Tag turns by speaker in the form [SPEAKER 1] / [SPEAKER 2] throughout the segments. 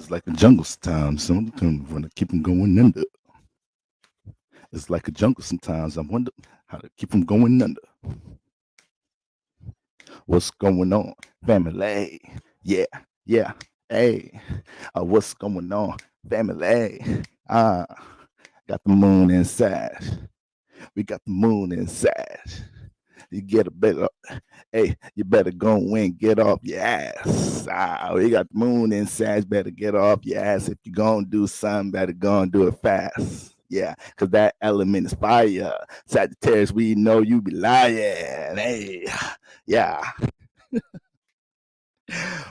[SPEAKER 1] It's like a jungle sometimes. Some want to keep them going under. It's like a jungle sometimes. I wonder how to keep them going under. What's going on, family? Yeah, yeah. Hey, what's going on, family? Ah, got the moon inside. We got the moon inside. You get a better, hey, you better go and get off your ass. We got the moon inside. Better get off your ass. If you're gonna do something, better go and do it fast. Yeah, because that element is fire. Sagittarius, we know you be lying. Hey, yeah.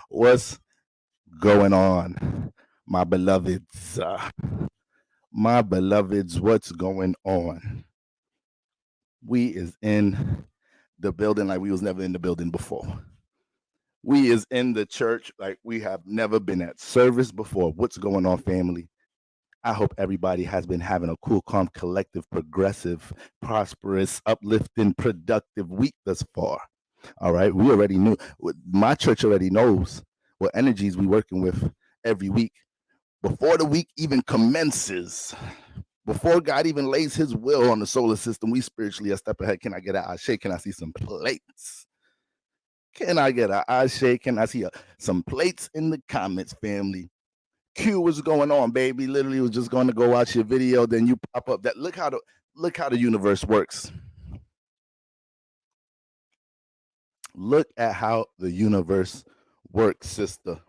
[SPEAKER 1] What's going on, my beloveds? My beloveds, what's going on? We is in the building like we was never in the building before. We is in the church like we have never been at service before. What's going on, family? I hope everybody has been having a cool, calm, collective, progressive, prosperous, uplifting, productive week thus far. All right. We already knew, my church already knows what energies we working with every week. Before the week even commences, before God even lays his will on the solar system, we spiritually a step ahead. Can I get an ashe? Can I see some plates? Can I get an ashe? Can I see some plates in the comments, family? Q, what's going on, baby? Literally was just going to go watch your video, then you pop up. That look how the universe works. Look at how the universe works, sister.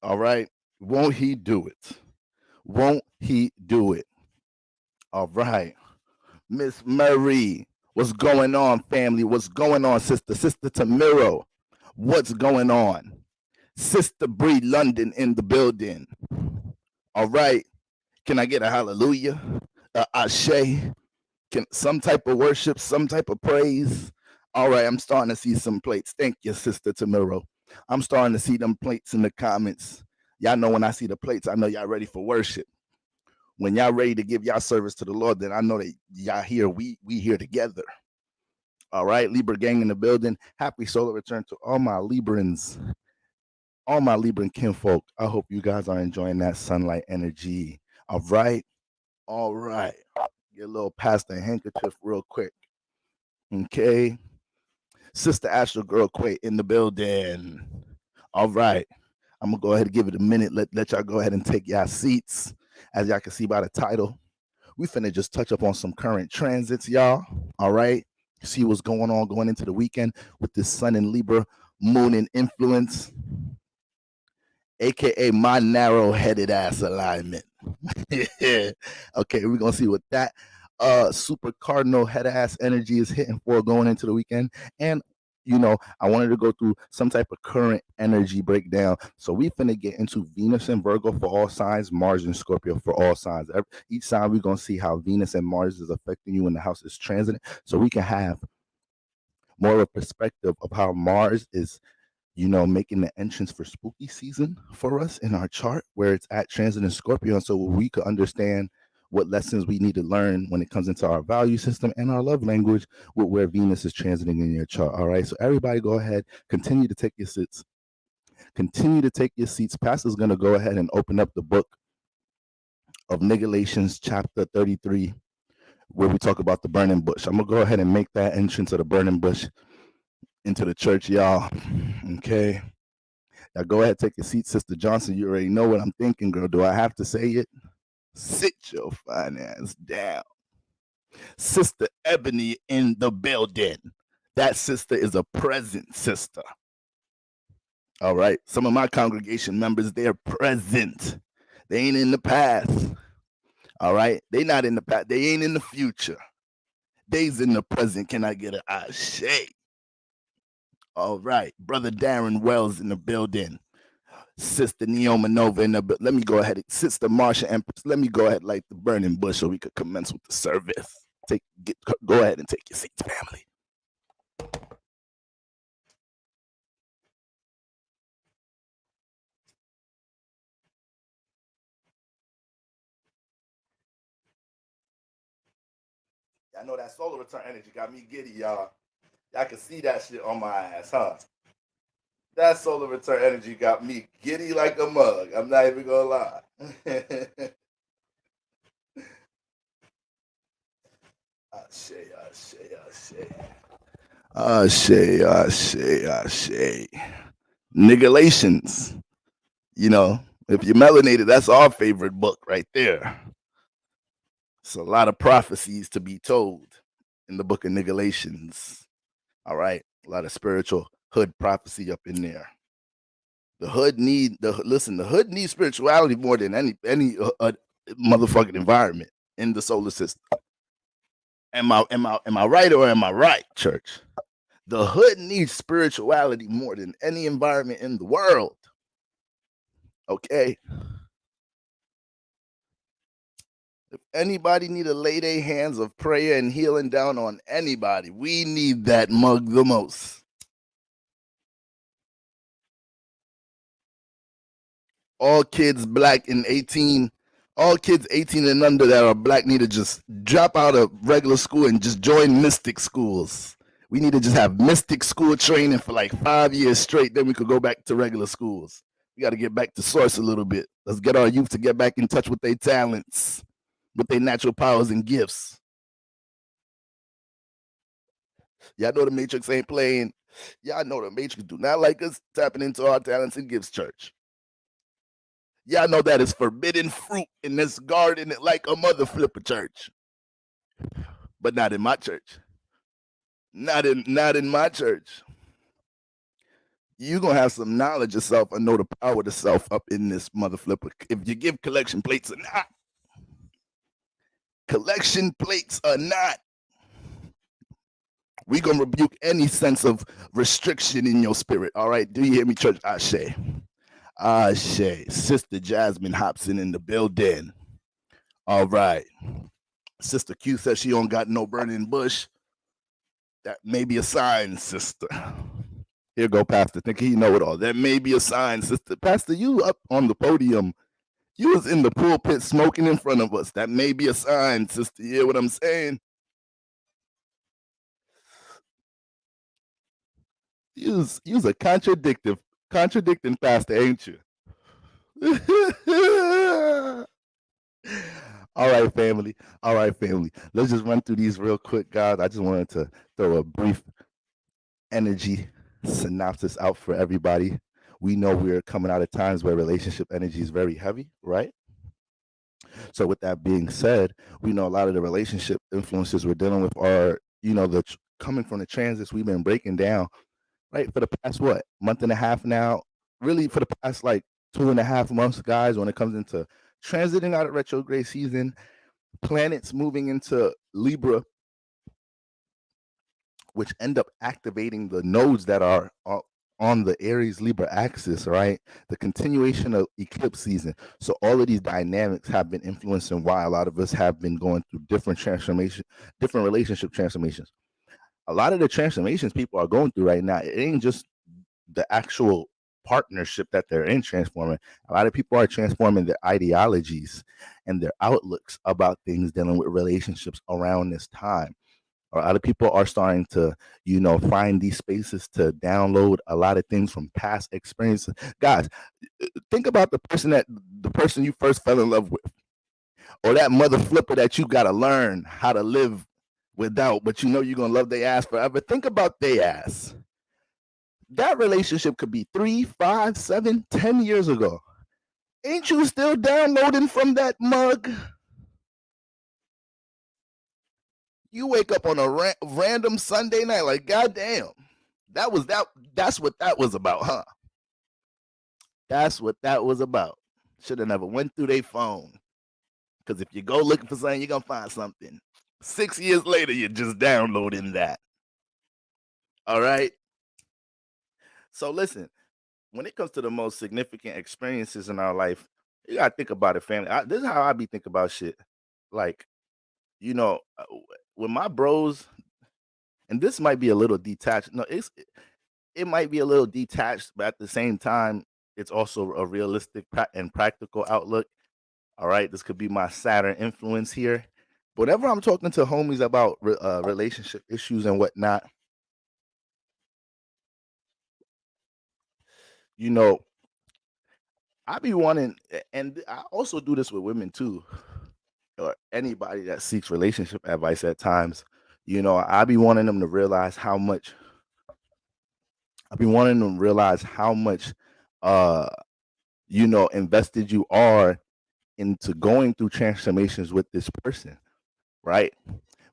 [SPEAKER 1] All right. Won't he do it? Won't he do it? All right. Miss Murray, what's going on, family? What's going on, sister? Sister Tamiro, what's going on? Sister Bree London in the building. All right. Can I get a hallelujah? Ashe? Can some type of worship, some type of praise? All right, I'm starting to see some plates. Thank you, Sister Tamiro. I'm starting to see them plates in the comments. Y'all know when I see the plates, I know y'all ready for worship. When y'all ready to give y'all service to the Lord, then I know that y'all here, we here together. All right, Libra gang in the building. Happy solar return to all my Librans, all my Libran kinfolk. I hope you guys are enjoying that sunlight energy. All right, all right. Get a little past the handkerchief real quick. Okay. Sister Astro Girl Quay in the building. All right. I'm gonna go ahead and give it a minute. Let y'all go ahead and take y'all seats. As y'all can see by the title, we finna just touch up on some current transits, y'all. All right. See what's going on going into the weekend with this Sun in Libra, Moon in influence, aka my narrow-headed ass alignment. Okay, we're gonna see what that super cardinal head ass energy is hitting for going into the weekend. And I wanted to go through some type of current energy breakdown. So we finna get into Venus and Virgo for all signs, Mars and Scorpio for all signs. Each sign we're gonna see how Venus and Mars is affecting you when the house is transiting, so we can have more of a perspective of how Mars is making the entrance for spooky season for us in our chart where it's at transit in Scorpio. And so we could understand what lessons we need to learn when it comes into our value system and our love language with where Venus is transiting in your chart. All right. So everybody go ahead, continue to take your seats. Continue to take your seats. Pastor's going to go ahead and open up the book of Galatians chapter 33, where we talk about the burning bush. I'm going to go ahead and make that entrance of the burning bush into the church, y'all. Okay. Now go ahead, take your seat, Sister Johnson. You already know what I'm thinking, girl. Do I have to say it? Sit your finance down. Sister Ebony in the building. That sister is a present sister. All right. Some of my congregation members, they're present. They ain't in the past. All right. They not in the past. They ain't in the future. They's in the present. Can I get an ashe? All right. Brother Darren Wells in the building. Sister Neoma Nova in the let me go ahead. Sister Marsha Empress, let me go ahead light the burning bush so we could commence with the service. Go ahead and take your seats, family. I know that solar return energy got me giddy, y'all. Y'all can see that shit on my ass, huh? That solar return energy got me giddy like a mug. I'm not even gonna lie. Ashe. Nigalations. You know, if you're melanated, that's our favorite book right there. It's a lot of prophecies to be told in the book of Nigalations. All right, a lot of spiritual hood prophecy up in there. The hood the hood needs spirituality more than any motherfucking environment in the solar system. Am I right or am I right, church? The hood needs spirituality more than any environment in the world. Okay. If anybody need to lay their hands of prayer and healing down on anybody, we need that mug the most. All kids black and 18, all kids 18 and under that are black need to just drop out of regular school and just join mystic schools. We need to just have mystic school training for like 5 years straight. Then we could go back to regular schools. We got to get back to source a little bit. Let's get our youth to get back in touch with their talents, with their natural powers and gifts. Y'all know the Matrix ain't playing. Y'all know the Matrix do not like us tapping into our talents and gifts, church. Y'all know that is forbidden fruit in this garden like a mother flipper, church. But not in my church. Not in my church. You gonna have some knowledge of self and know the power of the self up in this mother flipper. If you give collection plates or not. Collection plates or not. We gonna rebuke any sense of restriction in your spirit. All right. Do you hear me, church? Ashe. Ashe. Sister Jasmine Hobson in the building. All right. Sister Q says she don't got no burning bush. That may be a sign, sister. Here go, Pastor. Think he know it all. That may be a sign, sister. Pastor, you up on the podium. You was in the pulpit smoking in front of us. That may be a sign, sister. You hear what I'm saying? You was a contradicting pastor, ain't you? All right, family. Let's just run through these real quick, guys. I just wanted to throw a brief energy synopsis out for everybody. We know we're coming out of times where relationship energy is very heavy, right? So with that being said, we know a lot of the relationship influences we're dealing with are, coming from the transits we've been breaking down, right? For the past month and a half now, really for the past like 2.5 months, guys, when it comes into transiting out of retrograde season, planets moving into Libra, which end up activating the nodes that are on the Aries Libra axis, right? The continuation of eclipse season. So all of these dynamics have been influencing why a lot of us have been going through different relationship transformations. A lot of the transformations people are going through right now, it ain't just the actual partnership that they're in transforming. A lot of people are transforming their ideologies and their outlooks about things dealing with relationships around this time. A lot of people are starting to, find these spaces to download a lot of things from past experiences. Guys, think about the person you first fell in love with, or that mother flipper that you got to learn how to live without, but you're going to love their ass forever. Think about their ass. That relationship could be 3, 5, 7, 10 years ago. Ain't you still downloading from that mug? You wake up on a random Sunday night like, goddamn, that's what that was about, huh? That's what that was about. Should have never went through their phone. Because if you go looking for something, you're going to find something. 6 years later, you're just downloading that. All right? So listen, when it comes to the most significant experiences in our life, you got to think about it, family. This is how I be thinking about shit. Like, with my bros, and this might be a little detached. No, it might be a little detached, but at the same time, it's also a realistic and practical outlook. All right, this could be my Saturn influence here. Whenever I'm talking to homies about relationship issues and whatnot, you know, I be wanting, and I also do this with women too, or anybody that seeks relationship advice at times. I be wanting them to realize how much. I be wanting them to realize how much, uh, invested you are into going through transformations with this person, right?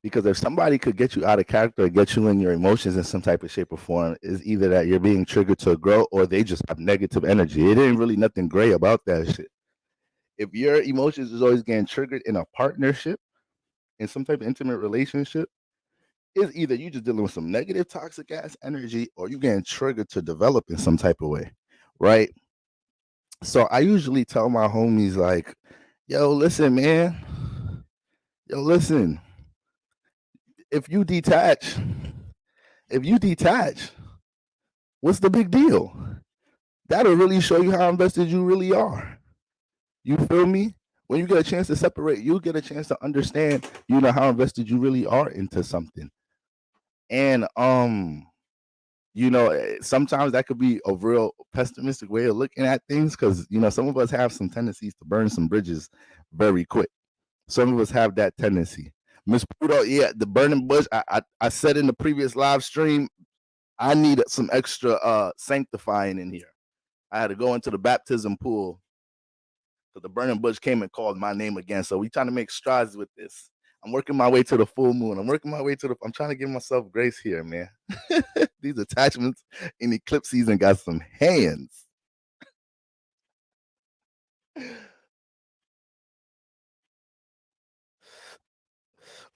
[SPEAKER 1] Because if somebody could get you out of character or get you in your emotions in some type of shape or form, is either that you're being triggered to grow or they just have negative energy. It ain't really nothing gray about that shit. If your emotions is always getting triggered in a partnership, in some type of intimate relationship, is either you just dealing with some negative toxic ass energy or you getting triggered to develop in some type of way, right? So I usually tell my homies like, yo, listen, man. Yo, listen. If you detach, if you detach, what's the big deal? That'll really show you how invested you really are. You feel me? When you get a chance to separate, you get a chance to understand, how invested you really are into something. And sometimes that could be a real pessimistic way of looking at things because some of us have some tendencies to burn some bridges very quick. Some of us have that tendency. Miss Pluto, yeah, the burning bush. I said in the previous live stream, I needed some extra sanctifying in here. I had to go into the baptism pool because the burning bush came and called my name again. So we trying to make strides with this. I'm working my way to the full moon. I'm trying to give myself grace here, man. These attachments in eclipse season got some hands.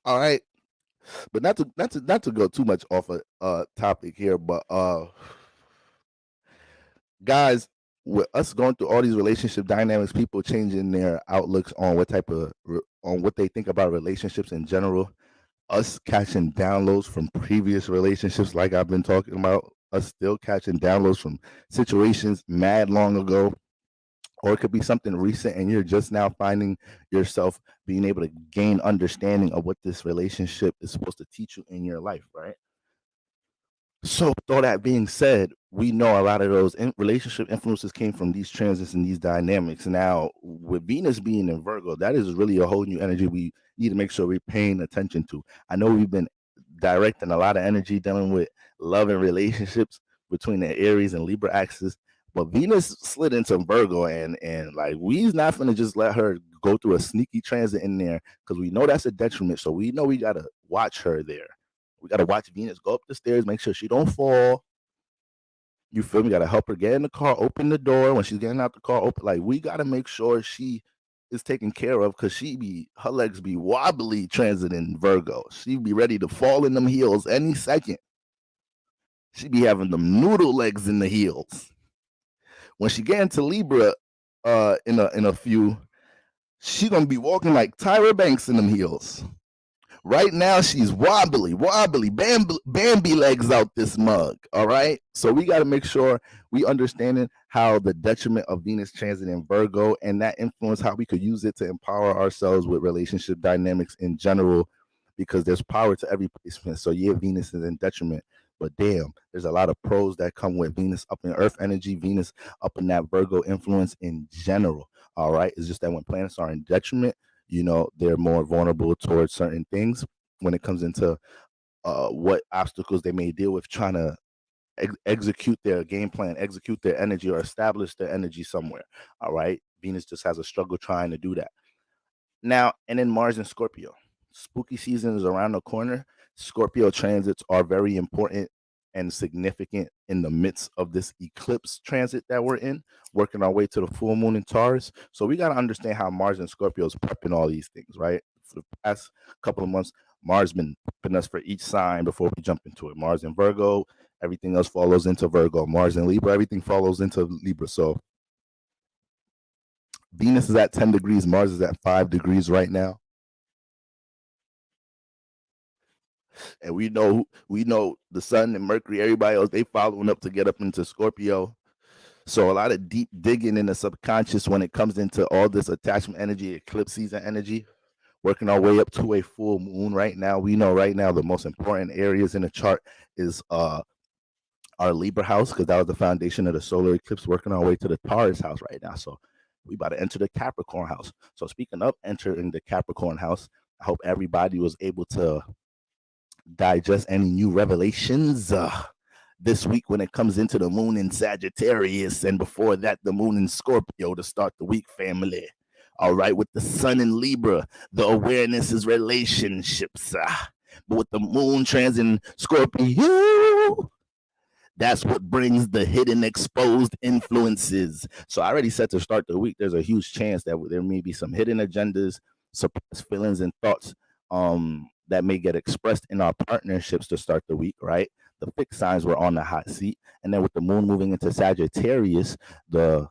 [SPEAKER 1] All right. But not to go too much off a topic here, but guys, with us going through all these relationship dynamics, people changing their outlooks on on what they think about relationships in general, us catching downloads from previous relationships, like I've been talking about, us still catching downloads from situations mad long ago, or it could be something recent and you're just now finding yourself being able to gain understanding of what this relationship is supposed to teach you in your life, right? So, with all that being said, we know a lot of those relationship influences came from these transits and these dynamics. Now, with Venus being in Virgo, that is really a whole new energy we need to make sure we're paying attention to. I know we've been directing a lot of energy dealing with love and relationships between the Aries and Libra axis, but Venus slid into Virgo, and like we's not gonna just let her go through a sneaky transit in there because we know that's a detriment. So we know we gotta watch her there. We gotta watch Venus go up the stairs, make sure she don't fall. You feel me? Gotta help her get in the car, open the door when she's getting out the car. Open, like we gotta make sure she is taken care of because her legs be wobbly transiting Virgo. She be ready to fall in them heels any second. She be having them noodle legs in the heels. When she get into Libra, in a few, she gonna be walking like Tyra Banks in them heels. Right now, she's wobbly, Bambi legs out this mug. All right. So we got to make sure we understanding how the detriment of Venus transit in Virgo and that influence, how we could use it to empower ourselves with relationship dynamics in general, because there's power to every placement. So yeah, Venus is in detriment, but damn, there's a lot of pros that come with Venus up in Earth energy, Venus up in that Virgo influence in general. All right. It's just that when planets are in detriment, they're more vulnerable towards certain things when it comes into what obstacles they may deal with trying to execute their game plan, execute their energy, or establish their energy somewhere. All right. Venus just has a struggle trying to do that. Now, and then Mars and Scorpio. Spooky season is around the corner. Scorpio transits are very important and significant in the midst of this eclipse transit that we're in, working our way to the full moon in Taurus. So we got to understand how Mars and Scorpio is prepping all these things, right? For the past couple of months, Mars been prepping us for each sign before we jump into it. Mars and Virgo, everything else follows into Virgo. Mars and Libra, everything follows into Libra. So Venus is at 10 degrees, Mars is at 5 degrees right now. And we know the sun and Mercury, everybody else, they following up to get up into Scorpio. So a lot of deep digging in the subconscious when it comes into all this attachment energy, eclipse season energy, working our way up to a full moon right now. We know right now the most important areas in the chart is our Libra house, because that was the foundation of the solar eclipse, working our way to the Taurus house right now. So we about to enter the Capricorn house. So speaking of entering the Capricorn house, I hope everybody was able to digest any new revelations this week when it comes into the moon in Sagittarius, and before that, the moon in Scorpio to start the week, family. All right, with the sun in Libra, the awareness is relationships. But with the moon trans in Scorpio, that's what brings the hidden exposed influences. So I already said to start the week, there's a huge chance that there may be some hidden agendas, suppressed feelings and thoughts that may get expressed in our partnerships to start the week, right? The fixed signs were on the hot seat. And then with the moon moving into Sagittarius, the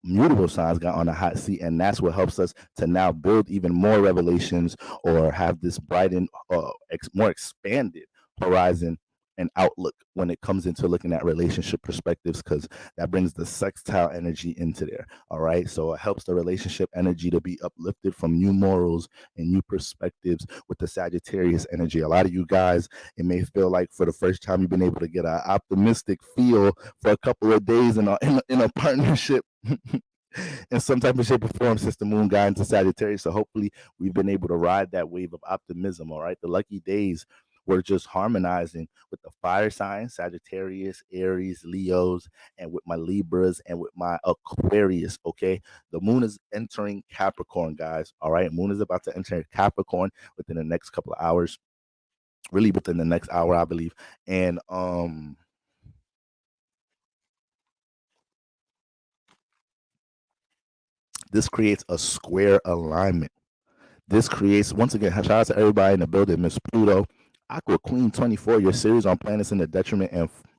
[SPEAKER 1] mutable signs got on the hot seat, and that's what helps us to now build even more revelations or have this brightened, more expanded horizon and outlook when it comes into looking at relationship perspectives, because that brings the sextile energy into there. All right, so it helps the relationship energy to be uplifted from new morals and new perspectives with the Sagittarius energy. A lot of you guys, it may feel like for the first time you've been able to get an optimistic feel for a couple of days in a partnership in some type of shape or form since the moon got into Sagittarius. So hopefully we've been able to ride that wave of optimism. All right, the lucky days were just harmonizing with the fire signs, Sagittarius, Aries, Leos, and with my Libras and with my Aquarius. Okay, the moon is entering Capricorn, guys. All right, moon is about to enter Capricorn within the next couple of hours, really within the next hour, I believe. And this creates a square alignment. This creates, once again, shout out to everybody in the building. Miss Pluto, Aqua Queen 24, your series on planets in the detriment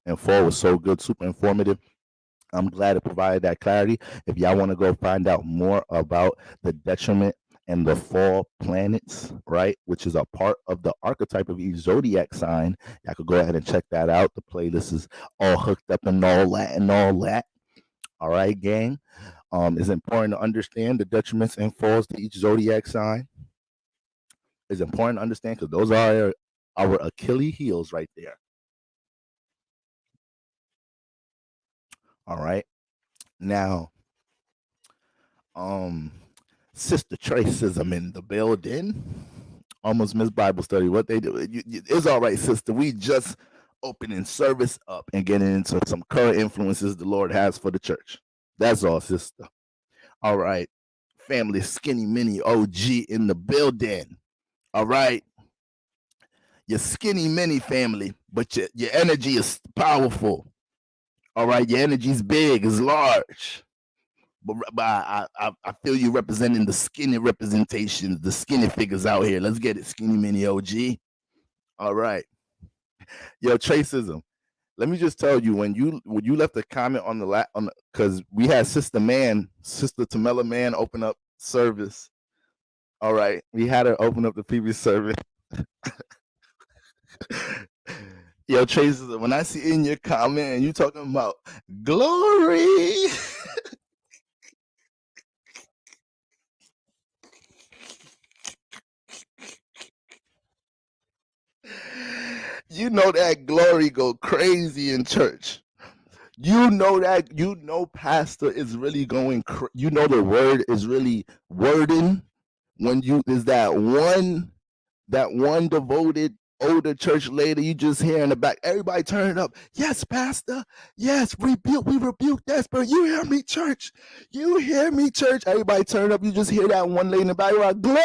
[SPEAKER 1] and fall was so good, super informative. I'm glad it provided that clarity. If y'all want to go find out more about the detriment and the fall planets, right, which is a part of the archetype of each zodiac sign, y'all could go ahead and check that out. The playlist is all hooked up and all that and all that. All right, gang. It's important to understand the detriments and falls to each zodiac sign. It's important to understand because those are our Achilles heels right there. All right. Now, Sister Tracism in the building. Almost missed Bible study. What they do? It's all right, sister. We just opening service up and getting into some current influences the Lord has for the church. That's all, sister. All right. Family Skinny Mini OG in the building. All right. You're Skinny Mini family, but your energy is powerful. All right. Your energy's big, it's large. But I feel you representing the skinny representations, the skinny figures out here. Let's get it, Skinny Mini OG. All right. Yo, Tracism. Let me just tell you, when you left a comment on the because we had Sister Tamela Man open up service. All right, we had her open up the previous service. Yo, Tracism, when I see in your comment and you talking about glory. You know that glory go crazy in church. You know pastor is really going you know the word is really wording when you is that one devoted older church lady you just hear in the back. Everybody turn it up. Yes, pastor. Yes, we rebuke that spirit. You hear me, church? You hear me, church? Everybody turn it up. You just hear that one lady in the back. You're like, glory.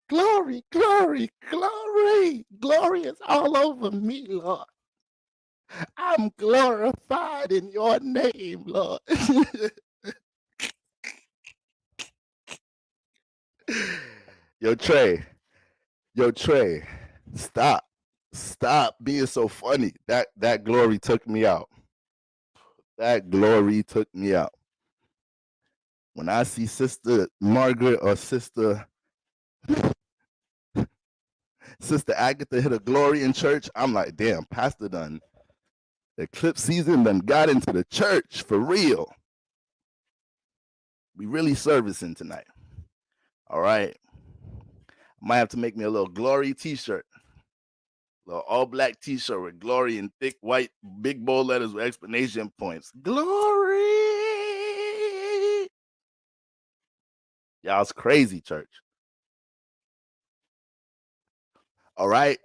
[SPEAKER 1] Glory, glory, glory. Glory is all over me, Lord. I'm glorified in your name, Lord. Yo, Trey. Stop being so funny. That glory took me out. That glory took me out. When I see Sister Margaret or Sister Agatha hit a glory in church, I'm like, damn, Pastor done. Eclipse season done got into the church for real. We really servicing tonight. All right. Might have to make me a little glory t-shirt. Little all black t-shirt with glory in thick white big bold letters with explanation points. Glory. Y'all's crazy, church. All right.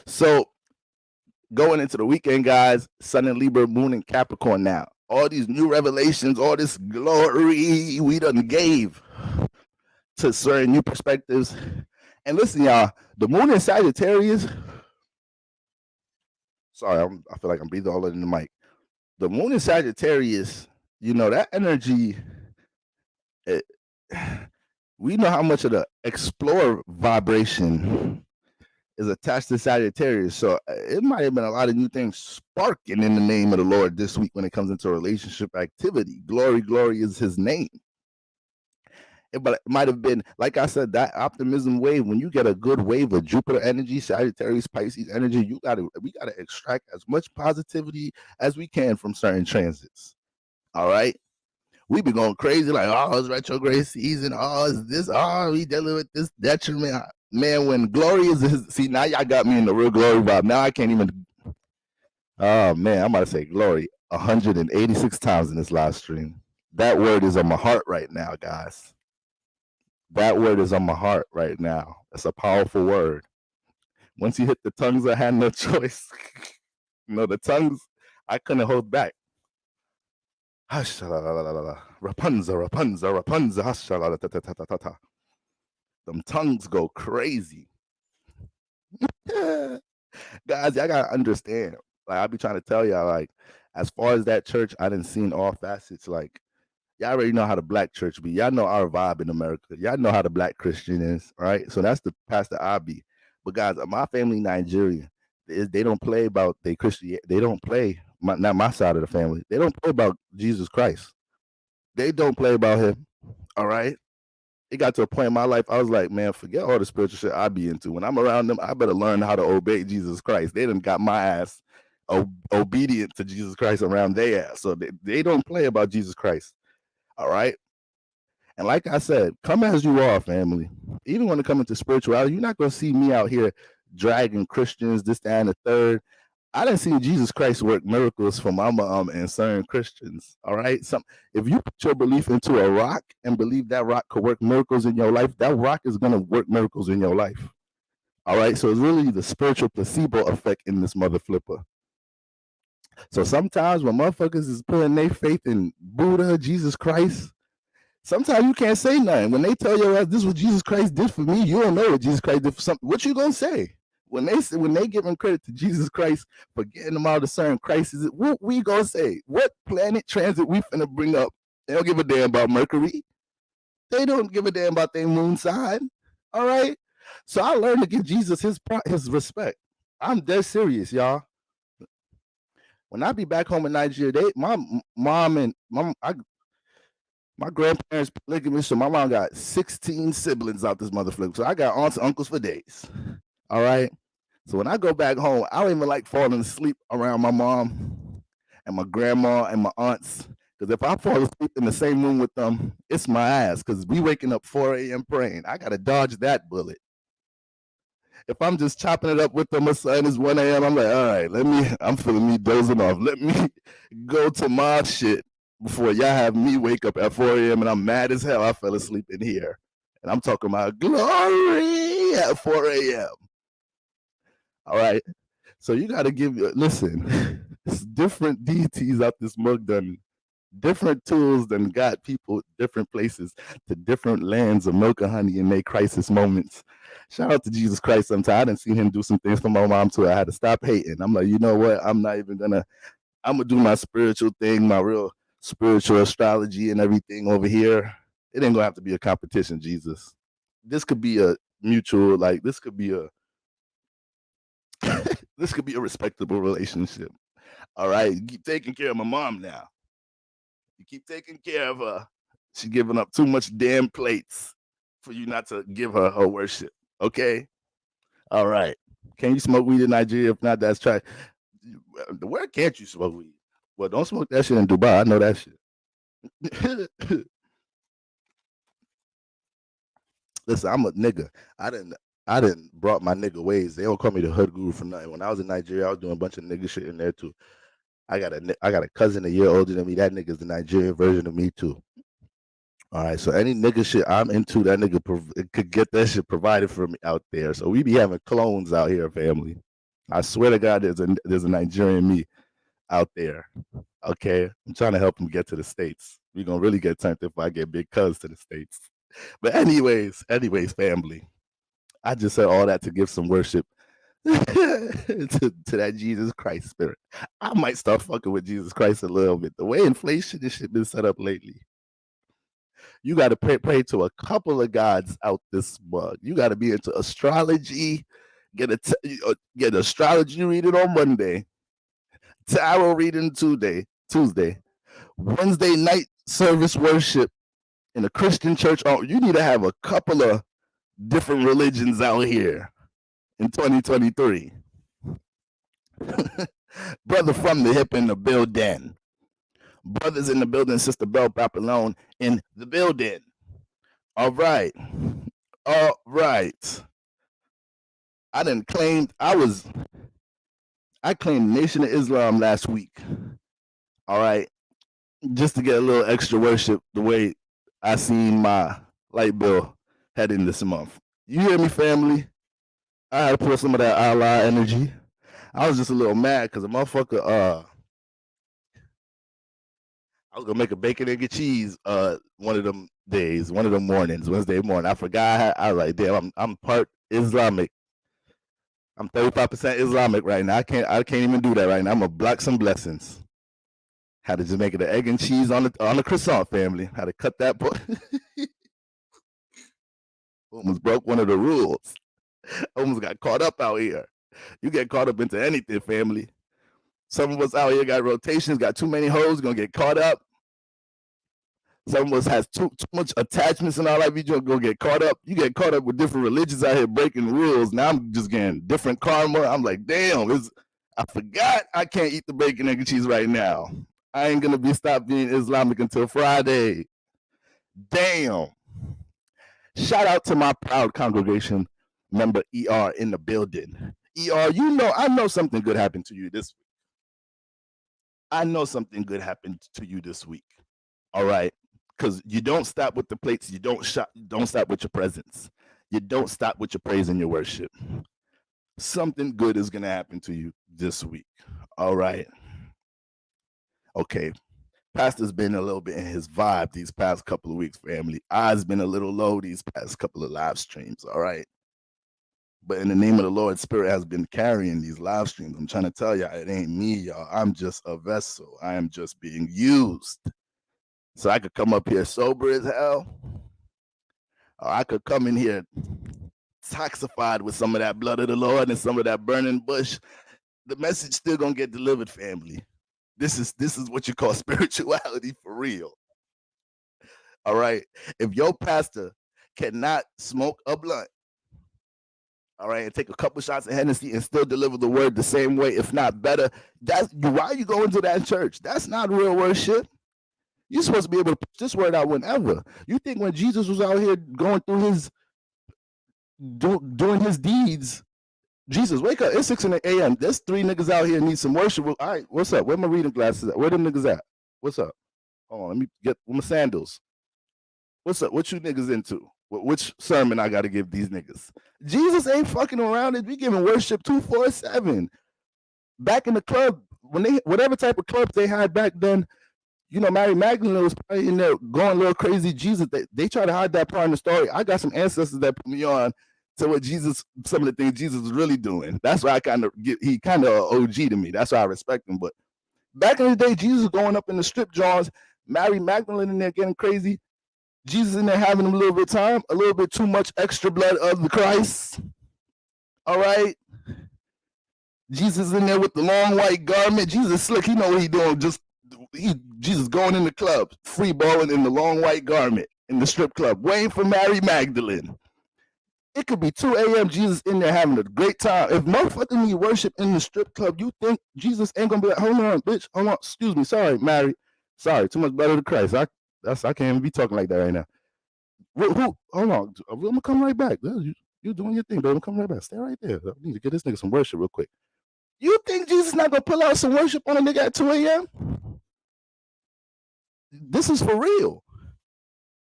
[SPEAKER 1] So going into the weekend, guys, Sun in Libra, Moon in Capricorn now. All these new revelations, all this glory we done gave to certain new perspectives. And listen, y'all, the Moon in Sagittarius. Sorry, I feel like I'm breathing all in the mic. The Moon in Sagittarius, you know, that energy, we know how much of the explorer vibration is attached to Sagittarius. So it might have been a lot of new things sparking in the name of the Lord this week when it comes into relationship activity. Glory, glory is his name. But it might have been, like I said, that optimism wave. When you get a good wave of Jupiter energy, Sagittarius, Pisces energy, we gotta extract as much positivity as we can from certain transits. All right. We be going crazy, like, oh, it's retrograde season. Oh, it's this. Oh, we dealing with this detriment. Man, when glory is, see, now y'all got me in the real glory vibe. Now I can't even, oh, man, I'm about to say glory 186 times in this live stream. That word is on my heart right now, guys. That word is on my heart right now. It's a powerful word. Once you hit the tongues, I had no choice. You know, the tongues, I couldn't hold back. Rapunzel, Rapunzel, Rapunzel. Them tongues go crazy. Guys, y'all gotta understand. Like, I be trying to tell y'all, like, as far as that church, I didn't see in all facets. Like, y'all already know how the black church be. Y'all know our vibe in America. Y'all know how the black Christian is, right? So that's the pastor I be. But guys, my family Nigerian. They don't play about they Christian. They don't play. Not my side of the family. They don't play about Jesus Christ. They don't play about him. All right. It got to a point in my life, I was like, man, forget all the spiritual shit I be into. When I'm around them, I better learn how to obey Jesus Christ. They done got my ass obedient to Jesus Christ around their ass. So they don't play about Jesus Christ. All right. And like I said, come as you are, family. Even when it comes to spirituality, you're not going to see me out here dragging Christians, this, that, and the third. I didn't see Jesus Christ work miracles for my mom and certain Christians. All right. If you put your belief into a rock and believe that rock could work miracles in your life, that rock is going to work miracles in your life. All right. So it's really the spiritual placebo effect in this mother flipper. So sometimes when motherfuckers is putting their faith in Buddha, Jesus Christ, sometimes you can't say nothing. When they tell you this is what Jesus Christ did for me, you don't know what Jesus Christ did for something. What you gonna say? When they giving credit to Jesus Christ for getting them out of certain crises, what we gonna say? What planet transit we finna bring up? They don't give a damn about Mercury. They don't give a damn about their moon sign. All right. So I learned to give Jesus his respect. I'm dead serious, y'all. When I be back home in Nigeria, my grandparents polygamous, so my mom got 16 siblings out this motherfucker. So I got aunts and uncles for days. All right. So when I go back home, I don't even like falling asleep around my mom and my grandma and my aunts. Because if I fall asleep in the same room with them, it's my ass. Because we waking up 4 a.m. praying. I got to dodge that bullet. If I'm just chopping it up with them, my son is 1 a.m., I'm like, all right, I'm feeling me dozing off. Let me go to my shit before y'all have me wake up at 4 a.m. and I'm mad as hell I fell asleep in here. And I'm talking about glory at 4 a.m. All right. So you got to listen, it's different deities out this mug done, different tools than got people different places to different lands of milk and honey in their crisis moments. Shout out to Jesus Christ sometimes. I didn't see him do some things for my mom too. I had to stop hating. I'm like, you know what? I'm gonna do my spiritual thing, my real spiritual astrology and everything over here. It ain't gonna have to be a competition, Jesus. This could be a mutual, like this could be a this could be a respectable relationship. All right. You keep taking care of my mom now. You keep taking care of her. She's giving up too much damn plates for you not to give her her worship. Okay? All right. Can you smoke weed in Nigeria? If not, that's try. Where can't you smoke weed? Well, don't smoke that shit in Dubai. I know that shit. Listen, I'm a nigga. I didn't brought my nigga ways. They don't call me the hood guru for nothing. When I was in Nigeria, I was doing a bunch of nigga shit in there too. I got a cousin a year older than me. That nigga's the Nigerian version of me too. All right, so any nigga shit I'm into, that nigga could get that shit provided for me out there. So we be having clones out here, family. I swear to God, there's a Nigerian me out there. Okay, I'm trying to help him get to the States. We gonna really get tempted if I get big cuz to the States. But anyways, family. I just said all that to give some worship to that Jesus Christ spirit. I might start fucking with Jesus Christ a little bit. The way inflation and shit been set up lately. You got to pray to a couple of gods out this mug. You got to be into astrology. Get astrology reading on Monday. Tarot reading Tuesday. Wednesday night service worship in a Christian church. Oh, you need to have a couple of different religions out here in 2023. Brother from the hip in the building. Brothers in the building, Sister Belle Papillon in the building. All right. I claimed Nation of Islam last week. All right. Just to get a little extra worship the way I seen my light bill heading this month. You hear me, family? I had to put some of that Allah energy. I was just a little mad because a motherfucker, I was gonna make a bacon, egg, and cheese one of them days, one of them mornings, Wednesday morning. I forgot. I was like, damn, I'm part Islamic. I'm 35% Islamic right now. I can't even do that right now. I'm gonna block some blessings. Had to just make it an egg and cheese on the croissant, family. Had to cut that part. Almost broke one of the rules. Almost got caught up out here. You get caught up into anything, family. Some of us out here got rotations, got too many hoes, gonna get caught up. Some of us has too much attachments in our life. You just gonna get caught up. You get caught up with different religions out here breaking rules. Now I'm just getting different karma. I'm like, damn, I forgot I can't eat the bacon, egg, and cheese right now. I ain't gonna stop being Islamic until Friday. Damn. Shout out to my proud congregation member ER in the building. ER, I know something good happened to you this week. I know something good happened to you this week. All right. Because you don't stop with the plates. You don't stop with your presence. You don't stop with your praise and your worship. Something good is going to happen to you this week. All right. Okay. Pastor's been a little bit in his vibe these past couple of weeks, family. I's been a little low these past couple of live streams. All right. But in the name of the Lord, Spirit has been carrying these live streams. I'm trying to tell y'all, it ain't me, y'all. I'm just a vessel. I am just being used. So I could come up here sober as hell, or I could come in here toxified with some of that blood of the Lord and some of that burning bush. The message still gonna get delivered, family. This is what you call spirituality for real. All right. If your pastor cannot smoke a blunt, all right, and take a couple shots of Hennessy and still deliver the word the same way, if not better, why are you going to that church? That's not real worship. You're supposed to be able to push this word out whenever. You think when Jesus was out here going through doing his deeds, Jesus, wake up. It's 6 a.m. There's 3 niggas out here need some worship. All right, what's up? Where my reading glasses at? Where them niggas at? What's up? Hold on, let me get my sandals. What's up? What you niggas into? Which sermon I got to give these niggas? Jesus ain't fucking around. We giving worship 247. Back in the club, whatever type of clubs they had back then, Mary Magdalene was probably in there going a little crazy. Jesus, they try to hide that part in the story. I got some ancestors that put me on to some of the things Jesus was really doing. That's why he kind of OG to me. That's why I respect him. But back in the day, Jesus was going up in the strip joints, Mary Magdalene in there getting crazy. Jesus in there having a little bit of time, a little bit too much extra blood of the Christ. All right. Jesus in there with the long white garment. Jesus slick. He know what he doing. Jesus going in the club, free balling in the long white garment in the strip club, waiting for Mary Magdalene. It could be 2 a.m. Jesus in there having a great time. If motherfuckers need worship in the strip club, you think Jesus ain't gonna be like, hold on, bitch, hold on, excuse me, sorry, Mary, sorry, too much blood of the Christ. I can't even be talking like that right now. Hold on. I'm gonna come right back. You doing your thing, baby. I'm coming right back. Stay right there. I need to get this nigga some worship real quick. You think Jesus not gonna pull out some worship on a nigga at 2 a.m.? This is for real.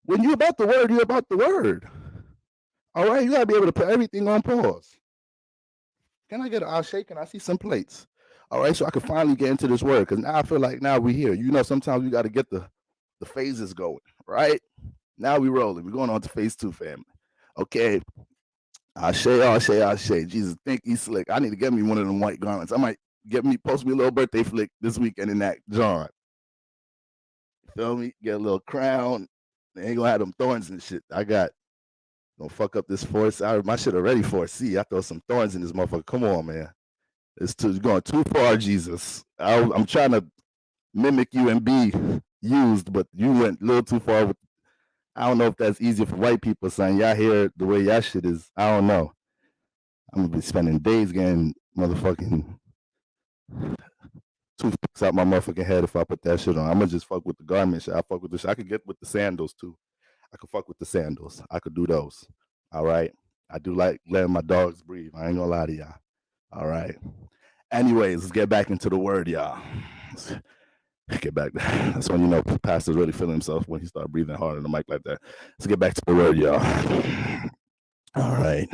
[SPEAKER 1] When you about the word, you about the word. All right, you gotta be able to put everything on pause. Can I get an shake? Can I see some plates? All right, so I can finally get into this word because now I feel like now we're here. You know, sometimes we got to get the phases going, right? Now we rolling. We're going on to phase 2, family. Okay. Ashe. Jesus, think he's slick. I need to get me one of them white garments. I might post me a little birthday flick this weekend in that John. Feel me? Get a little crown. They ain't gonna have them thorns and shit. Don't fuck up this force. My shit already 4C. I throw some thorns in this motherfucker. Come on, man. It's going too far, Jesus. I'm trying to mimic you and be used, but you went a little too far with. I don't know if that's easier for white people, son. Y'all hear the way y'all shit is. I don't know. I'm gonna be spending days getting motherfucking toothpicks out my motherfucking head if I put that shit on. I'm gonna just fuck with the garment shit. I fuck with the shit. I could get with the sandals too. I could fuck with the sandals. I could do those. All right. I do like letting my dogs breathe. I ain't gonna lie to y'all. All right. Anyways, let's get back into the word, y'all. Let's get back. That's when you know the pastor's really feeling himself when he starts breathing hard on the mic like that. Let's get back to the word, y'all. All right.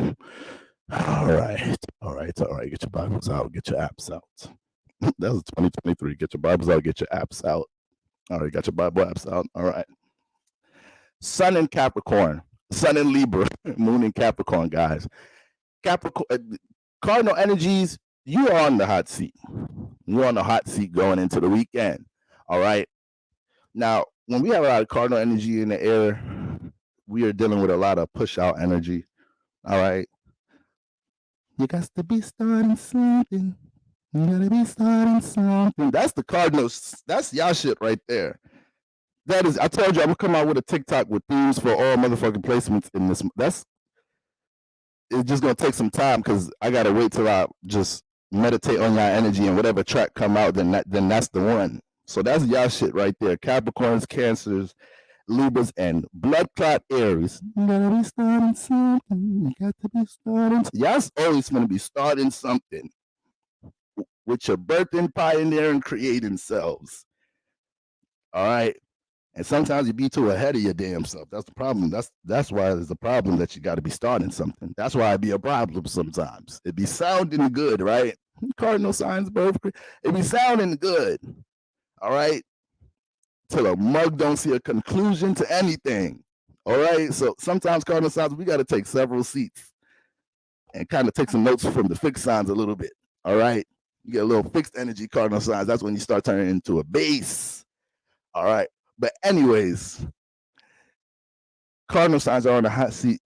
[SPEAKER 1] Get your Bibles out. Get your apps out. That was 2023. Get your Bibles out. Get your apps out. All right. Got your Bible apps out. All right. Sun in Capricorn. Sun in Libra. Moon in Capricorn, guys. Capricorn. Cardinal energies. You are on the hot seat. You're on the hot seat going into the weekend. All right. Now, when we have a lot of cardinal energy in the air, we are dealing with a lot of push out energy. All right. You got to be starting something. You gotta be starting something. That's the Cardinals. That's y'all shit right there. That is. I told you I'm gonna come out with a TikTok with themes for all motherfucking placements in this. It's just gonna take some time because I gotta wait till I just meditate on y'all energy and whatever track come out. Then that's the one. So that's y'all shit right there. Capricorns, Cancers, Libras, and blood clot Aries. You gotta be starting something. You got to be starting. Y'all's always gonna be starting something with your birthing, pioneering, creating selves. All right. And sometimes you be too ahead of your damn self. That's the problem. That's why there's a problem that you got to be starting something. That's why it be a problem sometimes. It be sounding good, right? Cardinal signs, birth. It be sounding good. All right. Till a mug don't see a conclusion to anything. All right. So sometimes cardinal signs, we got to take several seats and kind of take some notes from the fixed signs a little bit. All right. You get a little fixed energy cardinal signs. That's when you start turning into a base. All right. But anyways, cardinal signs are on the hot seat.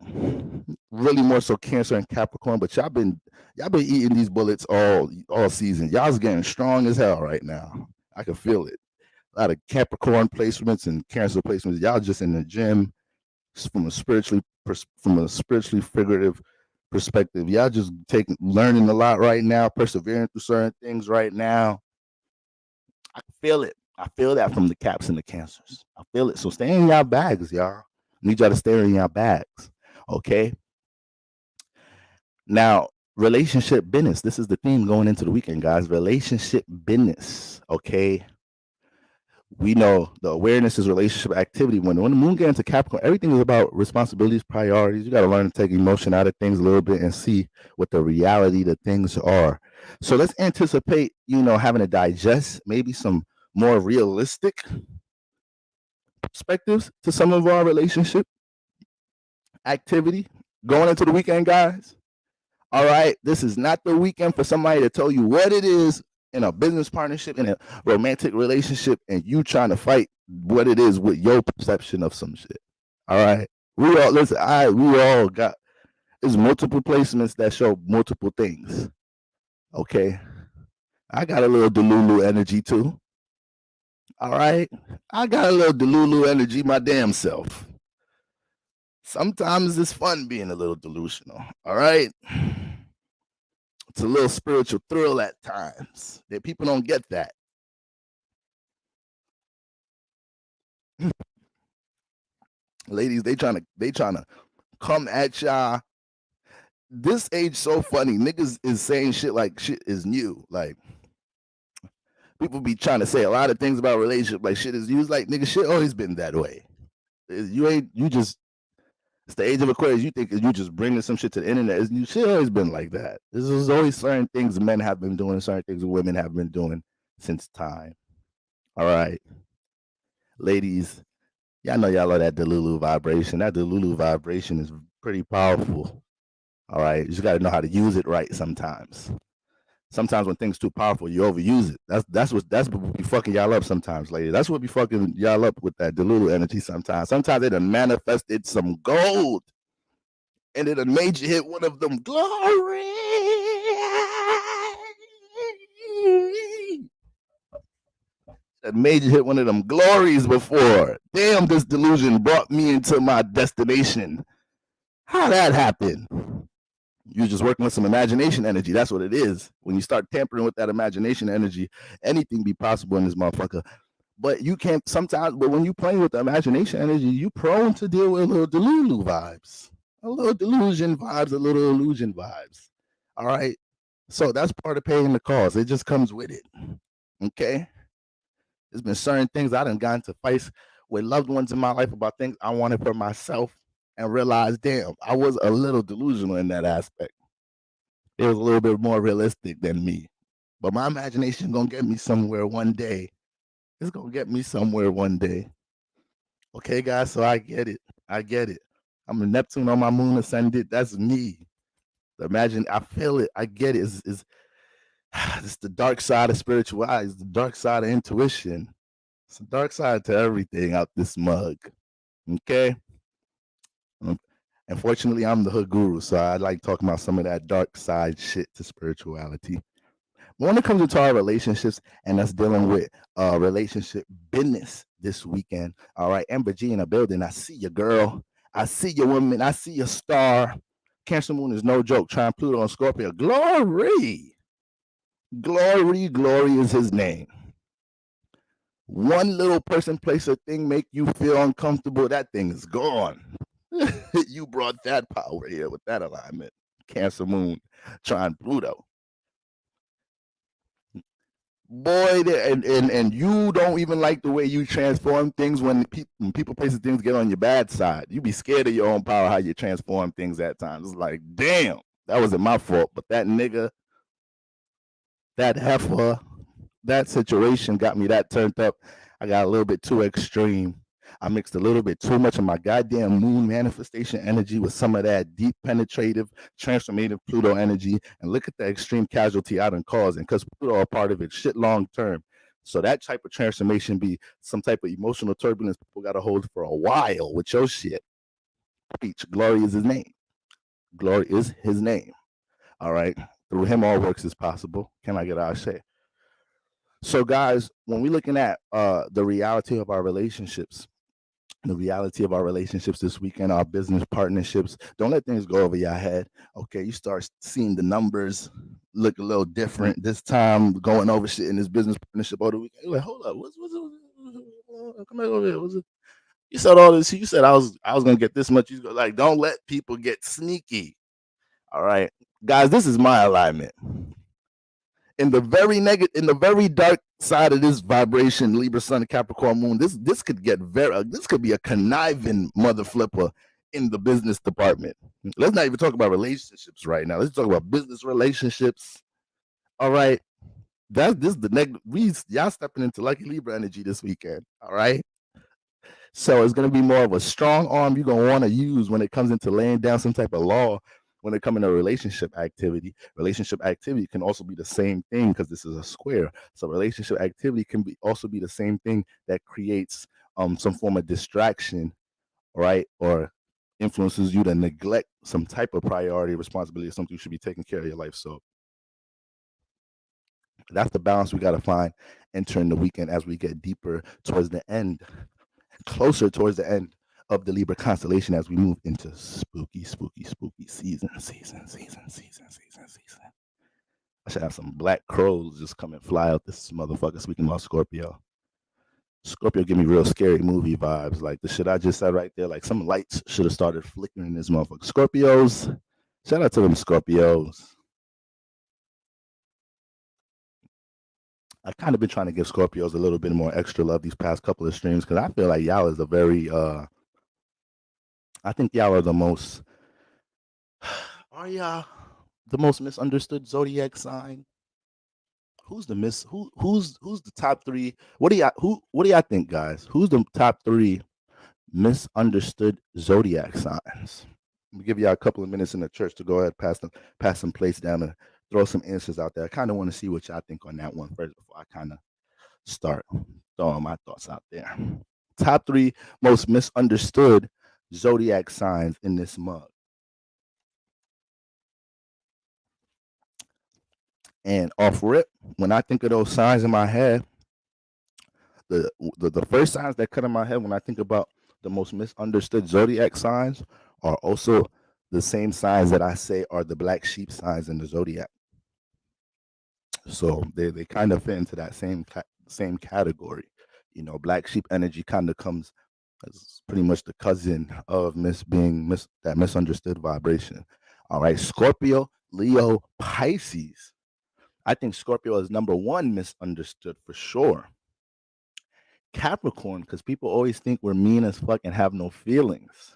[SPEAKER 1] Really more so Cancer and Capricorn. But y'all been eating these bullets all season. Y'all's getting strong as hell right now. I can feel it. A lot of Capricorn placements and Cancer placements. Y'all just in the gym from a spiritually figurative perspective. Y'all just learning a lot right now, persevering through certain things right now. I can feel it. I feel that from the Caps and the Cancers. I feel it. So stay in y'all bags, y'all. I need y'all to stay in y'all bags. Okay. Now, relationship business. This is the theme going into the weekend, guys. Relationship business. Okay. We know the awareness is relationship activity. When the moon gets into Capricorn, everything is about responsibilities, priorities. You got to learn to take emotion out of things a little bit and see what the reality of things are. So let's anticipate, having to digest maybe some more realistic perspectives to some of our relationship activity going into the weekend, guys. All right. This is not the weekend for somebody to tell you what it is in a business partnership, in a romantic relationship, and you trying to fight what it is with your perception of some shit. All right. We all got, there's multiple placements that show multiple things. Okay. I got a little Delulu energy too. All right. I got a little Delulu energy my damn self. Sometimes it's fun being a little delusional. All right. It's a little spiritual thrill at times. That people don't get that. Ladies, they trying to come at y'all. This age so funny. Niggas is saying shit like shit is new. Like people be trying to say a lot of things about relationship like shit is new. It's like nigga, shit always been that way. You just it's the age of Aquarius. You think you just bringing some shit to the internet. Shit always been like that. There's always certain things men have been doing, certain things women have been doing since time. All right, ladies, y'all know y'all love that Delulu vibration. That Delulu vibration is pretty powerful. All right, you just got to know how to use it right sometimes. Sometimes when things too powerful, you overuse it. That's what be fucking y'all up sometimes, ladies. That's what be fucking y'all up with that Delulu energy sometimes. Sometimes it done manifested some gold. And it made you hit one of them glory. That made you hit one of them glories before. Damn, this delusion brought me into my destination. How that happened? You're just working with some imagination energy. That's what it is. When you start tampering with that imagination energy, anything be possible in this motherfucker. But you can't sometimes, but when you playing with the imagination energy, you prone to deal with a little delulu vibes. A little delusion vibes, a little illusion vibes. All right. So that's part of paying the cost. It just comes with it. Okay. There's been certain things I done gotten to fights with loved ones in my life about things I wanted for myself and realized, damn, I was a little delusional in that aspect. It was a little bit more realistic than me. But my imagination gonna get me somewhere one day. It's gonna get me somewhere one day. Okay, guys, so I get it. I get it. I'm a Neptune on my moon ascended. That's me. Imagine, I feel it. I get it. It's the dark side of spirituality. It's the dark side of intuition. It's the dark side to everything out this mug. Okay? Unfortunately, I'm the hood guru, so I like talking about some of that dark side shit to spirituality. But when it comes to our relationships and us dealing with relationship business this weekend, all right, Amber G in the building. I see you, girl. I see you, woman. I see your star. Cancer moon is no joke. Trying Pluto and Scorpio. Glory. Glory is his name. One little person, place, or thing make you feel uncomfortable. That thing is gone. You brought that power here with that alignment. Cancer moon trying Pluto. Boy, and you don't even like the way you transform things when people, places, things get on your bad side. You be scared of your own power, how you transform things at times. It's like, damn, that wasn't my fault, but that nigga, that heifer, that situation got me that turned up. I got a little bit too extreme. I mixed a little bit too much of my goddamn moon manifestation energy with some of that deep penetrative, transformative Pluto energy. And look at the extreme casualty I done caused. And because Pluto a part of it, shit long term. So that type of transformation be some type of emotional turbulence people got to hold for a while with your shit. Preach. Glory is his name. Glory is his name. All right. Through him, all works is possible. Can I get our say? So, guys, when we're looking at the reality of our relationships, this weekend, our business partnerships, don't let things go over your head. Okay, you start seeing the numbers look a little different this time, going over shit in this business partnership over the weekend. You're like, hold up, what's come back over here? What's it? You said all this. You said I was gonna get this much. You go like, don't let people get sneaky. All right, guys, this is my alignment. In the very dark side of this vibration, Libra, Sun, Capricorn, Moon, this could get this could be a conniving mother flipper in the business department. Let's not even talk about relationships right now. Let's talk about business relationships. All right, this is the y'all stepping into lucky Libra energy this weekend. All right. So it's going to be more of a strong arm you're going to want to use when it comes into laying down some type of law when it comes into relationship activity. Relationship activity can also be the same thing because this is a square. So relationship activity can also be the same thing that creates some form of distraction, right? Or influences you to neglect some type of priority, responsibility, or something you should be taking care of your life. So that's the balance we got to find entering the weekend as we get deeper towards the end. Closer towards the end of the Libra constellation as we move into spooky season. I should have some black crows just come and fly out this motherfucker speaking about Scorpio. Scorpio give me real scary movie vibes. Like the shit I just said right there. Like some lights should have started flickering in this motherfucker. Scorpios, shout out to them Scorpios. I kind of been trying to give Scorpios a little bit more extra love these past couple of streams because I feel like y'all is a very I think y'all are the most are y'all the most misunderstood zodiac sign? Who's the who's the top three? What do y'all think, guys? Who's the top three misunderstood zodiac signs? I'm gonna give y'all a couple of minutes in the church to go ahead pass some plates down and throw some answers out there. I kind of want to see what y'all think on that one first before I kind of start throwing my thoughts out there. Top three most misunderstood zodiac signs in this mug. And off rip, when I think of those signs in my head, the first signs that come in my head when I think about the most misunderstood zodiac signs are also the same signs that I say are the black sheep signs in the zodiac. So they kind of fit into that same category. You know, black sheep energy kind of comes as pretty much the cousin of that misunderstood vibration. All right, Scorpio, Leo, Pisces. I think Scorpio is number one misunderstood for sure. Capricorn, because people always think we're mean as fuck and have no feelings.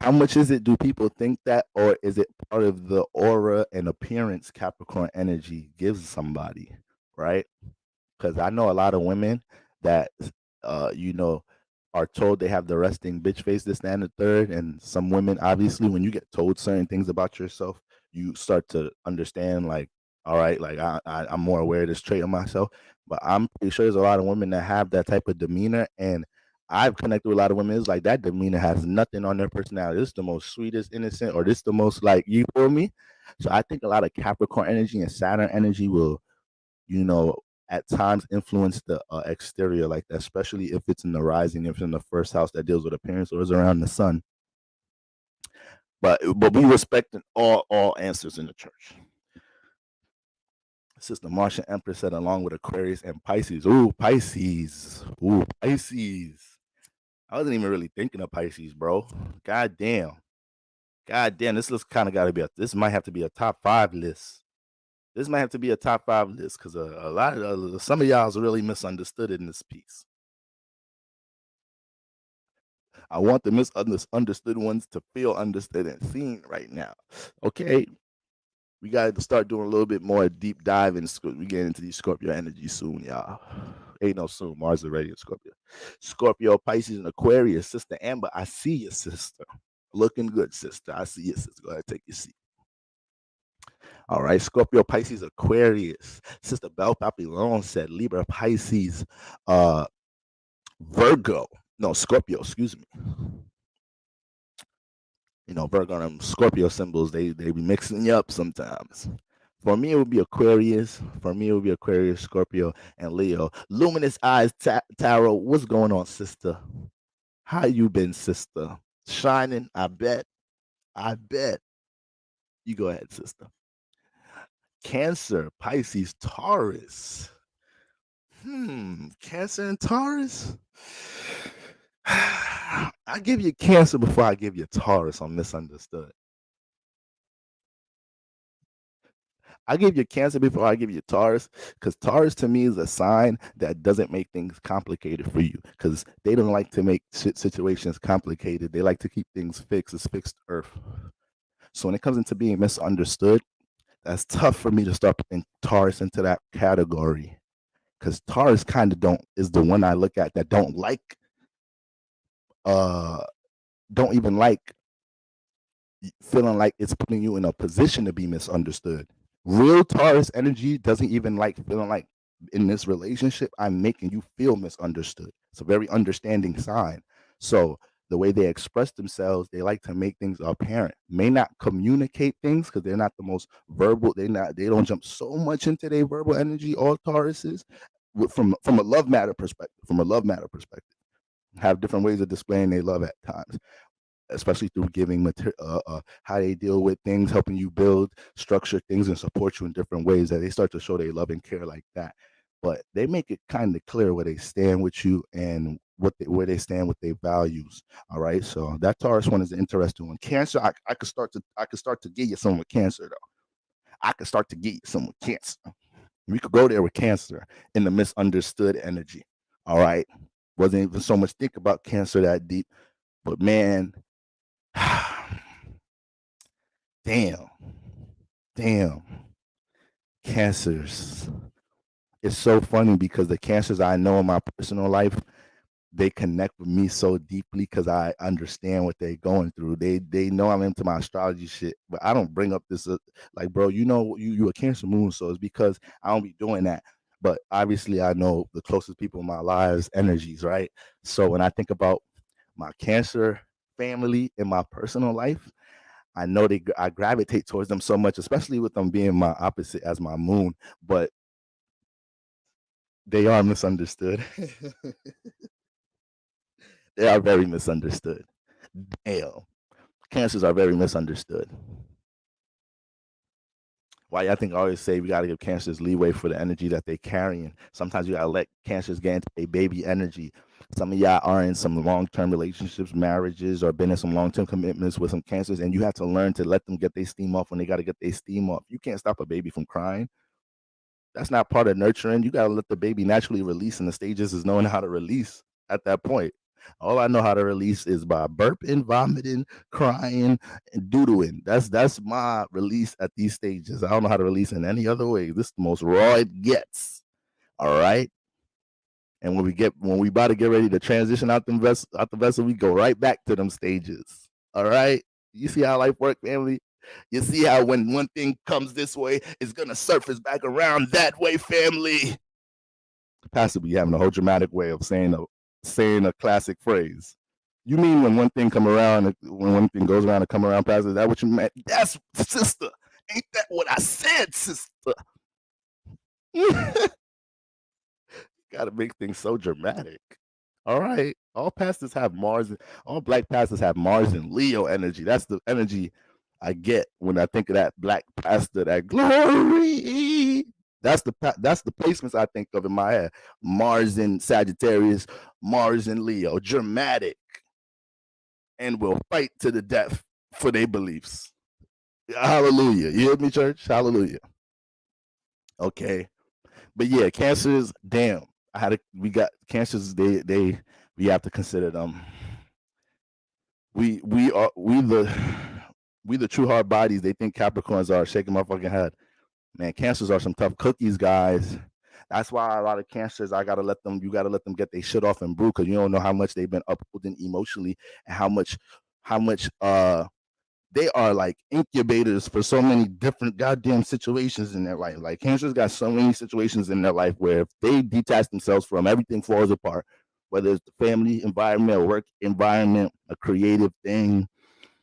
[SPEAKER 1] How much is it? Do people think that, or is it part of the aura and appearance Capricorn energy gives somebody, right? Because I know a lot of women that, you know, are told they have the resting bitch face, this, that, and the third. And some women, obviously, when you get told certain things about yourself, you start to understand, like, all right, like I'm more aware of this trait of myself. But I'm pretty sure there's a lot of women that have that type of demeanor. And I've connected with a lot of women. It's like that demeanor has nothing on their personality. This is the most sweetest, innocent, or this is the most like, you feel me? So I think a lot of Capricorn energy and Saturn energy will, you know, at times influence the exterior like that, especially if it's in the rising, if it's in the first house that deals with appearance or is around the sun. But we respect all answers in the church. Sister Martian Empress said, along with Aquarius and Pisces. Ooh, Pisces. Ooh, Pisces. I wasn't even really thinking of Pisces, bro. God damn. This list kind of got to be this might have to be a top 5 list. This might have to be a top 5 list because a lot of some of y'all is really misunderstood in this piece. I want the misunderstood ones to feel understood and seen right now. Okay, we got to start doing a little bit more deep dive in. We get into these Scorpio energy soon, y'all. Ain't no soon. Mars already in Scorpio. Scorpio, Pisces, and Aquarius. Sister Amber, I see you, sister. Looking good, sister. I see you, sister. Go ahead, take your seat. All right, Scorpio, Pisces, Aquarius. Sister Belle Papillon said Libra, Pisces, Virgo. No, Scorpio, excuse me. You know, Virgo and Scorpio symbols, they be mixing you up sometimes. For me, it would be Aquarius. Scorpio, and Leo. Luminous Eyes Tarot, what's going on, sister? How you been, sister? Shining, I bet. You go ahead, sister. Cancer, Pisces, Taurus. Cancer and Taurus? I give you Cancer before I give you Taurus on Misunderstood. I give you Cancer before I give you Taurus, because Taurus to me is a sign that doesn't make things complicated for you, because they don't like to make situations complicated. They like to keep things fixed. It's fixed earth. So when it comes into being misunderstood, that's tough for me to start putting Taurus into that category, because Taurus kind of is the one I look at that don't even like feeling like it's putting you in a position to be misunderstood. Real Taurus energy doesn't even like feeling like in this relationship I'm making you feel misunderstood. It's a very understanding sign. So the way they express themselves, they like to make things apparent. May not communicate things because they're not the most verbal. They don't jump so much into their verbal energy. All Tauruses, from a love matter perspective, have different ways of displaying their love at times, especially through giving how they deal with things, helping you build, structure things, and support you in different ways that they start to show they love and care like that. but they make it kind of clear where they stand with you and where they stand with their values. All right, so that Taurus one is the interesting one. Cancer, I could start to get you some with Cancer though. I could start to get you some with Cancer. We could go there with Cancer in the misunderstood energy. All right, wasn't even so much think about Cancer that deep, but man, damn, Cancers. It's so funny because the Cancers I know in my personal life, they connect with me so deeply because I understand what they're going through. They know I'm into my astrology shit, but I don't bring up this like, bro, you a Cancer moon, so it's because I don't be doing that. But obviously, I know the closest people in my lives, energies, right? So when I think about my Cancer family in my personal life, I know I gravitate towards them so much, especially with them being my opposite as my moon. But they are misunderstood. They are very misunderstood. Damn. Cancers are very misunderstood. Why I think I always say we got to give Cancers leeway for the energy that they carrying. Sometimes you got to let Cancers get into a baby energy. Some of y'all are in some long-term relationships, marriages, or been in some long-term commitments with some Cancers, and you have to learn to let them get their steam off when they got to get their steam off. You can't stop a baby from crying. That's not part of nurturing. You got to let the baby naturally release, and the stages is knowing how to release at that point. All I know how to release is by burping, vomiting, crying, and doodling. That's my release at these stages. I don't know how to release in any other way. This is the most raw it gets. All right. And when we about to get ready to transition out the vessel, we go right back to them stages. All right. You see how life works, family? You see how when one thing comes this way, it's gonna surface back around that way, family. Pastor be having a whole dramatic way of saying a classic phrase. You mean when one thing come around, when one thing goes around and come around, Pastor? Is that what you meant? That's sister. Ain't that what I said, sister? Gotta make things so dramatic. All right. All pastors have Mars. All black pastors have Mars and Leo energy. That's the energy I get when I think of that black pastor, that glory. That's the placements I think of in my head. Mars and Sagittarius, Mars and Leo, dramatic, and will fight to the death for their beliefs. Hallelujah. You hear me, church? Hallelujah. Okay. But yeah, Cancers, damn. We got Cancers, we have to consider them. We the true hard bodies. They think Capricorns are shaking my fucking head. Man, Cancers are some tough cookies, guys. That's why a lot of Cancers, you gotta let them get their shit off and brew, because you don't know how much they've been upholding emotionally, and how much they are like incubators for so many different goddamn situations in their life. Like, Cancers got so many situations in their life where if they detach themselves from, everything falls apart. Whether it's the family environment, work environment, a creative thing,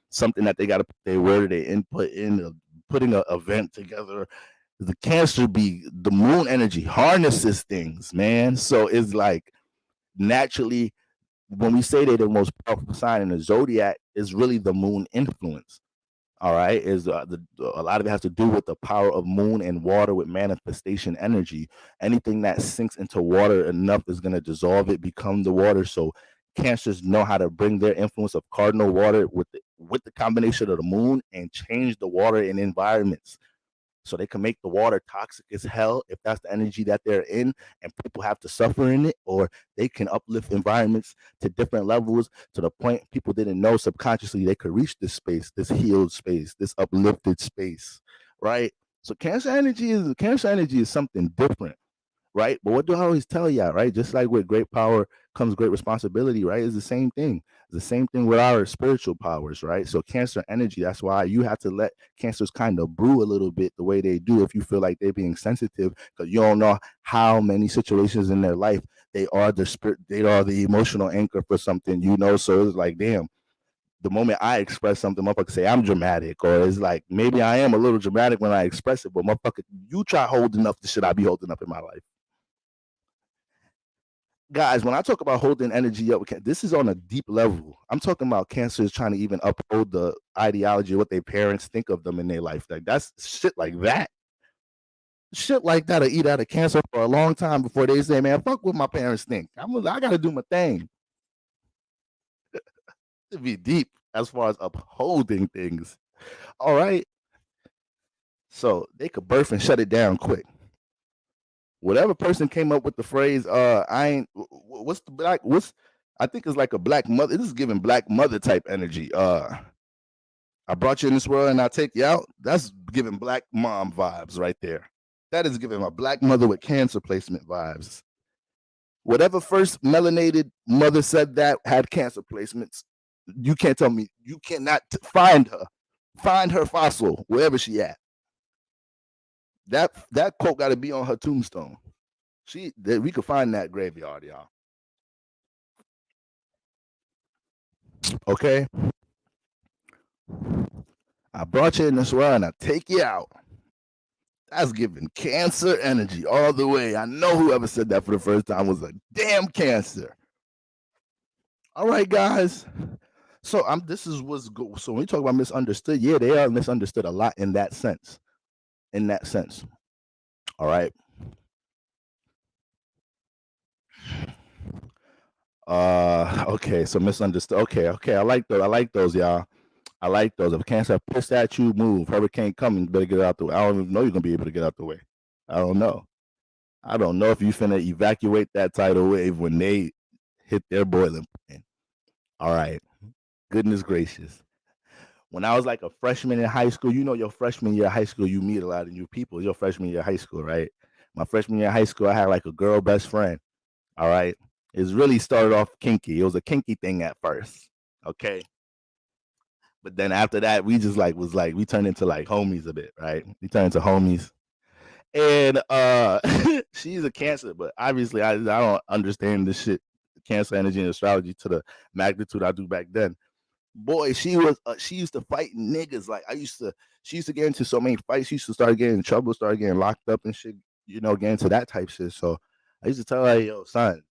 [SPEAKER 1] something that they got to put their word, their input in, putting an event together. The Cancer the moon energy harnesses things, man. So it's like, naturally, when we say they're the most powerful sign in the zodiac, is really the moon influence. All right, is a lot of it has to do with the power of moon and water with manifestation energy. Anything that sinks into water enough is going to dissolve it, become the water. So Cancers know how to bring their influence of cardinal water with the combination of the moon, and change the water in environments. So they can make the water toxic as hell if that's the energy that they're in, and people have to suffer in it, or they can uplift environments to different levels, to the point people didn't know subconsciously they could reach this space, this healed space, this uplifted space, right? So Cancer energy is something different, right? But what do I always tell y'all, right? Just like with great power comes great responsibility, right? It's the same thing. It's the same thing with our spiritual powers, right? So Cancer energy, that's why you have to let Cancers kind of brew a little bit the way they do, if you feel like they're being sensitive, because you don't know how many situations in their life they are the spirit, they are the emotional anchor for something, So it's like, damn, the moment I express something, motherfucker say I'm dramatic, or it's like, maybe I am a little dramatic when I express it, but motherfucker, you try holding up the shit I be holding up in my life. Guys, when I talk about holding energy up, this is on a deep level. I'm talking about Cancers trying to even uphold the ideology of what their parents think of them in their life. Like, that's shit like that. shit like that'll eat out of Cancer for a long time before they say, man, fuck what my parents think. I gotta do my thing. To be deep as far as upholding things. All right. So they could birth and shut it down quick. Whatever person came up with the phrase, I ain't what's the black what's I think it's like a black mother. This is giving black mother type energy. I brought you in this world and I take you out. That's giving black mom vibes right there. That is giving a black mother with Cancer placement vibes. Whatever first melanated mother said that had Cancer placements, you can't tell me. You cannot find her. Find her fossil wherever she at. That quote got to be on her tombstone. We could find that graveyard, y'all. Okay. I brought you in this world and I take you out. That's giving Cancer energy all the way. I know whoever said that for the first time was a damn Cancer. All right, guys. So this is what's good. So when we talk about misunderstood, yeah, they are misunderstood a lot in that sense. In that sense. All right. Okay, so misunderstood. Okay. I like those, y'all. I like those. If Cancer pissed at you, move. Hurricane coming, you better get out the way. I don't even know you're gonna be able to get out the way. I don't know. I don't know if you finna evacuate that tidal wave when they hit their boiling point. All right. Goodness gracious. When I was like a freshman in high school, you know, your freshman year of high school, you meet a lot of new people. Your freshman year of high school, right? My freshman year of high school, I had like a girl best friend. All right. It's really started off kinky. It was a kinky thing at first. Okay. But then after that, we just we turned into like homies a bit, right? We turned into homies. And she's a Cancer, but obviously I don't understand this shit, Cancer energy and astrology to the magnitude I do back then. Boy, she used to fight niggas. Like she used to get into so many fights. She used to start getting in trouble, start getting locked up and shit, you know, get into that type shit. So I used to tell her, yo, son,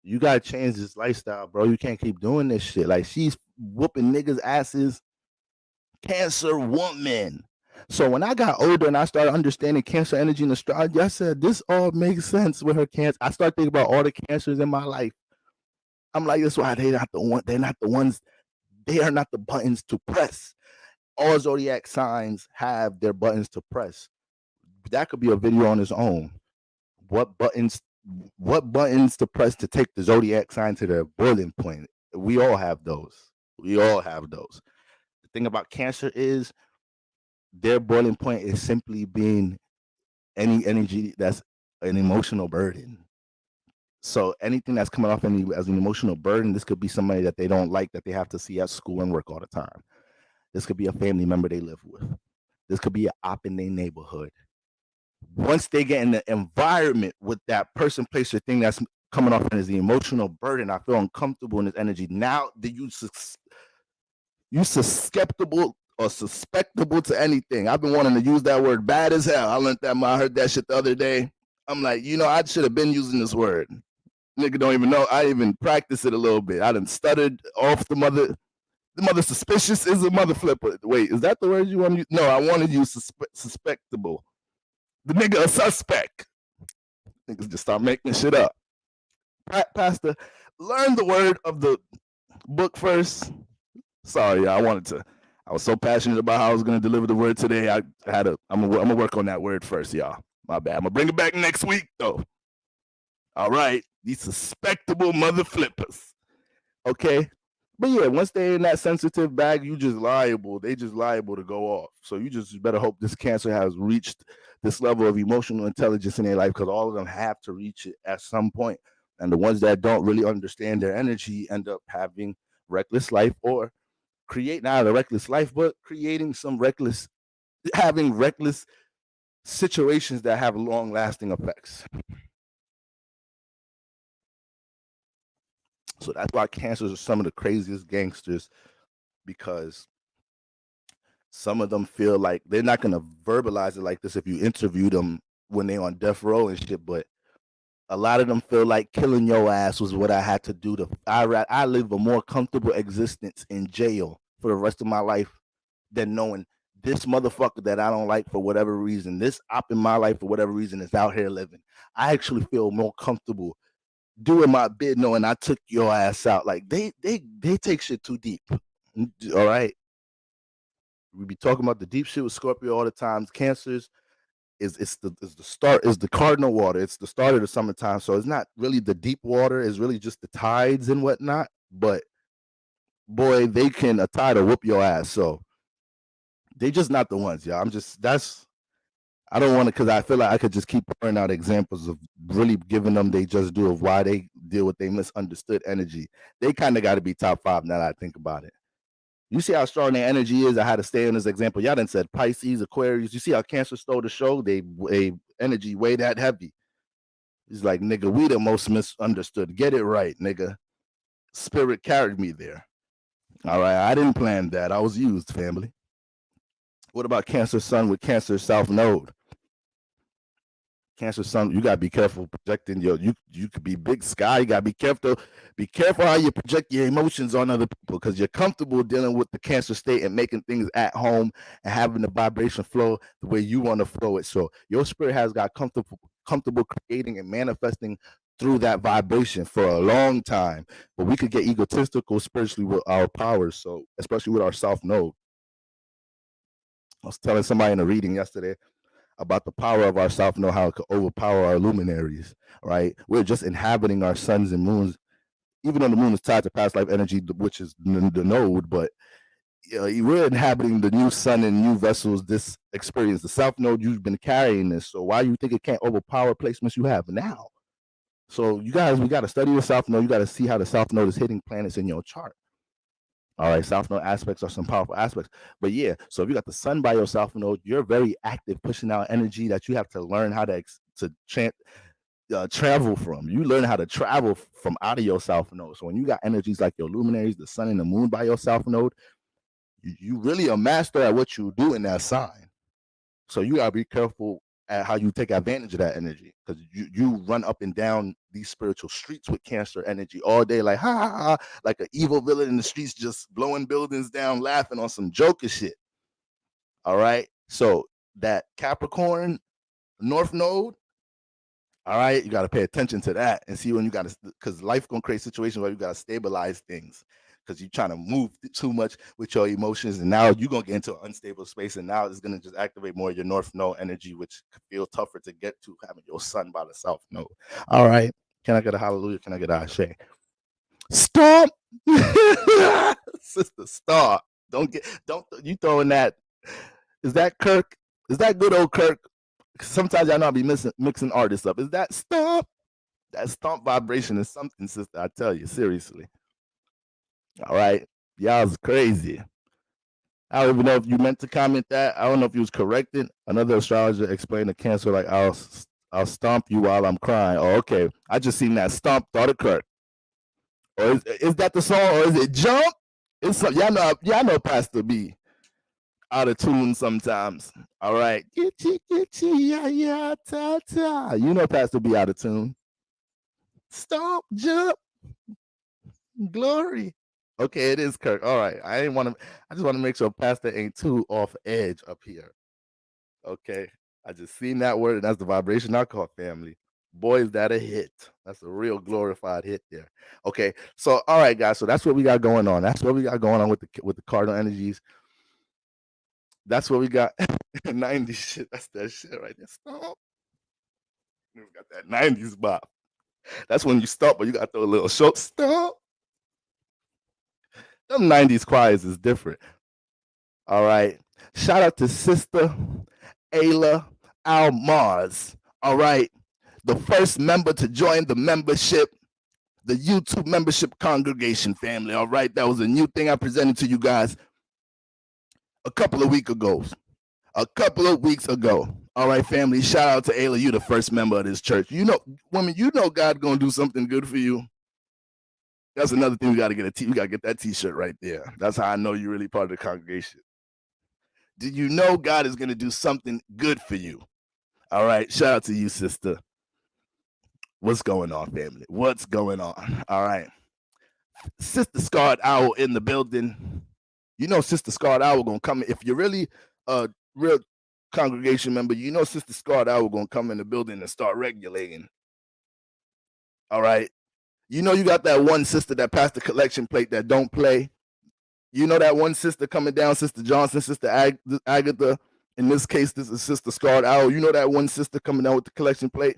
[SPEAKER 1] you gotta change this lifestyle, bro. You can't keep doing this shit. Like she's whooping niggas' asses. Cancer woman. So when I got older and I started understanding Cancer energy and astrology, I said, this all makes sense with her Cancer. I started thinking about all the Cancers in my life. I'm like, that's why they're not the ones, they are not the buttons to press. All zodiac signs have their buttons to press. That could be a video on its own. What buttons to press to take the zodiac sign to their boiling point? We all have those. The thing about Cancer is their boiling point is simply being any energy that's an emotional burden. So anything that's coming off as an emotional burden, this could be somebody that they don't like, that they have to see at school and work all the time. This could be a family member they live with. This could be an op in their neighborhood. Once they get in the environment with that person, place, or thing that's coming off as the emotional burden, I feel uncomfortable in this energy. Now that you susceptible or suspectable to anything. I've been wanting to use that word bad as hell. I learned that I heard that shit the other day. I'm like, you know, I should have been using this word. Nigga don't even know. I even practiced it a little bit. I done stuttered off the mother. The mother suspicious is a mother flipper. Wait, is that the word you want to use? No, I want to use suspectable. The nigga a suspect. Niggas just start making shit up. Pastor, learn the word of the book first. Sorry, I was so passionate about how I was going to deliver the word today. I'm going to work on that word first, y'all. My bad. I'm going to bring it back next week, though. All right. These suspectable mother flippers. Okay. But yeah, once they're in that sensitive bag, they just liable to go off. So you just better hope this Cancer has reached this level of emotional intelligence in their life, because all of them have to reach it at some point. And the ones that don't really understand their energy end up having reckless life, or create not a reckless life, but having reckless situations that have long lasting effects. So that's why Cancers are some of the craziest gangsters, because some of them feel like they're not going to verbalize it like this if you interview them when they're on death row and shit, but a lot of them feel like killing your ass was what I had to do I live a more comfortable existence in jail for the rest of my life than knowing this motherfucker that I don't like for whatever reason, this op in my life for whatever reason is out here living. I actually feel more comfortable doing my bid knowing I took your ass out. Like they take shit too deep. All right. We be talking about the deep shit with Scorpio all the time. Cancers is the cardinal water. It's the start of the summertime. So it's not really the deep water, it's really just the tides and whatnot. But boy, they can a tide to whoop your ass. So they just not the ones, y'all. I don't want to, because I feel like I could just keep pouring out examples of really giving them they just do of why they deal with their misunderstood energy. They kind of got to be top 5 now that I think about it. You see how strong their energy is. I had to stay on this example. Y'all done said Pisces, Aquarius. You see how Cancer stole the show? They energy way that heavy. It's like, nigga, we the most misunderstood. Get it right, nigga. Spirit carried me there. All right, I didn't plan that. I was used, family. What about Cancer Sun with Cancer South Node? Cancer Sun, you gotta be careful projecting you could be big sky. You gotta be careful. Be careful how you project your emotions on other people, because you're comfortable dealing with the Cancer state and making things at home and having the vibration flow the way you want to flow it. So your spirit has got comfortable creating and manifesting through that vibration for a long time. But we could get egotistical spiritually with our powers. So especially with our South Node. I was telling somebody in a reading yesterday about the power of our South Node, how it could overpower our luminaries, right? We're just inhabiting our suns and moons, even though the moon is tied to past life energy, which is the node, but we're inhabiting the new sun and new vessels, this experience. The South Node, you've been carrying this, so why you think it can't overpower placements you have now? So you guys, we got to study the South Node. You got to see how the South Node is hitting planets in your chart. All right, South Node aspects are some powerful aspects. But yeah, so if you got the sun by your South Node, you're very active, pushing out energy that you have to learn how to travel from. You learn how to travel from out of your South Node. So when you got energies like your luminaries, the sun and the moon by your South Node, you really a master at what you do in that sign. So you gotta be careful at how you take advantage of that energy, because you run up and down these spiritual streets with Cancer energy all day, like ha ha ha, like an evil villain in the streets, just blowing buildings down, laughing on some Joker shit. All right, so that Capricorn North Node, all right, you got to pay attention to that and see when you got to, because life gonna create situations where you got to stabilize things, because you're trying to move too much with your emotions, and now you're gonna get into an unstable space, and now it's gonna just activate more of your North Node energy, which could feel tougher to get to having your sun by the South Node. All right, can I get a hallelujah? Can I get a ashe? Stop, sister, stop. Don't you throwing that? Is that Kirk? Is that good old Kirk? Sometimes y'all know I be mixing artists up. Is that stomp? That stomp vibration is something, sister. I tell you, seriously. All right, y'all's crazy. I don't even know if you meant to comment that. I don't know if you was corrected. Another astrologer explained to Cancer like, I'll stomp you while I'm crying. Oh, okay. I just seen that stomp. Thought it Kirk. Or is that the song? Or is it Jump? It's y'all know Pastor B out of tune sometimes. All right. Yeah, ta ta. You know Pastor B out of tune. Stomp, jump, glory. Okay, it is Kirk. All right. I just want to make sure Pastor ain't too off edge up here. Okay. I just seen that word, and that's the vibration I call family. Boy, is that a hit. That's a real glorified hit there. Okay. So all right, guys. So that's what we got going on. That's what we got going on with the cardinal energies. That's what we got. 90s shit. That's that shit right there. Stop. We got that 90s bop. That's when you stop, but you got to throw a little short stop. Them 90s choirs is different. All right. Shout out to Sister Ayla Almaz. All right. The first member to join the membership, the YouTube membership congregation family. All right. That was a new thing I presented to you guys a couple of weeks ago. All right, family. Shout out to Ayla. You the first member of this church. You know, women, you know God gonna do something good for you. That's another thing we gotta get we gotta get that t-shirt right there. That's how I know you're really part of the congregation. Did you know God is gonna do something good for you? All right, shout out to you, sister. What's going on, family? What's going on? All right. Sister Scarred Owl in the building. You know Sister Scarred Owl gonna come. If you're really real congregation member, you know Sister Scarred Owl gonna come in the building and start regulating. All right. You know you got that one sister that passed the collection plate that don't play. You know that one sister coming down, Sister Johnson, Sister Agatha. In this case, this is Sister Scarred Owl. You know that one sister coming down with the collection plate.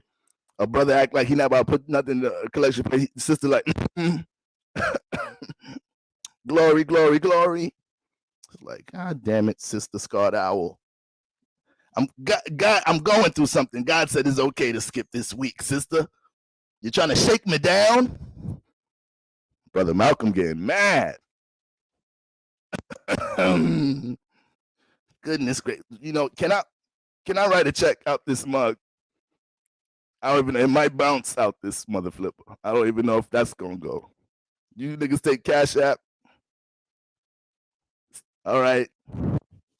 [SPEAKER 1] A brother act like he not about to put nothing in the collection plate. Sister like, glory, glory, glory. It's like, God damn it, Sister Scarred Owl. I'm going through something. God said it's okay to skip this week, sister. You're trying to shake me down? Brother Malcolm getting mad. Goodness gracious. You know, can I write a check out this mug? I don't even know. It might bounce out this mother flipper. I don't even know if that's gonna go. You niggas take Cash App? All right.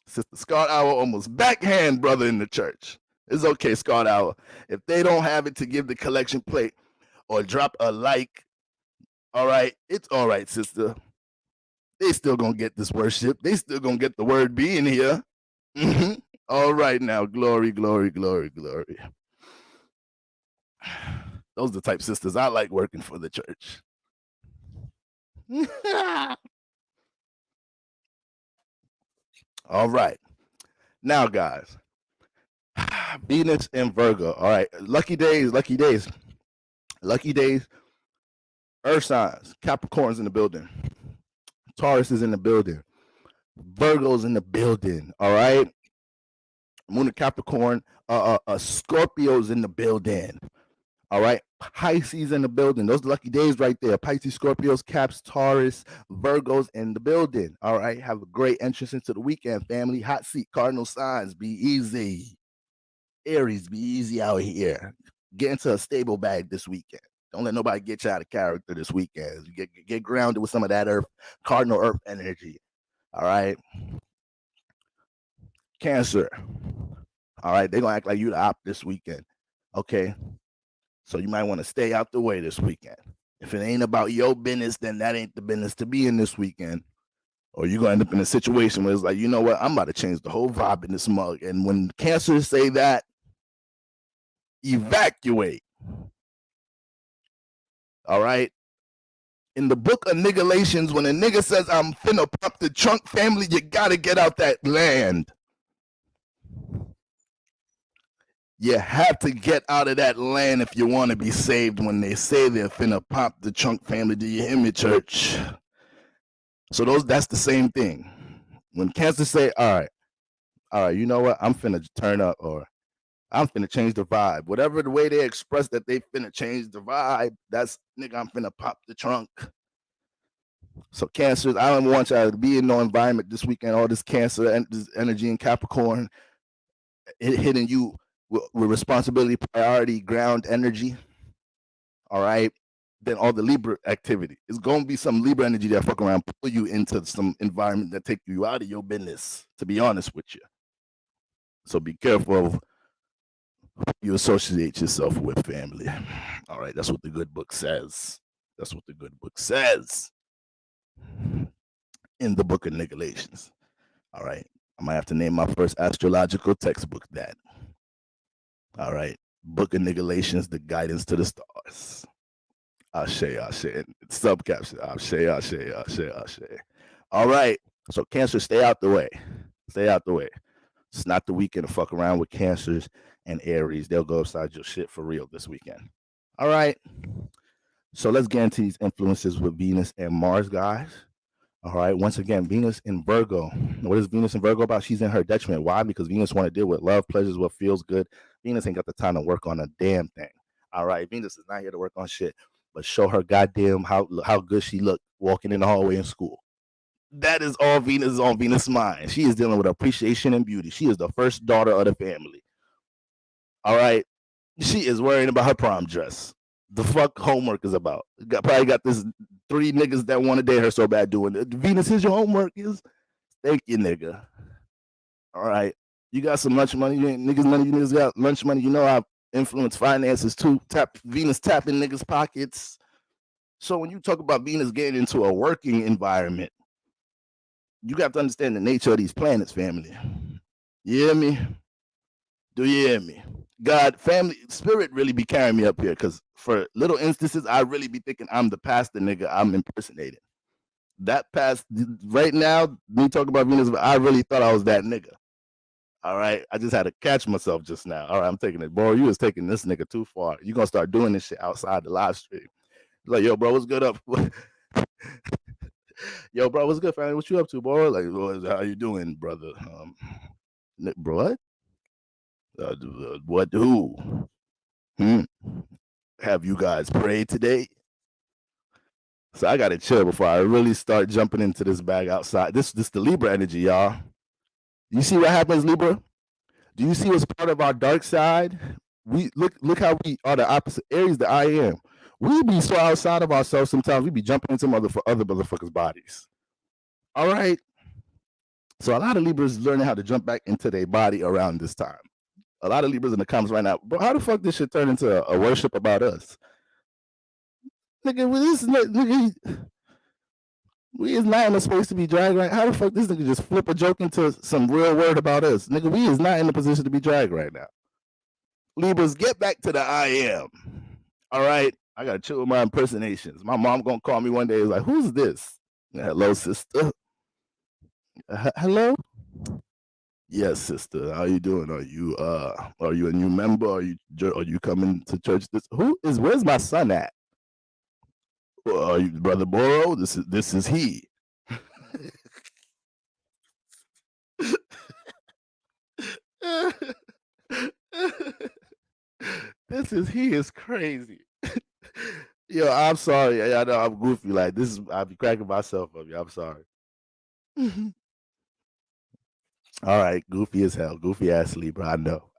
[SPEAKER 1] Sister Scarred Owl almost backhand brother in the church. It's okay, Scarred Owl. If they don't have it to give the collection plate or drop a like, all right, it's all right, sister. They still gonna get this worship. They still gonna get the word being here. All right now, glory, glory, glory, glory. Those are the type sisters I like working for the church. All right. Now, guys, Venus and Virgo. All right. Lucky days, lucky days. Lucky days. Earth signs. Capricorn's in the building. Taurus is in the building. Virgo's in the building. All right. Moon of Capricorn. Scorpio's in the building. All right. Pisces in the building. Those lucky days right there. Pisces, Scorpios, Caps, Taurus, Virgos in the building. All right. Have a great entrance into the weekend, family. Hot seat, cardinal signs. Be easy. Aries, be easy out here. Get into a stable bag this weekend. Don't let nobody get you out of character this weekend. Get grounded with some of that cardinal earth energy. All right. Cancer. All right. They're going to act like you the op this weekend. Okay. So you might want to stay out the way this weekend. If it ain't about your business, then that ain't the business to be in this weekend. Or you're going to end up in a situation where it's like, you know what? I'm about to change the whole vibe in this mug. And when Cancers say that, evacuate. All right? In the book of Nigalations, when a nigga says, I'm finna pop the trunk, family, you got to get out that land. You have to get out of that land if you want to be saved when they say they're finna pop the trunk, family. Do you hear me, church? So that's the same thing. When Cancer say, all right, you know what? I'm finna turn up, or I'm finna change the vibe. Whatever the way they express that they finna change the vibe, that's, nigga, I'm finna pop the trunk. So Cancers, I don't want y'all to be in no environment this weekend, all this Cancer and this energy in Capricorn hitting you with responsibility, priority, ground energy. All right. Then all the Libra activity. It's going to be some Libra energy that fuck around, pull you into some environment that take you out of your business, to be honest with you. So be careful of who you associate yourself with, family. All right. That's what the good book says. That's what the good book says in the book of Nigalations. All right. I might have to name my first astrological textbook that. All right. Book of Nigalations, the guidance to the stars. Ashe. Subcaption. Ashe. All right. So Cancer, stay out the way. Stay out the way. It's not the weekend to fuck around with Cancers and Aries. They'll go upside your shit for real this weekend. All right. So let's get into these influences with Venus and Mars, guys. All right. Once again, Venus in Virgo. What is Venus in Virgo about? She's in her detriment. Why? Because Venus want to deal with love, pleasures, what feels good. Venus ain't got the time to work on a damn thing. All right. Venus is not here to work on shit, but show her goddamn how good she looked walking in the hallway in school. That is all Venus is on Venus' mind. She is dealing with appreciation and beauty. She is the first daughter of the family. All right. She is worrying about her prom dress. The fuck homework is about. Probably got this 3 niggas that want to date her so bad doing it. Venus, here's your homework. Thank you, nigga. All right. You got some lunch money. None of you niggas got lunch money. You know I influence finances too. Venus tapping niggas' pockets. So when you talk about Venus getting into a working environment, you got to understand the nature of these planets, family. You hear me? Do you hear me? God, family, spirit really be carrying me up here because for little instances, I really be thinking I'm the pastor nigga I'm impersonating. That past right now, me talking about Venus, I really thought I was that nigga. All right. I just had to catch myself just now. All right, I'm taking it. Bro, you was taking this nigga too far. You gonna start doing this shit outside the live stream. Like, yo, bro, what's good up? Yo, bro, what's good, family? What you up to, bro? Like, how you doing, brother? Bro, what? What? Who? Have you guys prayed today? So I gotta chill before I really start jumping into this bag outside. This the Libra energy, y'all. You see what happens, Libra? Do you see what's part of our dark side? We look how we are the opposite. Aries, the I am. We be so outside of ourselves sometimes. We be jumping into other motherfuckers' bodies. All right. So a lot of Libras learning how to jump back into their body around this time. A lot of Libras in the comments right now, bro, how the fuck this shit turn into a worship about us? Nigga, we is not in a space to be dragged right. How the fuck this nigga just flip a joke into some real word about us? Nigga, we is not in a position to be dragged right now. Libras, get back to the I am. All right. I gotta chill with my impersonations. My mom gonna call me one day. Like, who's this? Hello, sister. Hello. Yes, sister. How you doing? Are you a new member? Are you coming to church? Where's my son at? Are you Brother Boro? This is he. This is he is crazy. Yo, I'm sorry. I know I'm goofy. Like this is I'll be cracking myself up. Yo, I'm sorry. All right, goofy as hell, goofy ass Libra. I know.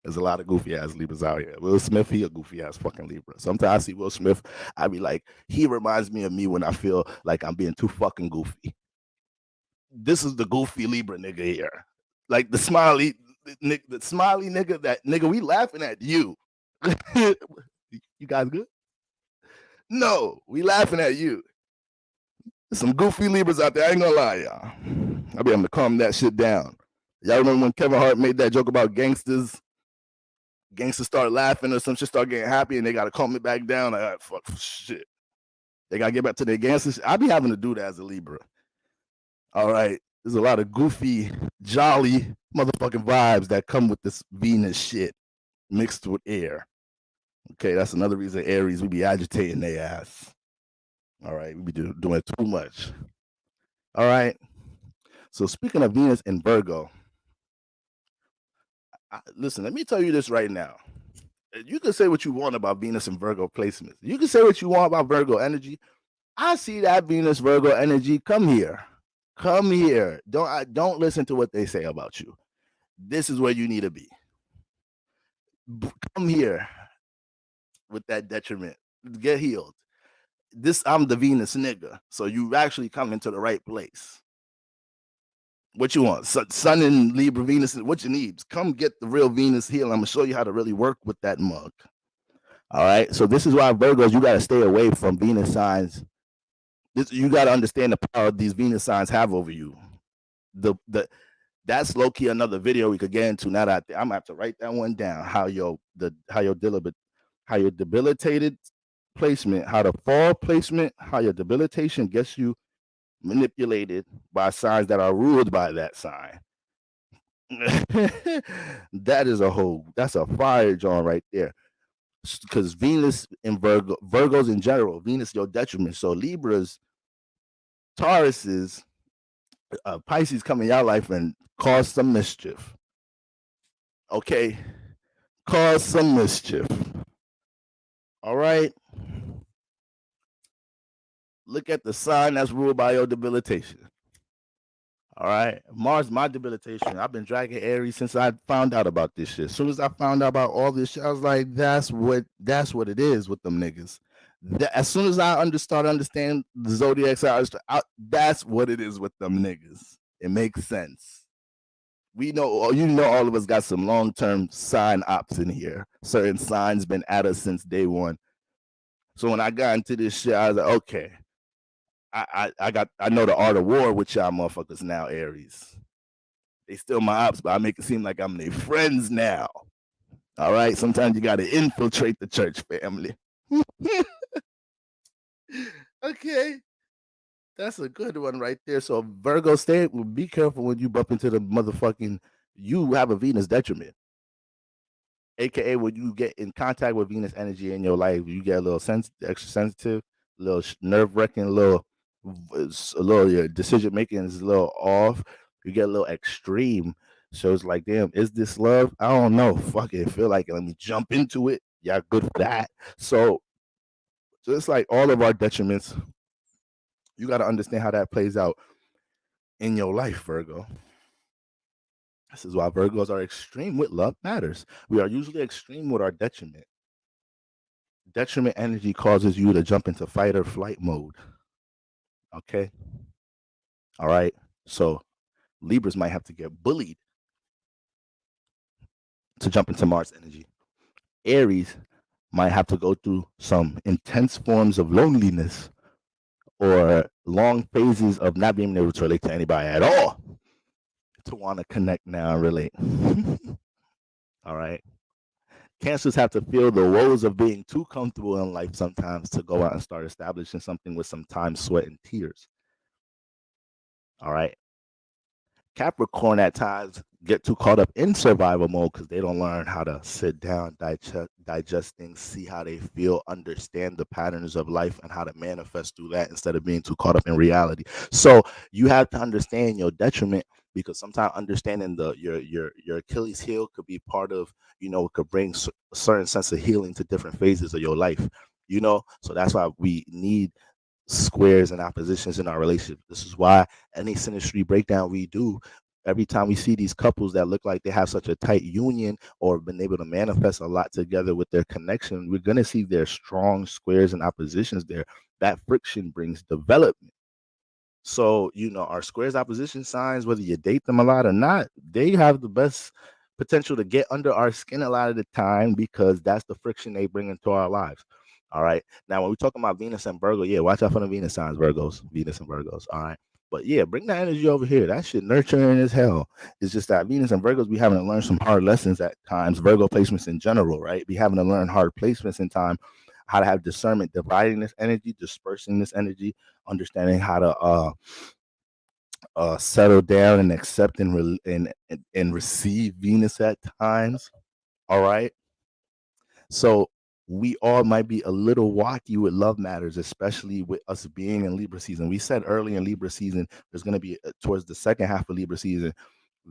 [SPEAKER 1] There's a lot of goofy ass Libras out here. Will Smith, he a goofy ass fucking Libra. Sometimes I see Will Smith, I be like, he reminds me of me when I feel like I'm being too fucking goofy. This is the goofy Libra nigga here, like the smiley nigga. That nigga, we laughing at you. You guys good? No, we laughing at you. There's some goofy Libras out there. I ain't gonna lie, y'all. I'll be able to calm that shit down. Y'all remember when Kevin Hart made that joke about gangsters? Gangsters start laughing or some shit, start getting happy, and they gotta calm it back down. Like, right, fuck shit. They gotta get back to their gangsters. I be having to do that as a Libra. All right. There's a lot of goofy, jolly motherfucking vibes that come with this Venus shit mixed with air. Okay, that's another reason Aries, we be agitating their ass. All right, we be doing too much. All right. So speaking of Venus and Virgo, listen, let me tell you this right now. You can say what you want about Venus and Virgo placements. You can say what you want about Virgo energy. I see that Venus Virgo energy. Come here. Come here. Don't listen to what they say about you. This is where you need to be. Come here with that detriment. Get healed. I'm the Venus nigga. So you actually come into the right place. What you want? Sun and Libra, Venus, what you need? Come get the real Venus heal. I'm gonna show you how to really work with that mug. All right. So this is why Virgos, you gotta stay away from Venus signs. You gotta understand the power these Venus signs have over you. That's low key another video we could get into. Now that I'm gonna have to write that one down. How your debilitated placement, how the fall placement, how your debilitation gets you manipulated by signs that are ruled by that sign. That's a fire John right there. Because Venus and Virgos in general, Venus your detriment. So Libras, Tauruses, Pisces come in your life and cause some mischief. Okay, cause some mischief. All right. Look at the sign that's ruled by your debilitation. All right. Mars, my debilitation. I've been dragging Aries since I found out about this shit. As soon as I found out about all this shit, I was like, that's what it is with them niggas. As soon as I start understanding the zodiac signs, that's what it is with them niggas. It makes sense. We know, all of us got some long-term sign ops in here. Certain signs been at us since day one. So when I got into this shit, I was like, okay. I know the art of war with y'all motherfuckers now, Aries. They still my ops, but I make it seem like I'm their friends now. All right. Sometimes you got to infiltrate the church family. Okay. That's a good one right there. So Virgo, be careful when you bump into the motherfucking. You have a Venus detriment, aka when you get in contact with Venus energy in your life, you get a little extra sensitive, a little nerve wracking, a little your decision making is a little off. You get a little extreme. So it's like, damn, is this love? I don't know. Fuck it, feel like it. Let me jump into it. Yeah, good for that. So it's like all of our detriments. You got to understand how that plays out in your life, Virgo. This is why Virgos are extreme with love matters. We are usually extreme with our detriment. Detriment energy causes you to jump into fight or flight mode. Okay. All right. So Libras might have to get bullied to jump into Mars energy. Aries might have to go through some intense forms of loneliness or long phases of not being able to relate to anybody at all to want to connect now and relate. All right. Cancers have to feel the woes of being too comfortable in life sometimes to go out and start establishing something with some time, sweat, and tears. All right. Capricorn at times get too caught up in survival mode because they don't learn how to sit down, digest things, see how they feel, understand the patterns of life, and how to manifest through that instead of being too caught up in reality. So you have to understand your detriment, because sometimes understanding your Achilles heel could be part of, it could bring a certain sense of healing to different phases of your life. So that's why we need squares and oppositions in our relationship. This is why any synastry breakdown we do, every time we see these couples that look like they have such a tight union or been able to manifest a lot together with their connection, we're going to see their strong squares and oppositions there. That friction brings development. So, our squares opposition signs, whether you date them a lot or not, they have the best potential to get under our skin a lot of the time because that's the friction they bring into our lives. All right. Now, when we're talking about Venus and Virgo, yeah, watch out for the Venus signs, Venus and Virgos. All right. But yeah, bring that energy over here. That shit nurturing as hell. It's just that Venus and Virgos be having to learn some hard lessons at times. Virgo placements in general, right? Be having to learn hard placements in time, how to have discernment, dividing this energy, dispersing this energy, understanding how to settle down and accept and receive Venus at times. All right. So we all might be a little wacky with love matters, especially with us being in Libra season. We said early in Libra season, there's going to be towards the second half of Libra season,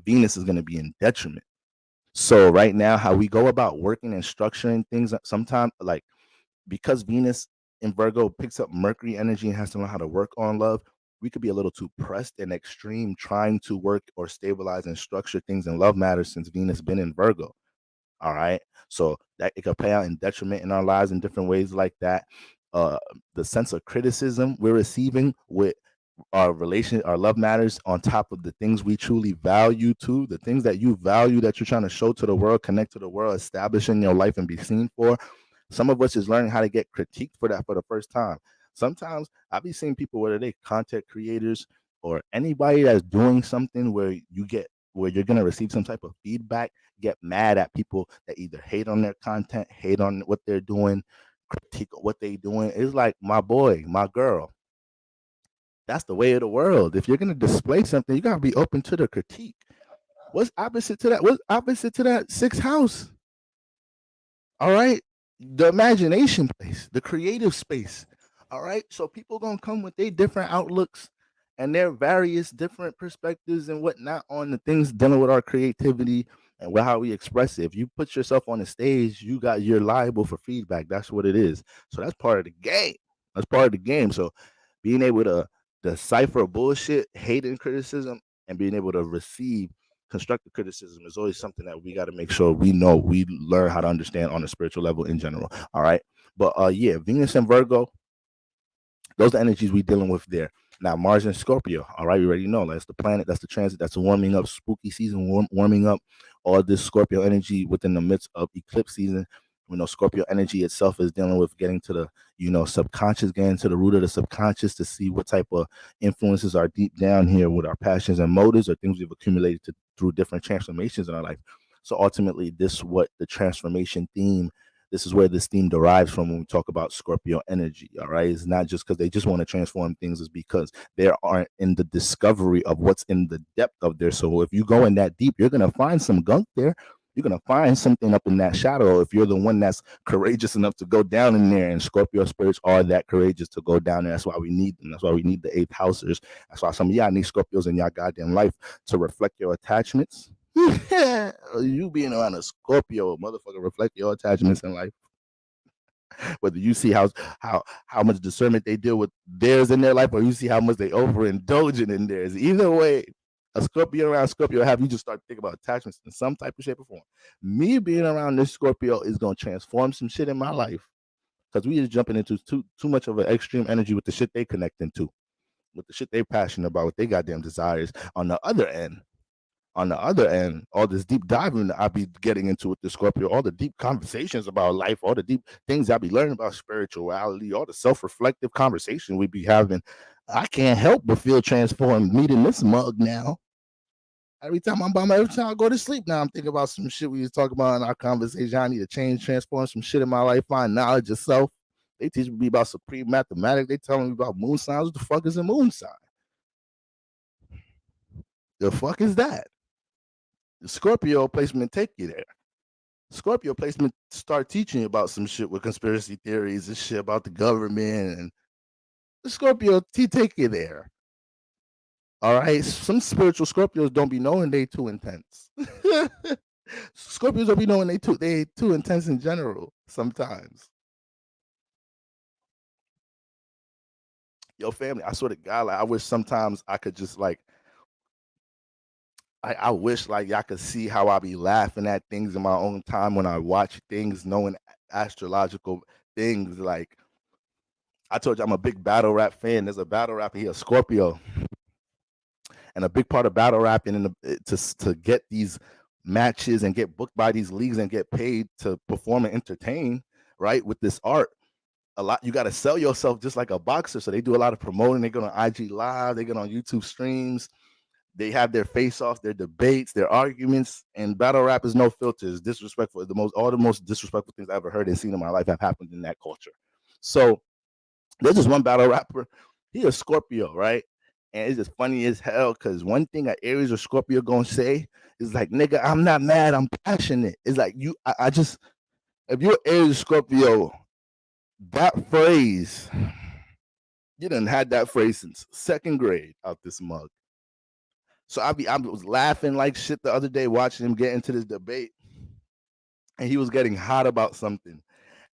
[SPEAKER 1] Venus is going to be in detriment. So right now, how we go about working and structuring things, sometimes like because Venus in Virgo picks up Mercury energy and has to learn how to work on love, we could be a little too pressed and extreme trying to work or stabilize and structure things in love matters since Venus been in Virgo. All right. So that it could play out in detriment in our lives in different ways like that. The sense of criticism we're receiving with our love matters on top of the things we truly value too, the things that you value that you're trying to show to the world, connect to the world, establish in your life and be seen for. Some of us is learning how to get critiqued for that for the first time. Sometimes I've been seeing people, whether they content creators or anybody that's doing something where you're gonna receive some type of feedback, get mad at people that either hate on their content, hate on what they're doing, critique what they're doing. It's like, my boy, my girl, that's the way of the world. If you're gonna display something, you gotta be open to the critique. What's opposite to that? What's opposite to that sixth house? All right. The imagination place, the creative space. All right. So people gonna come with their different outlooks and their various different perspectives and whatnot on the things dealing with our creativity and how we express it. If you put yourself on the stage, you're liable for feedback. That's what it is. So that's part of the game. That's part of the game. So being able to decipher bullshit, hate, and criticism, and being able to receive constructive criticism is always something that we got to make sure we know, we learn how to understand on a spiritual level in general. All right. But yeah, Venus and Virgo, those are the energies we dealing with there. Now, Mars and Scorpio. All right, we already know that's the planet, that's the transit, that's the warming up, spooky season, warming up all this Scorpio energy within the midst of eclipse season. We know Scorpio energy itself is dealing with getting to the, subconscious, getting to the root of the subconscious to see what type of influences are deep down here with our passions and motives or things we've accumulated through different transformations in our life. So ultimately, this is where this theme derives from when we talk about Scorpio energy. All right. It's not just because they just want to transform things, it's because they aren't in the discovery of what's in the depth of there. So if you go in that deep, you're going to find some gunk there. You're going to find something up in that shadow if you're the one that's courageous enough to go down in there. And Scorpio spirits are that courageous to go down there. That's why we need them. That's why we need the eighth housers. That's why some of y'all need Scorpios in y'all goddamn life to reflect your attachments. You being around a Scorpio, motherfucker, reflect your attachments in life. Whether you see how much discernment they deal with theirs in their life, or you see how much they overindulging in theirs. Either way, a Scorpio around Scorpio have you just start thinking about attachments in some type of shape or form. Me being around this Scorpio is gonna transform some shit in my life because we just jumping into too much of an extreme energy with the shit they connecting to, with the shit they passionate about, with their goddamn desires. On the other end, all this deep diving that I be getting into with the Scorpio, all the deep conversations about life, all the deep things I be learning about spirituality, all the self-reflective conversation we be having, I can't help but feel transformed meeting this mug now. Every time I go to sleep now, I'm thinking about some shit we was talking about in our conversation. I need to change, transform some shit in my life, find knowledge of self. They teach me about supreme mathematics. They telling me about moon signs. What the fuck is a moon sign? The fuck is that? The Scorpio placement take you there. Scorpio placement start teaching you about some shit with conspiracy theories and shit about the government, and the Scorpio take you there. All right, some spiritual Scorpios don't be knowing they too intense. Scorpios don't be knowing they too intense in general sometimes. Yo, family, I swear to God, like, I wish sometimes I could just like I wish like y'all could see how I be laughing at things in my own time when I watch things, knowing astrological things. Like I told you, I'm a big battle rap fan. There's a battle rapper here, Scorpio, and a big part of battle rapping to get these matches and get booked by these leagues and get paid to perform and entertain, right? With this art, a lot you got to sell yourself just like a boxer. So they do a lot of promoting. They go on IG Live, they get on YouTube streams. They have their face-offs, their debates, their arguments, and battle rap is no filters. Disrespectful. All the most disrespectful things I ever heard and seen in my life have happened in that culture. So there's just one battle rapper. He a Scorpio, right? And it's just funny as hell because one thing an Aries or Scorpio gonna say is like, nigga, I'm not mad, I'm passionate. It's like I just if you're Aries or Scorpio, that phrase, you done had that phrase since second grade out this mug. So I was laughing like shit the other day watching him get into this debate, and he was getting hot about something.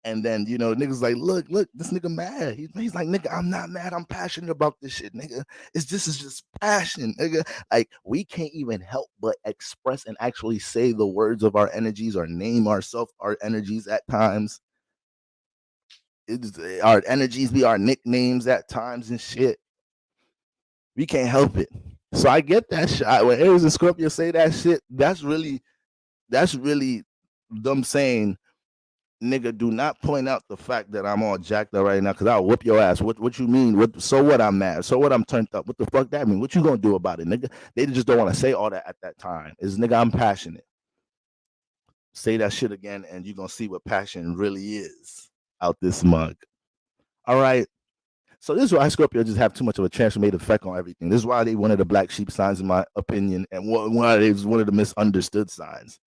[SPEAKER 1] And then, niggas like, look, this nigga mad. He's like, nigga, I'm not mad. I'm passionate about this shit, nigga. It's just passion, nigga. Like, we can't even help but express and actually say the words of our energies or name ourselves our energies at times. Our energies be our nicknames at times and shit. We can't help it. So I get that shot. When Aries and Scorpio say that shit, that's really them saying, nigga, do not point out the fact that I'm all jacked up right now because I'll whip your ass. What you mean? So what I'm mad? So what I'm turned up? What the fuck that mean? What you gonna do about it, nigga? They just don't want to say all that at that time. Is nigga, I'm passionate. Say that shit again and you're gonna see what passion really is out this mug. All right. So this is why Scorpio just have too much of a transformative effect on everything. This is why they one of the black sheep signs, in my opinion, and why they was one of the misunderstood signs.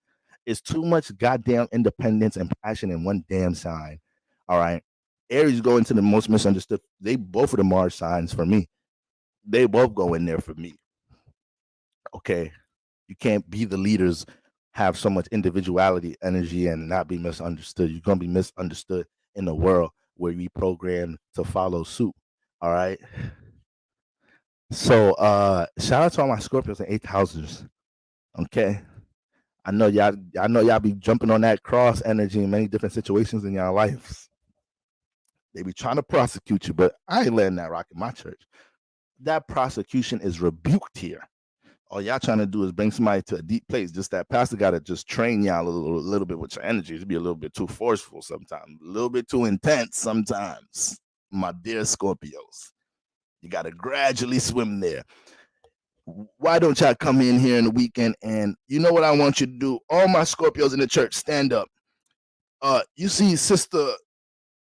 [SPEAKER 1] It's too much goddamn independence and passion in one damn sign. All right. Aries go into the most misunderstood. They both of the Mars signs for me. They both go in there for me. Okay. You can't be the leaders, have so much individuality, energy, and not be misunderstood. You're gonna be misunderstood in the world where we programmed to follow suit. All right. So shout out to all my Scorpios and 8,000s. Okay. I know y'all be jumping on that cross energy in many different situations in y'all lives. They be trying to prosecute you, but I ain't letting that rock in my church. That prosecution is rebuked here. all y'all trying to do is bring somebody to a deep place. Just that pastor got to just train y'all a little bit with your energy. It'd be a little bit too forceful sometimes, a little bit too intense sometimes. My dear Scorpios, you got to gradually swim there. Why don't y'all come in here in the weekend? And you know what I want you to do? All my Scorpios in the church, stand up. You see Sister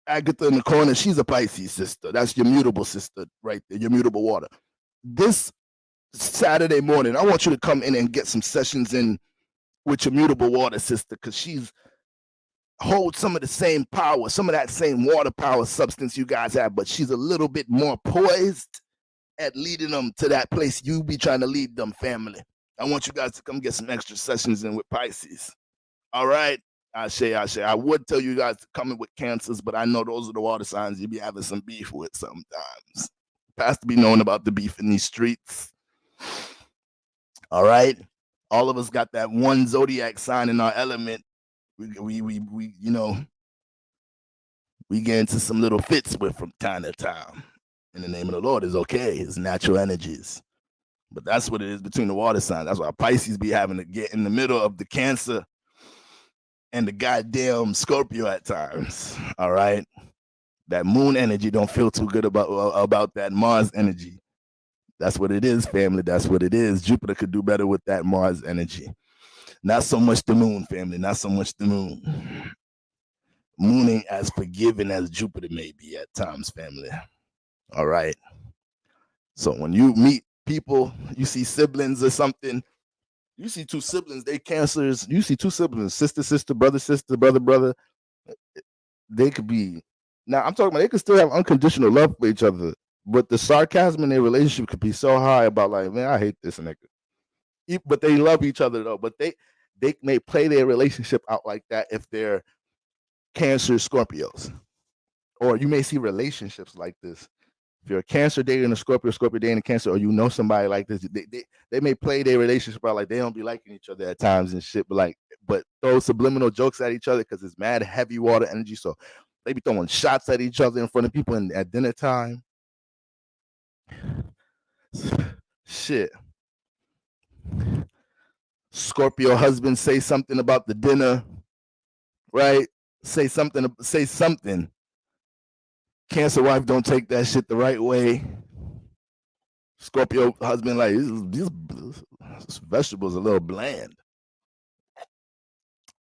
[SPEAKER 1] Agatha in the corner. She's a Pisces sister. That's your mutable sister right there, your mutable water. This Saturday morning, I want you to come in and get some sessions in with your mutable water sister, because she's holds some of the same power, some of that same water power substance you guys have, but she's a little bit more poised at leading them to that place you be trying to lead them, family. I want you guys to come get some extra sessions in with Pisces. All right? I would tell you guys to come in with Cancers, but I know those are the water signs you be having some beef with sometimes. Pastor be knowing about the beef in these streets. All right? All of us got that one zodiac sign in our element. We you know, we get into some little fits with from time to time. In the name of the Lord is okay. It's natural energies. But that's what it is between the water signs. That's why Pisces be having to get in the middle of the Cancer and the goddamn Scorpio at times. All right? That moon energy don't feel too good about that Mars energy. That's what it is, family. That's what it is. Jupiter could do better with that Mars energy. Not so much the moon, family. Not so much the moon. Moon ain't as forgiving as Jupiter may be at times, family. All right. So when you meet people, you see siblings or something, you see two siblings, they Cancers, you see two siblings, sister, brother. They could be, now I'm talking about they could still have unconditional love for each other, but the sarcasm in their relationship could be so high about like, man, I hate this nigga. But they love each other though. But they may play their relationship out like that if they're Cancer Scorpios. Or you may see relationships like this. If you're a Cancer dating a Scorpio dating a Cancer, or you know somebody like this, they may play their relationship out like they don't be liking each other at times and shit, but throw subliminal jokes at each other because it's mad heavy water energy. So they be throwing shots at each other in front of people at dinner time. Shit. Scorpio husband say something about the dinner, right? Say something. Cancer wife don't take that shit the right way. Scorpio husband like, these vegetables a little bland.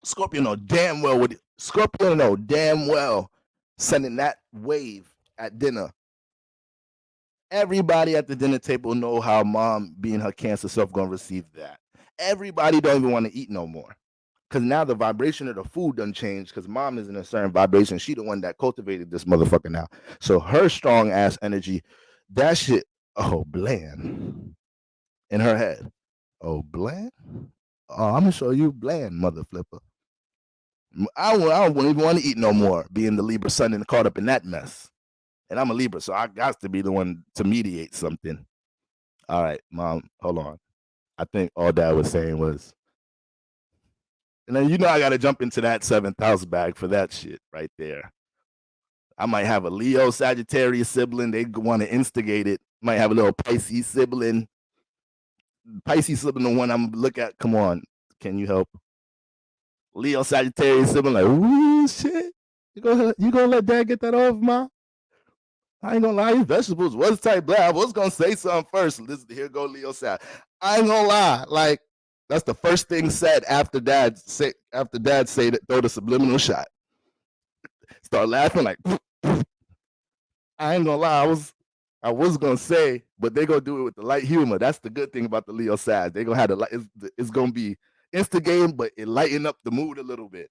[SPEAKER 1] Scorpio know damn well sending that wave at dinner. Everybody at the dinner table know how mom, being her Cancer self, gonna receive that. Everybody don't even want to eat no more. Because now the vibration of the food done changed, because mom is in a certain vibration. She the one that cultivated this motherfucker now. So her strong ass energy, that shit, oh, bland. In her head. Oh, bland? Oh, I'm going to show you bland, mother flipper. I don't even want to eat no more, being the Libra sun and caught up in that mess. And I'm a Libra, so I got to be the one to mediate something. All right, mom, hold on. I think all dad was saying was, and then you know I got to jump into that 7th house bag for that shit right there. I might have a Leo Sagittarius sibling. They want to instigate it. Might have a little Pisces sibling. Pisces sibling, the one I'm look at. Come on, can you help? Leo Sagittarius sibling, like, ooh, shit. You gonna let dad get that off, ma? I ain't gonna lie, these vegetables was tight black. I was gonna say something first. Here go Leo Sag. I ain't gonna lie, like that's the first thing said after dad say that, throw the subliminal shot. Start laughing like I ain't gonna lie, I was gonna say, but they gonna do it with the light humor. That's the good thing about the Leo side. They gonna have the light. It's gonna be instigating, but it lighten up the mood a little bit.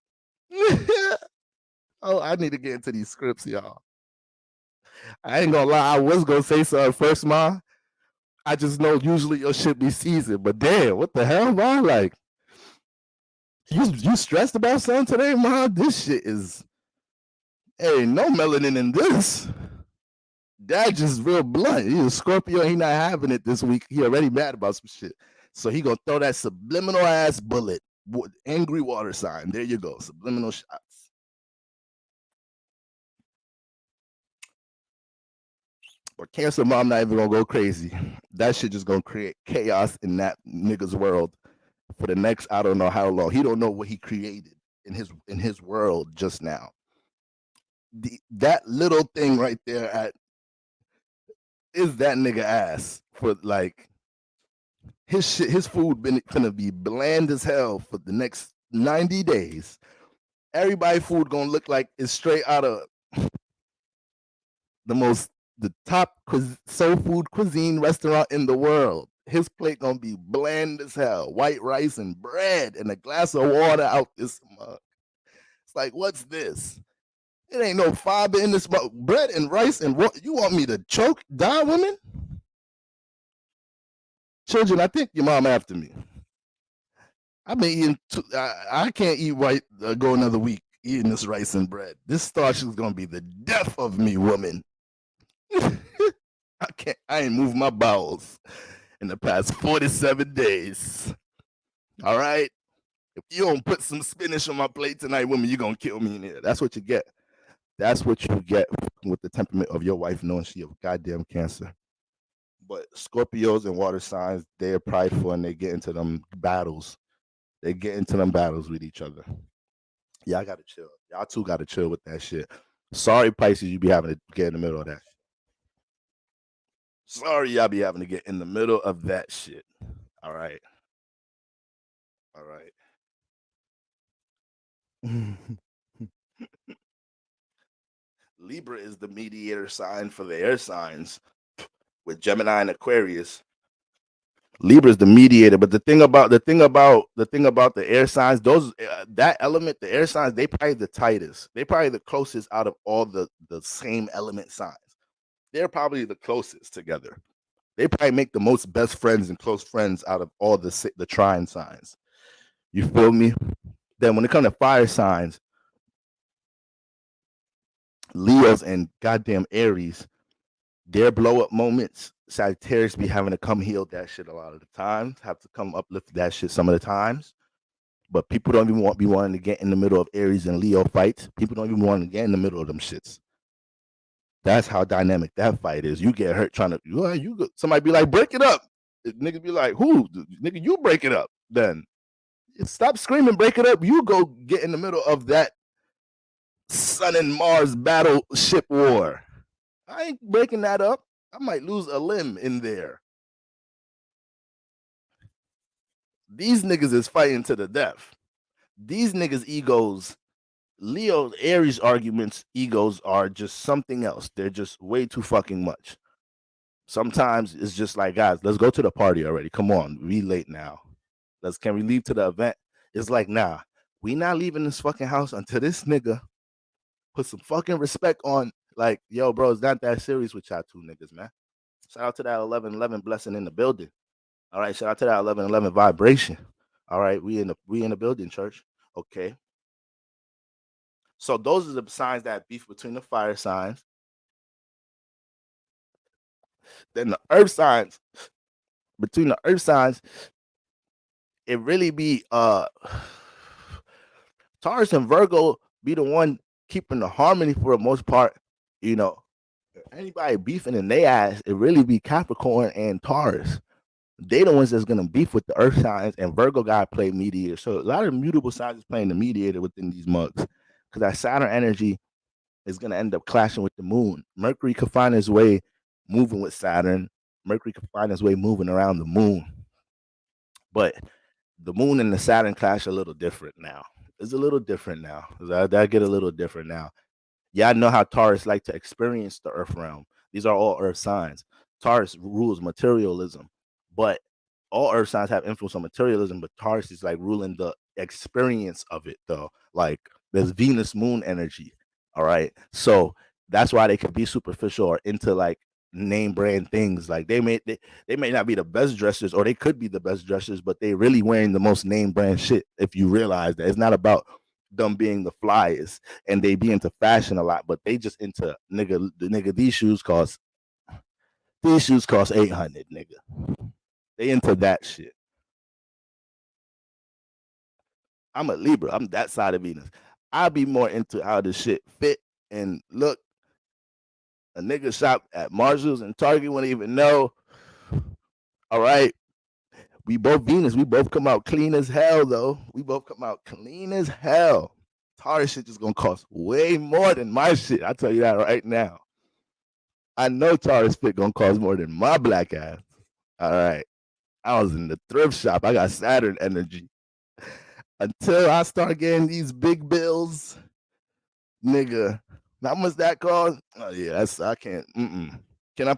[SPEAKER 1] Oh, I need to get into these scripts, y'all. I ain't gonna lie, I was gonna say something first, ma. I just know usually your shit be seasoned, but damn, what the hell, ma? Like, you stressed about something today, ma? This shit is, ain't no melanin in this. Dad just real blunt. He's a Scorpio. He not having it this week. He already mad about some shit. So he gonna throw that subliminal ass bullet. Angry water sign. There you go. Subliminal shots. But Cancer mom not even gonna go crazy. That shit just gonna create chaos in that nigga's world for the next I don't know how long. He don't know what he created in his world just now. That little thing right there at is that nigga ass for like his shit. His food been gonna be bland as hell for the next 90 days. Everybody food gonna look like it's straight out of the top soul food cuisine restaurant in the world. His plate gonna be bland as hell. White rice and bread and a glass of water out this mug. It's like, what's this? It ain't no fiber in this mug. Bread and rice and what? You want me to choke, die, women? Children, I think your mom after me. I've been eating. I can't eat white. Go another week eating this rice and bread. This starch is gonna be the death of me, woman. I ain't moved my bowels in the past 47 days. All right. If you don't put some spinach on my plate tonight, woman, you're gonna kill me in here. That's what you get. That's what you get with the temperament of your wife knowing she a goddamn Cancer. But Scorpios and water signs, they're prideful and they get into them battles. They get into them battles with each other. Y'all gotta chill. Y'all two gotta chill with that shit. Sorry, Pisces, you be having to get in the middle of that. Sorry, y'all be having to get in the middle of that shit. All right. All right. Libra is the mediator sign for the air signs with Gemini and Aquarius. Libra is the mediator, but the thing about the air signs, those that element, the air signs, they probably the tightest. They probably the closest out of all the same element signs. They're probably the closest together. They probably make the most best friends and close friends out of all the trine signs. You feel me? Then when it comes to fire signs, Leos and goddamn Aries, their blow up moments, Sagittarius be having to come heal that shit a lot of the times, have to come uplift that shit some of the times. But people don't even be wanting to get in the middle of Aries and Leo fights. People don't even want to get in the middle of them shits. That's how dynamic that fight is. You get hurt trying to, somebody be like, break it up. Nigga be like, who? Nigga, you break it up. Then stop screaming, break it up. You go get in the middle of that Sun and Mars battleship war. I ain't breaking that up. I might lose a limb in there. These niggas is fighting to the death. These niggas' egos, Leo, Aries arguments, egos are just something else. They're just way too fucking much. Sometimes it's just like, guys, let's go to the party already. Come on, we late now. Can we leave to the event? It's like, nah, we not leaving this fucking house until this nigga put some fucking respect on. Like, yo, bro, it's not that serious with y'all two niggas, man. Shout out to that 1111 blessing in the building. All right, shout out to that 1111 vibration. All right, we in the building, church. Okay. So those are the signs that beef between the fire signs. Then the earth signs, between the earth signs, it really be Taurus and Virgo be the one keeping the harmony for the most part. You know, anybody beefing in their ass, it really be Capricorn and Taurus. They the ones that's gonna beef with the earth signs, and Virgo gotta play mediator. So a lot of mutable signs is playing the mediator within these mugs. Because that Saturn energy is gonna end up clashing with the moon. Mercury could find his way moving with Saturn. Mercury could find his way moving around the moon. But the moon and the Saturn clash a little different now. It's a little different now. That get a little different now. Y'all know how Taurus like to experience the earth realm. These are all earth signs. Taurus rules materialism, but all earth signs have influence on materialism, but Taurus is like ruling the experience of it though. Like there's Venus moon energy. All right. So that's why they could be superficial or into like name brand things. Like they may not be the best dressers, or they could be the best dressers, but they really wearing the most name brand shit. If you realize that it's not about them being the flyers and they be into fashion a lot, but they just into nigga, these shoes cost 800, nigga. They into that shit. I'm a Libra. I'm that side of Venus. I'll be more into how the shit fit and look A nigga shop at Marshalls and Target wouldn't even know. All right. We both Venus. We both come out clean as hell, though. We both come out clean as hell. Taurus shit just gonna cost way more than my shit. I tell you that right now. I know Taurus fit gonna cost more than my black ass. All right. I was in the thrift shop. I got Saturn energy. Until I start getting these big bills, nigga. How much that cost? Oh yeah, I can't. Can I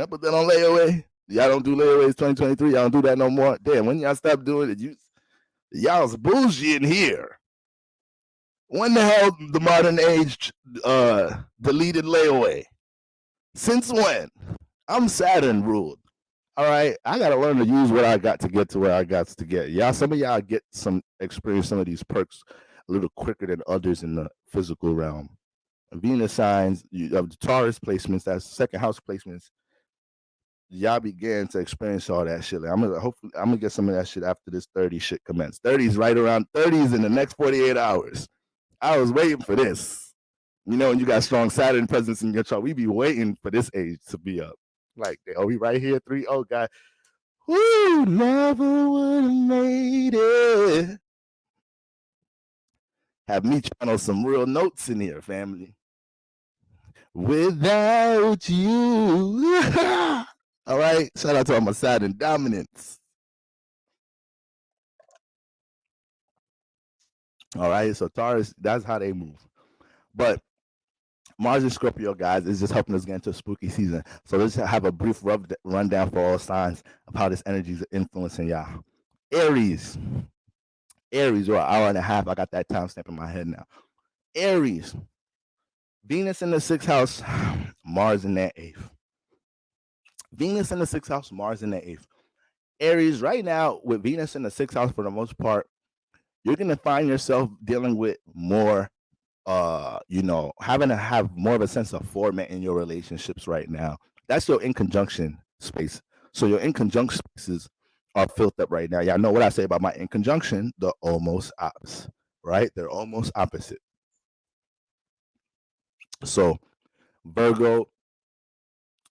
[SPEAKER 1] put that on layaway? Y'all don't do layaways 2023. Y'all don't do that no more. Damn, when y'all stop doing it, y'all's bullshitting here. When the hell the modern age deleted layaway? Since when? I'm Saturn ruled. All right, I gotta learn to use what I got to get to where I got to get. Y'all, some of y'all get some experience some of these perks a little quicker than others in the physical realm. Venus signs of the Taurus placements, that's second house placements. Y'all began to experience all that shit. Like, I'm gonna get some of that shit after this 30 shit commence. 30s right around 30s in the next 48 hours. I was waiting for this. You know, when you got strong Saturn presence in your chart, we be waiting for this age to be up. Like, oh, we right here, 3-0, guy. Woo, never would have made it. Have me channel some real notes in here, family. Without you. All right, shout out to all my Saturn dominance. All right, so Taurus, that's how they move. But Mars and Scorpio, guys, is just helping us get into a spooky season. So let's have a brief rundown for all signs of how this energy is influencing y'all. Aries, or an hour and a half. I got that timestamp in my head now. Aries, Venus in the 6th house, Mars in that 8th. Venus in the 6th house, Mars in the 8th. Aries, right now, with Venus in the 6th house, for the most part, you're going to find yourself dealing with more having to have more of a sense of format in your relationships right now. That's your in conjunction space. So your in conjunction spaces are filled up right now. Y'all know what I say about my in conjunction, the almost opposite, right? They're almost opposite. So Virgo,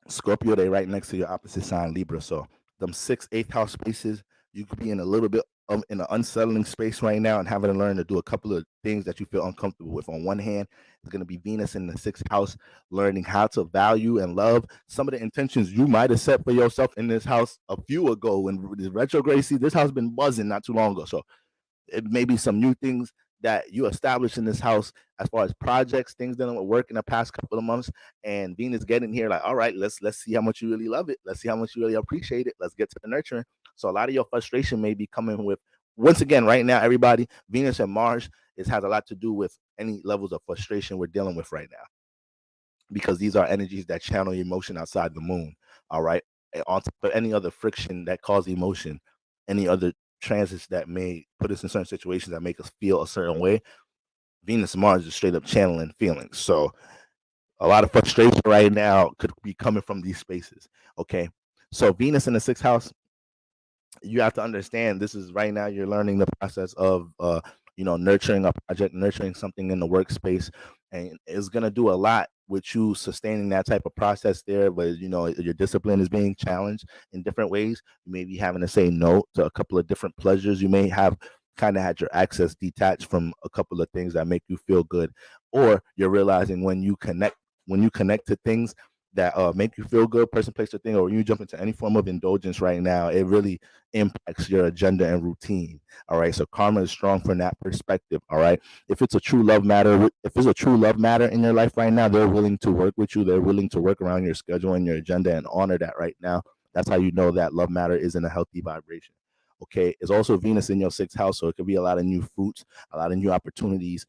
[SPEAKER 1] Scorpio, they right next to your opposite sign, Libra. So them 6th, 8th house spaces, you could be in a little bit in an unsettling space right now and having to learn to do a couple of things that you feel uncomfortable with. On one hand, it's going to be Venus in the 6th house, learning how to value and love some of the intentions you might have set for yourself in this house a few ago. When the retrograde, see, this house been buzzing not too long ago. So it may be some new things that you established in this house as far as projects, things that don't work in the past couple of months, and Venus getting here like, all right, let's see how much you really love it. Let's see how much you really appreciate it. Let's get to the nurturing. So a lot of your frustration may be coming with, once again, right now, everybody, Venus and Mars has a lot to do with any levels of frustration we're dealing with right now, because these are energies that channel emotion outside the moon. All right, on top of any other friction that cause emotion, any other transits that may put us in certain situations that make us feel a certain way, Venus and Mars is straight up channeling feelings. So a lot of frustration right now could be coming from these spaces. Okay, so Venus in the 6th house, you have to understand this is right now you're learning the process of nurturing a project, nurturing something in the workspace, and it's going to do a lot with you sustaining that type of process there. But your discipline is being challenged in different ways. You may be having to say no to a couple of different pleasures. You may have kind of had your access detached from a couple of things that make you feel good, or you're realizing when you connect to things that make you feel good, person, place, or thing, or when you jump into any form of indulgence right now, it really impacts your agenda and routine. All right, so karma is strong from that perspective. All right, if it's a true love matter in your life right now, they're willing to work with you. They're willing to work around your schedule and your agenda and honor that right now. That's how you know that love matter is in a healthy vibration. Okay, it's also Venus in your 6th house, so it could be a lot of new fruits, a lot of new opportunities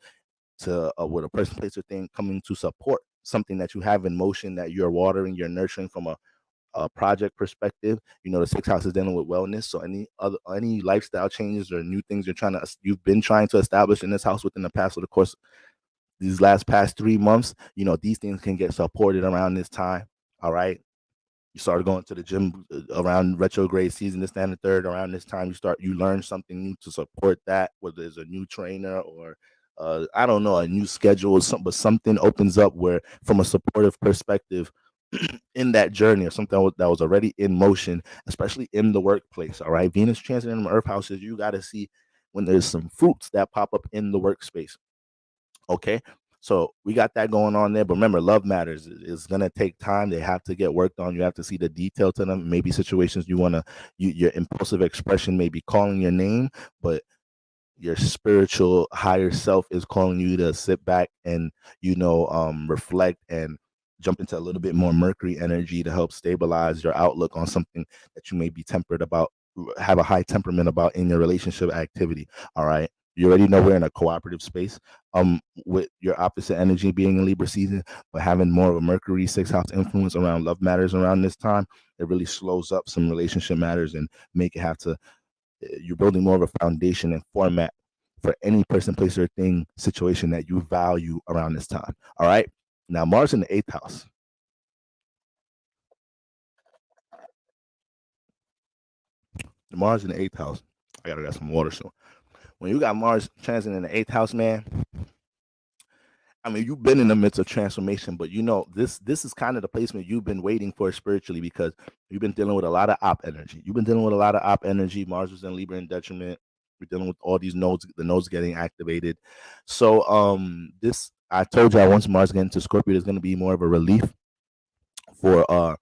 [SPEAKER 1] to with a person, place, or thing coming to support something that you have in motion, that you're watering, you're nurturing from a project perspective. The 6th house is dealing with wellness. So any lifestyle changes or new things you've been trying to establish in this house within the past, of the course, these past 3 months, these things can get supported around this time. All right. You started going to the gym around retrograde season, this, that, and the third. Around this time, you learn something new to support that, whether it's a new trainer or I don't know, a new schedule or something, but something opens up where, from a supportive perspective, in that journey or something that was already in motion, especially in the workplace. All right. Venus transit in the earth houses, you got to see when there's some fruits that pop up in the workspace. Okay. So we got that going on there. But remember, love matters. It's gonna take time. They have to get worked on. You have to see the detail to them. Maybe situations your impulsive expression may be calling your name, but your spiritual higher self is calling you to sit back and reflect and jump into a little bit more Mercury energy to help stabilize your outlook on something that you may be tempered about, have a high temperament about in your relationship activity. All right. You already know we're in a cooperative space, with your opposite energy being in Libra season, but having more of a Mercury sixth house influence around love matters around this time, it really slows up some relationship matters and make it have to, you're building more of a foundation and format for any person, place, or thing situation that you value around this time. All right. Now, Mars in the eighth house. Mars in the eighth house. I gotta get some water. So when you got Mars transiting in the eighth house, man, I mean, you've been in the midst of transformation, but this is kind of the placement you've been waiting for spiritually, because you've been dealing with a lot of op energy. You've been dealing with a lot of op energy. Mars was in Libra in detriment. We're dealing with all these nodes, the nodes getting activated. So this I told you, once Mars gets into Scorpio, there's gonna be more of a relief for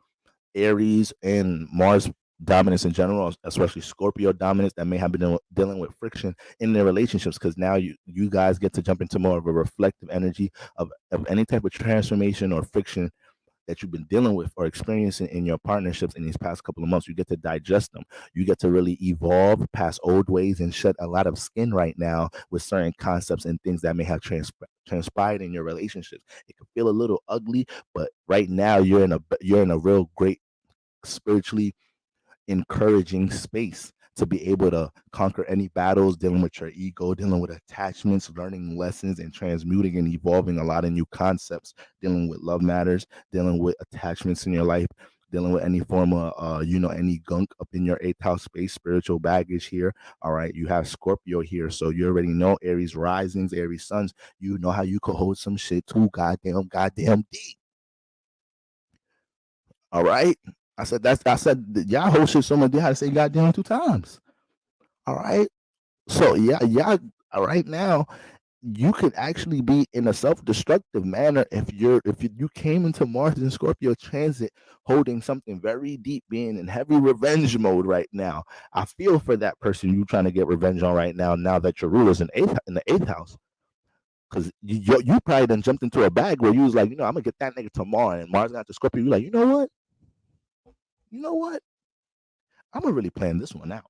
[SPEAKER 1] Aries and Mars dominance in general, especially Scorpio dominance that may have been dealing with friction in their relationships, because now you guys get to jump into more of a reflective energy of any type of transformation or friction that you've been dealing with or experiencing in your partnerships in these past couple of months. You get to digest them. You get to really evolve past old ways and shed a lot of skin right now with certain concepts and things that may have transpired in your relationships. It can feel a little ugly, but right now you're in a real great spiritually encouraging space to be able to conquer any battles, dealing with your ego, dealing with attachments, learning lessons, and transmuting and evolving a lot of new concepts, dealing with love matters, dealing with attachments in your life, dealing with any form of any gunk up in your eighth house space, spiritual baggage here. All right, you have Scorpio here, so you already know Aries risings, Aries suns. You know how you could hold some shit too goddamn deep. All right. I said y'all whole shit so much they had to say goddamn two times. All right. So yeah, right now you could actually be in a self-destructive manner if you came into Mars and Scorpio transit holding something very deep, being in heavy revenge mode right now. I feel for that person you trying to get revenge on right now. Now that your ruler's in the eighth house, because you probably done jumped into a bag where you was like, I'm gonna get that nigga tomorrow, and Mars got to Scorpio. You like, you know what? I'm gonna really plan this one out.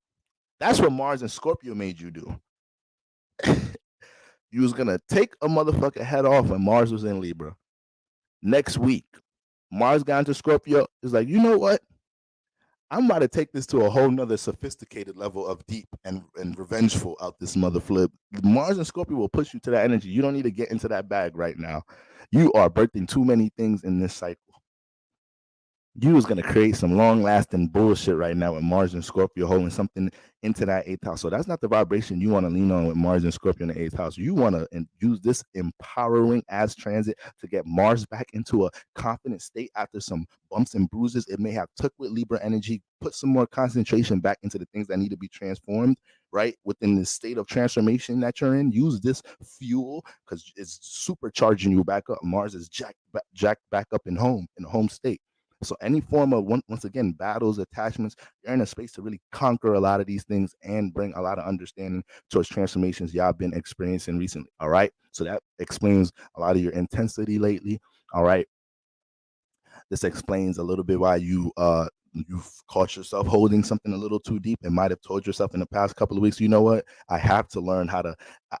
[SPEAKER 1] That's what Mars and Scorpio made you do. You was gonna take a motherfucker head off when Mars was in Libra. Next week, Mars got into Scorpio. Is like, you know what? I'm about to take this to a whole nother sophisticated level of deep and revengeful out this mother flip. Mars and Scorpio will push you to that energy. You don't need to get into that bag right now. You are birthing too many things in this cycle. You was gonna create some long lasting bullshit right now with Mars and Scorpio holding something into that eighth house. So that's not the vibration you want to lean on with Mars and Scorpio in the eighth house. You want to use this empowering as transit to get Mars back into a confident state after some bumps and bruises it may have took with Libra energy. Put some more concentration back into the things that need to be transformed, right? Within this state of transformation that you're in, use this fuel because it's supercharging you back up. Mars is jacked back up in the home state. So any form of once again battles, attachments, you're in a space to really conquer a lot of these things and bring a lot of understanding towards transformations y'all been experiencing recently. All right. So that explains a lot of your intensity lately. All right. This explains a little bit why you've caught yourself holding something a little too deep and might have told yourself in the past couple of weeks, you know what? I have to learn I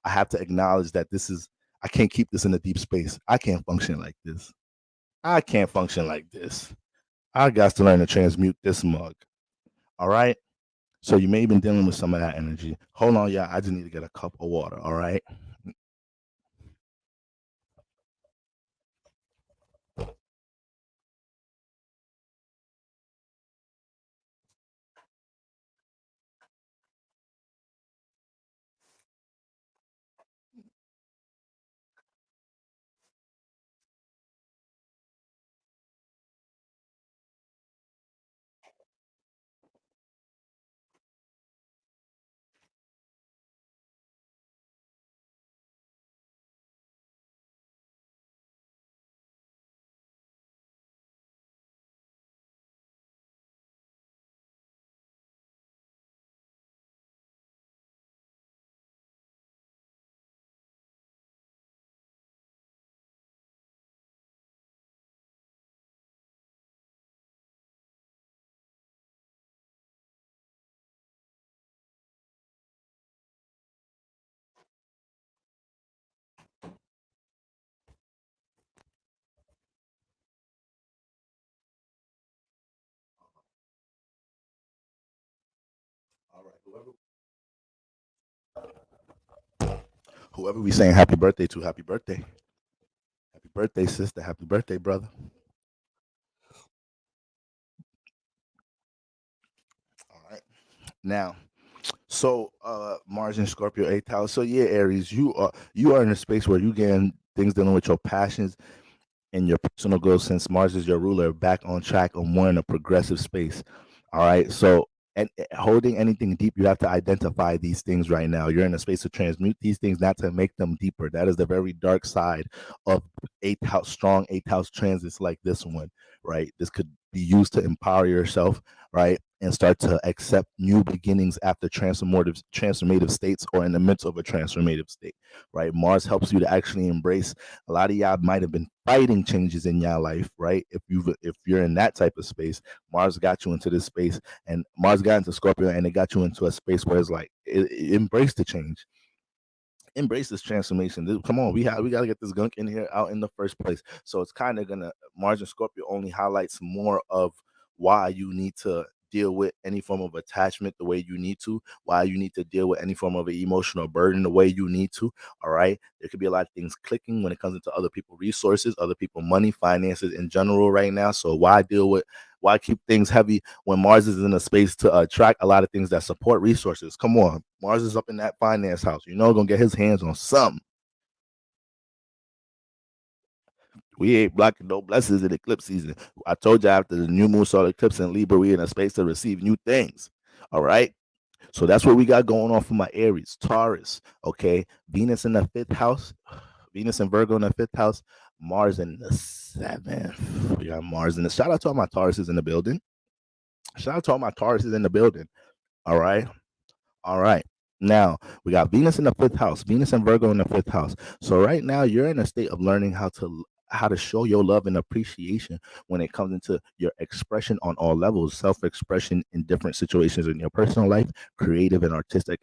[SPEAKER 1] have to acknowledge that I can't keep this in a deep space. I can't function like this. I can't function like this. I got to learn to transmute this mug. All right. So you may have been dealing with some of that energy. Hold on, yeah. I just need to get a cup of water. All right. Whoever we saying happy birthday to, happy birthday. Happy birthday, sister. Happy birthday, brother. All right. Now, so Mars and Scorpio, eighth house. So yeah, Aries, you are in a space where you getting things dealing with your passions and your personal growth, since Mars is your ruler, back on track or more in a progressive space. All right. So, and holding anything deep, you have to identify these things right now. You're in a space to transmute these things, not to make them deeper. That is the very dark side of eighth house, strong eighth house transits like this one, right? This could be used to empower yourself, right? And start to accept new beginnings after transformative states or in the midst of a transformative state, right? Mars helps you to actually embrace. A lot of y'all might have been fighting changes in your life, right? If you're in that type of space, Mars got you into this space, and Mars got into Scorpio, and it got you into a space where it's like embrace the change, embrace this transformation. Come on, we got to get this gunk in here out in the first place. So it's kind of gonna, Mars and Scorpio only highlights more of why you need to deal with any form of attachment the way you need to, why you need to deal with any form of an emotional burden the way you need to. All right, there could be a lot of things clicking when it comes into other people resources, other people money, finances in general right now. So why keep things heavy when Mars is in a space to attract a lot of things that support resources? Come on, Mars is up in that finance house. Gonna get his hands on something. We ain't blocking no blessings in eclipse season. I told you after the new moon solar eclipse in Libra, we in a space to receive new things. All right. So that's what we got going on for my Aries, Taurus. Okay. Venus in the fifth house, Venus and Virgo in the fifth house, Mars in the seventh. We got Mars in the, shout out to all my Tauruses in the building. Shout out to all my Tauruses in the building. All right. All right. Now we got Venus in the fifth house, Venus and Virgo in the fifth house. So right now you're in a state of learning how to show your love and appreciation when it comes into your expression on all levels, self-expression in different situations in your personal life, creative and artistic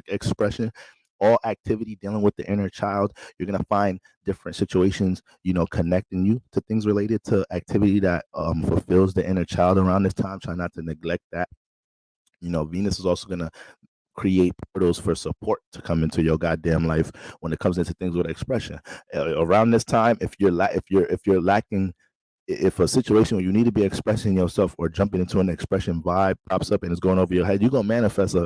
[SPEAKER 1] expression, all activity dealing with the inner child. You're gonna find different situations, connecting you to things related to activity that fulfills the inner child around this time. Try not to neglect that. Venus is also gonna create portals for support to come into your goddamn life when it comes into things with expression. Around this time, if you're lacking, if a situation where you need to be expressing yourself or jumping into an expression vibe pops up and it's going over your head, you're gonna manifest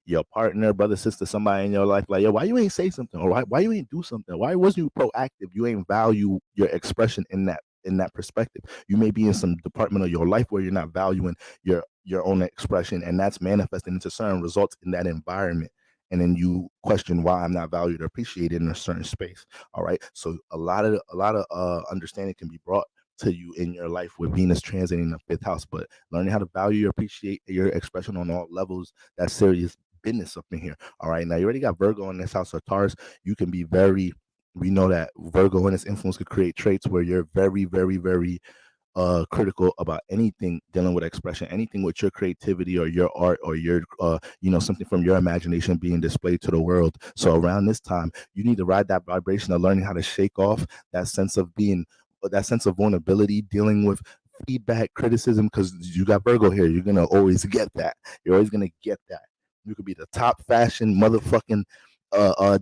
[SPEAKER 1] your partner, brother, sister, somebody in your life, like, yo, why you ain't say something, or why you ain't do something? Why wasn't you proactive? You ain't value your expression in that perspective. You may be in some department of your life where you're not valuing your own expression, and that's manifesting into certain results in that environment. And then you question why I'm not valued or appreciated in a certain space. All right. So a lot of understanding can be brought to you in your life with Venus transiting the fifth house, but learning how to value or appreciate your expression on all levels, that's serious business up in here. All right. Now you already got Virgo in this house of Taurus. You can be very, we know that Virgo and its influence could create traits where you're very, very, very critical about anything dealing with expression, anything with your creativity or your art or your something from your imagination being displayed to the world. So around this time, you need to ride that vibration of learning how to shake off that sense of being, that sense of vulnerability, dealing with feedback, criticism, because you got Virgo here. You're gonna always get that. You're always gonna get that. You could be the top fashion motherfucking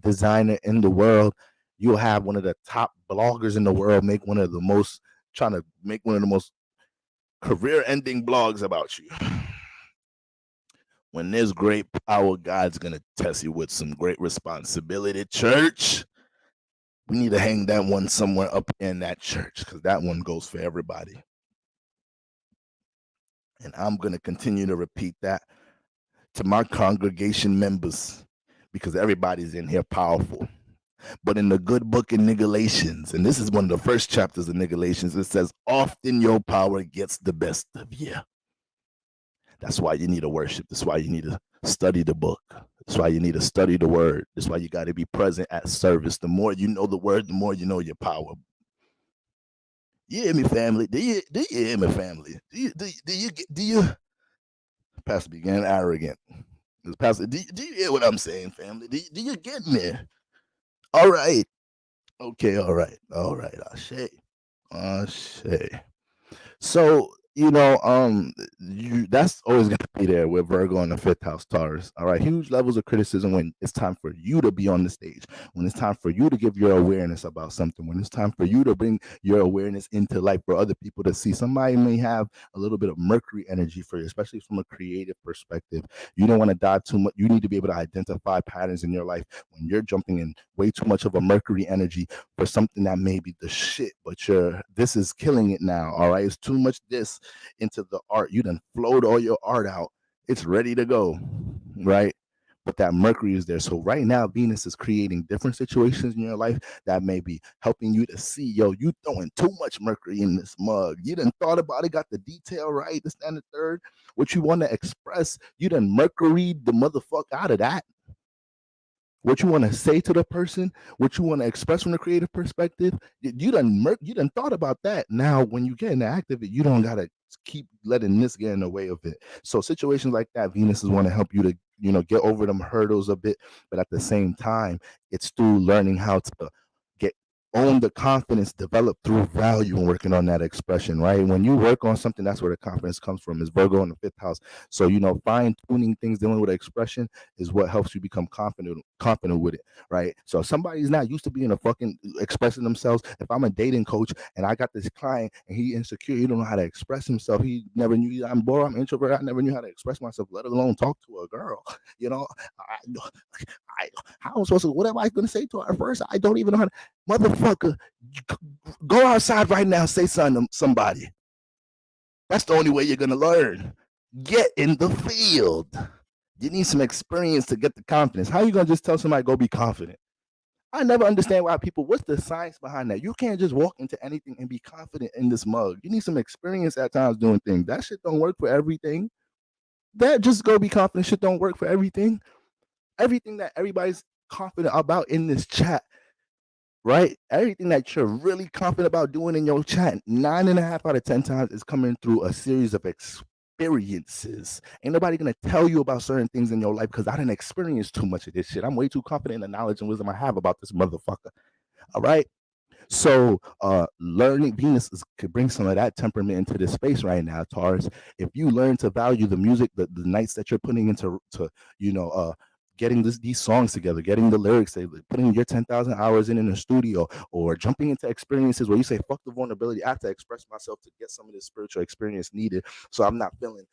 [SPEAKER 1] designer in the world. You'll have one of the top bloggers in the world make one of the most, trying to make one of the most career-ending blogs about you. When there's great power, God's gonna test you with some great responsibility. Church, we need to hang that one somewhere up in that church, because that one goes for everybody. And I'm gonna continue to repeat that to my congregation members, because everybody's in here powerful. But in the good book in Nigalations, and this is one of the first chapters of Nigalations, it says, often your power gets the best of you. That's why you need to worship. That's why you need to study the book. That's why you need to study the word. That's why you got to be present at service. The more you know the word, the more you know your power. You hear me, family? Do you hear me, family? Do you Pastor began arrogant. Pastor, do you hear what I'm saying, family? Do you get me? All right. Okay, all right. All right. Ashe. Ashe. So that's always going to be there with Virgo in the fifth house, Taurus. All right, huge levels of criticism when it's time for you to be on the stage, when it's time for you to give your awareness about something, when it's time for you to bring your awareness into life for other people to see. Somebody may have a little bit of Mercury energy for you, especially from a creative perspective. You don't want to dive too much. You need to be able to identify patterns in your life when you're jumping in way too much of a Mercury energy for something that may be the shit, but this is killing it now. All right, it's too much this into the art. You done flowed all your art out. It's ready to go, right? But that Mercury is there. So right now, Venus is creating different situations in your life that may be helping you to see, yo, you throwing too much Mercury in this mug. You done thought about it, got the detail right, this, and the third. What you want to express, you done Mercury the motherfucker out of that. What you want to say to the person, what you want to express from the creative perspective, you done thought about that. Now, when you get into active, you don't gotta keep letting this get in the way of it. So situations like that, Venus is want to help you to get over them hurdles a bit, but at the same time, it's through learning how to get own the confidence developed through value and working on that expression, right? When you work on something, that's where the confidence comes from. Is Virgo in the fifth house. So fine tuning things, dealing with expression is what helps you become confident with it, right? So if somebody's not used to being a fucking expressing themselves. If I'm a dating coach and I got this client and he insecure, he don't know how to express himself. He never knew I'm bored, I'm introvert. I never knew how to express myself, let alone talk to a girl. You know, how am I supposed to? What am I going to say to her at first? I don't even know how to. Motherfucker, go outside right now. Say something to somebody. That's the only way you're going to learn. Get in the field. You need some experience to get the confidence. How are you going to just tell somebody, go be confident? I never understand why people, what's the science behind that? You can't just walk into anything and be confident in this mug. You need some experience at times doing things. That shit don't work for everything. That just go be confident shit don't work for everything. Everything that everybody's confident about in this chat, right? Everything that you're really confident about doing in your chat, 9.5 out of 10 times is coming through a series of experiences. Ain't nobody gonna tell you about certain things in your life because I didn't experience too much of this shit. I'm way too confident in the knowledge and wisdom I have about this motherfucker. All right. So learning Venus could bring some of that temperament into this space right now, Taurus. If you learn to value the music, the nights that you're putting into getting these songs together, getting the lyrics, putting your 10,000 hours in the studio, or jumping into experiences where you say, fuck the vulnerability, I have to express myself to get some of this spiritual experience needed. So I'm not feeling,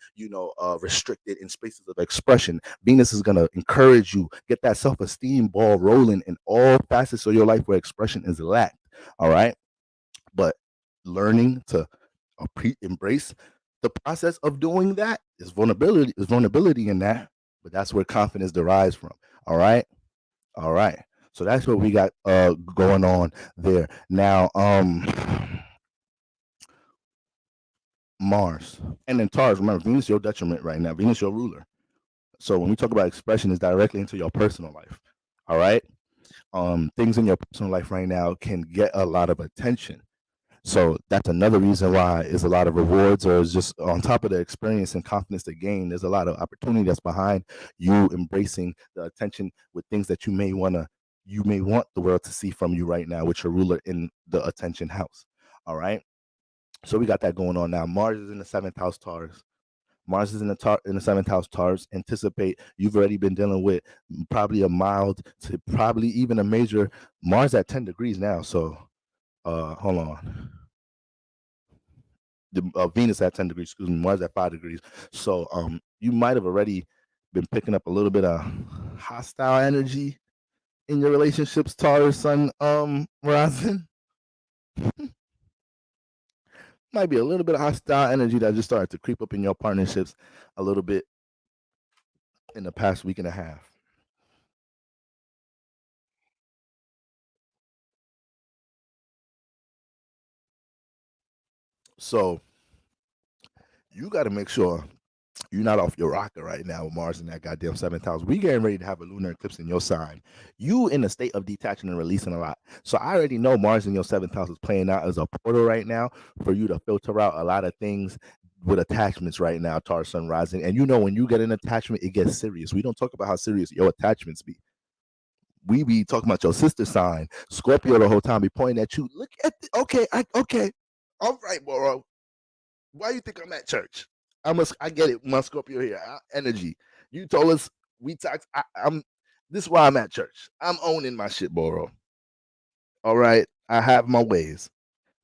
[SPEAKER 1] restricted in spaces of expression. Venus is going to encourage you, get that self-esteem ball rolling in all facets of your life where expression is lacked. All right. But learning to embrace the process of doing that is vulnerability in that, but that's where confidence derives from. All right. All right. So that's what we got going on there. Now, Mars and then Taurus, remember, Venus your detriment right now. Venus your ruler. So when we talk about expression, it's directly into your personal life. All right. Things in your personal life right now can get a lot of attention. So that's another reason why is a lot of rewards, or is just on top of the experience and confidence to gain. There's a lot of opportunity that's behind you embracing the attention with things that you may want the world to see from you right now, with your ruler in the attention house. All right. So we got that going on now. Mars is in the seventh house, Taurus. Mars is in the seventh house, Taurus. Anticipate you've already been dealing with probably a mild to probably even a major. Mars at 10 degrees now. So hold on. The Venus at 10 degrees, excuse me, Mars at 5 degrees. So you might have already been picking up a little bit of hostile energy in your relationships, Taurus, Sun, Horizon. Might be a little bit of hostile energy that just started to creep up in your partnerships a little bit in the past week and a half. So you got to make sure you're not off your rocker right now with Mars in that goddamn seventh house. We getting ready to have a lunar eclipse in your sign. You in a state of detachment and releasing a lot. So I already know Mars in your seventh house is playing out as a portal right now for you to filter out a lot of things with attachments right now, Taurus, Sun, Rising. And when you get an attachment, it gets serious. We don't talk about how serious your attachments be. We be talking about your sister sign, Scorpio, the whole time, be pointing at you. Look at okay, okay. All right, bro. Why you think I'm at church? I get it. My Scorpio here, energy. You told us we talked. I'm. This is why I'm at church. I'm owning my shit, Boro. All right, I have my ways,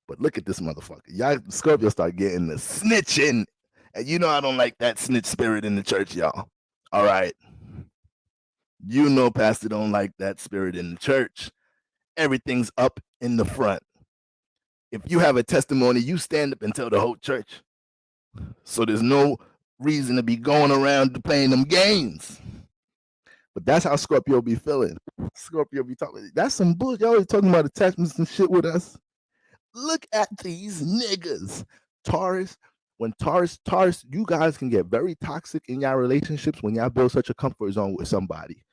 [SPEAKER 1] but look at this motherfucker. Y'all Scorpio start getting the snitching, and you know I don't like that snitch spirit in the church, y'all. All right, you know Pastor don't like that spirit in the church. Everything's up in the front. If you have a testimony, you stand up and tell the whole church. So there's no reason to be going around playing them games. But that's how Scorpio be feeling. Scorpio be talking. That's some bullshit. Y'all always talking about attachments and shit with us. Look at these niggas. Taurus, when Taurus, you guys can get very toxic in your relationships when y'all build such a comfort zone with somebody.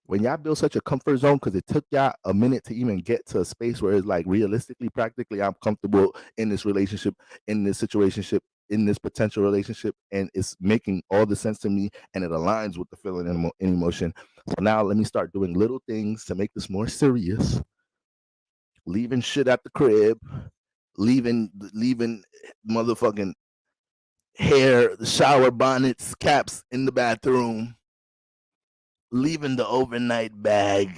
[SPEAKER 1] When y'all build such a comfort zone, because it took y'all a minute to even get to a space where it's like realistically, practically, I'm comfortable in this relationship, in this situationship, in this potential relationship, and it's making all the sense to me, and it aligns with the feeling and emotion. So now let me start doing little things to make this more serious. Leaving shit at the crib, leaving motherfucking hair, shower bonnets, caps in the bathroom, leaving the overnight bag.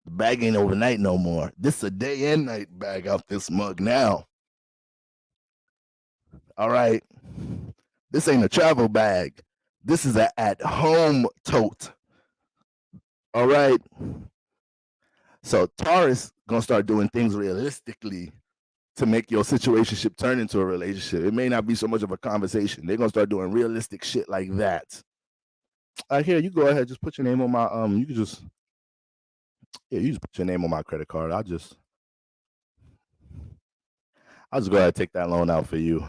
[SPEAKER 1] The bag ain't overnight no more. This is a day and night bag out this mug now. All right. This ain't a travel bag. This is a at-home tote. All right. So Taurus gonna start doing things realistically to make your situationship turn into a relationship. It may not be so much of a conversation. They're gonna start doing realistic shit like that. Here, you go ahead, just put your name on my you can just you just put your name on my credit card. I'll just go ahead and take that loan out for you.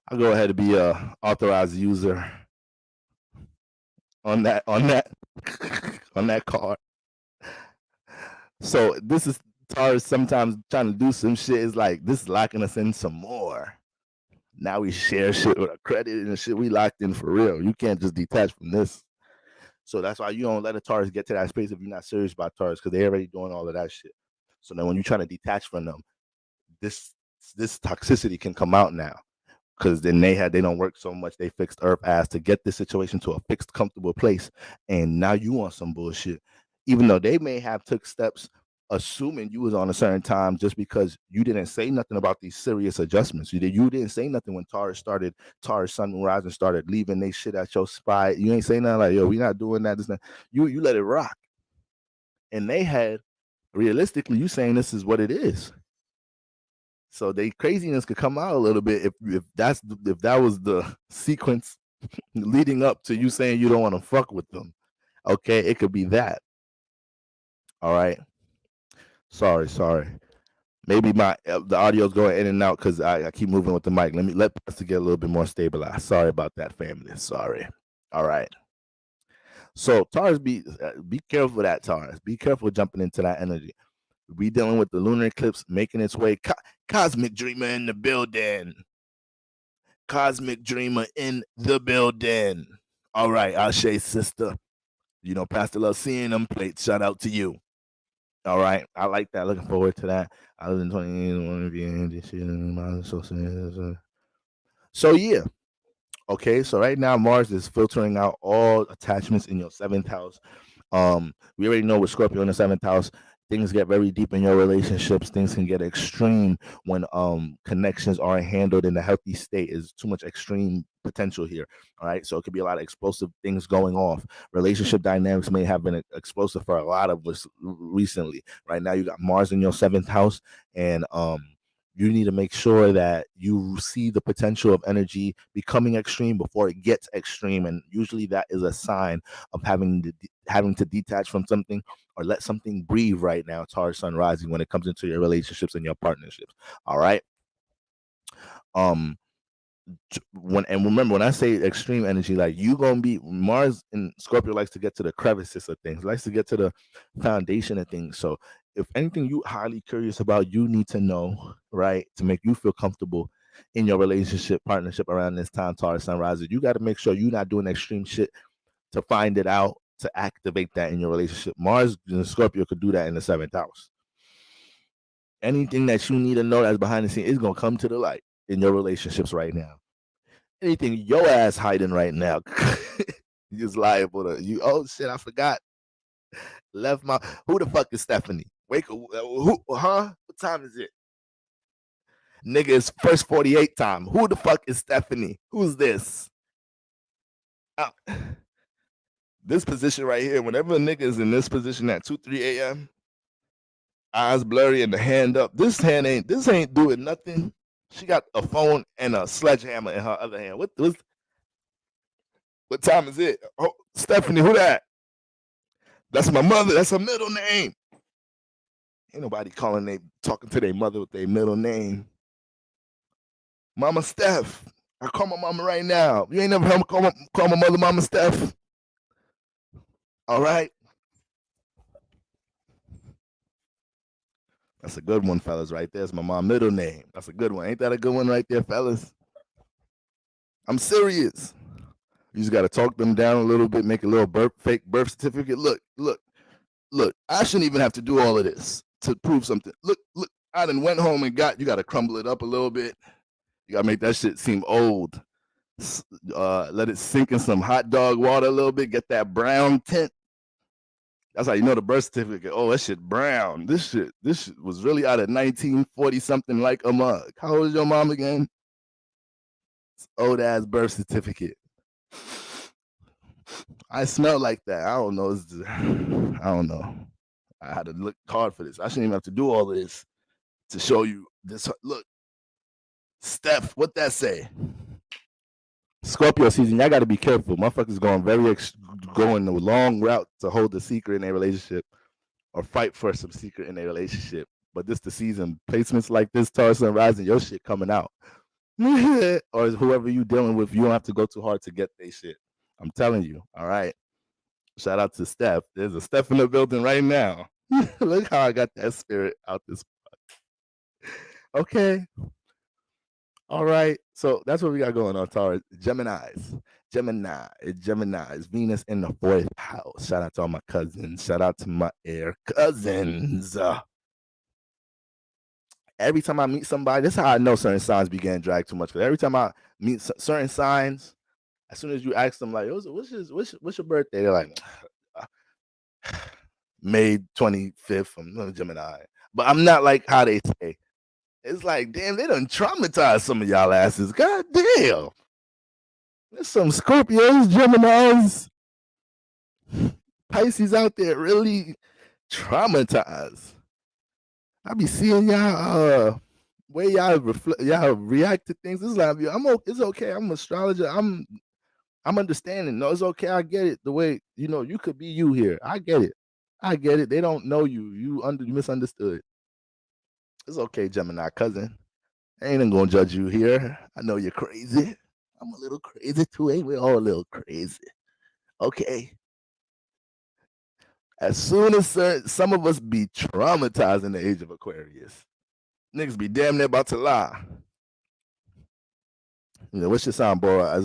[SPEAKER 1] I'll go ahead and be a authorized user on that on that card. So this is Taurus sometimes trying to do some shit. Is like this is locking us in some more. Now we share shit with our credit and shit we locked in for real. You can't just detach from this. So that's why you don't let a Taurus get to that space if you're not serious about Taurus, because they're already doing all of that shit. So then when you're trying to detach from them, this toxicity can come out now. Because then they don't work so much. They fixed Earth ass to get this situation to a fixed, comfortable place. And now you want some bullshit. Even though they may have took steps assuming you was on a certain time just because you didn't say nothing about these serious adjustments. You didn't say nothing when Taurus, Sun, Moon, Rising started leaving they shit at your spot. You ain't saying nothing like, yo, we not doing that. You let it rock. And they had, realistically, you saying this is what it is. So the craziness could come out a little bit if that was the sequence leading up to you saying you don't want to fuck with them. Okay, it could be that. All right. Sorry. Maybe the audio's going in and out because I keep moving with the mic. Let us get a little bit more stabilized. Sorry about that, family. Sorry. All right. So Taurus, be careful with that, Taurus. Be careful jumping into that energy. We dealing with the lunar eclipse making its way. Cosmic Dreamer in the building. Cosmic Dreamer in the building. All right, Ashe, sister. You know, Pastor love seeing them plates. Shout out to you. All right, I like that. Looking forward to that. I was in 20. So yeah. Okay, so right now Mars is filtering out all attachments in your seventh house. We already know with Scorpio in the seventh house, things get very deep in your relationships. Things can get extreme when connections aren't handled in a healthy state. Is too much extreme potential here. All right, so it could be a lot of explosive things going off. Relationship dynamics may have been explosive for a lot of us recently. Right now, you got Mars in your seventh house, and you need to make sure that you see the potential of energy becoming extreme before it gets extreme. And usually that is a sign of having to detach from something or let something breathe right now, Taurus Sun Rising, when it comes into your relationships and your partnerships. All right. Remember when I say extreme energy, like you gonna be Mars in Scorpio likes to get to the crevices of things, likes to get to the foundation of things. So if anything you highly curious about, you need to know, right, to make you feel comfortable in your relationship partnership around this time, Taurus Sun Rising. You got to make sure you're not doing extreme shit to find it out, to activate that in your relationship. Mars in Scorpio could do that in the seventh house. Anything that you need to know that's behind the scene is gonna come to the light in your relationships right now. Anything your ass hiding right now, you just liable to you. Oh shit, I forgot. Left my. Who the fuck is Stephanie? Wake up. Who? Huh? What time is it? Nigga, it's first 48 time. Who the fuck is Stephanie? Who's this? This position right here. Whenever a nigga is in this position at 2-3 a.m., eyes blurry and the hand up. This ain't doing nothing. She got a phone and a sledgehammer in her other hand. What time is it? Oh, Stephanie, who that? That's my mother. That's her middle name. Ain't nobody talking to their mother with their middle name. Mama Steph. I call my mama right now. You ain't never heard me call my mother Mama Steph. All right. That's a good one, fellas, right there. It's my mom's middle name. That's a good one. Ain't that a good one right there, fellas? I'm serious. You just got to talk them down a little bit, make a little fake birth certificate. Look. I shouldn't even have to do all of this to prove something. Look. I done went home and you got to crumble it up a little bit. You got to make that shit seem old. Let it sink in some hot dog water a little bit. Get that brown tint. That's how you know the birth certificate. Oh, that shit brown. This shit was really out of 1940 something like a mug. How old is your mom again? It's old ass birth certificate. I smell like that. I don't know. I don't know. I had to look hard for this. I shouldn't even have to do all of this to show you this. Look, Steph, what that say? Scorpio season, y'all got to be careful. Motherfuckers going the long route to hold a secret in a relationship or fight for some secret in a relationship. But this the season. Placements like this, Taurus and Rising, your shit coming out. Or whoever you dealing with, you don't have to go too hard to get their shit. I'm telling you. All right. Shout out to Steph. There's a Steph in the building right now. Look how I got that spirit out this. Okay. All right. So that's what we got going on, Taurus. Gemini's. Venus in the 4th house. Shout out to all my cousins. Shout out to my air cousins. Every time I meet somebody, this is how I know certain signs begin to drag too much. Because every time I meet certain signs, as soon as you ask them, like, what's your birthday? They're like, May 25th. I'm Gemini. But I'm not like how they say. It's like, damn, they done traumatized some of y'all asses. God damn. There's some Scorpios, Geminis, Pisces out there really traumatized. I be seeing y'all way y'all react to things. It's like it's okay. I'm an astrologer. I'm understanding. No, it's okay. I get it. The way you could be you here. I get it. They don't know you. You misunderstood. It's okay, Gemini cousin. I ain't gonna judge you here. I know you're crazy. I'm a little crazy too. Ain't we all a little crazy? Okay. As soon as some of us be traumatized in the age of Aquarius, niggas be damn near about to lie. What's your sign, boy?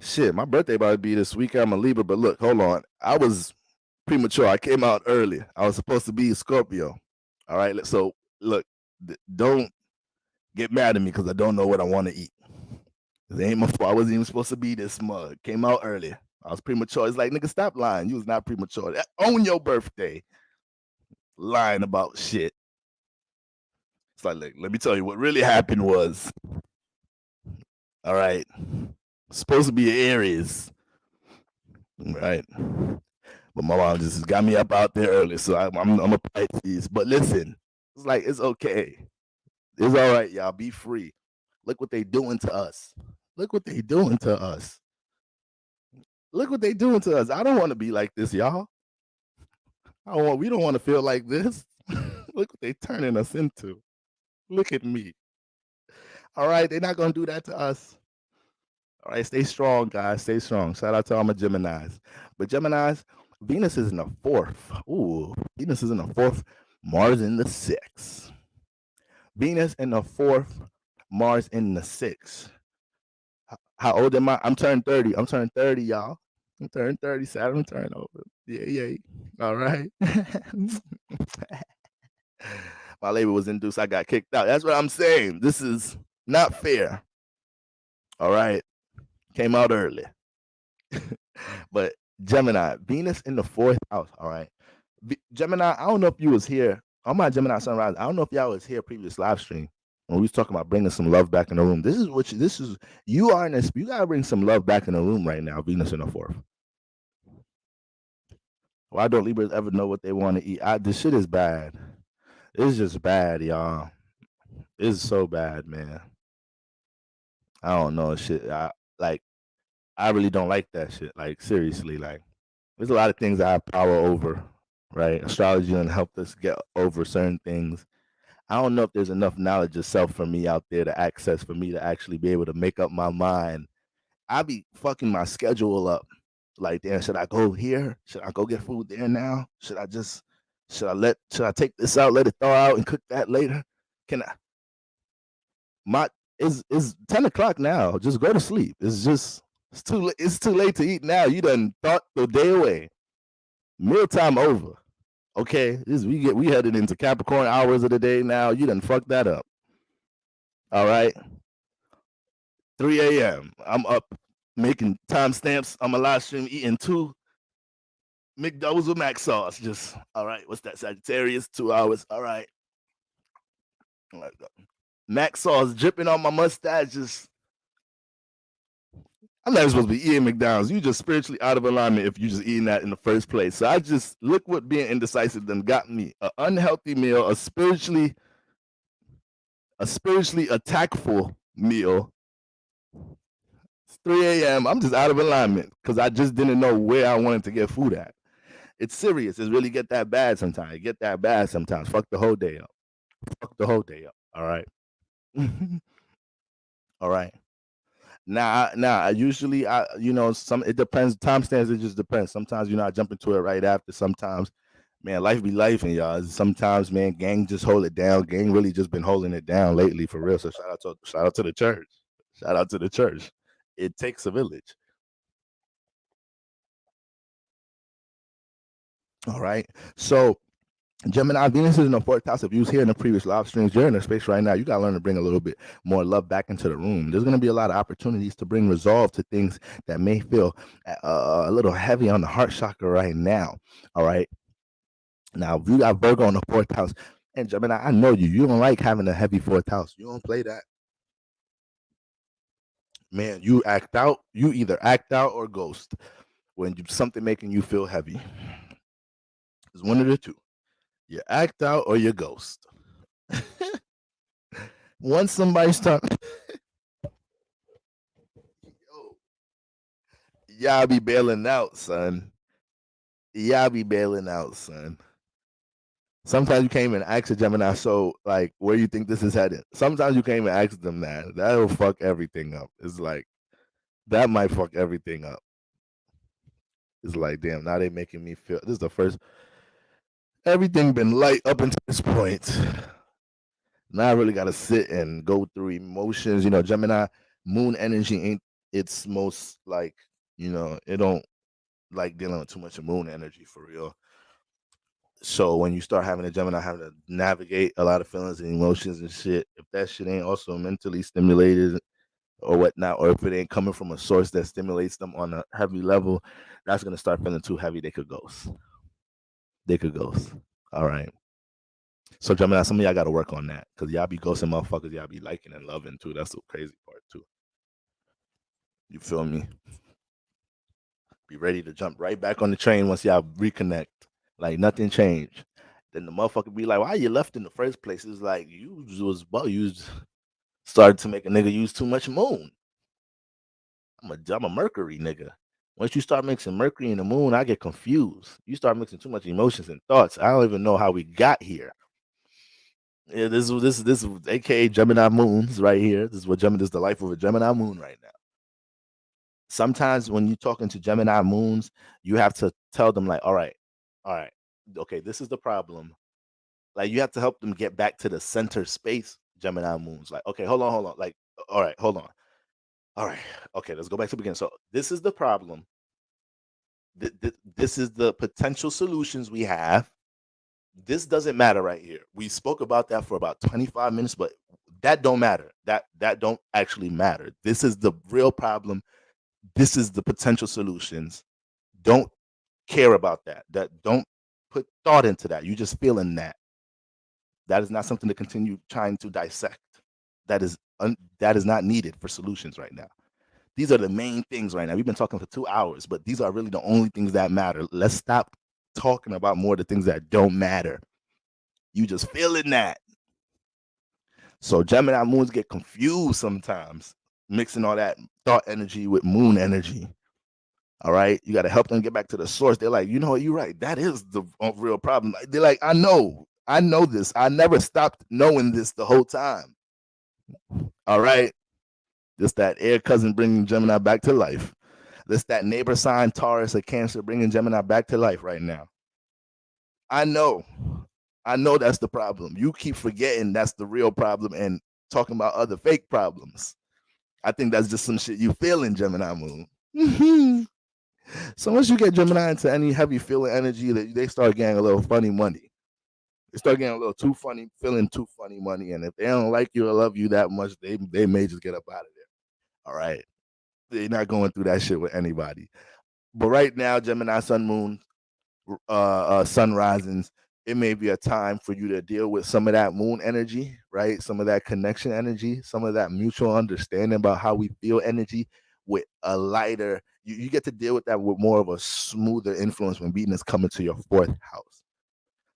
[SPEAKER 1] Shit, my birthday about to be this weekend. I'm a Libra, but look, hold on. I was premature. I came out early. I was supposed to be a Scorpio. All right. So look, don't get mad at me because I don't know what I want to eat. It ain't my fault. I wasn't even supposed to be this smug. Came out early. I was premature. It's like, nigga, stop lying. You was not premature. Own your birthday. Lying about shit. It's like, let me tell you what really happened was, all right, supposed to be Aries, right? But my mom just got me up out there early, so I'm a Pisces. But listen, it's like, it's okay. It's all right, y'all. Be free. Look what they doing to us. Look what they doing to us. Look what they doing to us. I don't want to be like this, y'all. We don't want to feel like this. Look what they turning us into. Look at me. All right, they're not gonna do that to us. All right, stay strong, guys. Stay strong. Shout out to all my Geminis. But Geminis, Venus is in the 4th. Ooh, Venus is in the 4th. Mars in the 6th. Venus in the 4th. Mars in the 6th. How old am I? I'm turning 30. I'm turning 30, y'all. I'm turning 30. Saturn turn over. Yeah. All right. My labor was induced. I got kicked out. That's what I'm saying. This is not fair. All right. Came out early. But Gemini, Venus in the 4th house. All right. Gemini, I don't know if you was here. On my Gemini sunrise, I don't know if y'all was here previous live stream when we was talking about bringing some love back in the room. This is you are in this. You gotta bring some love back in the room right now. Venus in the 4th. Why don't Libras ever know what they want to eat? This shit is bad. It's just bad, y'all. It's so bad, man. I don't know shit. I really don't like that shit. Like seriously, like there's a lot of things I have power over, right? Astrology and helped us get over certain things. I don't know if there's enough knowledge of self for me out there to access for me to actually be able to make up my mind. I be fucking my schedule up. Like, damn, should I go here? Should I go get food there now? Should I take this out, let it thaw out and cook that later? Can I it's 10 o'clock now. Just go to sleep. It's too late to eat now. You done thought the day away. Mealtime over. Okay, we headed into Capricorn hours of the day now. You done fucked that up. All right. 3 a.m. I'm up making timestamps on my live stream, eating 2 McDoubles with mac sauce. Just all right. What's that? Sagittarius, 2 hours. All right. Mac sauce dripping on my mustache. Just I'm not supposed to be eating McDonald's. You just spiritually out of alignment if you just eating that in the first place. So I just look what being indecisive done got me. An unhealthy meal, a spiritually attackful meal. It's 3 a.m. I'm just out of alignment because I just didn't know where I wanted to get food at. It's serious. It's really get that bad sometimes. Fuck the whole day up. All right. All right. Now, usually, it depends. Timestamps, it just depends. Sometimes, I jump into it right after. Sometimes, man, life be life, and y'all. Sometimes, man, gang just hold it down. Gang really just been holding it down lately, for real. So shout out to the church. Shout out to the church. It takes a village. All right. So Gemini, Venus is in the 4th house. If you was here in the previous live streams, you're in a space right now. You got to learn to bring a little bit more love back into the room. There's going to be a lot of opportunities to bring resolve to things that may feel a little heavy on the heart chakra right now. All right. Now, if you got Virgo in the 4th house, and Gemini, I know you. You don't like having a heavy 4th house. You don't play that. Man, you act out. You either act out or ghost when something making you feel heavy. It's one of the two. You act out or you ghost. Once somebody's talking, y'all be bailing out, son. Sometimes you can't even ask a Gemini, so like, where you think this is headed? Sometimes you can't even ask them that. That'll fuck everything up. It's like, that might fuck everything up. It's like, damn, now they making me feel, this is the first, everything been light up until this point. Now I really got to sit and go through emotions. Gemini moon energy ain't its most like, it don't like dealing with too much moon energy for real. So when you start having a Gemini having to navigate a lot of feelings and emotions and shit, if that shit ain't also mentally stimulated or whatnot, or if it ain't coming from a source that stimulates them on a heavy level, that's gonna start feeling too heavy. They could ghost. All right. So Gemini, some of y'all got to work on that because y'all be ghosting motherfuckers. Y'all be liking and loving too. That's the crazy part too. You feel me? Be ready to jump right back on the train once y'all reconnect. Like nothing changed. Then the motherfucker be like, "Why you left in the first place?" It's like you started to make a nigga use too much moon. I'm a Mercury nigga. Once you start mixing Mercury and the moon, I get confused. You start mixing too much emotions and thoughts. I don't even know how we got here. Yeah, this is AKA Gemini moons right here. This is the life of a Gemini moon right now. Sometimes when you're talking to Gemini moons, you have to tell them like, all right, okay, this is the problem. Like you have to help them get back to the center space, Gemini moons. Like, okay, hold on. Like, all right, hold on. All right, okay, let's go back to the beginning. So this is the problem. This is the potential solutions we have. This doesn't matter right here. We spoke about that for about 25 minutes, but that don't matter. That don't actually matter. This is the real problem. This is the potential solutions. Don't care about that. That don't put thought into that. You just feeling that. That is not something to continue trying to dissect. That is that is not needed for solutions right now. These are the main things right now. We've been talking for 2 hours, but these are really the only things that matter. Let's stop talking about more of the things that don't matter. You just feeling that. So Gemini moons get confused sometimes, mixing all that thought energy with moon energy. All right. You got to help them get back to the source. They're like, you know what? You're right. That is the real problem. They're like, I know this. I never stopped knowing this the whole time. All right. Just that air cousin bringing Gemini back to life. This that neighbor sign Taurus or Cancer bringing Gemini back to life right now. I know that's the problem. You keep forgetting that's the real problem and talking about other fake problems. I think that's just some shit you feel in Gemini moon. So once you get Gemini into any heavy feeling energy, they start getting a little funny money. They start getting a little too funny, feeling too funny money. And if they don't like you or love you that much, they may just get up out of there. All right. They're not going through that shit with anybody. But right now, Gemini sun moon, sun risings, it may be a time for you to deal with some of that moon energy, right? Some of that connection energy, some of that mutual understanding about how we feel energy with a lighter, you get to deal with that with more of a smoother influence when Venus coming to your 4th house.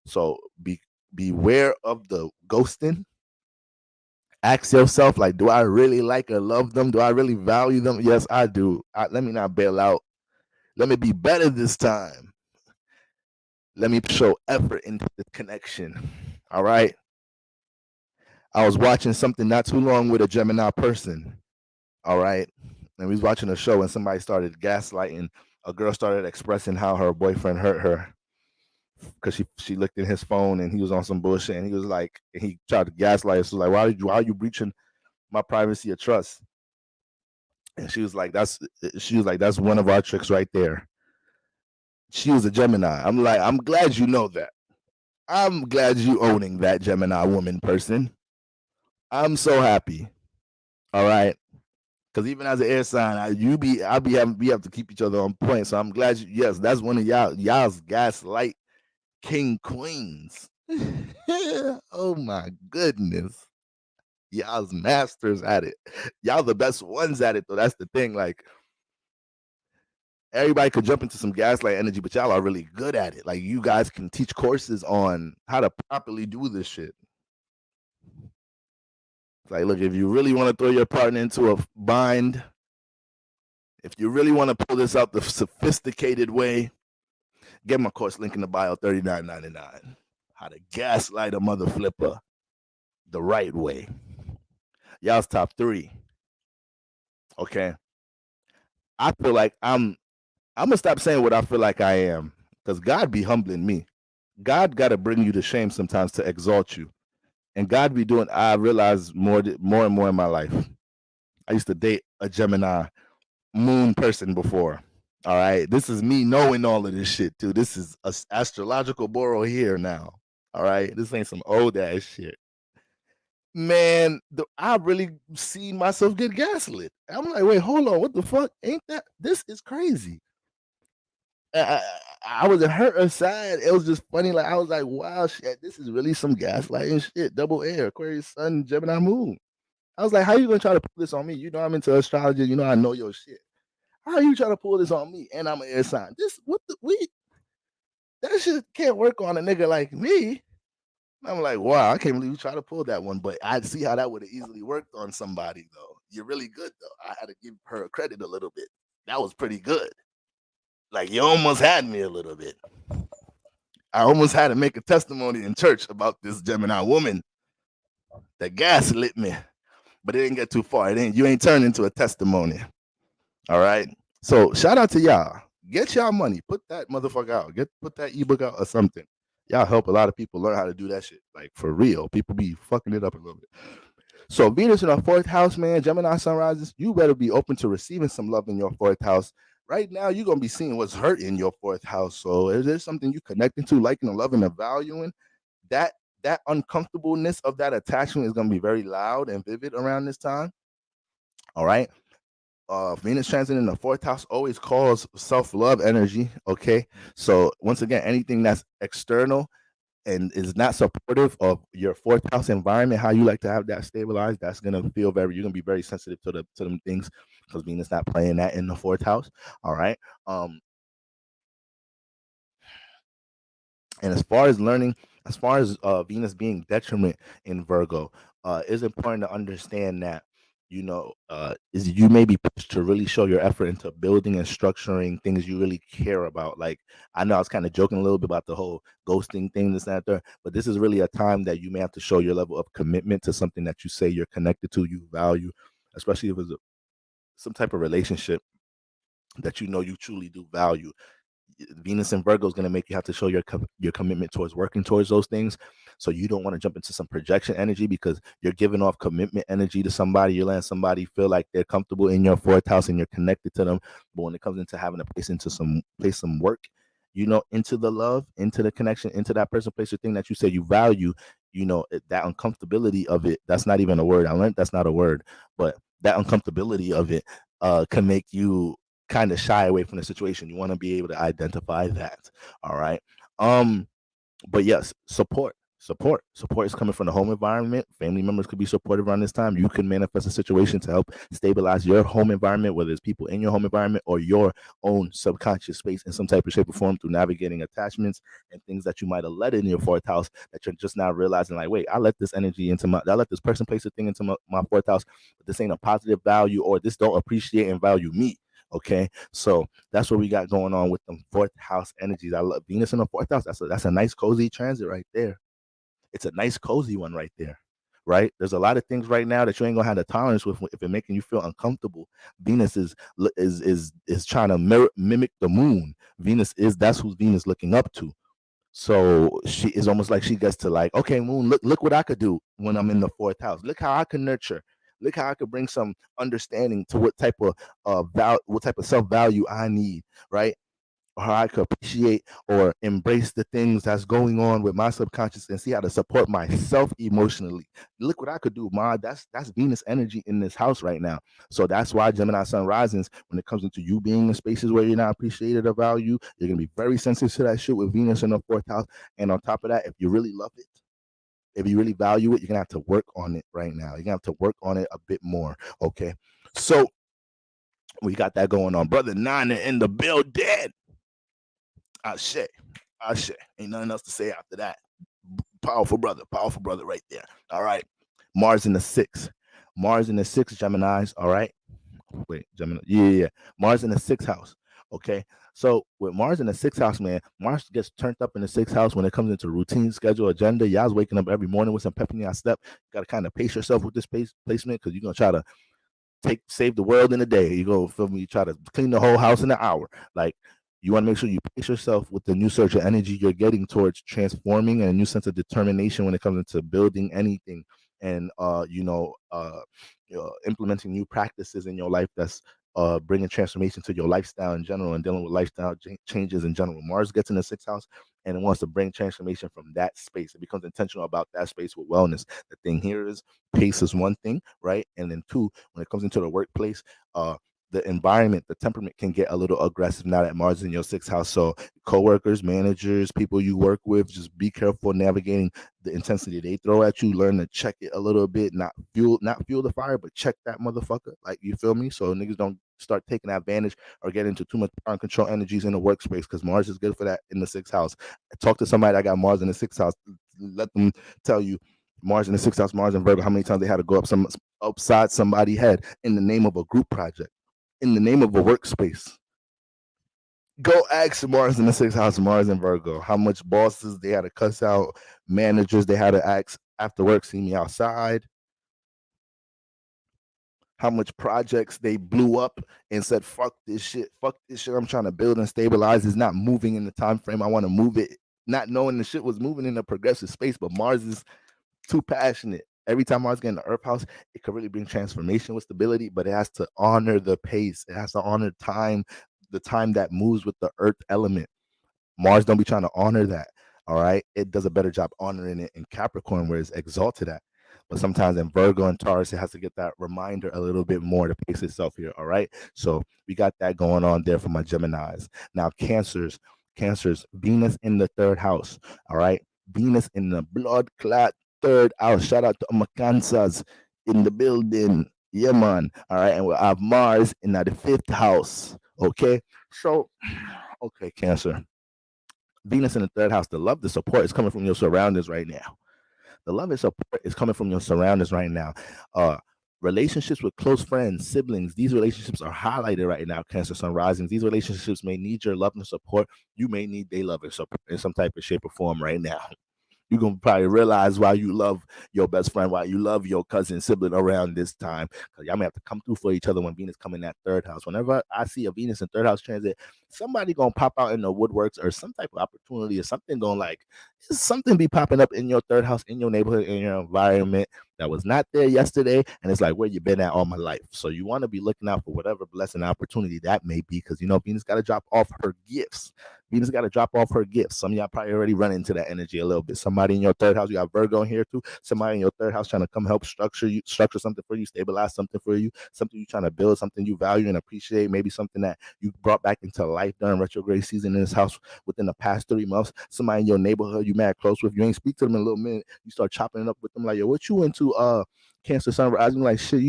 [SPEAKER 1] So beware of the ghosting. Ask yourself, like, do I really like or love them? Do I really value them? Yes, I do. Let me not bail out. Let me be better this time. Let me show effort into the connection. All right. I was watching something not too long with a Gemini person. All right. And we was watching a show and somebody started gaslighting. A girl started expressing how her boyfriend hurt her because she looked in his phone and he was on some bullshit. And he was like, and he tried to gaslight us. So like, why are you breaching my privacy or trust? And she was like, that's one of our tricks right there. She was a Gemini. I'm like, I'm glad you know that. I'm glad you owning that Gemini woman person. I'm so happy. All right. Because even as an air sign, we have to keep each other on point. So I'm glad yes, that's one of y'all's gaslight king queens. Oh my goodness. Y'all's masters at it. Y'all the best ones at it though. That's the thing. Like everybody could jump into some gaslight energy, but y'all are really good at it. Like you guys can teach courses on how to properly do this shit. Like, look, if you really want to throw your partner into a bind, if you really want to pull this out the sophisticated way, get my course link in the bio, $39.99. How to gaslight a mother flipper the right way. Y'all's top 3. Okay. I feel like I'm gonna stop saying what I feel like I am, because God be humbling me. God gotta bring you to shame sometimes to exalt you. And God be doing, I realize more and more in my life. I used to date a Gemini moon person before. All right. This is me knowing all of this shit too. This is a astrological borrow here now. All right. This ain't some old ass shit. Man, I really see myself get gaslit. I'm like, wait, hold on. What the fuck? Ain't that? This is crazy. I wasn't hurt or sad. It was just funny. Like I was like, wow, shit, this is really some gaslighting shit. Double air, Aquarius, Sun, Gemini, Moon. I was like, how you gonna try to pull this on me? You know I'm into astrology. You know I know your shit. How are you trying to pull this on me? And I'm an air sign. That shit can't work on a nigga like me. I'm like, wow, I can't believe you try to pull that one. But I see how that would have easily worked on somebody though. You're really good though. I had to give her credit a little bit. That was pretty good. Like you almost had me a little bit. I almost had to make a testimony in church about this Gemini woman that gaslit me, but it didn't get too far. You ain't turned into a testimony. All right. So shout out to y'all. Get y'all money. Put that motherfucker out. Put that ebook out or something. Y'all help a lot of people learn how to do that shit. Like for real. People be fucking it up a little bit. So Venus in our 4th house, man, Gemini sunrises, you better be open to receiving some love in your 4th house. Right now, you're going to be seeing what's hurt in your 4th house. So is there something you connecting to, liking and loving and valuing? that uncomfortableness of that attachment is going to be very loud and vivid around this time. All right. Venus transit in the fourth house always calls self-love energy. Okay. So once again, anything that's external and is not supportive of your fourth house environment, how you like to have that stabilized, that's gonna feel very, you're gonna be very sensitive to them things, because Venus not playing that in the fourth house. All right. And as far as learning, as far as Venus being detriment in Virgo, it's important to understand that, is you may be pushed to really show your effort into building and structuring things you really care about. Like, I know I was kind of joking a little bit about the whole ghosting thing, this and that, there, but this is really a time that you may have to show your level of commitment to something that you say you're connected to, you value, especially if it's some type of relationship that you truly do value. Venus and Virgo is going to make you have to show your commitment towards working towards those things. So you don't want to jump into some projection energy, because you're giving off commitment energy to somebody. You're letting somebody feel like they're comfortable in your fourth house and you're connected to them. But when it comes into having to place some work, into the love, into the connection, into that person, place, or thing that you say you value, that uncomfortability of it, that's not even a word. I learned that's not a word, but that uncomfortability of it can make you kind of shy away from the situation. You want to be able to identify that. All right. But yes, support is coming from the home environment. Family members could be supportive around this time. You can manifest a situation to help stabilize your home environment, whether it's people in your home environment or your own subconscious space in some type of shape or form, through navigating attachments and things that you might have let in your fourth house that you're just now realizing, like, wait, I let this energy I let this person place a thing into my fourth house, but this ain't a positive value, or this don't appreciate and value me. Okay, so that's what we got going on with them fourth house energies. I love Venus in the fourth house. That's a nice cozy transit right there. It's a nice cozy one right there. Right? There's a lot of things right now that you ain't gonna have the tolerance with if it's making you feel uncomfortable. Venus is trying to mimic the moon. That's who Venus looking up to. So she is almost like she gets to, like, okay, moon, look what I could do when I'm in the fourth house. Look how I can nurture. Look how I could bring some understanding to what type of self value I need, right? Or how I could appreciate or embrace the things that's going on with my subconscious and see how to support myself emotionally. Look what I could do, Ma. That's Venus energy in this house right now. So that's why Gemini Sun risings, when it comes into you being in spaces where you're not appreciated or valued, you're gonna be very sensitive to that shit with Venus in the fourth house. And on top of that, if you really love it, if you really value it, you're gonna have to work on it right now. You're gonna have to work on it a bit more. Okay. So we got that going on. Brother Nine in the building. Ashe. Ashe. Ain't nothing else to say after that. Powerful brother right there. All right. Mars in the sixth. Mars in the sixth, Geminis. All right. Wait, Gemini. Yeah. Mars in the sixth house. Okay. So with Mars in the sixth house, man, Mars gets turned up in the sixth house when it comes into routine, schedule, agenda. Y'all's waking up every morning with some pep in your step. You got to kind of pace yourself with this placement, because you're going to try to save the world in a day. You go, feel me? You try to clean the whole house in an hour. Like, you want to make sure you pace yourself with the new surge of energy you're getting towards transforming, and a new sense of determination when it comes into building anything, and implementing new practices in your life that's bringing transformation to your lifestyle in general, and dealing with lifestyle changes in general. Mars gets in the sixth house and it wants to bring transformation from that space. It becomes intentional about that space with wellness. The thing here is, pace is one thing, right? And then two, when it comes into the workplace, the environment, the temperament can get a little aggressive now that Mars is in your sixth house. So coworkers, managers, people you work with, just be careful navigating the intensity they throw at you. Learn to check it a little bit, not fuel the fire, but check that motherfucker. Like, you feel me? So niggas don't start taking advantage or get into too much power and control energies in the workspace, because Mars is good for that in the sixth house. Talk to somebody that got Mars in the sixth house. Let them tell you, Mars in the sixth house, Mars and Virgo, how many times they had to go upside somebody's head in the name of a group project, in the name of a workspace. Go ask Mars in the sixth house, Mars and Virgo, how much bosses they had to cuss out, managers they had to ask after work, see me outside, how much projects they blew up and said, fuck this shit I'm trying to build and stabilize is not moving in the time frame I want to move it, not knowing the shit was moving in a progressive space, but Mars is too passionate. Every time Mars get in the Earth house, it could really bring transformation with stability, but it has to honor the pace. It has to honor time, the time that moves with the Earth element. Mars don't be trying to honor that. All right, it does a better job honoring it in Capricorn, where it's exalted at. But sometimes in Virgo and Taurus, it has to get that reminder a little bit more to pace itself here. All right, so we got that going on there for my Geminis. Now, Cancers, Venus in the third house. All right, Venus in the blood clot third house. Shout out to my Cancers in the building. Yeah, man. All right, and we'll have Mars in the fifth house. Okay, so okay, Cancer. Venus in the third house, the love, the support is coming from your surroundings right now. The love and support is coming from your surroundings right now. Relationships with close friends, siblings, these relationships are highlighted right now, Cancer Sun Risings. These relationships may need your love and support. You may need their love and support in some type of shape or form right now. You're gonna probably realize why you love your best friend, why you love your cousin, sibling around this time. Because y'all may have to come through for each other when Venus come in that third house. Whenever I see a Venus in third house transit, somebody gonna pop out in the woodworks or some type of opportunity or something gonna like something be popping up in your third house, in your neighborhood, in your environment that was not there yesterday. And it's like, where you been at all my life? So you want to be looking out for whatever blessing opportunity that may be, because Venus got to drop off her gifts. Venus got to drop off her gifts. Some of y'all probably already run into that energy a little bit. Somebody in your third house, you got Virgo in here too. Somebody in your third house trying to come help structure something for you, stabilize something for you, something you're trying to build, something you value and appreciate, maybe something that you brought back into life during retrograde season in this house within the past 3 months. Somebody in your neighborhood you mad close with, you ain't speak to them in a little minute, you start chopping it up with them like, yo, what you into? Cancer Sun Rising, like shit,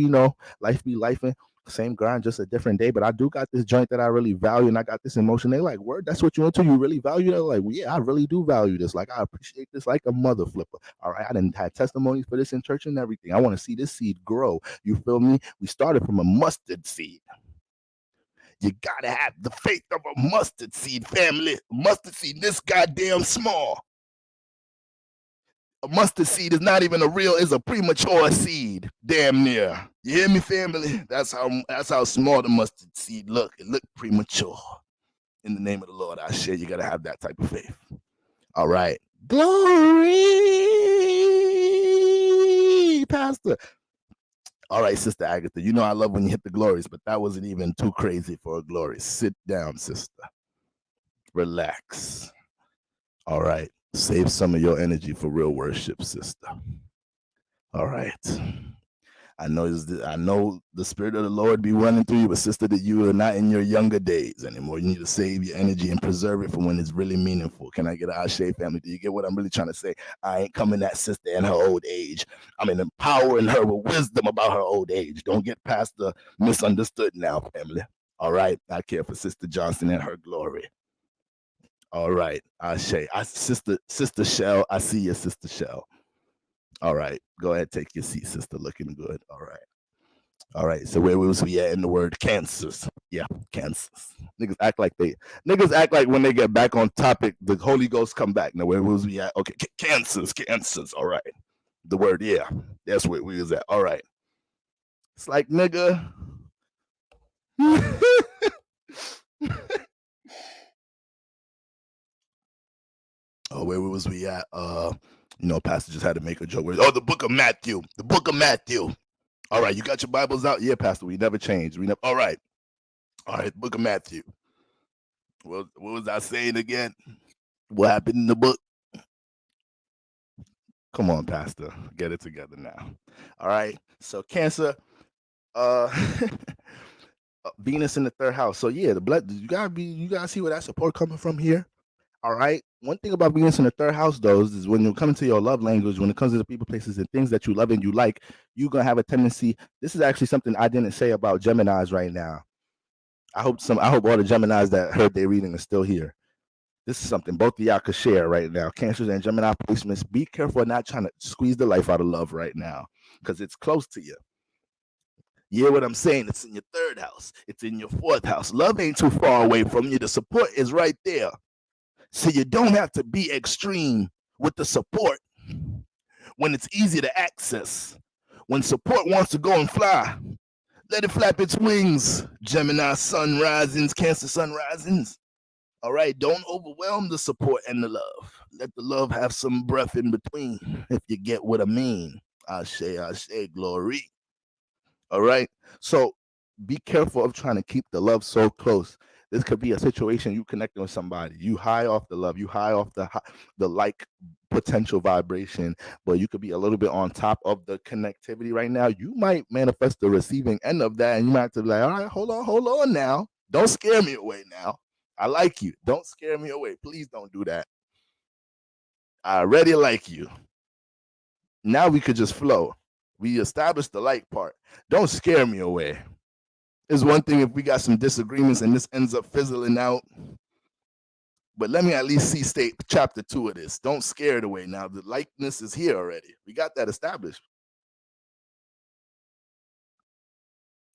[SPEAKER 1] life be lifing. Same grind, just a different day. But I do got this joint that I really value, and I got this emotion. They like, word, that's what you into? You really value that? Like, well, yeah, I really do value this. Like, I appreciate this like a mother flipper. All right, I didn't have testimonies for this in church and everything. I want to see this seed grow. You feel me? We started from a mustard seed. You gotta have the faith of a mustard seed, family. Mustard seed this goddamn small. A mustard seed is not even is a premature seed, damn near. You hear me, family? That's how small the mustard seed look. It look premature. In the name of the Lord, I share. You gotta have that type of faith. All right, glory, Pastor. All right, Sister Agatha. I love when you hit the glories, but that wasn't even too crazy for a glory. Sit down, sister. Relax. All right. Save some of your energy for real worship, sister. All right. I know the Spirit of the Lord be running through you, but sister, that you are not in your younger days anymore. You need to save your energy and preserve it for when it's really meaningful. Can I get an Ashe, family? Do you get what I'm really trying to say? I ain't coming at sister in her old age. I'm empowering her with wisdom about her old age. Don't get past the misunderstood now, family. All right. I care for Sister Johnson and her glory. All right, Ashe. Sister Shell, I see you, Sister Shell. All right, go ahead, take your seat, sister. Looking good. All right. So where was we at in the word cancers? Yeah, cancers. Niggas act like when they get back on topic, the Holy Ghost come back. Now where was we at? Okay, cancers. All right. The word, yeah, that's where we was at. All right. It's like nigga. Oh, where was we at? Pastor just had to make a joke. The book of Matthew. The book of Matthew. All right, you got your Bibles out? Yeah, Pastor, we never changed. All right. Book of Matthew. What was I saying again? What happened in the book? Come on, Pastor. Get it together now. All right. So Cancer, Venus in the third house. So yeah, the blood, you gotta see where that support coming from here. All right. One thing about Venus in the third house, though, is when you come to your love language, when it comes to the people, places, and things that you love and you like, you're gonna have a tendency. This is actually something I didn't say about Geminis right now. I hope all the Geminis that heard their reading are still here. This is something both of y'all could share right now. Cancers and Gemini placements, be careful of not trying to squeeze the life out of love right now, because it's close to you. You hear what I'm saying? It's in your third house. It's in your fourth house. Love ain't too far away from you. The support is right there. So you don't have to be extreme with the support when it's easy to access. When support wants to go and fly, let it flap its wings. Gemini sun risings, Cancer sun risings. All right, don't overwhelm the support and the love. Let the love have some breath in between, if you get what I mean. Ashe, glory. All right, so be careful of trying to keep the love so close This could be a situation you connecting with somebody. You high off the love. You high off the like potential vibration, but you could be a little bit on top of the connectivity right now. You might manifest the receiving end of that, and you might have to be like, all right, hold on now. Don't scare me away now. I like you. Don't scare me away. Please don't do that. I already like you. Now we could just flow. We established the like part. Don't scare me away. It's one thing if we got some disagreements and this ends up fizzling out. But let me at least see state chapter 2 of this. Don't scare it away now. The likeness is here already. We got that established.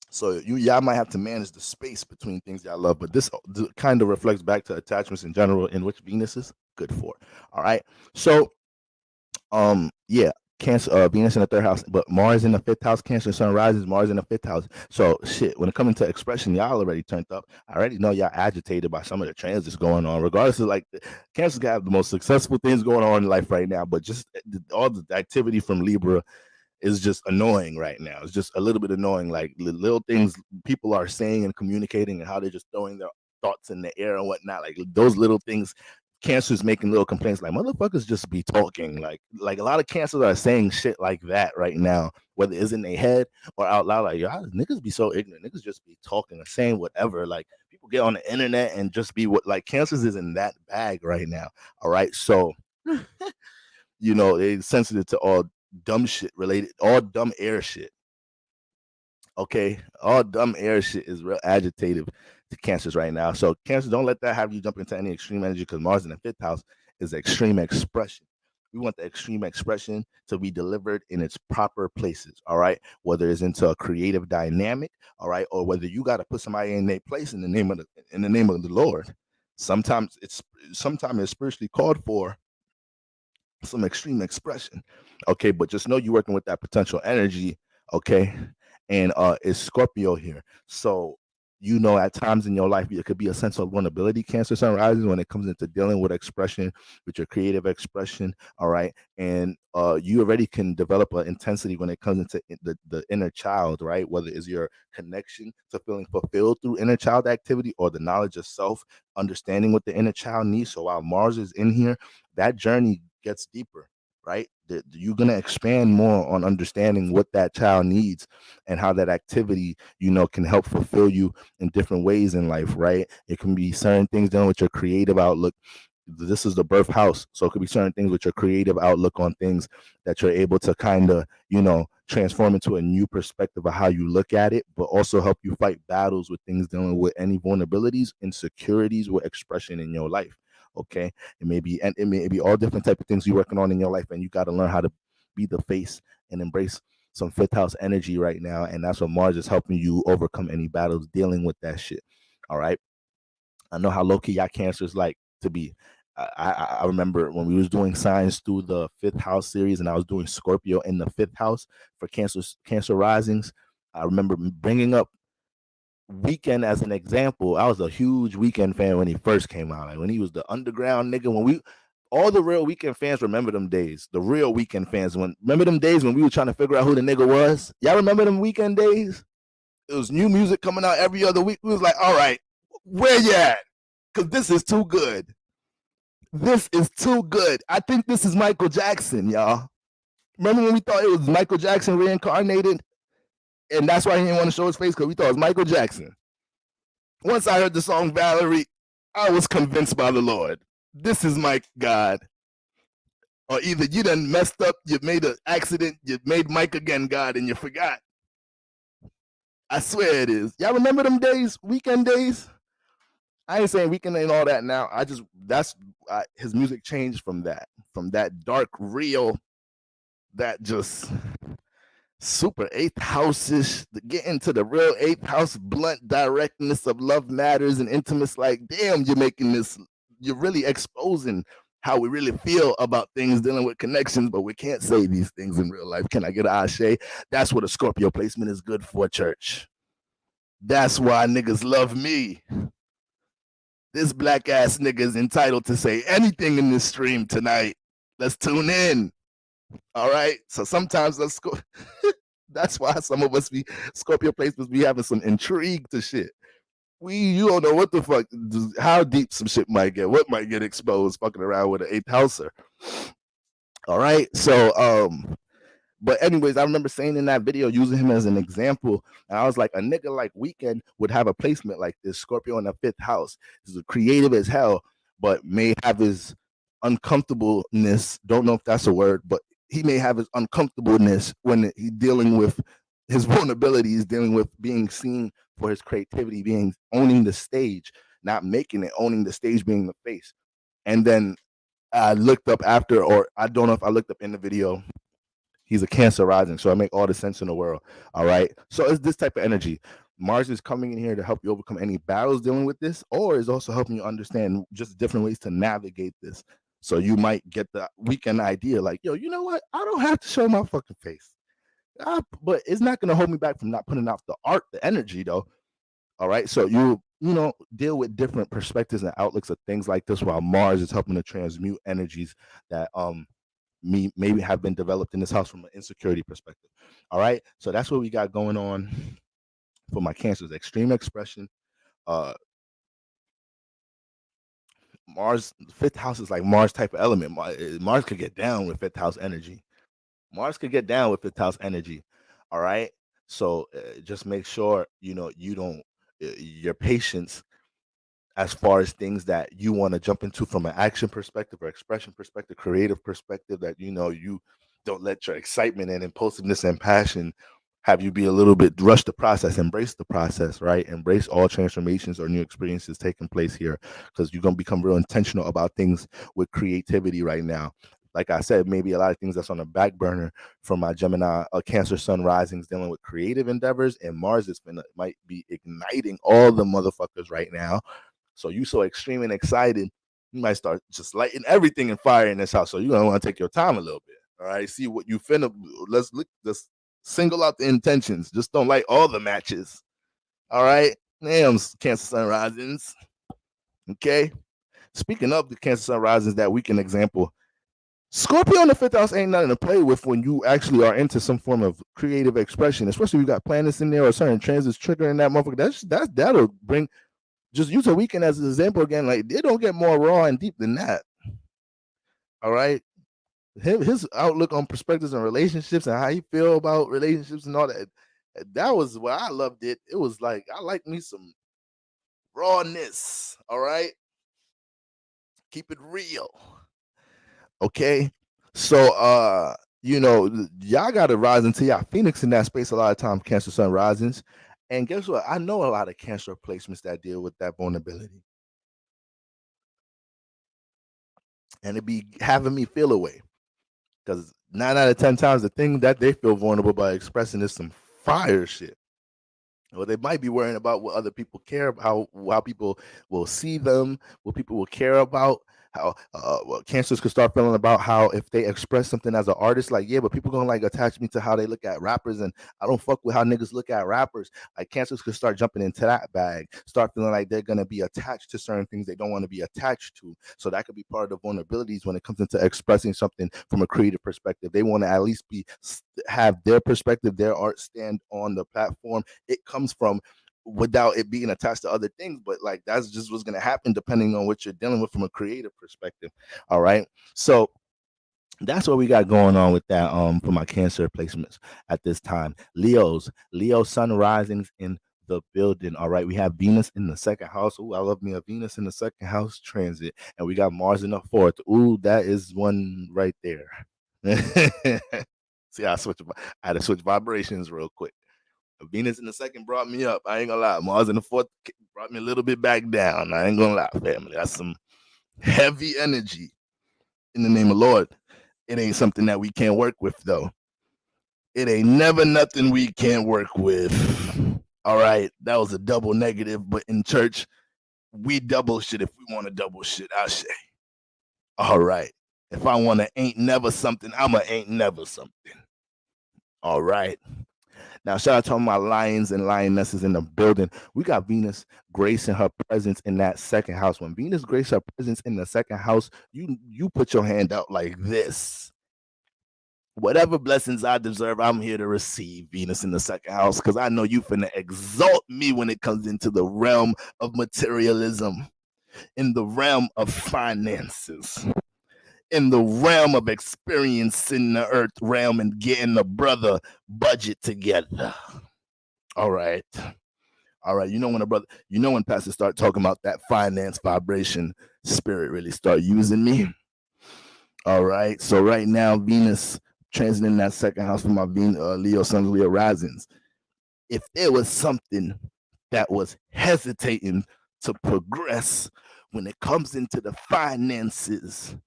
[SPEAKER 1] So y'all might have to manage the space between things y'all love, but this kind of reflects back to attachments in general, in which Venus is good for. All right. So yeah, Cancer, Venus in the 3rd house, but Mars in the 5th house. Cancer sun rises, Mars in the 5th house. So shit, when it comes to expression, y'all already turned up. I already know y'all agitated by some of the transits going on. Regardless of like, Cancer's got the most successful things going on in life right now, but just all the activity from Libra is just annoying right now. It's just a little bit annoying, like little things people are saying and communicating and how they're just throwing their thoughts in the air and whatnot. Like those little things. Cancer's making little complaints like motherfuckers just be talking. Like a lot of cancers are saying shit like that right now, whether it's in their head or out loud. Like, y'all niggas be so ignorant. Niggas just be talking or saying whatever. Like people get on the internet and just be what, like, cancers is in that bag right now. All right. So you know, they're sensitive to all dumb shit related, all dumb air shit. Okay, all dumb air shit is real agitative to Cancers right now. So Cancer, don't let that have you jump into any extreme energy, because Mars in the 5th house is extreme expression. We want the extreme expression to be delivered in its proper places. All right, whether it's into a creative dynamic, all right, or whether you got to put somebody in their place in the name of the Lord. Sometimes it's spiritually called for some extreme expression. Okay, but just know you're working with that potential energy. Okay, and it's Scorpio here. So you know, at times in your life, it could be a sense of vulnerability. Cancer sun rises when it comes into dealing with expression, with your creative expression. All right, and you already can develop an intensity when it comes into the inner child, right? Whether it's your connection to feeling fulfilled through inner child activity, or the knowledge of self, understanding what the inner child needs. So while Mars is in here, that journey gets deeper, right? You're going to expand more on understanding what that child needs and how that activity, you know, can help fulfill you in different ways in life, right? It can be certain things dealing with your creative outlook. This is the birth house, so it could be certain things with your creative outlook on things that you're able to kind of, you know, transform into a new perspective of how you look at it, but also help you fight battles with things dealing with any vulnerabilities, insecurities, with expression in your life. Okay, it may be all different type of things you're working on in your life, and you got to learn how to be the face and embrace some 5th house energy right now, and that's what Mars is helping you overcome any battles dealing with that shit. All right, I know how low-key y'all Cancers like to be. I remember when we was doing signs through the 5th house series, and I was doing Scorpio in the 5th house for Cancer risings. I remember bringing up Weekend as an example. I was a huge Weekend fan when he first came out. Like when he was the underground nigga. When all the real Weekend fans remember them days. The real Weekend fans, remember them days when we were trying to figure out who the nigga was. Y'all remember them Weekend days? It was new music coming out every other week. We was like, all right, where you at? Because this is too good. This is too good. I think this is Michael Jackson, y'all. Remember when we thought it was Michael Jackson reincarnated? And that's why he didn't want to show his face, because we thought it was Michael Jackson. Once I heard the song Valerie, I was convinced by the Lord. This is my God. Or either you done messed up, you made an accident, you made Mike again God, and you forgot. I swear it is. Y'all remember them days, Weekend days? I ain't saying Weekend ain't all that now. His music changed from that dark, real, that just super 8th house-ish, to get into the real 8th house blunt directness of love matters and intimacy. Like, damn, you're really exposing how we really feel about things dealing with connections, but we can't say these things in real life. Can I get an ashe? That's what a Scorpio placement is good for, church. That's why niggas love me. This black ass nigga is entitled to say anything in this stream tonight. Let's tune in. All right. So sometimes let's go. That's why some of us be Scorpio placements be having some intrigue to shit. you don't know what the fuck, how deep some shit might get, what might get exposed fucking around with an eighth houser. All right. So but anyways, I remember saying in that video, using him as an example, and I was like, a nigga like Weekend would have a placement like this, Scorpio in the fifth house. He's creative as hell, but may have his uncomfortableness. Don't know if that's a word, but he may have his uncomfortableness when he's dealing with his vulnerabilities, dealing with being seen for his creativity, being owning the stage, not making it, owning the stage, being the face. And then I looked up after, or I don't know if I looked up in the video, he's a Cancer rising, so I make all the sense in the world. All right, so it's this type of energy. Mars is coming in here to help you overcome any battles dealing with this, or is also helping you understand just different ways to navigate this. So you might get the weekend idea, like, yo, you know what? I don't have to show my fucking face, but it's not gonna hold me back from not putting out the art, the energy, though. All right, so you know, deal with different perspectives and outlooks of things like this, while Mars is helping to transmute energies that maybe have been developed in this house from an insecurity perspective. All right, so that's what we got going on for my Cancers. Extreme expression. Mars, fifth house is like Mars type of element. Mars could get down with fifth house energy. Mars could get down with fifth house energy. All right, so just make sure you know you don't your patience as far as things that you want to jump into from an action perspective or expression perspective, creative perspective, that you know you don't let your excitement and impulsiveness and passion have you be a little bit rush the process. Embrace the process, right? Embrace all transformations or new experiences taking place here, because you're going to become real intentional about things with creativity right now. Like I said, maybe a lot of things that's on the back burner from my Gemini, Cancer Sun risings, dealing with creative endeavors, and Mars is might be igniting all the motherfuckers right now. So you so extreme and excited, you might start just lighting everything in fire in this house. So you're gonna want to take your time a little bit. All right, see what you finna. Let's look. Let's single out the intentions. Just don't light all the matches. All right, damn, Cancer Sun risings. Okay. Speaking of the Cancer Sun risings, that weekend example, Scorpio in the fifth house ain't nothing to play with when you actually are into some form of creative expression, especially if you got planets in there or certain transits triggering that motherfucker. That'll bring, just use a weekend as an example again. Like, it don't get more raw and deep than that. All right. His outlook on perspectives and relationships and how he feel about relationships and all that. That was where I loved it. It was like, I like me some rawness. All right. Keep it real. Okay. So you know, y'all gotta rise into y'all Phoenix in that space a lot of times, Cancer Sun risings. And guess what? I know a lot of Cancer placements that deal with that vulnerability. And it be having me feel away. Because 9 out of 10 times, the thing that they feel vulnerable by expressing is some fire shit. Or they might be worrying about what other people care about, how people will see them, what people will care about. How well, Cancers could start feeling about how if they express something as an artist, like, yeah, but people gonna like attach me to how they look at rappers, and I don't fuck with how niggas look at rappers. Like, Cancers could start jumping into that bag, start feeling like they're gonna be attached to certain things they don't want to be attached to. So that could be part of the vulnerabilities when it comes into expressing something from a creative perspective. They want to at least have their perspective, their art stand on the platform it comes from, without it being attached to other things. But like, that's just what's going to happen depending on what you're dealing with from a creative perspective. All right, so that's what we got going on with that for my Cancer placements at this time. Leo sun risings in the building. All right, we have Venus in the second house. Ooh, I love me a Venus in the second house transit, and we got Mars in the fourth. Ooh, that is one right there. See, I had to switch vibrations real quick. Venus in the second brought me up. I ain't gonna lie. Mars in the fourth brought me a little bit back down. I ain't gonna lie, family. That's some heavy energy. In the name of Lord, it ain't something that we can't work with, though. It ain't never nothing we can't work with. All right, that was a double negative, but in church, we double shit if we want to double shit. I say, all right. If I want to ain't never something, I'm a ain't never something. All right. Now, shout out to all my lions and lionesses in the building. We got Venus gracing her presence in that second house. When Venus graces her presence in the second house, you put your hand out like this. Whatever blessings I deserve, I'm here to receive, Venus in the second house, because I know you finna exalt me when it comes into the realm of materialism, in the realm of finances, in the realm of experiencing the earth realm and getting the brother budget together. All right. All right. You know when a brother, you know when pastors start talking about that finance vibration, spirit really start using me. All right. So right now, Venus transiting that second house for my Leo Sun, Leo risings. If there was something that was hesitating to progress when it comes into the finances,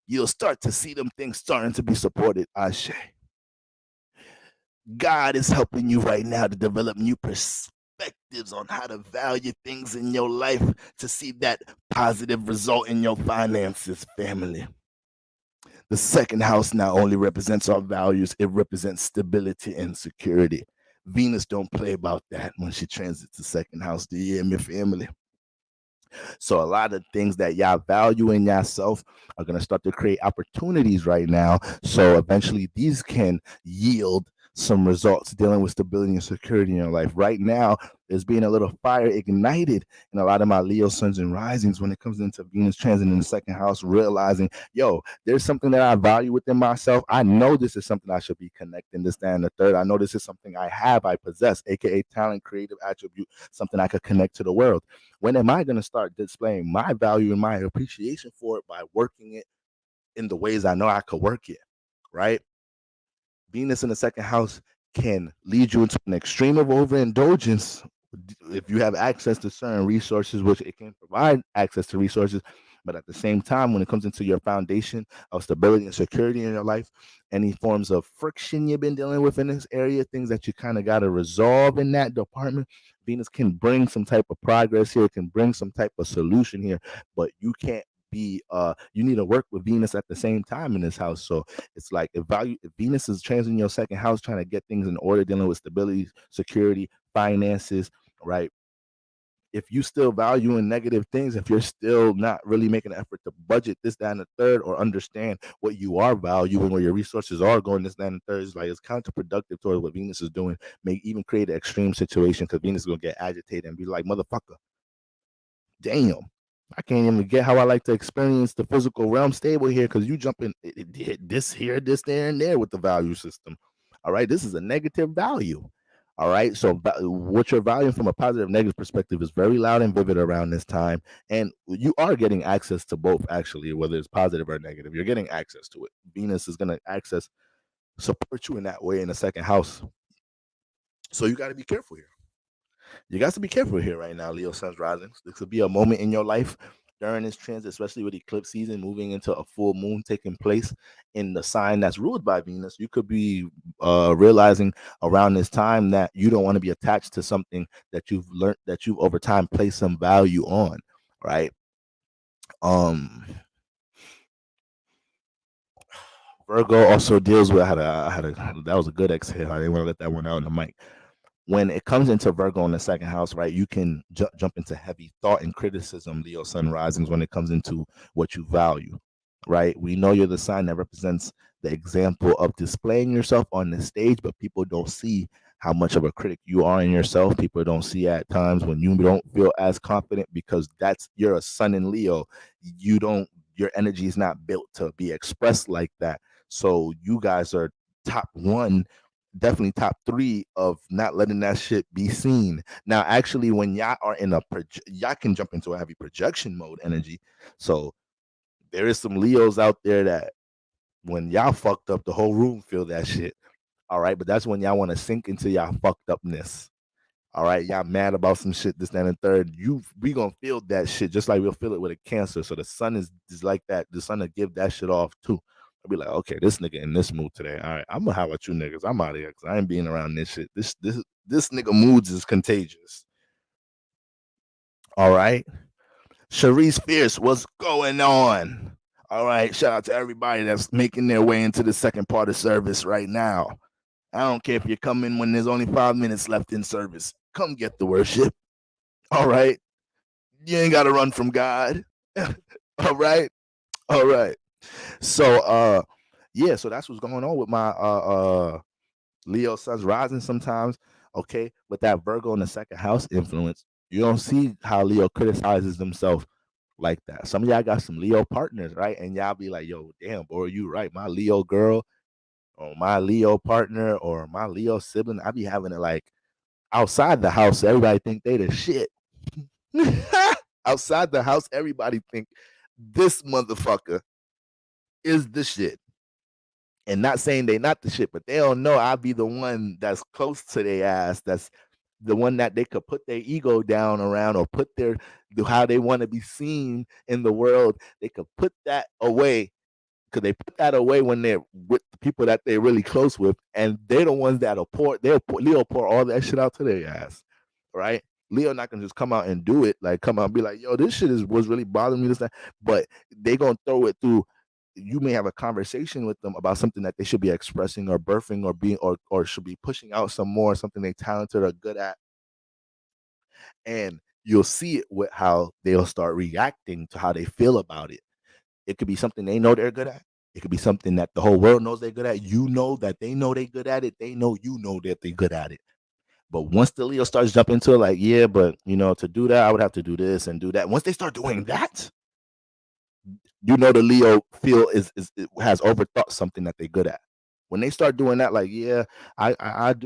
[SPEAKER 1] you'll start to see them things starting to be supported. Ashe. God is helping you right now to develop new perspectives on how to value things in your life to see that positive result in your finances, family. The second house not only represents our values, it represents stability and security. Venus don't play about that when she transits the second house. Do you hear me, family? So a lot of things that y'all value in yourself are going to start to create opportunities right now. So eventually these can yield some results dealing with stability and security in your life. Right now, there's being a little fire ignited in a lot of my Leo suns and risings when it comes into Venus transit in the second house, realizing, yo, there's something that I value within myself. I know this is something I should be connecting, this, that, and the third. I know this is something I possess, aka talent, creative attribute, something I could connect to the world. When am I going to start displaying my value and my appreciation for it? By working it in the ways I know I could work it, right? Venus in the second house can lead you into an extreme of overindulgence if you have access to certain resources, which it can provide access to resources. But at the same time, when it comes into your foundation of stability and security in your life, any forms of friction you've been dealing with in this area, things that you kind of got to resolve in that department, Venus can bring some type of progress here, can bring some type of solution here, but you can't be you need to work with Venus at the same time in this house. So it's like if Venus is transiting your second house, trying to get things in order, dealing with stability, security, finances, right? If you still valuing negative things, if you're still not really making an effort to budget this, that, and the third, or understand what you are valuing, where your resources are going, this, that, and the third, is like it's counterproductive towards what Venus is doing. May even create an extreme situation because Venus is gonna get agitated and be like, motherfucker, damn, I can't even get how I like to experience the physical realm stable here because you jump in this here, this there, and there with the value system. All right, this is a negative value. All right, so what you're valuing from a positive negative perspective is very loud and vivid around this time, and you are getting access to both. Actually, whether it's positive or negative, you're getting access to it. Venus is going to support you in that way in the second house. So you got to be careful here. You got to be careful here right now, Leo Sun's risings. This could be a moment in your life during this transit, especially with eclipse season moving into a full moon taking place in the sign that's ruled by Venus. You could be realizing around this time that you don't want to be attached to something that you've learned, that you've over time placed some value on, right? Virgo also deals with that was a good exhale. I didn't want to let that one out in the mic. When it comes into Virgo in the second house, right, you can jump into heavy thought and criticism, Leo Sun risings, when it comes into what you value, right? We know you're the sign that represents the example of displaying yourself on the stage, but people don't see how much of a critic you are in yourself. People don't see at times when you don't feel as confident because you're a sun in Leo. Your energy is not built to be expressed like that. So you guys are top one, definitely top three of not letting that shit be seen. Now, actually, when y'all are in y'all can jump into a heavy projection mode energy. So there is some Leos out there that when y'all fucked up, the whole room feel that shit. All right, but that's when y'all want to sink into y'all fucked upness. All right, y'all mad about some shit, this, that, and third. We gonna feel that shit just like we'll feel it with a Cancer. So the sun is like that. The sun will give that shit off too. I'll be like, okay, this nigga in this mood today. All right, I'm gonna holler at you niggas. I'm out of here because I ain't being around this shit. This nigga moods is contagious. All right, Sharice Fierce, what's going on? All right, shout out to everybody that's making their way into the second part of service right now. I don't care if you come in when there's only 5 minutes left in service. Come get the worship. All right. You ain't got to run from God. All right. All right. So Yeah, so that's what's going on with my Leo sun's rising sometimes. Okay, with that Virgo in the second house influence, you don't see how Leo criticizes themselves like that. Some of y'all got some Leo partners, right? And y'all be like, yo, damn, boy, you right. My Leo girl or my Leo partner or my Leo sibling, I be having it like outside the house, everybody think they the shit. Outside the house, everybody think this motherfucker is the shit. And not saying they not the shit, but they don't know I be the one that's close to their ass. That's the one that they could put their ego down around or put their how they want to be seen in the world. They could put that away because they put that away when they're with the people that they're really close with, and they're the ones that'll pour. Leo pour all that shit out to their ass, right? Leo not gonna just come out and do it, like come out and be like, "Yo, this shit was really bothering me." This that, but they gonna throw it through. You may have a conversation with them about something that they should be expressing or birthing or being or should be pushing out some more, something they talented or good at, and you'll see it with how they'll start reacting to how they feel about it. It could be something they know they're good at. It could be something that the whole world knows they're good at. You know that they know they're good at it. They know you know that they're good at it. But once the Leo starts jumping into it, like, yeah, but to do that, I would have to do this and do that. Once they start doing that, the Leo feel is has overthought something that they're good at. When they start doing that, like, yeah, I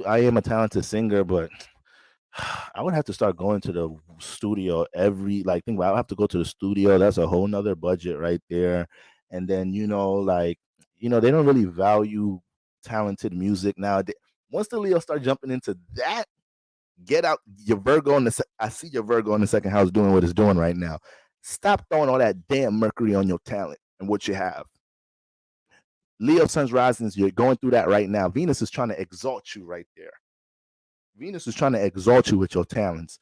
[SPEAKER 1] am a talented singer, but I would have to start going to the studio think about it, I have to go to the studio. That's a whole nother budget right there. And then, they don't really value talented music now. Once the Leo start jumping into that, get out your Virgo I see your Virgo in the second house doing what it's doing right now. Stop throwing all that damn Mercury on your talent and what you have. Leo sun's risings, you're going through that right now. Venus is trying to exalt you right there. Venus is trying to exalt you with your talents.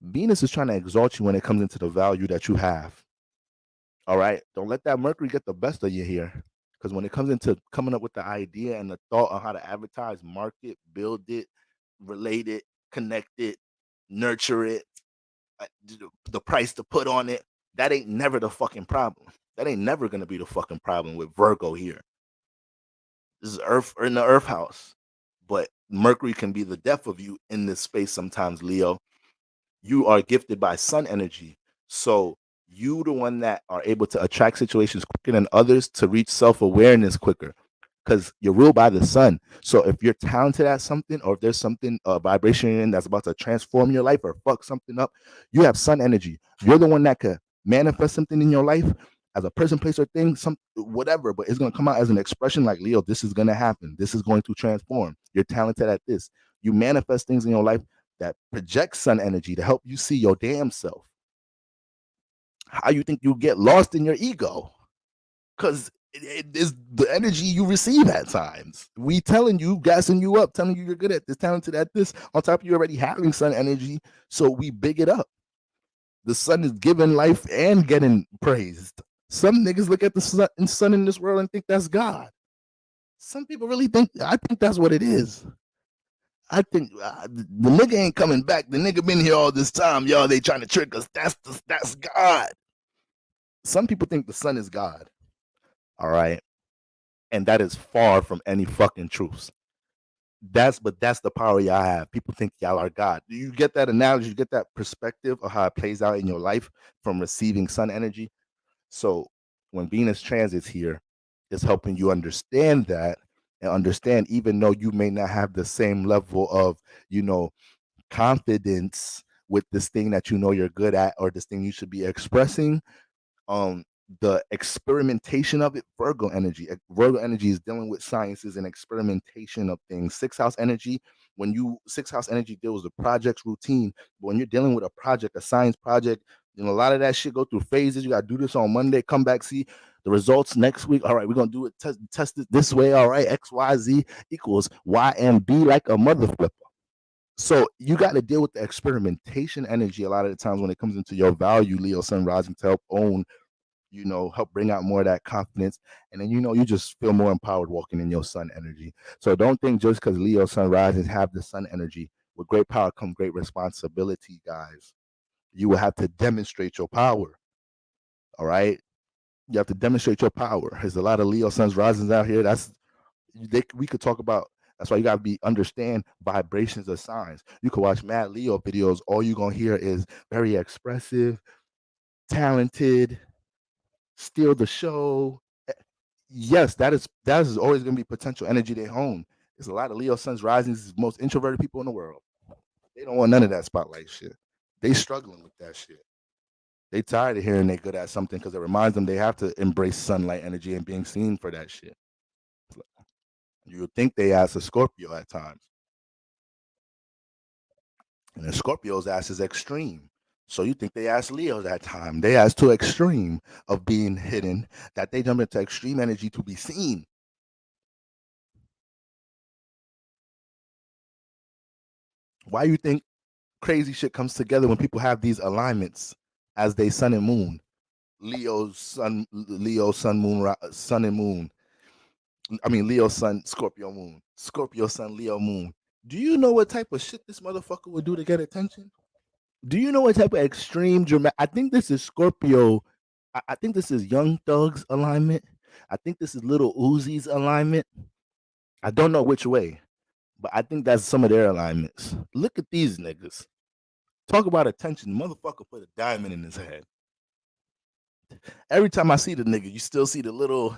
[SPEAKER 1] Venus is trying to exalt you when it comes into the value that you have. All right. Don't let that Mercury get the best of you here. Because when it comes into coming up with the idea and the thought on how to advertise, market, build it, relate it, connect it, nurture it, the price to put on it, that ain't never the fucking problem. That ain't never going to be the fucking problem with Virgo here. This is Earth or in the Earth house. But Mercury can be the death of you in this space sometimes, Leo. You are gifted by sun energy. So you the one that are able to attract situations quicker than others to reach self-awareness quicker because you're ruled by the sun. So if you're talented at something or if there's something vibration that's about to transform your life or fuck something up, you have sun energy. You're the one that could manifest something in your life as a person, place, or thing, some whatever, but it's gonna come out as an expression like Leo, this is gonna happen. This is going to transform. You're talented at this. You manifest things in your life that projects sun energy to help you see your damn self. How you think you get lost in your ego? Because it is the energy you receive at times. We telling you, gassing you up, telling you you're good at this, talented at this, on top of you already having sun energy. So we big it up. The sun is giving life and getting praised. Some niggas look at the sun in this world and think that's God. Some people really think, I think that's what it is. I think the nigga ain't coming back. The nigga been here all this time. Y'all, they trying to trick us. That's God. Some people think the sun is God. All right. And that is far from any fucking truth. That's the power y'all have. People think y'all are God. Do you get that analogy? You get that perspective of how it plays out in your life from receiving sun energy? So when Venus transits here, it's helping you understand that and understand, even though you may not have the same level of, confidence with this thing that you're good at or this thing you should be expressing, the experimentation of it, Virgo energy is dealing with sciences and experimentation of things. Sixth house energy, sixth house energy deals with projects, routine, but when you're dealing with a project, a science project, a lot of that shit go through phases. You got to do this on Monday, come back, see the results next week. All right, we're gonna do it, test it this way. All right, XYZ equals Y and B like a mother flipper. So you got to deal with the experimentation energy a lot of the times when it comes into your value, Leo sun rising, to help own, help bring out more of that confidence. And then, you just feel more empowered walking in your sun energy. So don't think just because Leo sun rises have the sun energy. With great power come great responsibility, guys. You will have to demonstrate your power. All right. You have to demonstrate your power. There's a lot of Leo suns risings out here. We could talk about. That's why you gotta understand vibrations of signs. You could watch mad Leo videos. All you're gonna hear is very expressive, talented, steal the show. Yes, that is always gonna be potential energy they hone. There's a lot of Leo suns rising. These most introverted people in the world. They don't want none of that spotlight shit. They struggling with that shit. They tired of hearing they good at something because it reminds them they have to embrace sunlight energy and being seen for that shit. You would think they ask a Scorpio at times. And the Scorpio's ass is extreme. So you think they ask Leo that time. They ask too extreme of being hidden that they jump into extreme energy to be seen. Why you think crazy shit comes together when people have these alignments as they sun and moon? Leo, sun, moon, sun and moon. I mean, Leo, sun, Scorpio, moon. Scorpio, sun, Leo, moon. Do you know what type of shit this motherfucker would do to get attention? Do you know what type of extreme dramatic? I think this is Scorpio. I think this is Young Thug's alignment. I think this is Little Uzi's alignment. I don't know which way, but I think that's some of their alignments. Look at these niggas. Talk about attention. Motherfucker put a diamond in his head. Every time I see the nigga, you still see the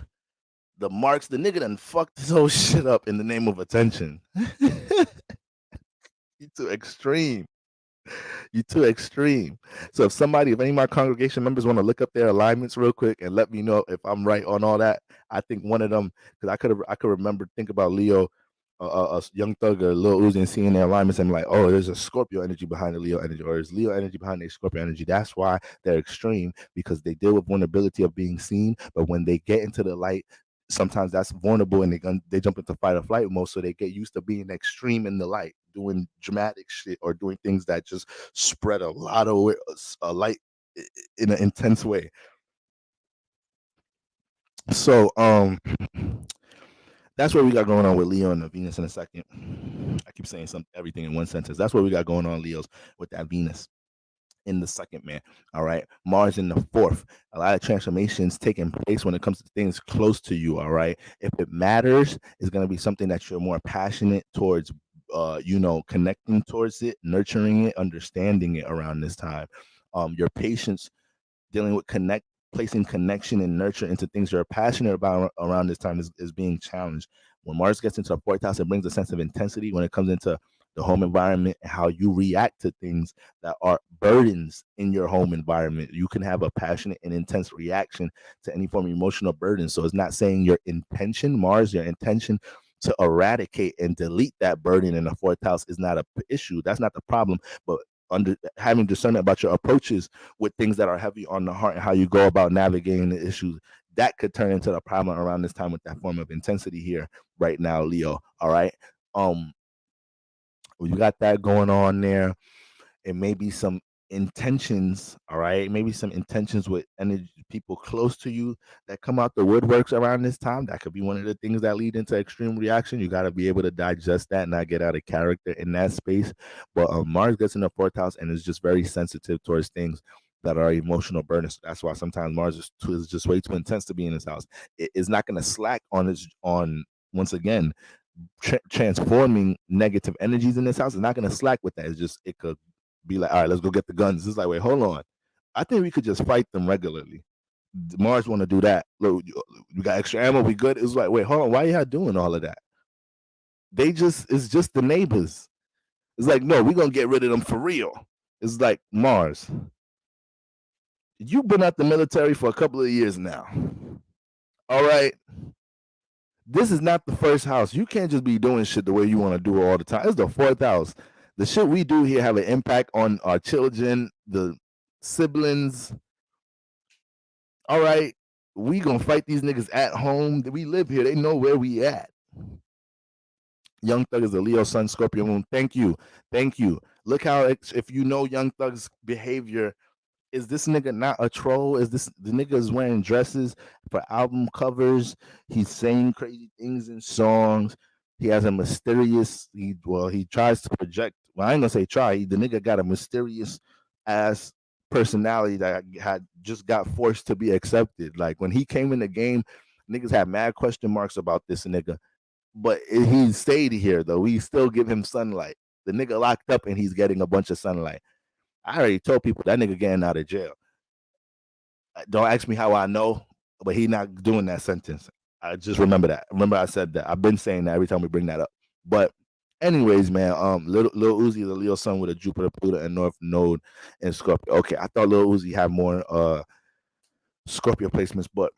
[SPEAKER 1] marks. The nigga done fucked this whole shit up in the name of attention. You too extreme. You too extreme. So if any of my congregation members want to look up their alignments real quick and let me know if I'm right on all that, I think one of them, because I could remember think about Leo, a Young Thug or Lil Uzi and seeing their alignments and like, oh, there's a Scorpio energy behind the Leo energy, or there's Leo energy behind the Scorpio energy. That's why they're extreme, because they deal with vulnerability of being seen, but when they get into the light, sometimes that's vulnerable and they jump into fight or flight mode, so they get used to being extreme in the light, doing dramatic shit or doing things that just spread a lot of light in an intense way. So that's what we got going on with Leo and the Venus in a second. I keep saying everything in one sentence. That's what we got going on, Leos, with that Venus in the second, man. All right. Mars in the fourth. A lot of transformations taking place when it comes to things close to you. All right. If it matters, it's going to be something that you're more passionate towards, connecting towards it, nurturing it, understanding it around this time. Your patience dealing with placing connection and nurture into things you're passionate about around this time is being challenged. When Mars gets into the fourth house, it brings a sense of intensity when it comes into the home environment and how you react to things that are burdens in your home environment. You can have a passionate and intense reaction to any form of emotional burden. So it's not saying your intention, Mars, your intention to eradicate and delete that burden in the fourth house is not a issue. That's not the problem. But having discernment about your approaches with things that are heavy on the heart and how you go about navigating the issues, that could turn into the problem around this time with that form of intensity here right now, Leo. All right. You got that going on there. It may be some intentions, all right, maybe some intentions with energy, people close to you that come out the woodworks around this time. That could be one of the things that lead into extreme reaction. You got to be able to digest that and not get out of character in that space. But Mars gets in the fourth house and is just very sensitive towards things that are emotional burdens. So that's why sometimes Mars is just way too intense to be in this house. It is not going to slack on once again transforming negative energies in this house. It's not going to slack with that. It's just, it could be like, all right, let's go get the guns. It's like, wait, hold on. I think we could just fight them regularly. Mars want to do that. Look, you got extra ammo. We good. It's like, wait, hold on. Why y'all doing all of that? It's just the neighbors. It's like, no, we're going to get rid of them for real. It's like, Mars, you've been at the military for a couple of years now. All right. This is not the first house. You can't just be doing shit the way you want to do it all the time. It's the fourth house. The shit we do here have an impact on our children, the siblings. All right, we gonna fight these niggas at home. We live here. They know where we at. Young Thug is a Leo Sun Scorpio moon. Thank you. Look how if you know Young Thug's behavior, is this nigga not a troll? Is this the nigga is wearing dresses for album covers? He's saying crazy things in songs. He has a mysterious. He tries to project. Well, I ain't gonna say try. The nigga got a mysterious ass personality that had just got forced to be accepted. Like when he came in the game, niggas had mad question marks about this nigga, but he stayed here though. We still give him sunlight. The nigga locked up and he's getting a bunch of sunlight. I already told people that nigga getting out of jail. Don't ask me how I know, but he not doing that sentence. I just remember that. Remember I said that. I've been saying that every time we bring that up. But anyways, man, Lil Uzi is a Leo sun with a Jupiter, Pluto, and North Node in Scorpio. Okay, I thought Lil Uzi had more Scorpio placements, but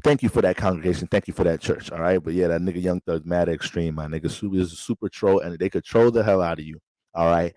[SPEAKER 1] thank you for that congregation. Thank you for that church. All right. But yeah, that nigga Young Thug's mad extreme. My nigga is a super troll, and they could troll the hell out of you. All right.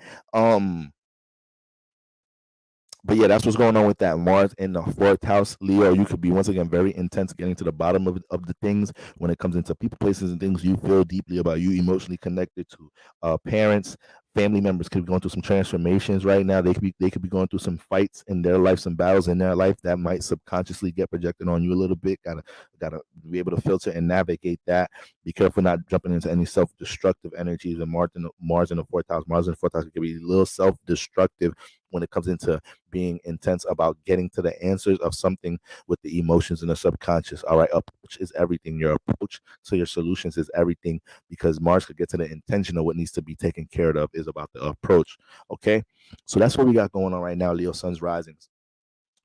[SPEAKER 1] But yeah, that's what's going on with that. Mars in the fourth house, Leo. You could be once again very intense, getting to the bottom of the things when it comes into people, places, and things you feel deeply about. You emotionally connected to parents, family members could be going through some transformations right now. They could be going through some fights in their life, some battles in their life that might subconsciously get projected on you a little bit. Gotta be able to filter and navigate that. Be careful not jumping into any self-destructive energies. And Mars in the fourth house. Mars in the fourth house can be a little self-destructive when it comes into being intense about getting to the answers of something with the emotions and the subconscious. All right, approach is everything. Your approach to your solutions is everything, because Mars could get to the intention of what needs to be taken care of is about the approach. Okay, so that's what we got going on right now. Leo suns risings,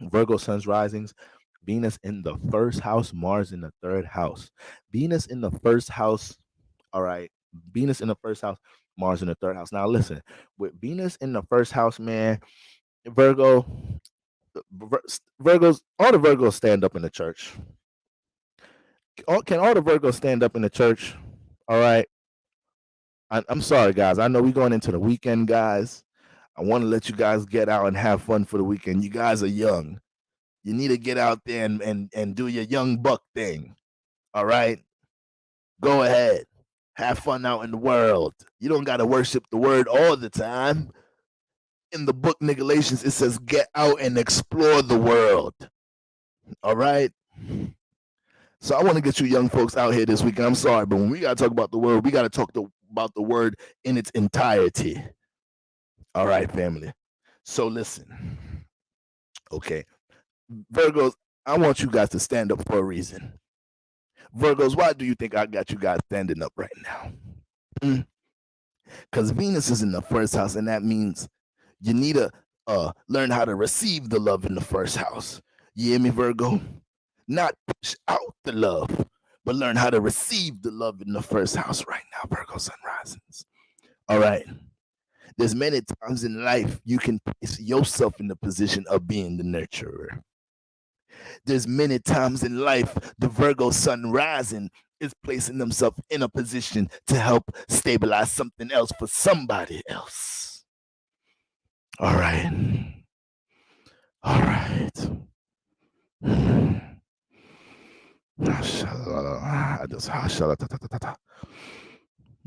[SPEAKER 1] Virgo suns risings, Venus in the first house, Mars in the third house. Venus in the first house. All right, Venus in the first house, Mars in the third house. Now listen, with Venus in the first house, man, Virgo, Virgos, all the Virgos stand up in the church. Can all the Virgos stand up in the church? All right. I'm sorry, guys. I know we're going into the weekend, guys. I want to let you guys get out and have fun for the weekend. You guys are young. You need to get out there and do your young buck thing. All right. Go ahead. Have fun out in the world. You don't got to worship the word all the time. In the book Nigalations, it says get out and explore the world. All right. So I want to get you young folks out here this weekend. I'm sorry, but when we got to talk about the word, we got to talk about the word in its entirety. All right, family. So listen. Okay. Virgos, I want you guys to stand up for a reason. Virgos, why do you think I got you guys standing up right now? Because Venus is in the first house, and that means you need to learn how to receive the love in the first house. You hear me, Virgo? Not push out the love, but learn how to receive the love in the first house right now, Virgo sun risings. All right. There's many times in life you can place yourself in the position of being the nurturer. There's many times in life the Virgo sun rising is placing themselves in a position to help stabilize something else for somebody else. All right. All right.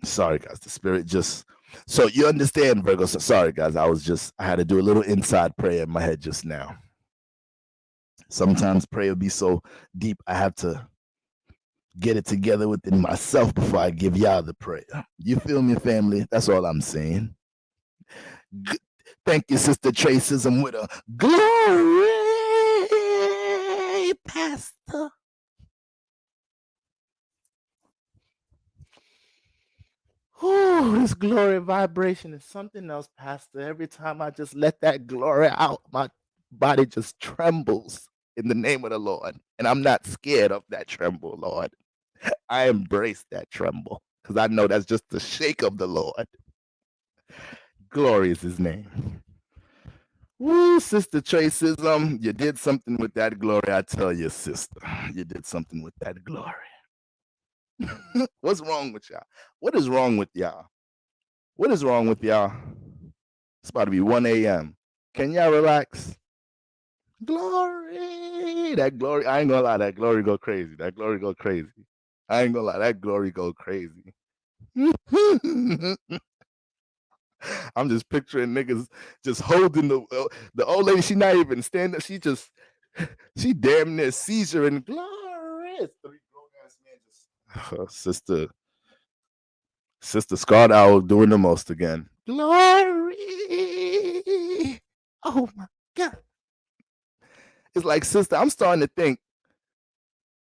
[SPEAKER 1] Sorry, guys. The spirit just. So you understand, Virgo. So sorry, guys. I had to do a little inside prayer in my head just now. Sometimes prayer will be so deep, I have to get it together within myself before I give y'all the prayer. You feel me, family? That's all I'm saying. Thank you, Sister Tracism, with a glory, Pastor. Ooh, this glory vibration is something else, Pastor. Every time I just let that glory out, my body just trembles in the name of the Lord. And I'm not scared of that tremble, Lord. I embrace that tremble because I know that's just the shake of the Lord. Glory is his name. Woo, Sister Tracism, you did something with that glory. I tell you, sister, you did something with that glory. What's wrong with y'all? What is wrong with y'all? What is wrong with y'all? It's about to be 1 a.m. Can y'all relax? Glory. That glory. I ain't gonna lie. That glory go crazy. That glory go crazy. I ain't gonna lie. That glory go crazy. I'm just picturing niggas just holding the old lady. She not even standing. She damn near seizure and glory. 3 grown-ass men just Sister Scarred Owl doing the most again. Glory. Oh my God. It's like, sister, I'm starting to think,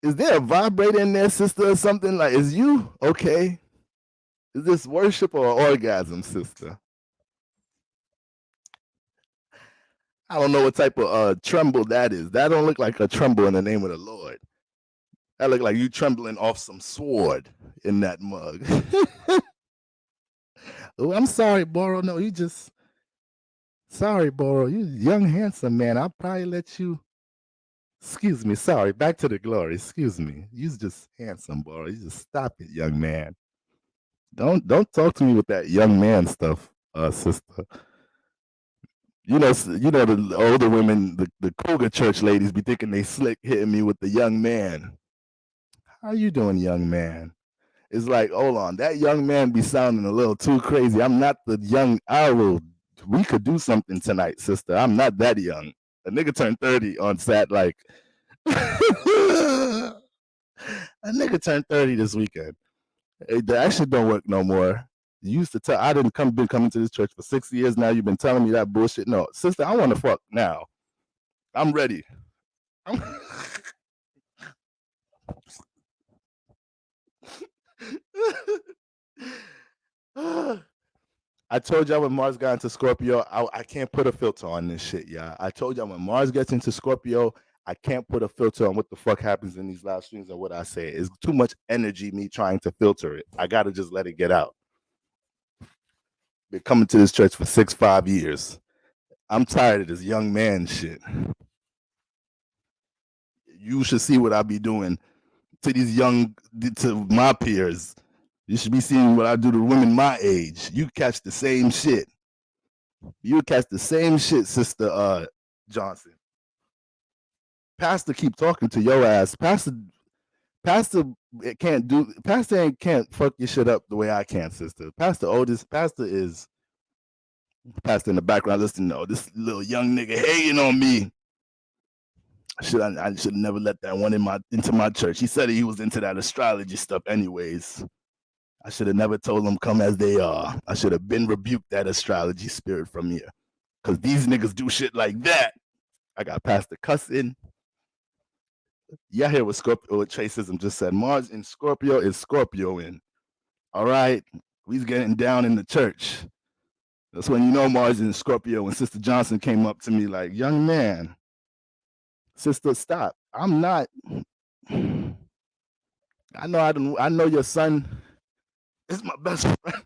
[SPEAKER 1] is there a vibrator in there, sister, or something? Like, is you okay? Is this worship or orgasm, sister? I don't know what type of tremble that is. That don't look like a tremble in the name of the Lord. That look like you trembling off some sword in that mug. Oh, I'm sorry, Boro. No, you just sorry, Boro. You young, handsome man. I'll probably let you. Excuse me. Sorry. Back to the glory. Excuse me. You's just handsome, Boro. You just stop it, young man. Don't talk to me with that young man stuff, sister. You know the older women, the Cougar church ladies be thinking they slick hitting me with the young man. How you doing, young man? It's like, hold on, that young man be sounding a little too crazy. I'm not the young owl. We could do something tonight, sister. I'm not that young. A nigga turned 30 on Sat like a nigga turned 30 this weekend. That shit don't work no more. You used to tell I didn't been coming to this church for 6 years now. You've been telling me that bullshit. No, sister, I want to fuck now. I'm ready. I told y'all when Mars got into Scorpio, I can't put a filter on this shit, y'all. I told y'all when Mars gets into Scorpio, I can't put a filter on what the fuck happens in these live streams and what I say. It's too much energy me trying to filter it. I gotta just let it get out. Been coming to this church for 5 years. I'm tired of this young man shit. You should see what I be doing to these to my peers. You should be seeing what I do to women my age. You catch the same shit. You catch the same shit, Sister Johnson. Pastor keep talking to your ass. Pastor can't fuck your shit up the way I can, sister. Pastor Otis, Pastor in the background listening. No, this little young nigga hating on me. I should never let that one into my church. He said he was into that astrology stuff anyways. I should have never told them come as they are. I should have been rebuked that astrology spirit from here. Cause these niggas do shit like that. I got Pastor cussing. Yeah, here with Scorpio, what Tracism just said. Mars in Scorpio is Scorpio in. All right. We's getting down in the church. That's when you know Mars in Scorpio. When Sister Johnson came up to me like, young man, sister, stop. I'm not. I know your son is my best friend.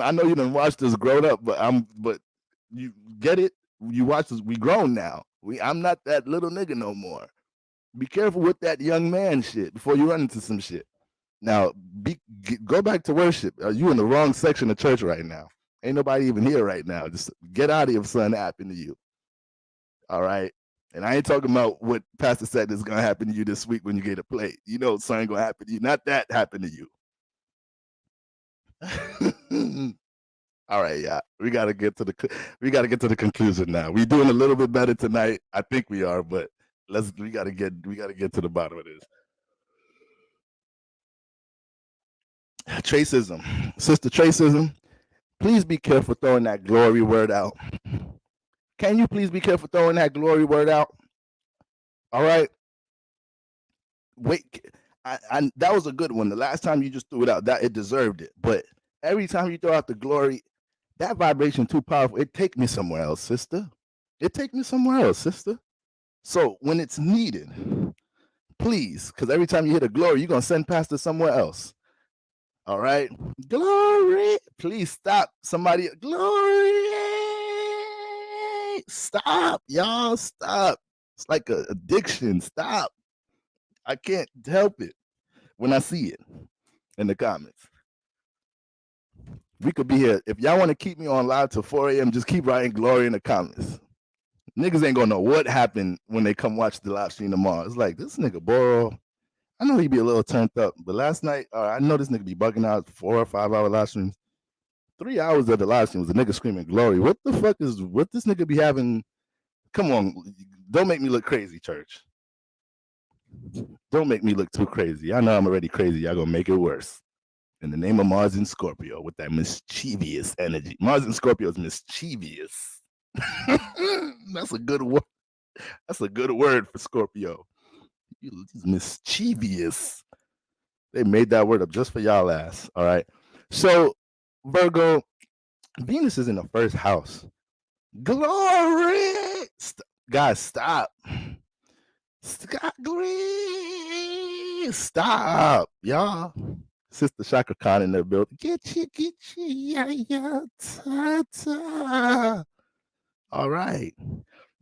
[SPEAKER 1] I know you done watched us grown up, but you get it. You watch us, we grown now. I'm not that little nigga no more. Be careful with that young man shit before you run into some shit. Now, go back to worship. You in the wrong section of church right now. Ain't nobody even here right now. Just get out of here if something happened to you. All right? And I ain't talking about what Pastor said is going to happen to you this week when you get a plate. You know something going to happen to you. Not that happened to you. All right, yeah. We gotta get to the conclusion now. We're doing a little bit better tonight. I think we are, but we gotta get to the bottom of this. Tracism. Sister Tracism, please be careful throwing that glory word out. Can you please be careful throwing that glory word out? All right. Wait, that was a good one. The last time you just threw it out, that it deserved it. But every time you throw out the glory, that vibration too powerful. It take me somewhere else, sister. It take me somewhere else, sister. So when it's needed, please, because every time you hit a glory, you're gonna send pastor somewhere else. All right, glory. Please stop. Somebody, glory. Stop, y'all. Stop. It's like an addiction. Stop. I can't help it when I see it in the comments. We could be here. If y'all want to keep me on live till 4 a.m., just keep writing glory in the comments. Niggas ain't gonna know what happened when they come watch the live stream tomorrow. It's like, this nigga Boro, I know he be a little turned up, but last night, I know this nigga be bugging out 4 or 5 hour live streams. 3 hours of the live stream was a nigga screaming glory. What the fuck is what this nigga be having? Come on, don't make me look crazy, church. Don't make me look too crazy. I know I'm already crazy. Y'all gonna make it worse. In the name of Mars and Scorpio, with that mischievous energy. Mars and Scorpio is mischievous. That's a good word. That's a good word for Scorpio. He's mischievous. They made that word up just for y'all ass. All right. So Virgo, Venus is in the first house. Glory. Guys, stop. Scott Green. Stop, y'all. Sister Shaka Khan in the building. Get you, yeah. Ta-ta. All right.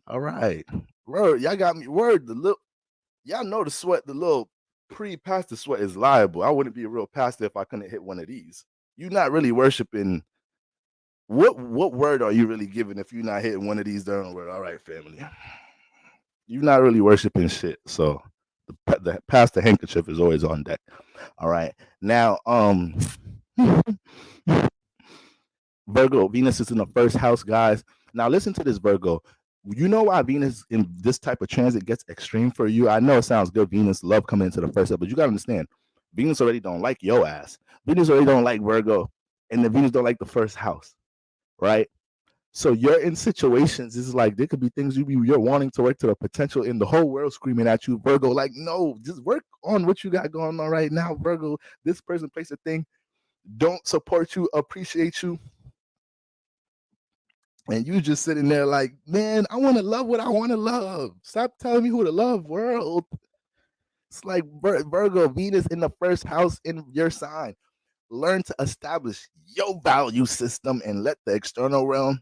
[SPEAKER 1] All right. Word, y'all got me. Word, the little, y'all know the sweat, the little pre-pastor sweat is liable. I wouldn't be a real pastor if I couldn't hit one of these. You're not really worshiping. What word are you really giving if you're not hitting one of these during the word? All right, family. You're not really worshiping shit. So the pastor handkerchief is always on deck. All right. Now, Virgo, Venus is in the first house, guys. Now listen to this, Virgo. You know why Venus in this type of transit gets extreme for you? I know it sounds good. Venus love coming into the first house, but you gotta understand, Venus already don't like your ass. Venus already don't like Virgo, and the Venus don't like the first house, right? So you're in situations, it's like there could be things you're wanting to work to the potential in the whole world screaming at you, Virgo, like, no, just work on what you got going on right now, Virgo. This person, place, a thing, don't support you, appreciate you. And you just sitting there like, man, I want to love what I want to love. Stop telling me who to love, world. It's like Virgo, Venus in the first house in your sign. Learn to establish your value system and let the external realm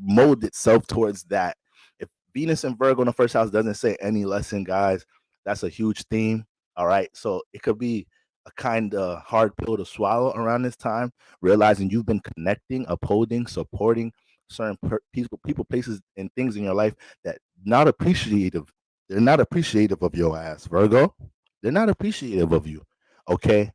[SPEAKER 1] mold itself towards that. If Venus and Virgo in the first house doesn't say any lesson, guys, that's a huge theme. All right. So it could be a kind of hard pill to swallow around this time, realizing you've been connecting, upholding, supporting certain people, places, and things in your life that not appreciative. They're not appreciative of your ass, Virgo. They're not appreciative of you. Okay.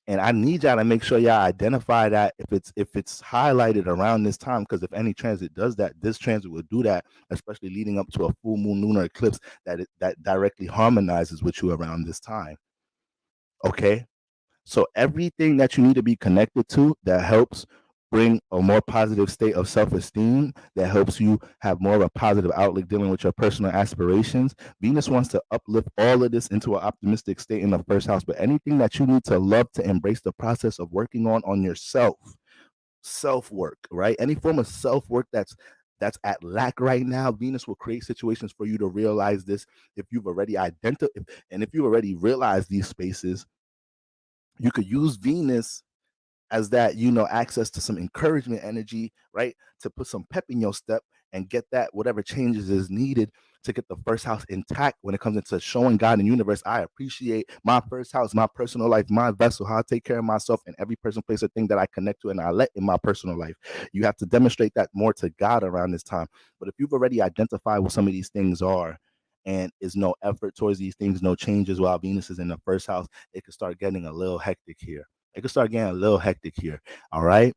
[SPEAKER 1] And I need y'all to make sure y'all identify that if it's highlighted around this time, because if any transit does that, this transit will do that, especially leading up to a full moon lunar eclipse that directly harmonizes with you around this time. Okay, so everything that you need to be connected to that helps bring a more positive state of self-esteem, that helps you have more of a positive outlook dealing with your personal aspirations. Venus wants to uplift all of this into an optimistic state in the first house, but anything that you need to love to embrace the process of working on yourself, self-work, right? Any form of self-work that's at lack right now, Venus will create situations for you to realize this. If you've already identified, and if you already realized these spaces, you could use Venus as that, access to some encouragement energy, right? To put some pep in your step and get that whatever changes is needed to get the first house intact when it comes into showing God and universe, I appreciate my first house, my personal life, my vessel, how I take care of myself and every person, place, or thing that I connect to and I let in my personal life. You have to demonstrate that more to God around this time. But if you've already identified what some of these things are, and is no effort towards these things, no changes while Venus is in the first house, it could start getting a little hectic here. It could start getting a little hectic here. All right.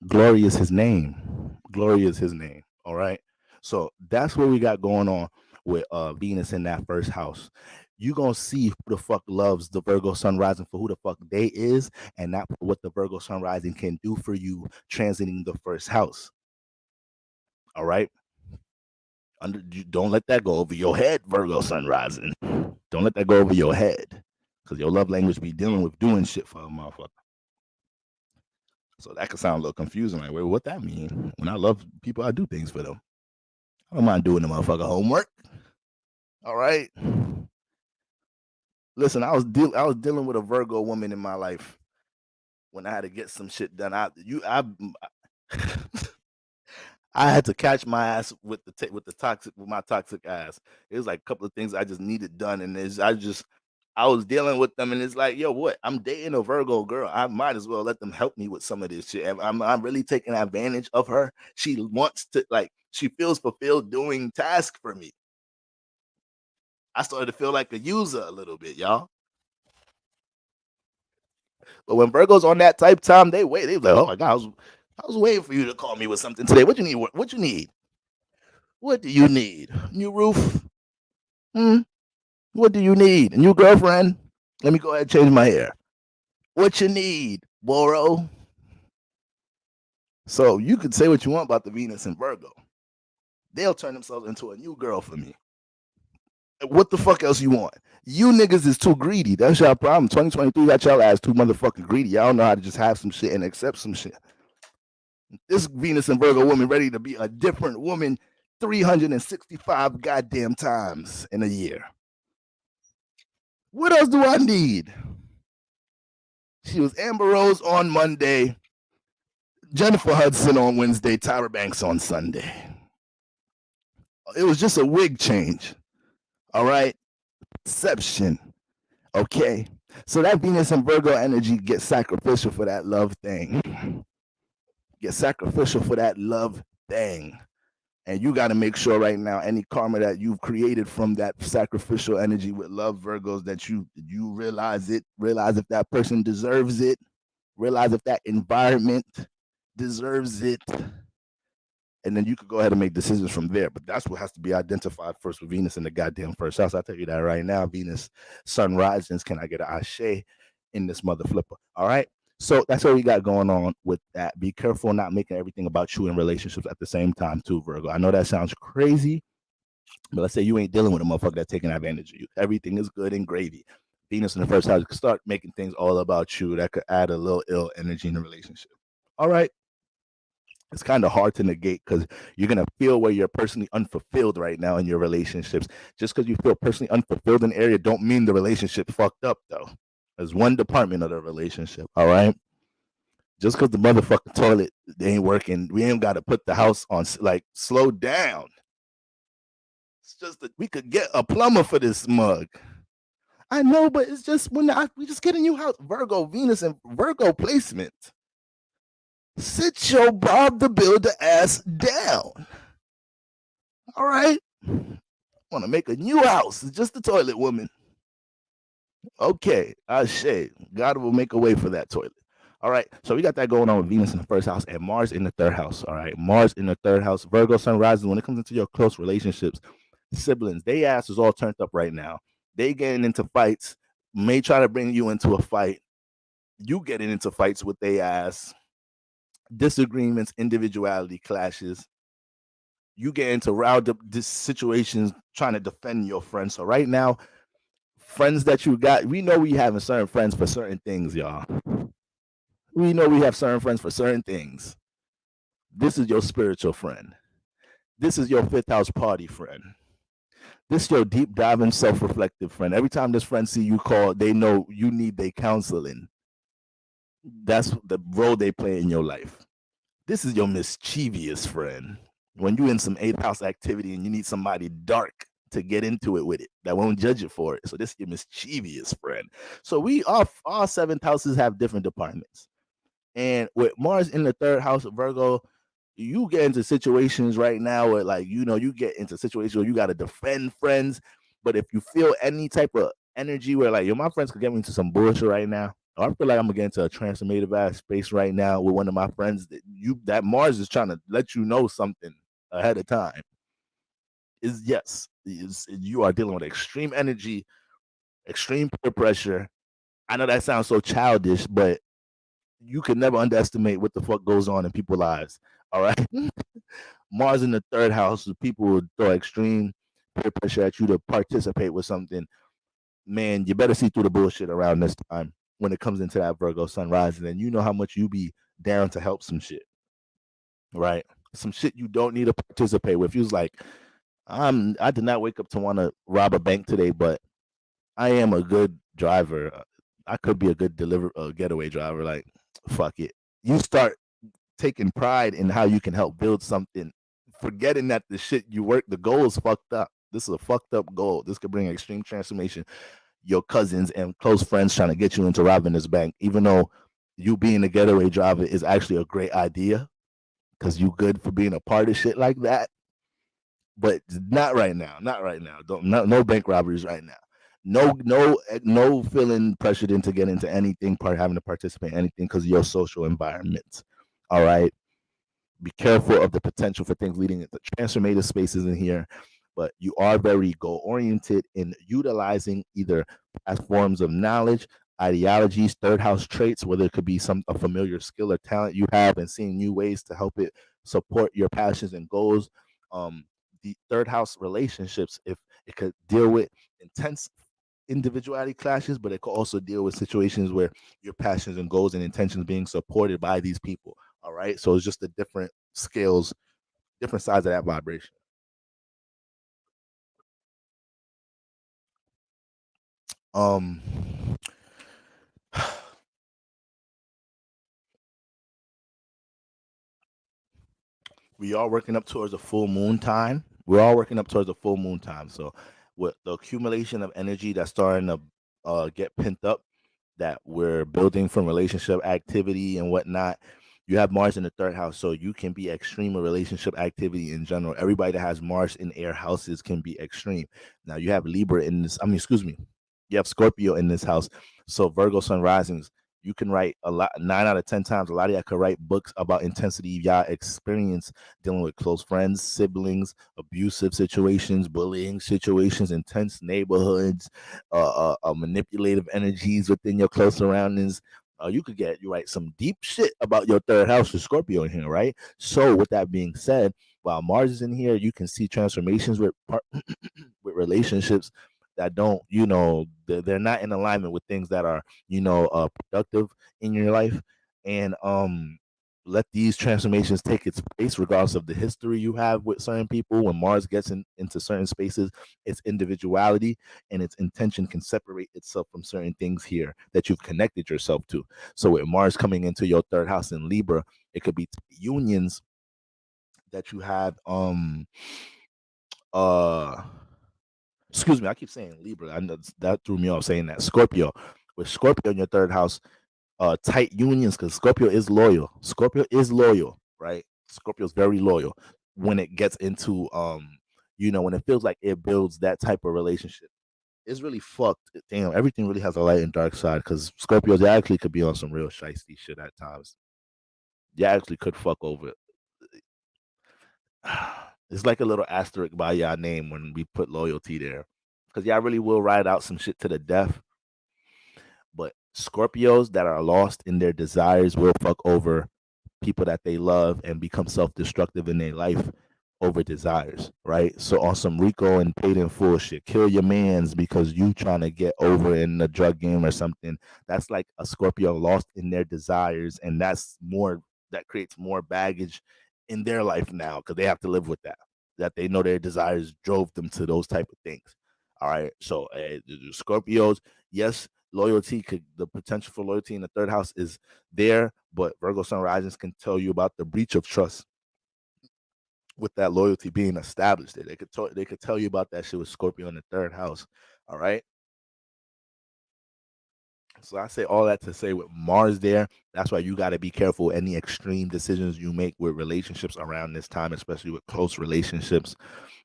[SPEAKER 1] Glory is his name. Glory is his name. All right. So that's what we got going on with Venus in that first house. You gonna see who the fuck loves the Virgo sun rising for who the fuck they is, and not what the Virgo sun rising can do for you transiting the first house. All right. Don't let that go over your head, Virgo sun rising. Don't let that go over your head, because your love language be dealing with doing shit for a motherfucker. So that could sound a little confusing. Like, wait, what that mean? When I love people, I do things for them. I don't mind doing the motherfucker homework. All right. Listen, I was dealing with a Virgo woman in my life when I had to get some shit done. I had to catch my ass with my toxic ass. It was like a couple of things I just needed done, and I was dealing with them, and it's like, yo, what? I'm dating a Virgo girl. I might as well let them help me with some of this shit. I'm really taking advantage of her. She wants to, like, she feels fulfilled doing tasks for me. I started to feel like a user a little bit, y'all. But when Virgo's on that type time, they wait. They like, oh my god, I was waiting for you to call me with something today. What you need? What you need? What do you need? New roof? Hmm? What do you need? A new girlfriend? Let me go ahead and change my hair. What you need, Boro? So you could say what you want about the Venus and Virgo. They'll turn themselves into a new girl for me. What the fuck else you want? You niggas is too greedy. That's your problem. 2023 got y'all ass too motherfucking greedy. Y'all don't know how to just have some shit and accept some shit. This Venus and Virgo woman ready to be a different woman 365 goddamn times in a year. What else do I need? She was Amber Rose on Monday, Jennifer Hudson on Wednesday, Tyra Banks on Sunday. It was just a wig change. All right? Perception. Okay? So that Venus and Virgo energy gets sacrificial for that love thing. Get sacrificial for that love thing. And you got to make sure right now any karma that you've created from that sacrificial energy with love Virgos, that you realize it, realize if that person deserves it, realize if that environment deserves it, and then you could go ahead and make decisions from there. But that's what has to be identified first with Venus in the goddamn first house. I'll tell you that right now. Venus, sun risings, can I get an ashe in this mother flipper? All right. So that's what we got going on with that. Be careful not making everything about you in relationships at the same time, too, Virgo. I know that sounds crazy, but let's say you ain't dealing with a motherfucker that's taking advantage of you. Everything is good and gravy. Venus in the first house, you can start making things all about you. That could add a little ill energy in the relationship. All right. It's kind of hard to negate because you're going to feel where you're personally unfulfilled right now in your relationships. Just because you feel personally unfulfilled in an area don't mean the relationship fucked up, though. There's one department of the relationship, all right? Just because the motherfucking toilet they ain't working, we ain't got to put the house on, like, slow down. It's just that we could get a plumber for this mug. I know, but it's just we just get a new house. Virgo, Venus, and Virgo placement. Sit your Bob the Builder ass down. All right? Want to make a new house. It's just the toilet, woman. Okay, Ashe. God will make a way for that toilet. All right, so we got that going on with Venus in the first house and Mars in the third house. All right, Mars in the third house, Virgo sun rising. When it comes into your close relationships, siblings, they ass is all turned up right now. They getting into fights, may try to bring you into a fight. You getting into fights with they ass. Disagreements, individuality clashes. You get into riled up situations trying to defend your friends. So right now, friends that you got, we know we having certain friends for certain things, y'all. We know we have certain friends for certain things. This is your spiritual friend. This is your fifth house party friend. This is your deep diving, self-reflective friend. Every time this friend see you call, they know you need their counseling. That's the role they play in your life. This is your mischievous friend. When you're in some 8th house activity and you need somebody dark to get into it with it, that won't judge you for it. So this is your mischievous friend. So we all 7th houses have different departments. And with Mars in the 3rd house of Virgo, you get into situations right now where, like, you get into situations where you got to defend friends. But if you feel any type of energy where, like, my friends could get me into some bullshit right now, or I feel like I'm gonna get into a transformative ass space right now with one of my friends, that Mars is trying to let you know something ahead of time. You are dealing with extreme energy, extreme peer pressure. I know that sounds so childish, but you can never underestimate what the fuck goes on in people's lives. All right. Mars in the 3rd house, people will throw extreme peer pressure at you to participate with something. Man, you better see through the bullshit around this time when it comes into that Virgo sun rising, and you know how much you be down to help some shit. Right? Some shit you don't need to participate with. You was like, I did not wake up to want to rob a bank today, but I am a good driver. I could be a good getaway driver. Like, fuck it. You start taking pride in how you can help build something, forgetting that the goal is fucked up. This is a fucked up goal. This could bring extreme transformation. Your cousins and close friends trying to get you into robbing this bank, even though you being a getaway driver is actually a great idea because you good for being a part of shit like that. But not right now. Not right now. No bank robberies right now. No feeling pressured into getting into anything, having to participate in anything because of your social environment. All right. Be careful of the potential for things leading into transformative spaces in here. But you are very goal-oriented in utilizing either past forms of knowledge, ideologies, third house traits, whether it could be a familiar skill or talent you have, and seeing new ways to help it support your passions and goals. Um, the third house relationships, if it could deal with intense individuality clashes, but it could also deal with situations where your passions and goals and intentions being supported by these people. All right. So it's just the different scales, different sides of that vibration. Um we are working up towards a full moon time. We're all working up towards a full moon time. So with the accumulation of energy that's starting to get pent up, that we're building from relationship activity and whatnot. You have Mars in the third house, so you can be extreme with relationship activity in general. Everybody that has Mars in air houses can be extreme. Now you have Libra in this. I mean, excuse me. You have Scorpio in this house. So Virgo Sun risings. You can write a lot. 9 out of 10 times, a lot of y'all could write books about intensity y'all experience dealing with close friends, siblings, abusive situations, bullying situations, intense neighborhoods, manipulative energies within your close surroundings. You write some deep shit about your third house with Scorpio in here, right? So with that being said, while Mars is in here, you can see transformations with with relationships that don't, they're not in alignment with things that are, productive in your life, and let these transformations take its place regardless of the history you have with certain people. When Mars gets into certain spaces, its individuality and its intention can separate itself from certain things here that you've connected yourself to. So with Mars coming into your third house in Libra, it could be unions that you have uh excuse me, I keep saying Libra. I know that threw me off saying that. Scorpio. With Scorpio in your third house, tight unions, because Scorpio is loyal. Scorpio is loyal, right? Scorpio is very loyal when it gets into when it feels like it builds that type of relationship. It's really fucked. Damn, everything really has a light and dark side, because Scorpios, they actually could be on some real shiesty shit at times. You actually could fuck over it. It's like a little asterisk by y'all name when we put loyalty there, because y'all really will ride out some shit to the death. But Scorpios that are lost in their desires will fuck over people that they love and become self-destructive in their life over desires, right? So on some Rico and paid in full shit, kill your mans because you trying to get over in the drug game or something. That's like a Scorpio lost in their desires, and that creates more baggage in their life now, because they have to live with that. That they know their desires drove them to those type of things. All right, so Scorpios, yes, the potential for loyalty in the third house is there, but Virgo Sun risings can tell you about the breach of trust with that loyalty being established there. They could tell you about that shit with Scorpio in the third house. All right. So I say all that to say, with Mars there, that's why you got to be careful any extreme decisions you make with relationships around this time, especially with close relationships.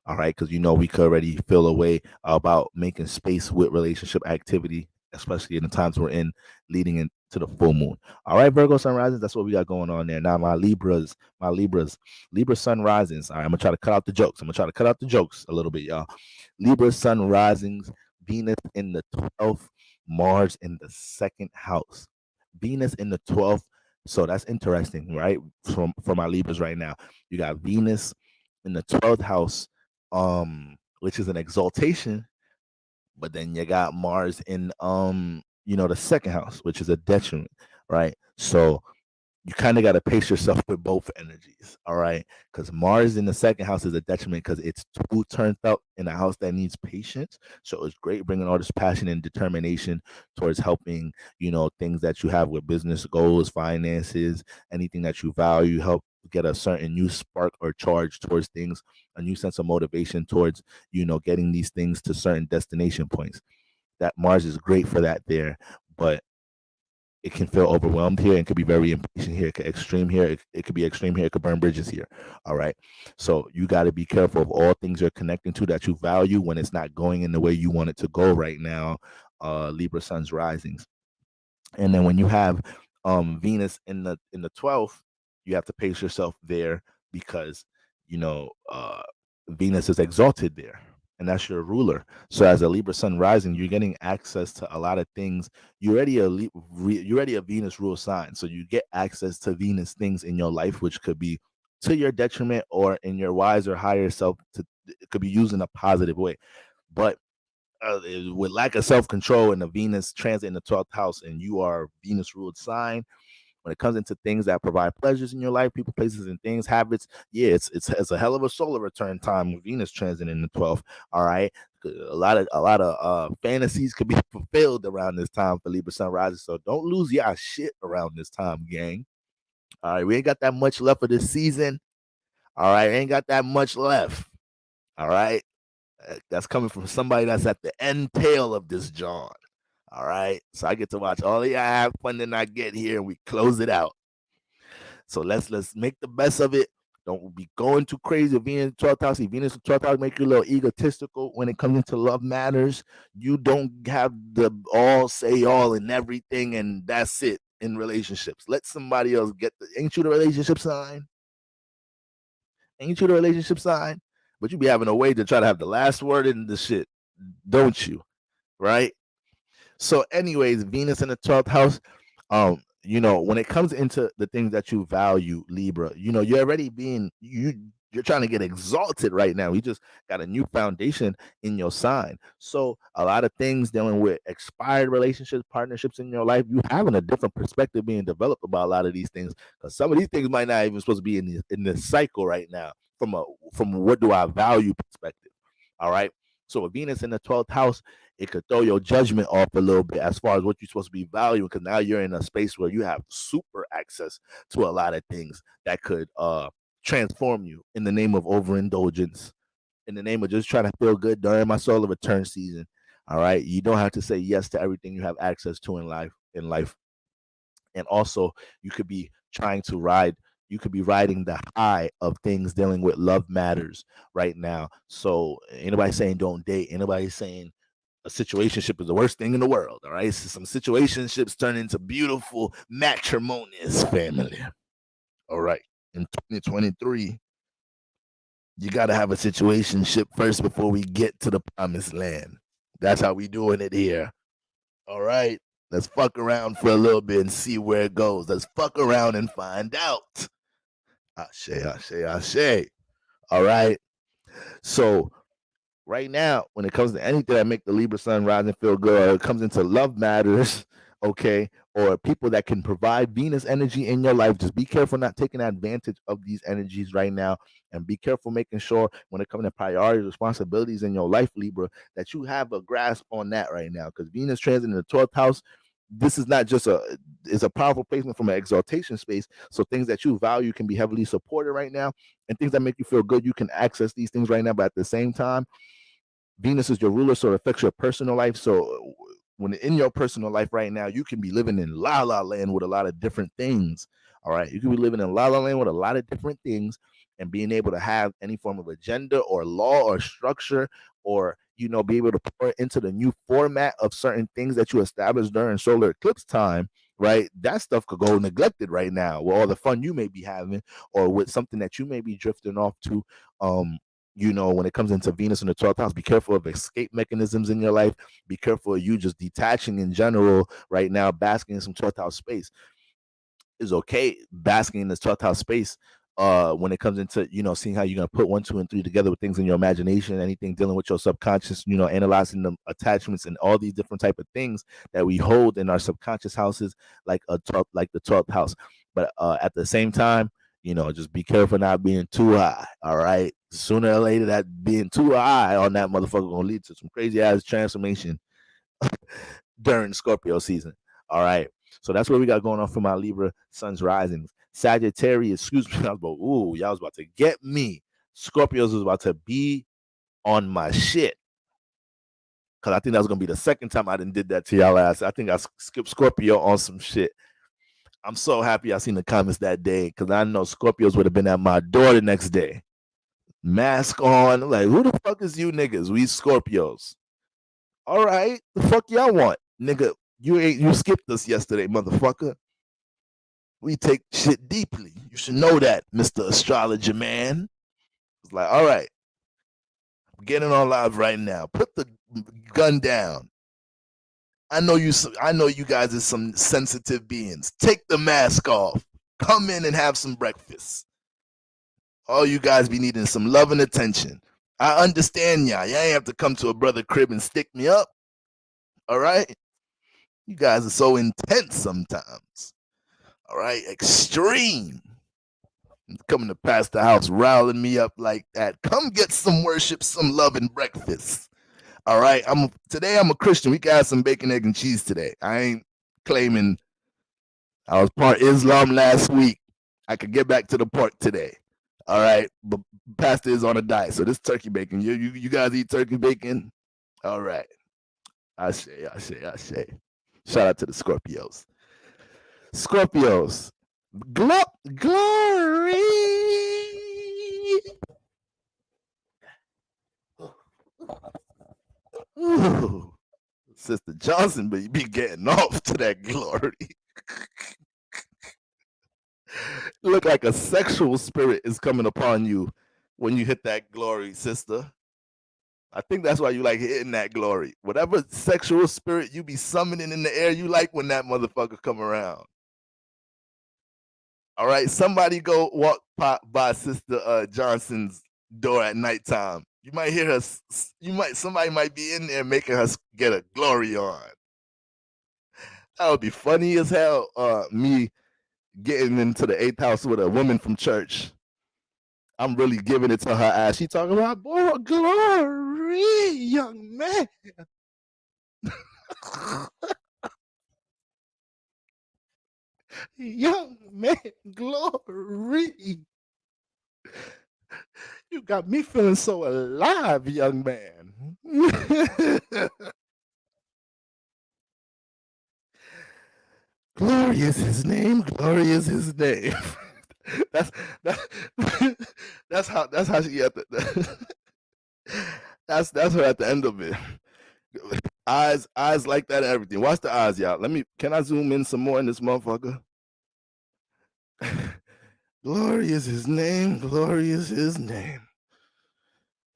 [SPEAKER 1] All right, because we could already feel a way about making space with relationship activity, especially in the times we're in, leading into the full moon. All right, Virgo sun risings, that's what we got going on there. Now, Libra sun risings. All right, I'm gonna try to cut out the jokes. I'm gonna try to cut out the jokes a little bit, y'all. Libra sun risings, Venus in the 12th, Mars in the second house. Venus in the 12th. So that's interesting, right? For my Libras right now. You got Venus in the 12th house, which is an exaltation, but then you got Mars in the second house, which is a detriment, right? So you kind of got to pace yourself with both energies, all right? Because Mars in the second house is a detriment because it's too turned up in a house that needs patience. So it's great bringing all this passion and determination towards helping, things that you have with business goals, finances, anything that you value, help get a certain new spark or charge towards things, a new sense of motivation towards, getting these things to certain destination points. That Mars is great for that there, but it can feel overwhelmed here and could be very impatient here. It could extreme here. It could be extreme here. It could burn bridges here. All right. So you got to be careful of all things you're connecting to that you value when it's not going in the way you want it to go right now. Libra Sun's risings. And then when you have Venus in the 12th, you have to pace yourself there because Venus is exalted there. and that's your ruler. So as a Libra sun rising, you're getting access to a lot of things. You're already a Venus rule sign, so you get access to Venus things in your life, which could be to your detriment or in your wise or higher self. It could be used in a positive way, but with lack of self control and the Venus transit in the 12th house, and you are Venus ruled sign, when it comes into things that provide pleasures in your life, people, places, and things, habits, yeah, it's a hell of a solar return time with Venus transit in the 12th. All right, a lot of fantasies could be fulfilled around this time for Libra sun rising. So don't lose y'all shit around this time, gang. All right, we ain't got that much left for this season. All right, ain't got that much left. All right, that's coming from somebody that's at the end tail of this John. All right, so I get to watch all of y'all have fun, then I get here and we close it out. So let's make the best of it. Don't be going too crazy. Venus 12th house, Venus 12th house make you a little egotistical when it comes into love matters. You don't have the all say all in everything, and that's it in relationships. Let somebody else get the. Ain't you the relationship sign? Ain't you the relationship sign? But you be having a way to try to have the last word in the shit, don't you? Right? So, anyways, Venus in the 12th house, when it comes into the things that you value, Libra, you're already you're trying to get exalted right now. You just got a new foundation in your sign. So a lot of things dealing with expired relationships, partnerships in your life, you having a different perspective being developed about a lot of these things. Because some of these things might not even supposed to be in this cycle right now from what do I value perspective. All right. So with Venus in the 12th house, it could throw your judgment off a little bit as far as what you're supposed to be valuing, because now you're in a space where you have super access to a lot of things that could transform you in the name of overindulgence, in the name of just trying to feel good during my solar return season. All right, you don't have to say yes to everything you have access to in life. And also, you could be trying to ride you could be riding the high of things dealing with love matters right now. So anybody saying don't date, anybody saying a situationship is the worst thing in the world. All right, so some situationships turn into beautiful matrimonious family. All right, in 2023, you got to have a situationship first before we get to the promised land. That's how we doing it here. All right, let's fuck around for a little bit and see where it goes. Let's fuck around and find out. Ashe, ashe, ashe. All right. So right now, when it comes to anything that make the Libra sun rise and feel good, or it comes into love matters, okay, or people that can provide Venus energy in your life, just be careful not taking advantage of these energies right now, and be careful making sure when it comes to priorities, responsibilities in your life, Libra, that you have a grasp on that right now, because Venus transit in the 12th house. This is not just it's a powerful placement from an exaltation space. So things that you value can be heavily supported right now, and things that make you feel good, you can access these things right now. But at the same time, Venus is your ruler, so it affects your personal life. So when in your personal life right now, you can be living in la la land with a lot of different things. All right, you can be living in la la land with a lot of different things, and being able to have any form of agenda or law or structure, or be able to pour into the new format of certain things that you established during solar eclipse time. Right, that stuff could go neglected right now with all the fun you may be having, or with something that you may be drifting off to. When it comes into Venus in the 12th house, be careful of escape mechanisms in your life. Be careful of you just detaching in general right now, basking in some 12th house space. Is okay basking in this 12th house space when it comes into seeing how you're going to put 1, 2, and 3 together with things in your imagination, anything dealing with your subconscious, analyzing the attachments and all these different type of things that we hold in our subconscious houses, like the 12th house. But at the same time, just be careful not being too high. All right, sooner or later, that being too high on that motherfucker gonna lead to some crazy ass transformation during Scorpio season. All right. So that's what we got going on for my Libra Sun's risings. Sagittarius, excuse me, y'all was about to get me. Scorpios was about to be on my shit. Because I think that was going to be the second time I did that to y'all ass. I think I skipped Scorpio on some shit. I'm so happy I seen the comments that day, because I know Scorpios would have been at my door the next day. Mask on. I'm like, who the fuck is you niggas? We Scorpios. All right. The fuck y'all want? Nigga, you skipped us yesterday, motherfucker. We take shit deeply. You should know that, Mr. Astrologer man. It's like, all right. Getting on live right now. Put the gun down. I know you guys are some sensitive beings. Take the mask off. Come in and have some breakfast. All you guys be needing some love and attention. I understand y'all. Y'all ain't have to come to a brother crib and stick me up. All right? You guys are so intense sometimes. All right? Extreme. Coming to past the house, riling me up like that. Come get some worship, some love, and breakfast. All right. Today I'm a Christian. We got some bacon, egg, and cheese today. I ain't claiming I was part Islam last week. I could get back to the pork today. All right. But Pastor is on a diet. So this turkey bacon. You guys eat turkey bacon? All right. I say. Shout out to the Scorpios. Scorpios. Glory. Ooh. Sister Johnson, but you be getting off to that glory. Look like a sexual spirit is coming upon you when you hit that glory, sister. I think that's why you like hitting that glory. Whatever sexual spirit you be summoning in the air, you like when that motherfucker come around. All right, somebody go walk by Sister Johnson's door at nighttime. You might hear her. Somebody might be in there making her get a glory on. That would be funny as hell. Me getting into the 8th house with a woman from church. I'm really giving it to her ass. She talking about, boy, glory, young man. Young man, glory. You got me feeling so alive, young man. Glory is his name. Glory is his name. that's how she get that's her at the end of it. Eyes like that and everything. Watch the eyes, y'all. Can I zoom in some more in this motherfucker? Glory is his name. Glory is his name.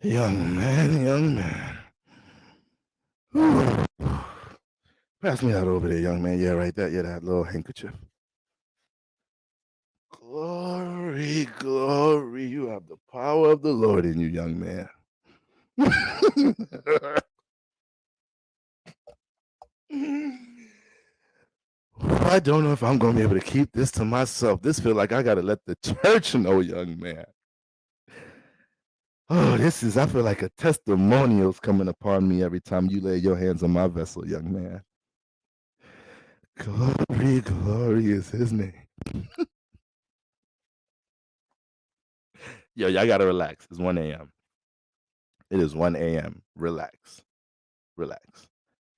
[SPEAKER 1] Young man. Whew. Pass me that over there, young man. Yeah, right there. Yeah, that little handkerchief. Glory, glory. You have the power of the Lord in you, young man. I don't know if I'm going to be able to keep this to myself. This feels like I got to let the church know, young man. Oh, I feel like a testimonial's coming upon me every time you lay your hands on my vessel, young man. Glory, glory is his name. Yo, y'all got to relax. It's 1 a.m. It is 1 a.m. Relax.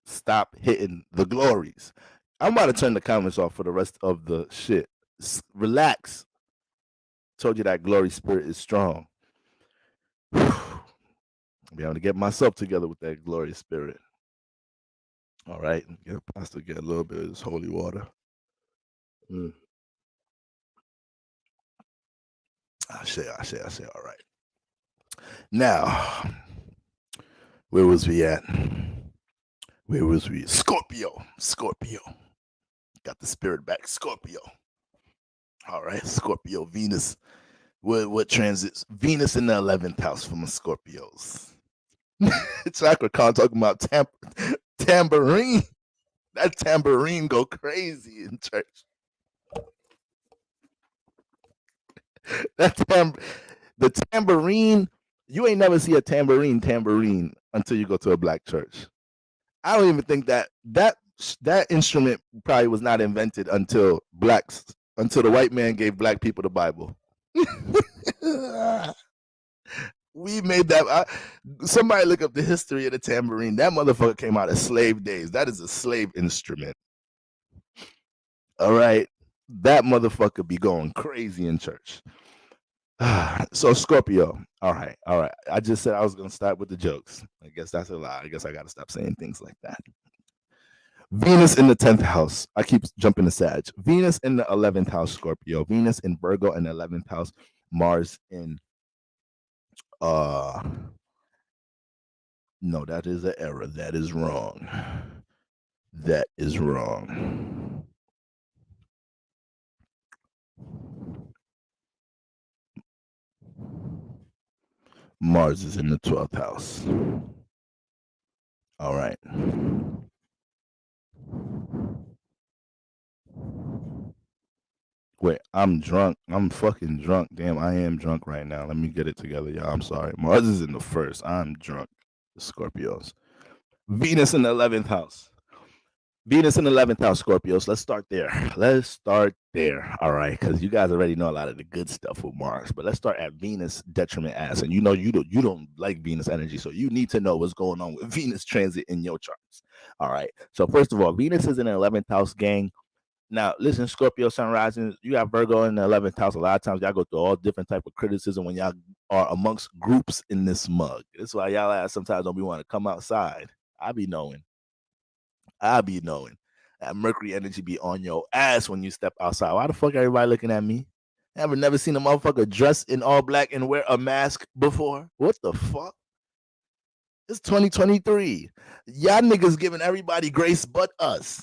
[SPEAKER 1] Stop hitting the glories. I'm about to turn the comments off for the rest of the shit. Relax. Told you that glory spirit is strong. I'll be able to get myself together with that glorious spirit. All right. Pastor, get a little bit of this holy water. I say. All right. Now, where was we at? Scorpio. Got the spirit back. Scorpio. All right. Scorpio, Venus. What transits? Venus in the 11th house from the Scorpios. Chakra Khan talking about tambourine. That tambourine go crazy in church. The tambourine, you ain't never see a tambourine until you go to a black church. I don't even think that instrument probably was not invented until the white man gave black people the Bible. We made that. Somebody look up the history of the tambourine. That motherfucker came out of slave days. That is a slave instrument. All right. That motherfucker be going crazy in church. So Scorpio. All right. I just said I was going to start with the jokes. I guess that's a lie. I guess I got to stop saying things like that. Venus in the 10th house. I keep jumping to Sag. Venus in the 11th house, Scorpio. Venus in Virgo in the 11th house. Mars in No, that is an error. That is wrong. That is wrong. Mars is in the 12th house. All right. Wait, I'm drunk. I'm fucking drunk. Damn, I am drunk right now. Let me get it together, y'all. I'm sorry. Mars is in the first. I'm drunk. Scorpios. Venus in the 11th house. Venus in the 11th house, Scorpios. Let's start there. Let's start there. All right, because you guys already know a lot of the good stuff with Mars. But let's start at Venus detriment ass. And you know you don't like Venus energy, so you need to know what's going on with Venus transit in your charts. All right. So first of all, Venus is in the 11th house, gang. Now, listen, Scorpio sun rising, you got Virgo in the 11th house. A lot of times y'all go through all different type of criticism when y'all are amongst groups in this mug. That's why y'all ass sometimes don't be want to come outside. I be knowing. I be knowing. That Mercury energy be on your ass when you step outside. Why the fuck everybody looking at me? Ever never seen a motherfucker dressed in all black and wear a mask before? What the fuck? It's 2023. Y'all niggas giving everybody grace but us.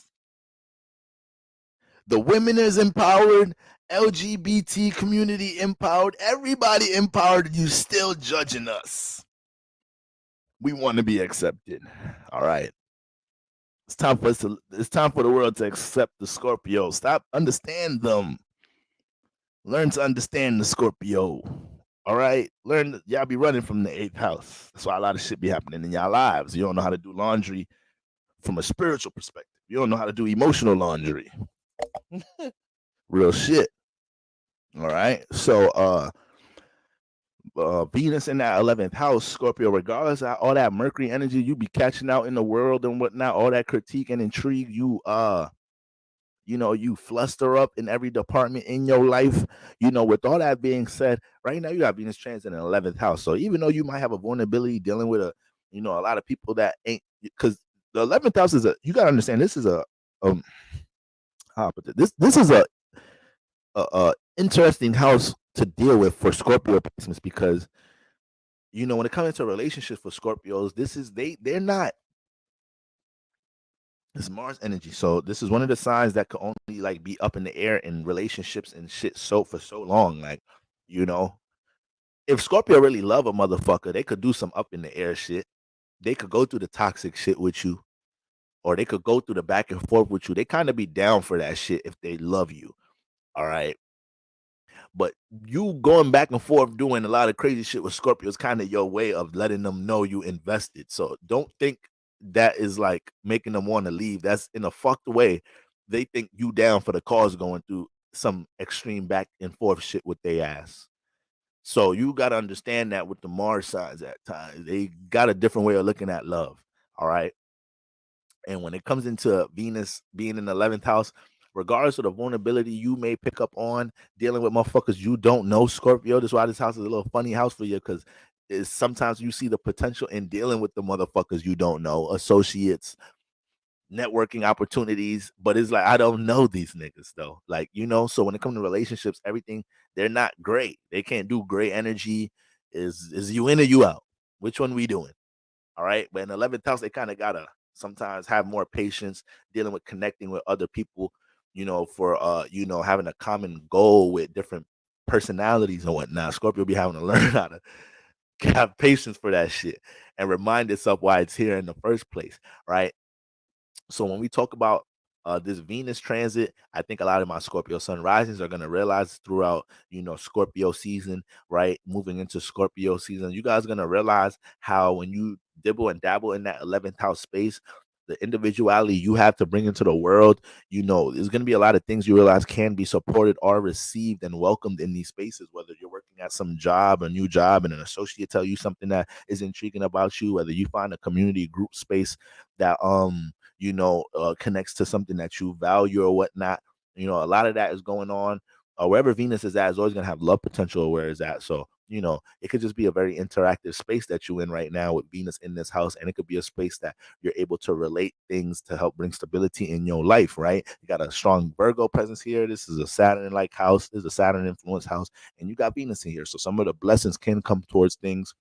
[SPEAKER 1] The women is empowered, LGBT community empowered, everybody empowered. You still judging us. We want to be accepted. All right. It's time for us to. It's time for the world to accept the Scorpio. Stop, understand them. Learn to understand the Scorpio. All right. Learn. Y'all be running from the 8th house. That's why a lot of shit be happening in y'all lives. You don't know how to do laundry from a spiritual perspective. You don't know how to do emotional laundry. Real shit. All right. So Venus in that 11th house, Scorpio, regardless of all that Mercury energy you be catching out in the world and whatnot, all that critique and intrigue, you fluster up in every department in your life. With all that being said, right now you got Venus transit in the 11th house. So even though you might have a vulnerability dealing with a lot of people that ain't, because the 11th house is you gotta understand, this is how I put this is a interesting house to deal with for Scorpio placements, because when it comes to relationships for Scorpios, they're not, it's Mars energy. So this is one of the signs that could only like be up in the air in relationships and shit for so long. Like, if Scorpio really love a motherfucker, they could do some up in the air shit. They could go through the toxic shit with you, or they could go through the back and forth with you. They kind of be down for that shit if they love you. All right. But you going back and forth doing a lot of crazy shit with Scorpio is kind of your way of letting them know you invested. So don't think that is like making them want to leave. That's in a fucked way. They think you down for the cause going through some extreme back and forth shit with their ass. So you got to understand that with the Mars signs at times. They got a different way of looking at love. All right. And when it comes into Venus being in the 11th house, regardless of the vulnerability you may pick up on dealing with motherfuckers you don't know, Scorpio, that's why this house is a little funny house for you, because sometimes you see the potential in dealing with the motherfuckers you don't know, associates, networking opportunities, but it's like, I don't know these niggas though. Like, so when it comes to relationships, everything, they're not great. They can't do great energy. Is you in or you out? Which one we doing? All right. But in the 11th house, they kind of gotta sometimes have more patience dealing with connecting with other people, for having a common goal with different personalities and whatnot. Scorpio be having to learn how to have patience for that shit and remind itself why it's here in the first place. Right. So when we talk about this Venus transit, I think a lot of my Scorpio sun risings are going to realize throughout, Scorpio season, right? Moving into Scorpio season, you guys are going to realize how when you dibble and dabble in that 11th house space, the individuality you have to bring into the world, there's going to be a lot of things you realize can be supported or received and welcomed in these spaces, whether you're working at some job, a new job, and an associate tell you something that is intriguing about you, whether you find a community group space that, connects to something that you value or whatnot. A lot of that is going on. Wherever Venus is at is always going to have love potential where it's at. So, it could just be a very interactive space that you're in right now with Venus in this house. And it could be a space that you're able to relate things to help bring stability in your life, right? You got a strong Virgo presence here. This is a Saturn-like house. This is a Saturn influence house. And you got Venus in here. So some of the blessings can come towards things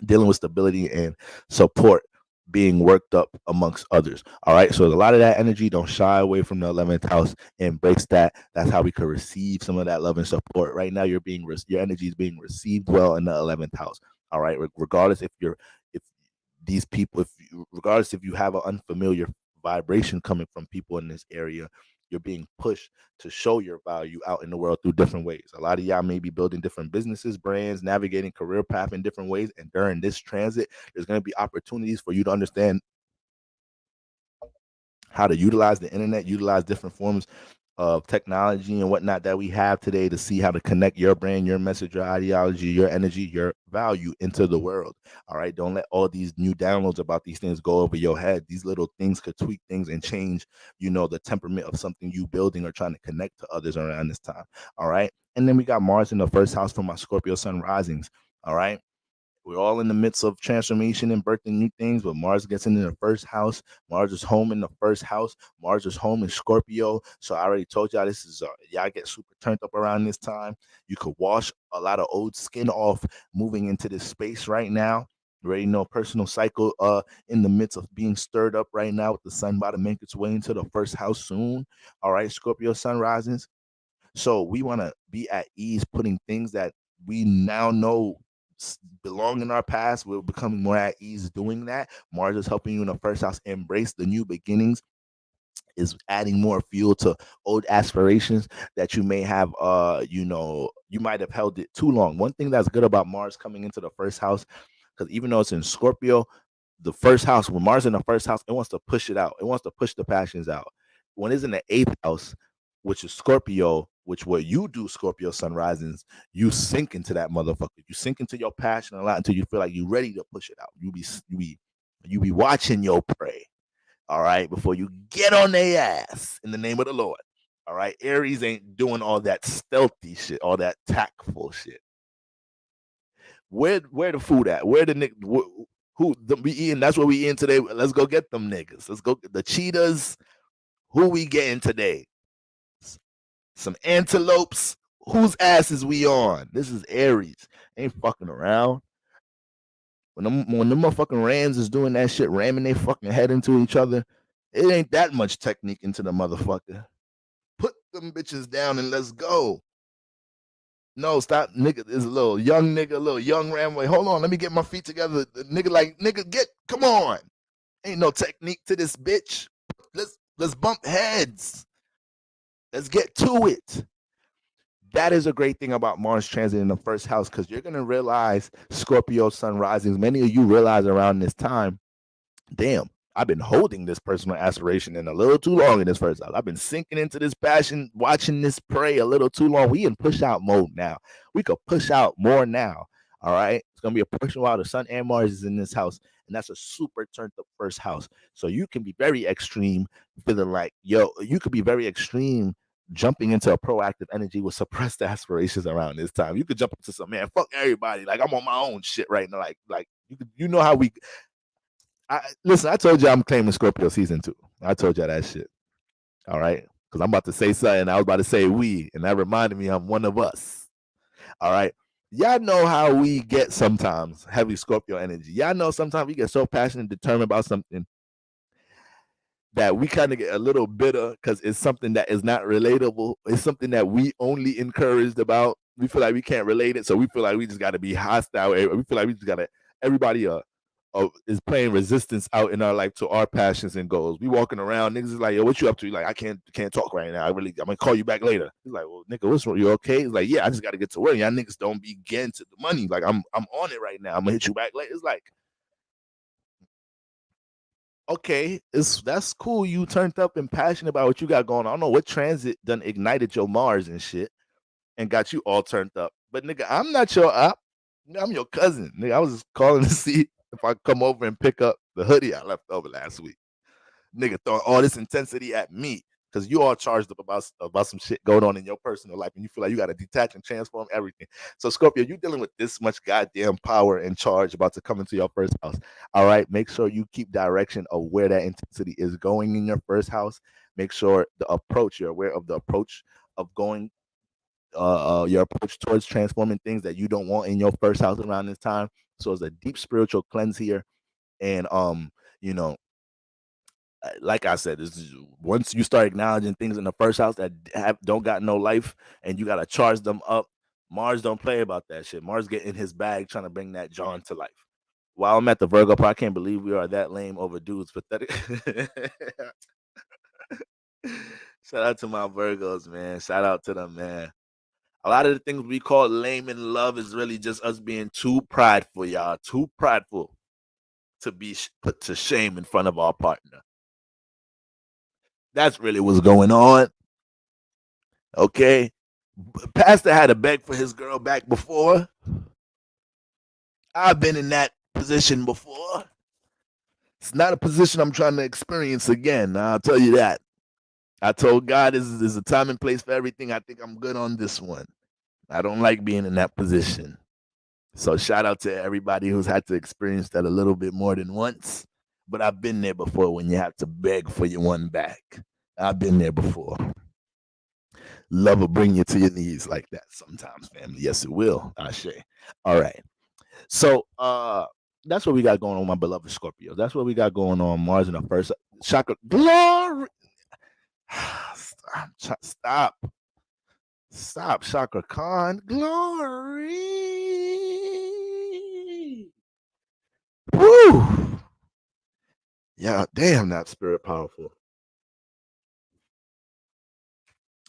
[SPEAKER 1] dealing with stability and support being worked up amongst others. All right. So a lot of that energy, don't shy away from the 11th house. Embrace that. That's how we could receive some of that love and support. Right now, your energy is being received well in the 11th house. All right. Regardless if these people, regardless if you have an unfamiliar vibration coming from people in this area, you're being pushed to show your value out in the world through different ways. A lot of y'all may be building different businesses, brands, navigating career path in different ways. And during this transit, there's going to be opportunities for you to understand how to utilize the internet, utilize different forms of technology and whatnot that we have today to see how to connect your brand, your message, your ideology, your energy, your value into the world. All right. Don't let all these new downloads about these things go over your head. These little things could tweak things and change, the temperament of something you building or trying to connect to others around this time. All right. And then we got Mars in the first house for my Scorpio sun risings. All right. We're all in the midst of transformation and birthing new things, but Mars gets into the first house. Mars is home in the first house. Mars is home in Scorpio. So I already told y'all this is y'all get super turned up around this time. You could wash a lot of old skin off moving into this space right now. You already know personal cycle in the midst of being stirred up right now with the sun about to make its way into the first house soon. All right, Scorpio sun risings. So we want to be at ease putting things that we now know belong in our past. We're becoming more at ease doing that. Mars is helping you in the first house embrace the new beginnings, is adding more fuel to old aspirations that you may have you might have held it too long. One thing that's good about Mars coming into the first house, because even though it's in Scorpio, the first house, when Mars in the first house, it wants to push it out. It wants to push the passions out. When it's in the eighth house, which is Scorpio, which what you do, Scorpio sun risings, you sink into that motherfucker. You sink into your passion a lot until you feel like you're ready to push it out. You be watching your prey, all right, before you get on their ass in the name of the Lord. All right. Aries ain't doing all that stealthy shit, all that tactful shit. Where the food at? Where the nigga? We eating? That's what we eating today. Let's go get them niggas. Let's go get the cheetahs. Who we getting today? Some antelopes. Whose ass is we on? This is Aries. Ain't fucking around. When the motherfucking Rams is doing that shit, ramming their fucking head into each other, it ain't that much technique into the motherfucker. Put them bitches down and let's go. No, stop, nigga. This a little young nigga, a little young ram. Wait, hold on. Let me get my feet together. The nigga, come on. Ain't no technique to this bitch. Let's bump heads. Let's get to it. That is a great thing about Mars transit in the first house, because you're gonna realize, Scorpio sun risings, many of you realize around this time, damn, I've been holding this personal aspiration in a little too long in this first house. I've been sinking into this passion, watching this prey a little too long. We in push out mode now. We could push out more now. All right. It's gonna be a push while the sun and Mars is in this house. And that's a super turned up first house. So you can be very extreme, feeling like, you could be very extreme jumping into a proactive energy with suppressed aspirations around this time. You could jump into some, man, fuck everybody. Like, I'm on my own shit right now. Like you know how listen, I told you I'm claiming Scorpio season 2. I told you that shit. All right. Because I'm about to say something. I was about to say we, and that reminded me I'm one of us. All right. Y'all know how we get sometimes, heavy Scorpio energy. Y'all know sometimes we get so passionate and determined about something that we kind of get a little bitter because it's something that is not relatable. It's something that we only encouraged about. We feel like we can't relate it. So we feel like we just got to be hostile. We feel like we just got to, everybody is playing resistance out in our life to our passions and goals. We walking around, niggas is like, yo, what you up to? Like, I can't talk right now. I'm gonna call you back later. He's like, well, nigga, what's wrong? You okay? He's like, yeah, I just gotta get to work. Y'all niggas don't be getting to the money. Like, I'm on it right now. I'm gonna hit you back later. It's like, okay, that's cool. You turned up and passionate about what you got going on. I don't know what transit done ignited your Mars and shit and got you all turned up. But nigga, I'm not your op. I'm your cousin. Nigga, I was just calling to see if I come over and pick up the hoodie I left over last week. Nigga throwing all this intensity at me because you all charged up about some shit going on in your personal life and you feel like you got to detach and transform everything. So Scorpio, you dealing with this much goddamn power and charge about to come into your first house. All right, make sure you keep direction of where that intensity is going in your first house. Make sure you're aware of the approach of going your approach towards transforming things that you don't want in your first house around this time. So it's a deep spiritual cleanse here. And you know, like I said, this is, once you start acknowledging things in the first house that don't got no life, and you gotta charge them up. Mars don't play about that shit. Mars get in his bag trying to bring that John to life. While I'm at the Virgo part, I can't believe we are that lame over dudes. Pathetic. Shout out to my Virgos, man. Shout out to them, man. A lot of the things we call lame in love is really just us being too prideful, y'all. Too prideful to be put to shame in front of our partner. That's really what's going on. Okay. Pastor had to beg for his girl back before. I've been in that position before. It's not a position I'm trying to experience again. I'll tell you that. I told God there's a time and place for everything. I think I'm good on this one. I don't like being in that position. So shout out to everybody who's had to experience that a little bit more than once. But I've been there before when you have to beg for your one back. I've been there before. Love will bring you to your knees like that sometimes, family. Yes, it will. Ashe. All right. So that's what we got going on, my beloved Scorpio. That's what we got going on. Mars in the first chakra. Glory. Stop, Chakra Khan. Glory. Woo. Yeah, damn, that spirit powerful.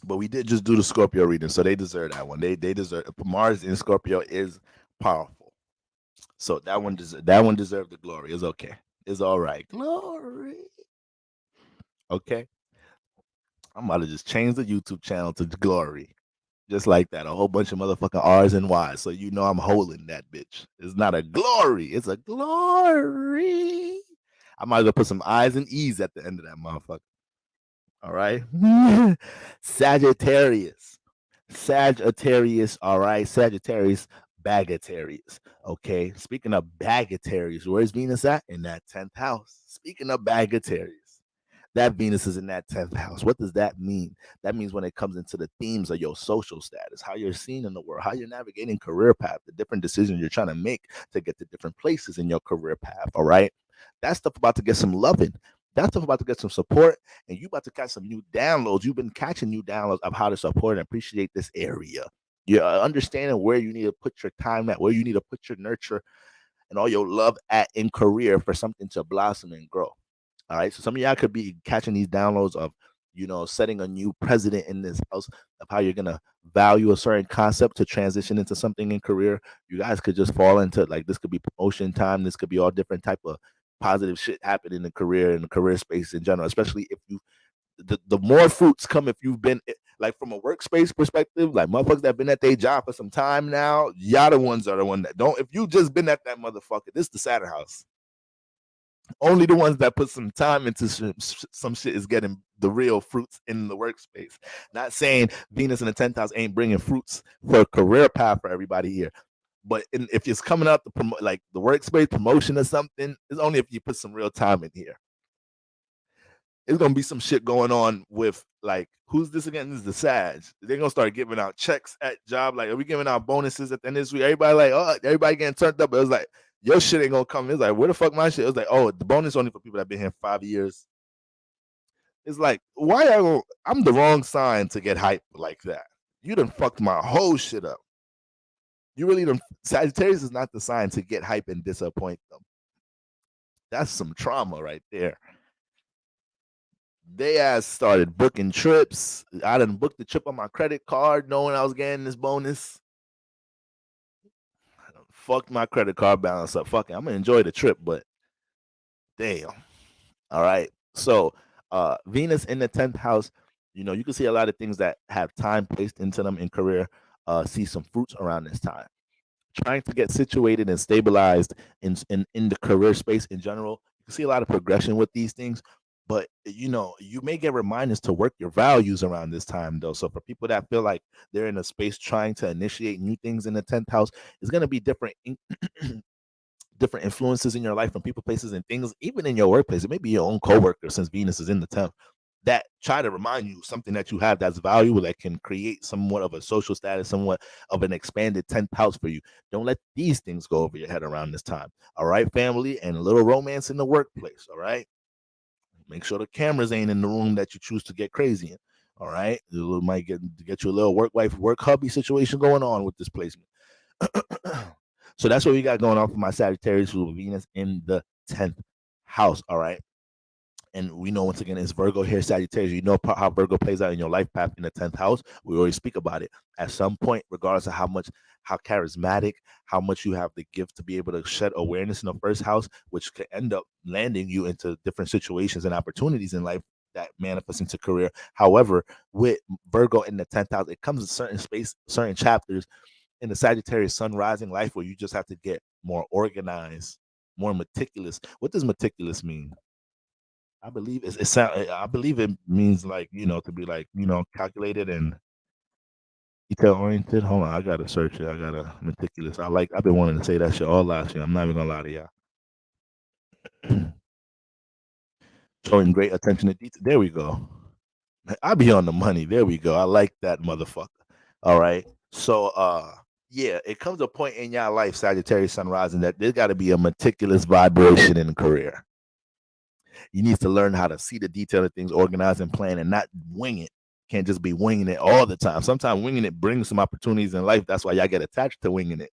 [SPEAKER 1] But we did just do the Scorpio reading, so they deserve that one. They deserve Mars in Scorpio is powerful. So that one deserved the glory. It's okay. It's all right. Glory. Okay. I'm about to just change the YouTube channel to Glory. Just like that. A whole bunch of motherfucking R's and Y's. So you know I'm holding that bitch. It's not a glory. It's a glory. I might as well put some I's and E's at the end of that motherfucker. All right. Sagittarius. All right. Sagittarius, Bagatarius. Okay. Speaking of Bagatarius, where's Venus at? In that 10th house. Speaking of Bagatarius, that Venus is in that 10th house. What does that mean? That means when it comes into the themes of your social status, how you're seen in the world, how you're navigating career path, the different decisions you're trying to make to get to different places in your career path. All right. That stuff about to get some loving. That stuff about to get some support, and you about to catch some new downloads. You've been catching new downloads of how to support and appreciate this area. You're understanding where you need to put your time at, where you need to put your nurture and all your love at in career for something to blossom and grow. All right. So some of y'all could be catching these downloads of, setting a new precedent in this house of how you're gonna value a certain concept to transition into something in career. You guys could just fall into, like, this could be promotion time. This could be all different type of positive shit happening in the career space in general, especially if you the more fruits come if you've been, like, from a workspace perspective, like motherfuckers that have been at their job for some time now. Y'all the ones are the one that don't. If you just been at that motherfucker, this is the Saturn house. Only the ones that put some time into some shit is getting the real fruits in the workspace. Not saying Venus in the 10th house ain't bringing fruits for a career path for everybody here. But if it's coming out like the workspace promotion or something, it's only if you put some real time in here. It's gonna be some shit going on with, like, who's this again? This is the Sag. They're gonna start giving out checks at job. Like, are we giving out bonuses at the end of this week? Everybody like, oh, everybody getting turned up. But it was like, your shit ain't gonna come. It's like, where the fuck my shit? It was like, oh, the bonus only for people that been here 5 years. It's like, why I'm the wrong sign to get hype like that. You done fucked my whole shit up. You really done. Sagittarius is not the sign to get hype and disappoint them. That's some trauma right there. They ass started booking trips. I done booked the trip on my credit card knowing I was getting this bonus. I done fucked my credit card balance up. Fuck it, I'm gonna enjoy the trip, but damn. All right. So Venus in the 10th house, you can see a lot of things that have time placed into them in career, see some fruits around this time. Trying to get situated and stabilized in the career space in general. You can see a lot of progression with these things. But you may get reminders to work your values around this time, though. So for people that feel like they're in a space trying to initiate new things in the 10th house, it's going to be different different influences in your life from people, places, and things, even in your workplace. It may be your own coworker, since Venus is in the 10th. that try to remind you something that you have that's valuable, that can create somewhat of a social status, somewhat of an expanded 10th house for you. Don't let these things go over your head around this time. All right, family, and a little romance in the workplace. All right. Make sure the cameras ain't in the room that you choose to get crazy in. All right. You might get you a little work wife, work hubby situation going on with this placement. So that's what we got going on for my Sagittarius with Venus in the 10th house. All right. And we know, once again, it's Virgo here, Sagittarius. You know how Virgo plays out in your life path in the 10th house. We always speak about it. At some point, regardless of how charismatic, how much you have the gift to be able to shed awareness in the first house, which could end up landing you into different situations and opportunities in life that manifest into career. However, with Virgo in the 10th house, it comes in certain chapters in the Sagittarius sun rising life where you just have to get more organized, more meticulous. What does meticulous mean? I believe I believe it means, like, to be, like, calculated and detail oriented. Hold on, I gotta search it. I gotta meticulous. I've been wanting to say that shit all last year. I'm not even gonna lie to y'all. Showing great attention to detail. There we go. I be on the money. There we go. I like that, motherfucker. All right. So yeah, it comes a point in y'all life, Sagittarius sun rising, that there's gotta be a meticulous vibration in career. You need to learn how to see the detail of things, organize and plan, and not wing it. Can't just be winging it all the time. Sometimes winging it brings some opportunities in life. That's why y'all get attached to winging it.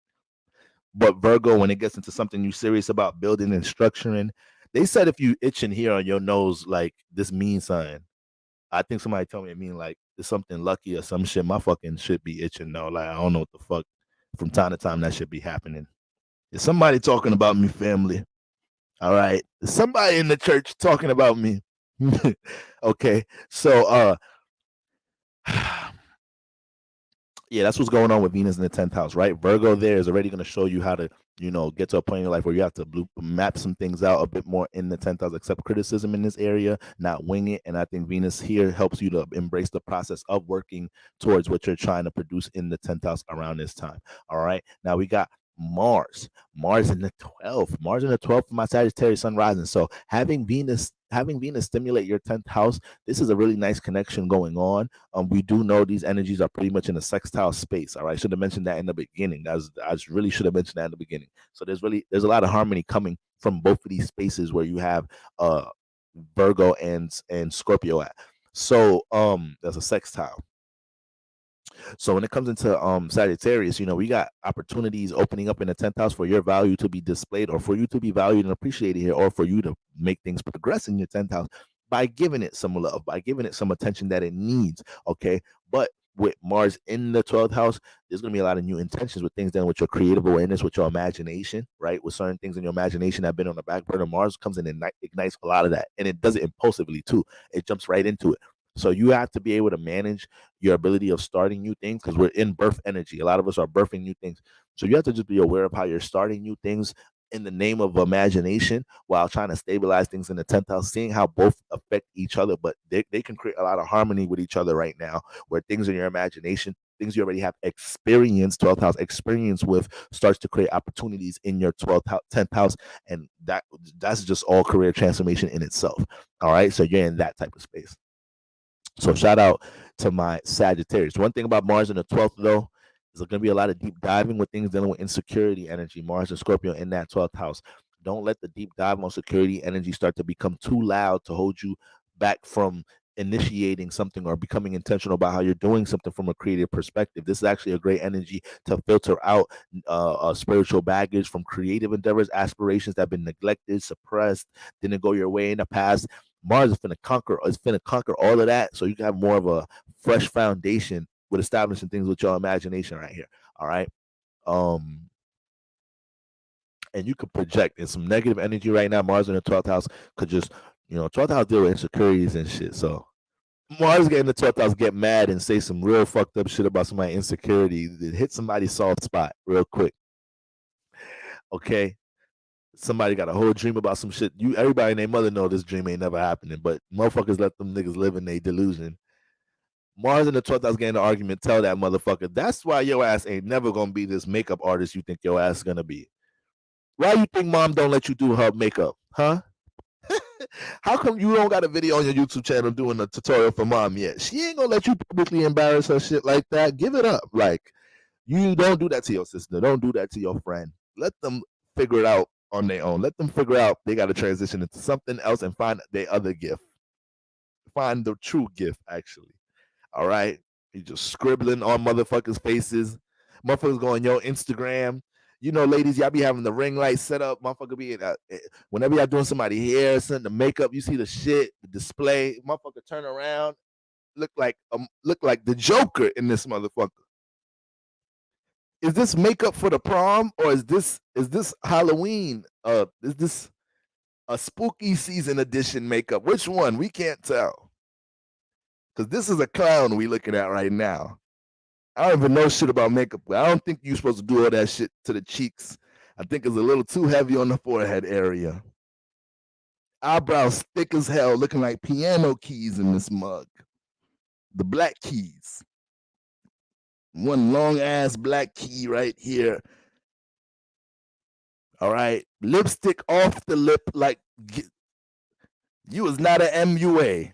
[SPEAKER 1] But Virgo, when it gets into something you serious about building and structuring, they said if you itching here on your nose, like, this means something. I think somebody told me it mean like it's something lucky or some shit. My fucking shit be itching though. Like, I don't know what the fuck. From time to time, that should be happening. Is somebody talking about me, family? All right. Is somebody in the church talking about me? Okay. So yeah, that's what's going on with Venus in the 10th house, right? Virgo there is already going to show you how to, get to a point in your life where you have to map some things out a bit more in the 10th house, accept criticism in this area, not wing it. And I think Venus here helps you to embrace the process of working towards what you're trying to produce in the 10th house around this time. All right. Now we got Mars in the 12th. Mars in the 12th for my Sagittarius sun rising. So having Venus stimulate your 10th house, this is a really nice connection going on. We do know these energies are pretty much in a sextile space. All right, I should have mentioned that in the beginning. I really should have mentioned that in the beginning. So there's a lot of harmony coming from both of these spaces where you have Virgo and Scorpio at. So there's a sextile. So when it comes into Sagittarius, we got opportunities opening up in the 10th house for your value to be displayed, or for you to be valued and appreciated here, or for you to make things progress in your 10th house by giving it some love, by giving it some attention that it needs. Okay. But with Mars in the 12th house, there's going to be a lot of new intentions with things done with your creative awareness, with your imagination, right? With certain things in your imagination that have been on the back burner. Mars comes in and ignites a lot of that. And it does it impulsively too. It jumps right into it. So you have to be able to manage your ability of starting new things, because we're in birth energy. A lot of us are birthing new things. So you have to just be aware of how you're starting new things in the name of imagination, while trying to stabilize things in the 10th house, seeing how both affect each other, but they can create a lot of harmony with each other right now, where things in your imagination, things you already have 12th house experience with, starts to create opportunities in your 12th house, 10th house. And that's just all career transformation in itself. All right. So you're in that type of space. So shout out to my Sagittarius. One thing about Mars in the 12th, though, is going to be a lot of deep diving with things dealing with insecurity energy. Mars and Scorpio in that 12th house. Don't let the deep dive on security energy start to become too loud to hold you back from initiating something or becoming intentional about how you're doing something from a creative perspective. This is actually a great energy to filter out spiritual baggage from creative endeavors, aspirations that have been neglected, suppressed, didn't go your way in the past. Mars is finna conquer all of that, so you can have more of a fresh foundation with establishing things with your imagination right here. All right. And you could project in some negative energy right now. Mars in the 12th house could just, 12th house deal with insecurities and shit. So Mars getting the 12th house, get mad and say some real fucked up shit about somebody's insecurity, hit somebody's soft spot real quick. Okay. Somebody got a whole dream about some shit. Everybody and their mother know this dream ain't never happening, but motherfuckers let them niggas live in their delusion. Mars in the 12th house getting an argument, tell that motherfucker, that's why your ass ain't never gonna be this makeup artist you think your ass is gonna be. Why you think mom don't let you do her makeup? Huh? How come you don't got a video on your YouTube channel doing a tutorial for mom yet? She ain't gonna let you publicly embarrass her shit like that. Give it up. Like, you don't do that to your sister. Don't do that to your friend. Let them figure it out on their own. Let them figure out they got to transition into something else and find their other gift. Find the true gift, actually. All right? You just scribbling on motherfuckers' faces. Motherfuckers go on your Instagram. You know, ladies, y'all be having the ring light set up. Motherfucker be whenever y'all doing somebody hair, something, the makeup, you see the shit, the display. Motherfucker turn around, look like the Joker in this motherfucker. Is this makeup for the prom, or is this Halloween? Is this a spooky season edition makeup? Which one? We can't tell. Because this is a clown we looking at right now. I don't even know shit about makeup. I don't think you're supposed to do all that shit to the cheeks. I think it's a little too heavy on the forehead area. Eyebrows thick as hell, looking like piano keys in this mug. The black keys. One long ass black key right here. All right. Lipstick off the lip, like you is not an MUA.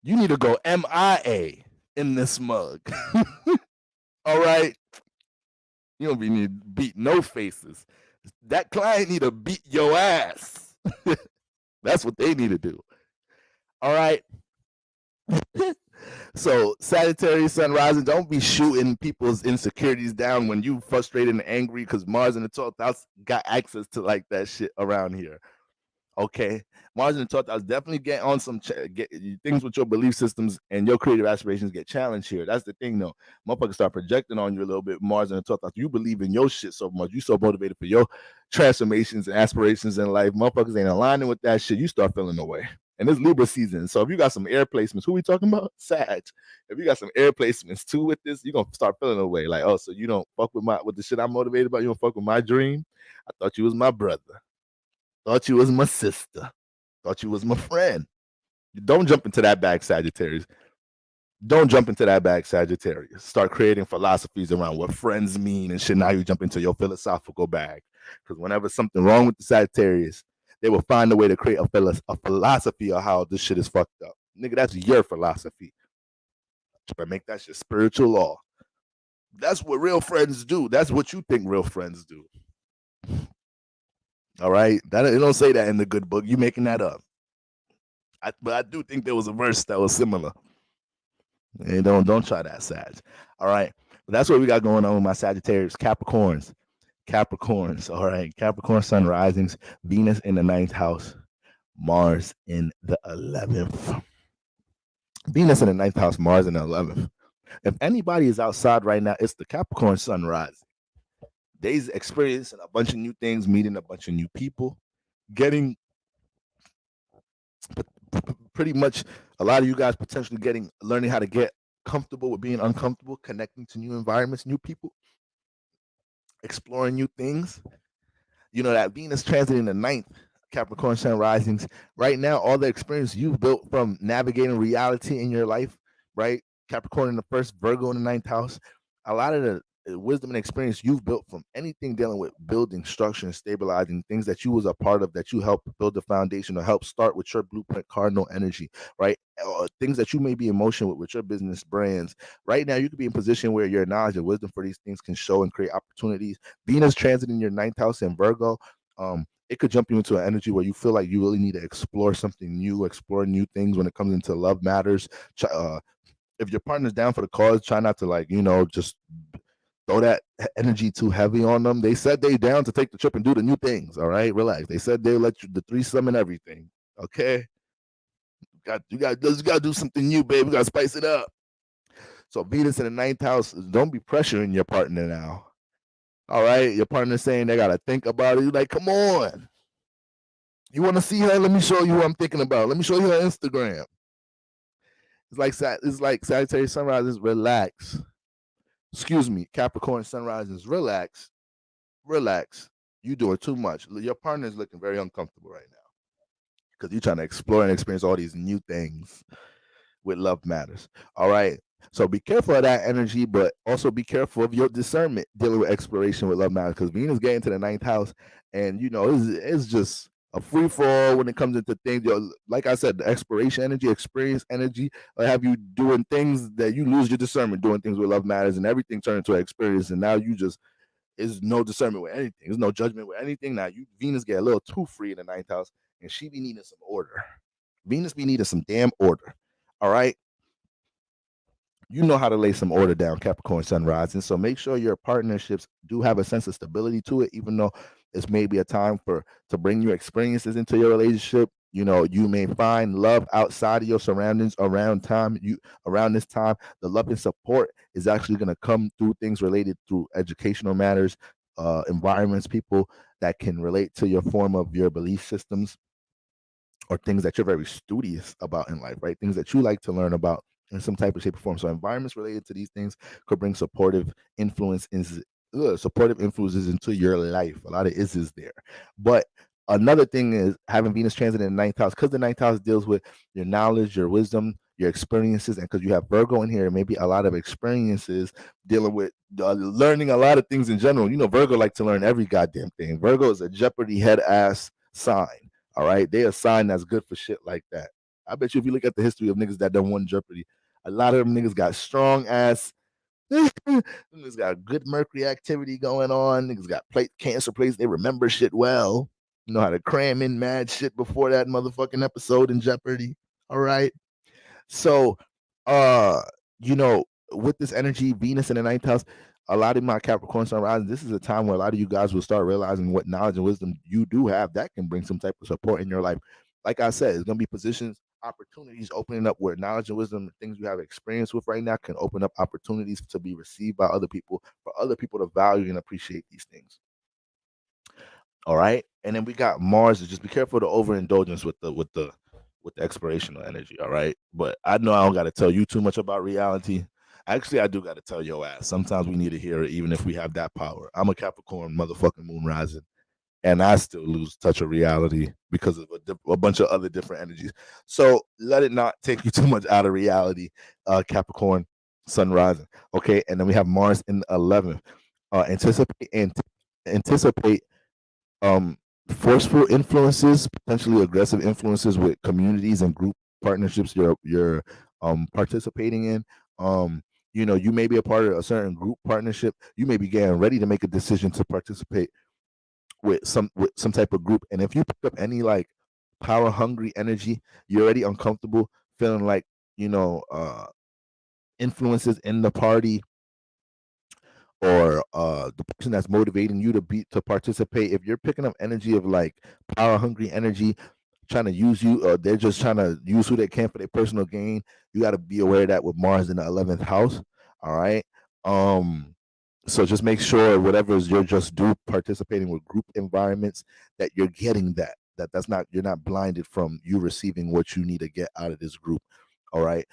[SPEAKER 1] You need to go MIA in this mug. All right. You don't be need to beat no faces. That client need to beat your ass. That's what they need to do. All right. So Sagittarius sun rising, don't be shooting people's insecurities down when you frustrated and angry, because Mars in the 12th house got access to like that shit around here. Okay, Mars in the 12th house definitely get on some things with your belief systems, and your creative aspirations get challenged here. That's the thing, though. Motherfuckers start projecting on you a little bit. Mars in the 12th house, you believe in your shit so much, you so motivated for your transformations and aspirations in life. Motherfuckers ain't aligning with that shit. You start feeling away. And it's Libra season. So if you got some air placements, who we talking about? Sag. If you got some air placements too with this, you're gonna start feeling away. Like, oh, so you don't fuck with the shit I'm motivated about, you don't fuck with my dream. I thought you was my brother. Thought you was my sister. Thought you was my friend. Don't jump into that bag, Sagittarius. Don't jump into that bag, Sagittarius. Start creating philosophies around what friends mean and shit. Now you jump into your philosophical bag. Because whenever something wrong with the Sagittarius, they will find a way to create a philosophy of how this shit is fucked up. Nigga, that's your philosophy. But make that shit spiritual law. That's what real friends do. That's what you think real friends do. All right? It don't say that in the good book. You making that up. But I do think there was a verse that was similar. And don't try that, Sag. All right? But that's what we got going on with my Sagittarius. Capricorns. All right. Capricorn sun risings, Venus in the 9th house, Mars in the 11th. Venus in the 9th house, Mars in the 11th. If anybody is outside right now, it's the Capricorn sun rising. They's experiencing a bunch of new things, meeting a bunch of new people, getting pretty much a lot of you guys potentially learning how to get comfortable with being uncomfortable, connecting to new environments, new people, exploring new things. You know, that Venus transit in the 9th, Capricorn sun risings. Right now, all the experience you've built from navigating reality in your life, right? Capricorn in the 1st, Virgo in the 9th house. A lot of the wisdom and experience you've built from anything dealing with building, structure, and stabilizing things that you was a part of, that you helped build the foundation or help start with your blueprint cardinal energy, right? Things that you may be in motion with your business brands. Right now, you could be in position where your knowledge and wisdom for these things can show and create opportunities. Venus transit in your 9th house in Virgo. It could jump you into an energy where you feel like you really need to explore something new, explore new things when it comes into love matters. If your partner's down for the cause, try not to just throw that energy too heavy on them. They said they down to take the trip and do the new things. All right, relax. They said they'll let you the threesome and everything. Okay, you got to do something new, babe. We got to spice it up. So Venus in the 9th house, don't be pressuring your partner now. All right, your partner saying they got to think about it. You're like, come on. You want to see her? Let me show you who I'm thinking about. Let me show you her Instagram. It's like Sagittarius sunrises, relax. Excuse me, Capricorn sunrises, relax. You doing too much. Your partner is looking very uncomfortable right now because you're trying to explore and experience all these new things with love matters. All right. So be careful of that energy, but also be careful of your discernment dealing with exploration with love matters, because Venus getting to the 9th house, and it's just a free for all when it comes into things. Like I said, the exploration energy, experience energy, have you doing things that you lose your discernment, doing things where love matters, and everything turns into an experience, and now you just is no discernment with anything. There's no judgment with anything. Now you Venus get a little too free in the ninth house, and she be needing some order. Venus be needing some damn order. All right. You know how to lay some order down, Capricorn Sun rising. So make sure your partnerships do have a sense of stability to it, even though it's maybe a time to bring new experiences into your relationship. You may find love outside of your surroundings around this time. The love and support is actually going to come through things related through educational matters, environments, people that can relate to your form of your belief systems, or things that you're very studious about in life, right? Things that you like to learn about in some type of shape or form. So environments related to these things could bring supportive influences into your life. A lot of is there. But another thing is having Venus transit in the ninth house, because the ninth house deals with your knowledge, your wisdom, your experiences, and because you have Virgo in here, maybe a lot of experiences dealing with learning a lot of things in general. Virgo like to learn every goddamn thing. Virgo is a Jeopardy head ass sign. All right, they a sign that's good for shit like that. I bet you if you look at the history of niggas that done won Jeopardy, a lot of them niggas got strong ass. Niggas got good Mercury activity going on. Niggas got Cancer plates. They remember shit well. You know how to cram in mad shit before that motherfucking episode in Jeopardy. All right. So, uh, with this energy, Venus in the ninth house, a lot of my Capricorn Sun rising, this is a time where a lot of you guys will start realizing what knowledge and wisdom you do have that can bring some type of support in your life. Like I said, it's gonna be positions, opportunities opening up where knowledge and wisdom, things you have experience with right now, can open up opportunities to be received by other people, for other people to value and appreciate these things. All right, and then we got Mars. Just be careful of the overindulgence with the explorational energy. All right, but I know I don't got to tell you too much about reality. Actually, I do got to tell your ass. Sometimes we need to hear it, even if we have that power. I'm a Capricorn motherfucking moon rising, and I still lose touch of reality because of a bunch of other different energies. So let it not take you too much out of reality, Capricorn Sun rising. Okay, and then we have Mars in the 11th. Anticipate forceful influences, potentially aggressive influences with communities and group partnerships you're participating in. You may be a part of a certain group partnership. You may be getting ready to make a decision to participate with some type of group. And if you pick up any like power hungry energy, you're already uncomfortable, feeling like influences in the party, or the person that's motivating you to participate. If you're picking up energy of like power hungry energy, trying to use you, they're just trying to use who they can for their personal gain, you got to be aware of that with Mars in the 11th house. All right. So just make sure whatever you're just participating with group environments, that you're getting that's not, you're not blinded from you receiving what you need to get out of this group. All right.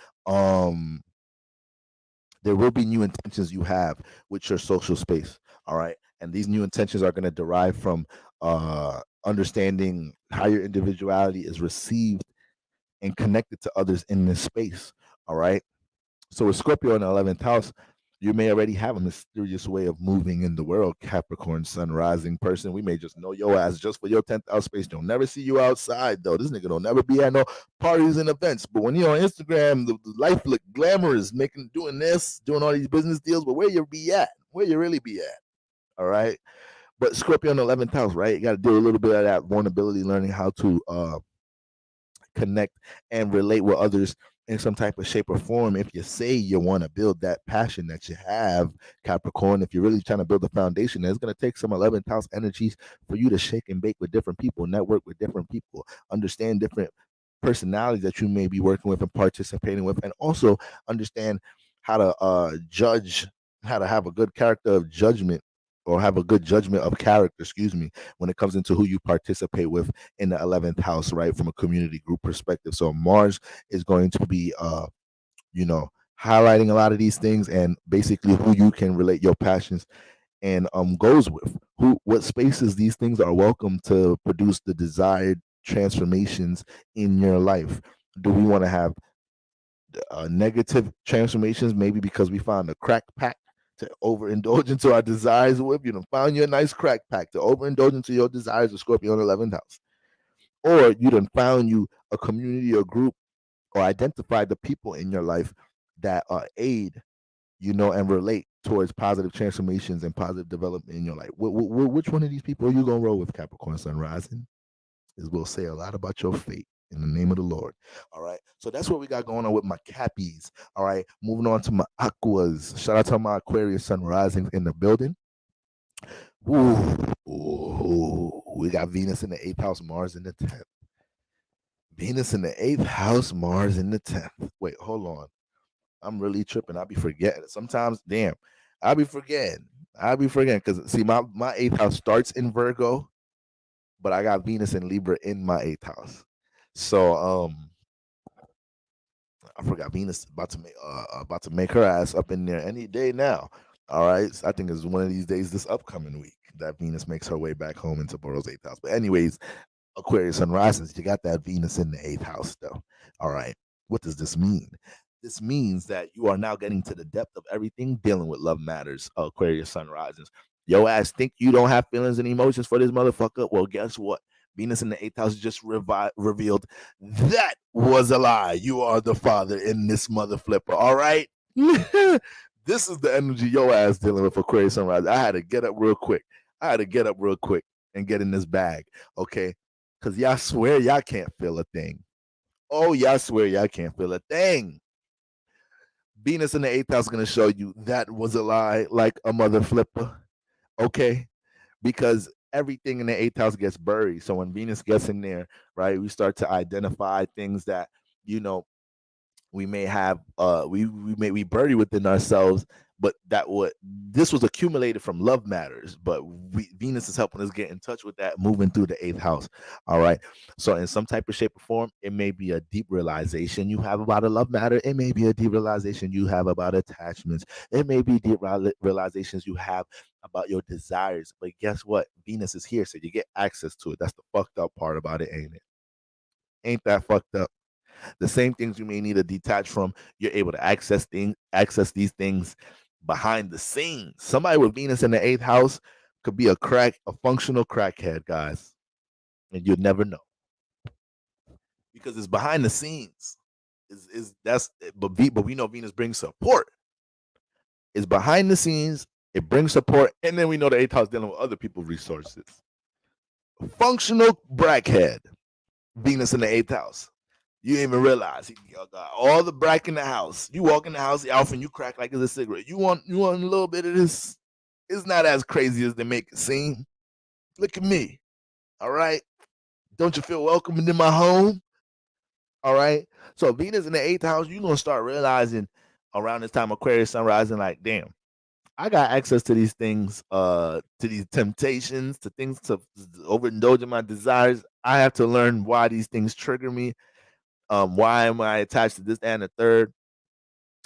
[SPEAKER 1] There will be new intentions you have with your social space. All right. And these new intentions are going to derive from understanding how your individuality is received and connected to others in this space. All right. So with Scorpio in the 11th house, you may already have a mysterious way of moving in the world, Capricorn Sun rising person. We may just know your ass just for your 10th house space. Don't never see you outside, though. This nigga don't never be at no parties and events. But when you're on Instagram, the life look glamorous, doing all these business deals. But where you be at? Where you really be at? All right. But Scorpio in the 11th house, right? You got to do a little bit of that vulnerability, learning how to connect and relate with others in some type of shape or form. If you say you want to build that passion that you have, Capricorn, if you're really trying to build a foundation, it's going to take some 11th house energies for you to shake and bake with different people, network with different people, understand different personalities that you may be working with and participating with, and also understand how to judge, how to have a good character of judgment, or have a good judgment of character, excuse me, when it comes into who you participate with in the 11th house, right, from a community group perspective. So Mars is going to be highlighting a lot of these things, and basically who you can relate your passions and goals with, what spaces these things are welcome to produce the desired transformations in your life. Do we want to have negative transformations, maybe because we found a crack pack to overindulge into our desires with? Found you a nice crack pack to overindulge into your desires with Scorpio in the 11th house. or you done found you a community or group, or identify the people in your life that aid, and relate towards positive transformations and positive development in your life. Which one of these people are you gonna roll with, Capricorn Sun Rising? Is will say a lot about your fate in the name of the Lord. All right. So that's what we got going on with my Cappies. All right. Moving on to my Aquas. Shout out to my Aquarius Sun Rising in the building. Ooh, we got Venus in the eighth house, Mars in the 10th. Venus in the eighth house, Mars in the 10th. Wait, hold on. I'm really tripping. I'll be forgetting. Sometimes, damn, I'll be forgetting. Because see, my eighth house starts in Virgo, but I got Venus and Libra in my eighth house. So I forgot Venus about to make her ass up in there any day now. All right. So I think it's one of these days this upcoming week that Venus makes her way back home into Boros eighth house. But anyways, Aquarius Sun Risings, you got that Venus in the eighth house though. All right. What does this mean? This means that you are now getting to the depth of everything dealing with love matters, Aquarius Sun Risings. Yo ass think you don't have feelings and emotions for this motherfucker? Well, guess what? Venus in the eighth house just revealed that was a lie. You are the father in this mother flipper. All right. This is the energy your ass dealing with, Aquarius Sun Rising. I had to get up real quick. And get in this bag. Okay. Because y'all swear y'all can't feel a thing. Oh, y'all swear y'all can't feel a thing. Venus in the eighth house is going to show you that was a lie, like a mother flipper. Okay. Because everything in the eighth house gets buried. So when Venus gets in there, right, we start to identify things that, we may have we may be buried within ourselves, but this was accumulated from love matters, but Venus is helping us get in touch with that, moving through the eighth house. All right. So in some type of shape or form, it may be a deep realization you have about a love matter. It may be a deep realization you have about attachments. It may be deep realizations you have about your desires. But guess what? Venus is here, so you get access to it. That's the fucked up part about it, ain't it? Ain't that fucked up? The same things you may need to detach from, you're able to access these things behind the scenes. Somebody with Venus in the eighth house could be a functional crackhead, guys, and you'd never know because it's behind the scenes. But we know Venus brings support. It's behind the scenes. It brings support, and then we know the eighth house dealing with other people's resources. Functional crackhead, Venus in the eighth house. You didn't even realize he got all the brack in the house. You walk in the house, Alpha, and you crack like it's a cigarette. You want a little bit of this? It's not as crazy as they make it seem. Look at me. All right. Don't you feel welcome in my home? All right. So Venus in the eighth house, you're gonna start realizing around this time Aquarius Sun Rising, like, damn, I got access to these things, to these temptations, to things to overindulge in my desires. I have to learn why these things trigger me. Why am I attached to this and the third?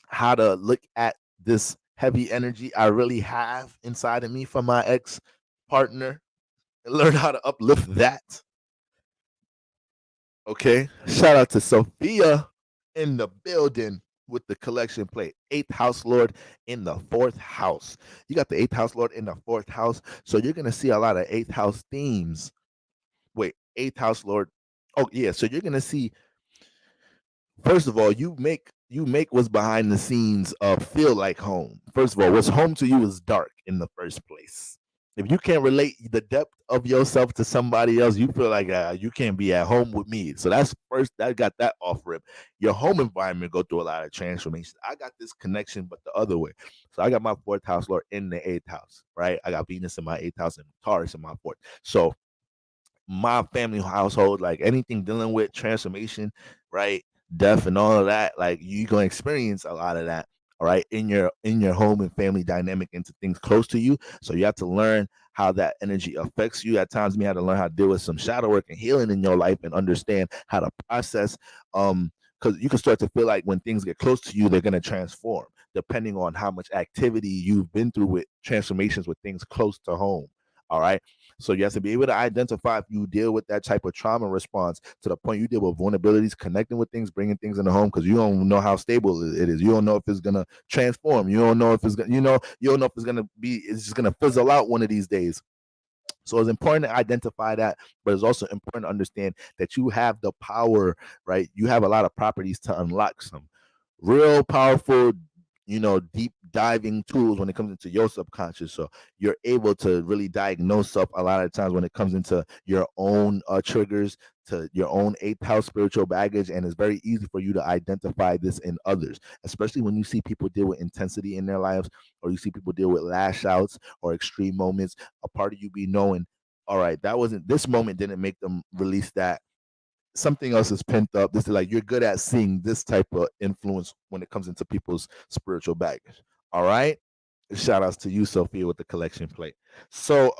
[SPEAKER 1] How to look at this heavy energy I really have inside of me from my ex partner and learn how to uplift that. Okay. Shout out to Sophia in the building with the collection plate. Eighth house lord in the fourth house. You got the eighth house lord in the fourth house. So you're going to see a lot of eighth house themes. Wait, eighth house lord. Oh, yeah. So you're going to see, first of all, you make what's behind the scenes feel like home. First of all, what's home to you is dark in the first place. If you can't relate the depth of yourself to somebody else, you feel like you can't be at home with me. So that's first, that got that off rip. Your home environment go through a lot of transformation. I got this connection, but the other way. So I got my fourth house lord in the eighth house, right? I got Venus in my eighth house and Taurus in my fourth. So my family household, like anything dealing with transformation, right? Death and all of that, like you're gonna experience a lot of that, all right, in your home and family dynamic into things close to you. So you have to learn how that energy affects you. At times, you have to learn how to deal with some shadow work and healing in your life and understand how to process. Because you can start to feel like when things get close to you, they're gonna transform, depending on how much activity you've been through with transformations with things close to home. All right. So you have to be able to identify if you deal with that type of trauma response to the point you deal with vulnerabilities, connecting with things, bringing things in the home, because you don't know how stable it is. You don't know if it's gonna transform. You don't know if it's gonna, you don't know if it's gonna be. It's just gonna fizzle out one of these days. So it's important to identify that, but it's also important to understand that you have the power, right? You have a lot of properties to unlock some real powerful, deep diving tools when it comes into your subconscious. So you're able to really diagnose up a lot of times when it comes into your own triggers, to your own eighth house spiritual baggage. And it's very easy for you to identify this in others, especially when you see people deal with intensity in their lives, or you see people deal with lash outs or extreme moments. A part of you be knowing, all right, that wasn't, this moment didn't make them release that. Something else is pent up. This is like, you're good at seeing this type of influence when it comes into people's spiritual baggage. All right. Shout outs to you, Sophia, with the collection plate. So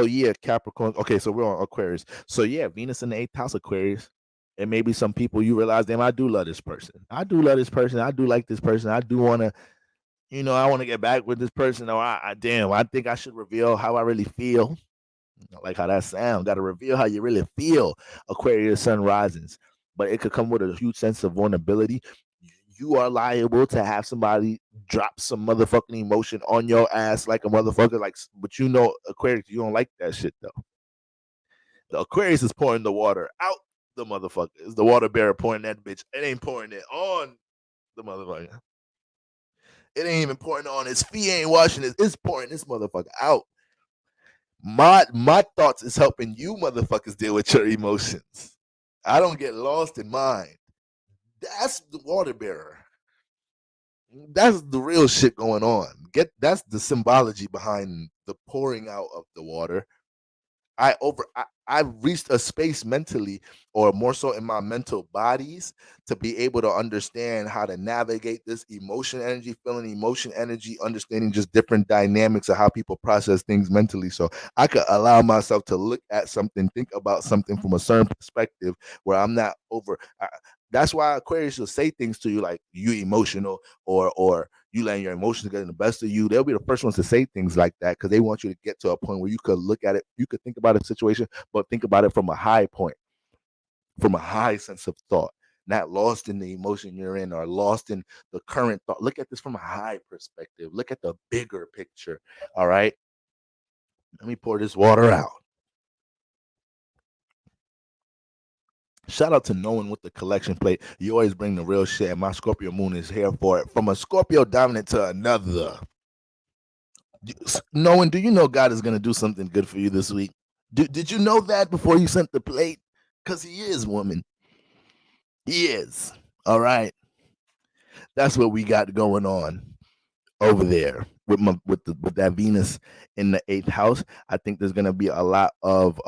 [SPEAKER 1] yeah, Capricorn. Okay, so we're on Aquarius. So yeah, Venus in the eighth house, Aquarius. And maybe some people you realize, damn, I do love this person. I do love this person. I do like this person. I do want to, I want to get back with this person. Or damn, I think I should reveal how I really feel. I like how that sounds. Got to reveal how you really feel. Aquarius sun risings, but it could come with a huge sense of vulnerability. You are liable to have somebody drop some motherfucking emotion on your ass like a motherfucker. Like, but Aquarius, you don't like that shit though. The Aquarius is pouring the water out the motherfucker. It's the water bearer pouring that bitch. It ain't pouring it on the motherfucker. It ain't even pouring on his feet. Ain't washing it. It's pouring this motherfucker out. My thoughts is helping you motherfuckers deal with your emotions. I don't get lost in mine. That's the water bearer. That's the real shit going on. That's the symbology behind the pouring out of the water. I've reached a space mentally, or more so in my mental bodies, to be able to understand how to navigate this emotion energy, feeling emotion energy, understanding just different dynamics of how people process things mentally. So I could allow myself to look at something, think about something from a certain perspective where I'm not that's why Aquarius will say things to you like, you emotional, or you letting your emotions get in the best of you. They'll be the first ones to say things like that because they want you to get to a point where you could look at it, you could think about a situation, but think about it from a high point, from a high sense of thought, not lost in the emotion you're in or lost in the current thought. Look at this from a high perspective. Look at the bigger picture. All right. Let me pour this water out. Shout out to Knowing with the collection plate. You always bring the real shit, and my Scorpio moon is here for it. From a Scorpio dominant to another. Knowing, do you know God is going to do something good for you this week? Did you know that before you sent the plate? Because he is, woman. He is. All right. That's what we got going on over there with that Venus in the eighth house. I think there's going to be a lot of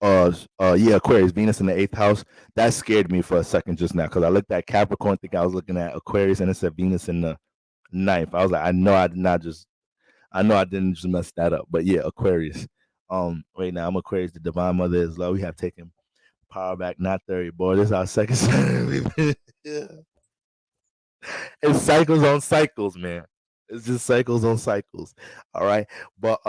[SPEAKER 1] Aquarius, Venus in the eighth house. That scared me for a second just now because I looked at Capricorn, think I was looking at Aquarius, and it said Venus in the ninth. I was like, I know I didn't just mess that up. But yeah, Aquarius. Right now I'm Aquarius, the divine mother is love. We have taken power back, not 30, boy. This is our second Saturday. Yeah. It's cycles on cycles, man. It's just cycles on cycles. All right. But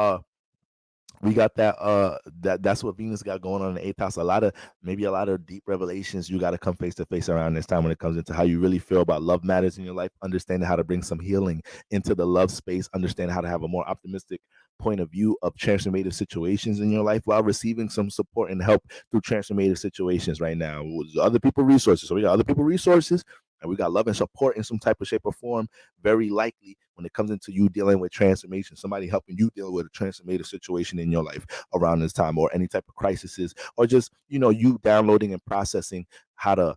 [SPEAKER 1] we got that's what Venus got going on in the eighth house. A lot of deep revelations you got to come face to face around this time when it comes into how you really feel about love matters in your life, understanding how to bring some healing into the love space, understanding how to have a more optimistic point of view of transformative situations in your life while receiving some support and help through transformative situations right now. Other people resources. So we got other people resources, and we got love and support in some type of shape or form, very likely when it comes into you dealing with transformation, somebody helping you deal with a transformative situation in your life around this time, or any type of crises, or just, you downloading and processing how to,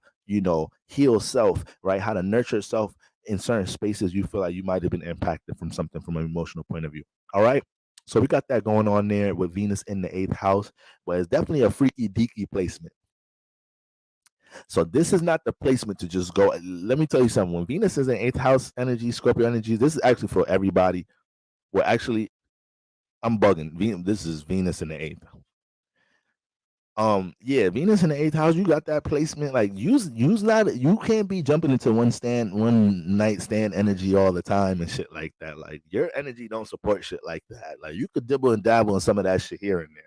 [SPEAKER 1] heal self, right? How to nurture self in certain spaces you feel like you might have been impacted from something from an emotional point of view. All right. So we got that going on there with Venus in the eighth house, but it's definitely a freaky deaky placement. So this is not the placement to just go. Let me tell you something. When Venus is in eighth house energy, Scorpio energy, this is actually for everybody. Well, actually, I'm bugging. This is Venus in the eighth. Yeah, Venus in the eighth house. You got that placement. Like, use not. You can't be jumping into one night stand energy all the time and shit like that. Like, your energy don't support shit like that. Like, you could dibble and dabble in some of that shit here and there.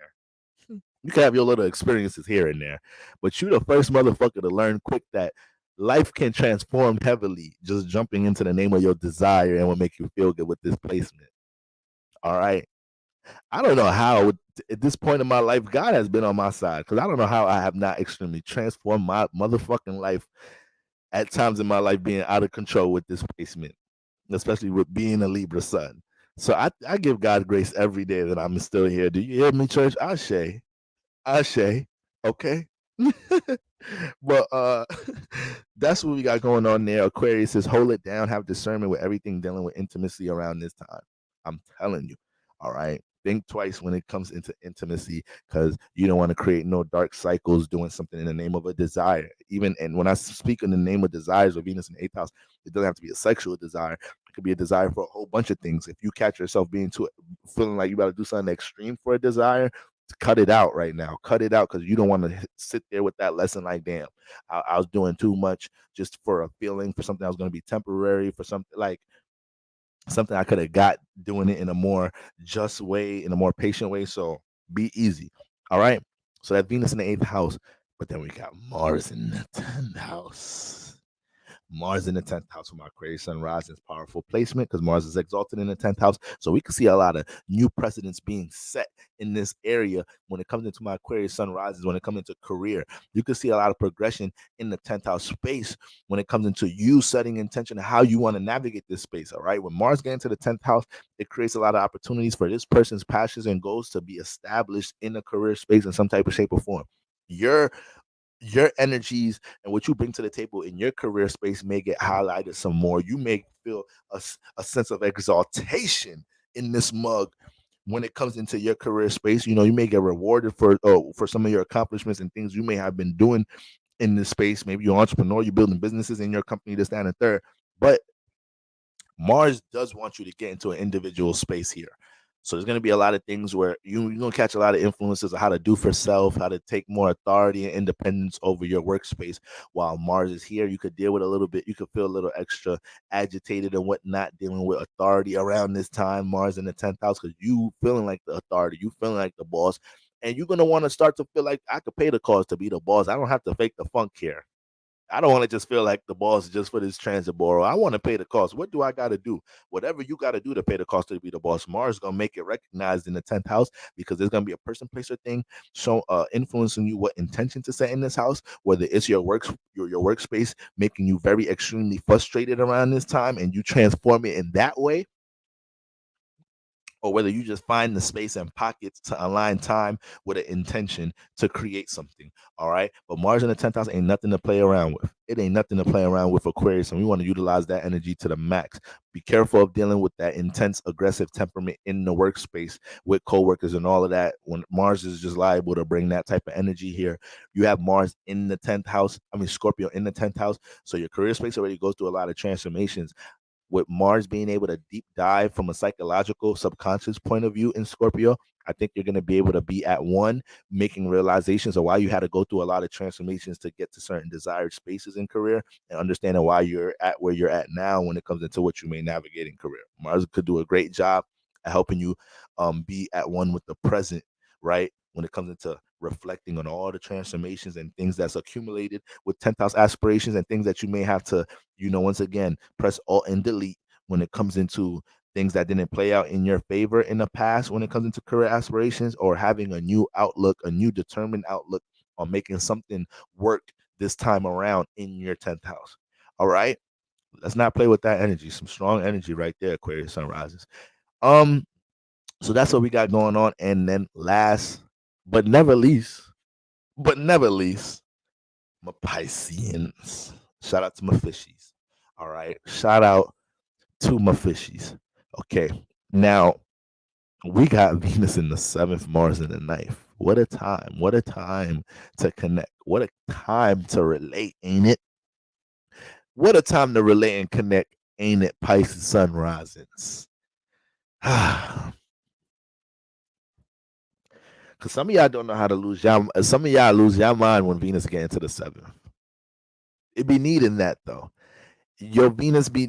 [SPEAKER 1] You can have your little experiences here and there, but you the first motherfucker to learn quick that life can transform heavily just jumping into the name of your desire and will make you feel good with this placement. All right. I don't know how at this point in my life God has been on my side, because I don't know how I have not extremely transformed my motherfucking life at times in my life being out of control with this placement, especially with being a Libra sun. So I give God grace every day that I'm still here. Do you hear me, church? Ashe. Ashe. Okay. But that's what we got going on there. Aquarius says hold it down, have discernment with everything dealing with intimacy around this time. I'm telling you. All right. Think twice when it comes into intimacy, because you don't want to create no dark cycles doing something in the name of a desire. Even, and when I speak in the name of desires or Venus in the eighth house, it doesn't have to be a sexual desire. It could be a desire for a whole bunch of things. If you catch yourself being too feeling like you got to do something extreme for a desire, cut it out right now. Cut it out, because you don't want to sit there with that lesson like, damn, I was doing too much just for a feeling, for something that was going to be temporary, for something like something I could have got doing it in a more just way, in a more patient way. So be easy. All right. So that Venus in the eighth house, but then we got Mars in the 10th house. Mars in the 10th house from our Aquarius sun rising is powerful placement, because Mars is exalted in the 10th house. So we can see a lot of new precedents being set in this area when it comes into my Aquarius sun rises, when it comes into career. You can see a lot of progression in the 10th house space when it comes into you setting intention of how you want to navigate this space. All right. When Mars gets into the 10th house, it creates a lot of opportunities for this person's passions and goals to be established in a career space in some type of shape or form. Your energies and what you bring to the table in your career space may get highlighted some more. You may feel a sense of exaltation in this mug when it comes into your career space. You know, you may get rewarded for some of your accomplishments and things you may have been doing in this space. Maybe you're an entrepreneur, you're building businesses in your company, this, that, and the third. But Mars does want you to get into an individual space here. So there's going to be a lot of things where you're going to catch a lot of influences of how to do for self, how to take more authority and independence over your workspace. While Mars is here, you could deal with a little bit, you could feel a little extra agitated and whatnot, dealing with authority around this time, Mars in the 10th house, because you feeling like the authority, you feeling like the boss. And you're going to want to start to feel like I could pay the cost to be the boss. I don't have to fake the funk here. I don't want to just feel like the boss just for this transit borrow. I want to pay the cost. What do I got to do? Whatever you got to do to pay the cost to be the boss. Mars is gonna make it recognized in the 10th house, because there's gonna be a person, place, or thing influencing you what intention to set in this house. Whether it's your your workspace making you very extremely frustrated around this time, and you transform it in that way, or whether you just find the space and pockets to align time with an intention to create something. All right. But Mars in the 10th house ain't nothing to play around with. It ain't nothing to play around with Aquarius. And we want to utilize that energy to the max. Be careful of dealing with that intense, aggressive temperament in the workspace with coworkers and all of that. When Mars is just liable to bring that type of energy here. You have Mars in the 10th house. I mean, Scorpio in the 10th house. So your career space already goes through a lot of transformations, with Mars being able to deep dive from a psychological, subconscious point of view in Scorpio. I think you're going to be able to be at one, making realizations of why you had to go through a lot of transformations to get to certain desired spaces in career, and understanding why you're at where you're at now when it comes into what you may navigate in career. Mars could do a great job at helping you be at one with the present, right? When it comes into reflecting on all the transformations and things that's accumulated with 10th house aspirations, and things that you may have to, once again, press Alt and Delete when it comes into things that didn't play out in your favor in the past when it comes into career aspirations, or having a new outlook, a new determined outlook on making something work this time around in your 10th house. All right. Let's not play with that energy. Some strong energy right there, Aquarius sunrises. So that's what we got going on. And then last but never least, my Pisceans. Shout out to my fishies. All right. Shout out to my fishies. Okay. Now we got Venus in the 7th, Mars in the 9th. What a time. What a time to connect. What a time to relate, ain't it? What a time to relate and connect, ain't it? Pisces sun risings. Because some of y'all don't know how to lose y'all. Some of y'all lose your mind when Venus get into the 7th. It be needing that though. Your Venus be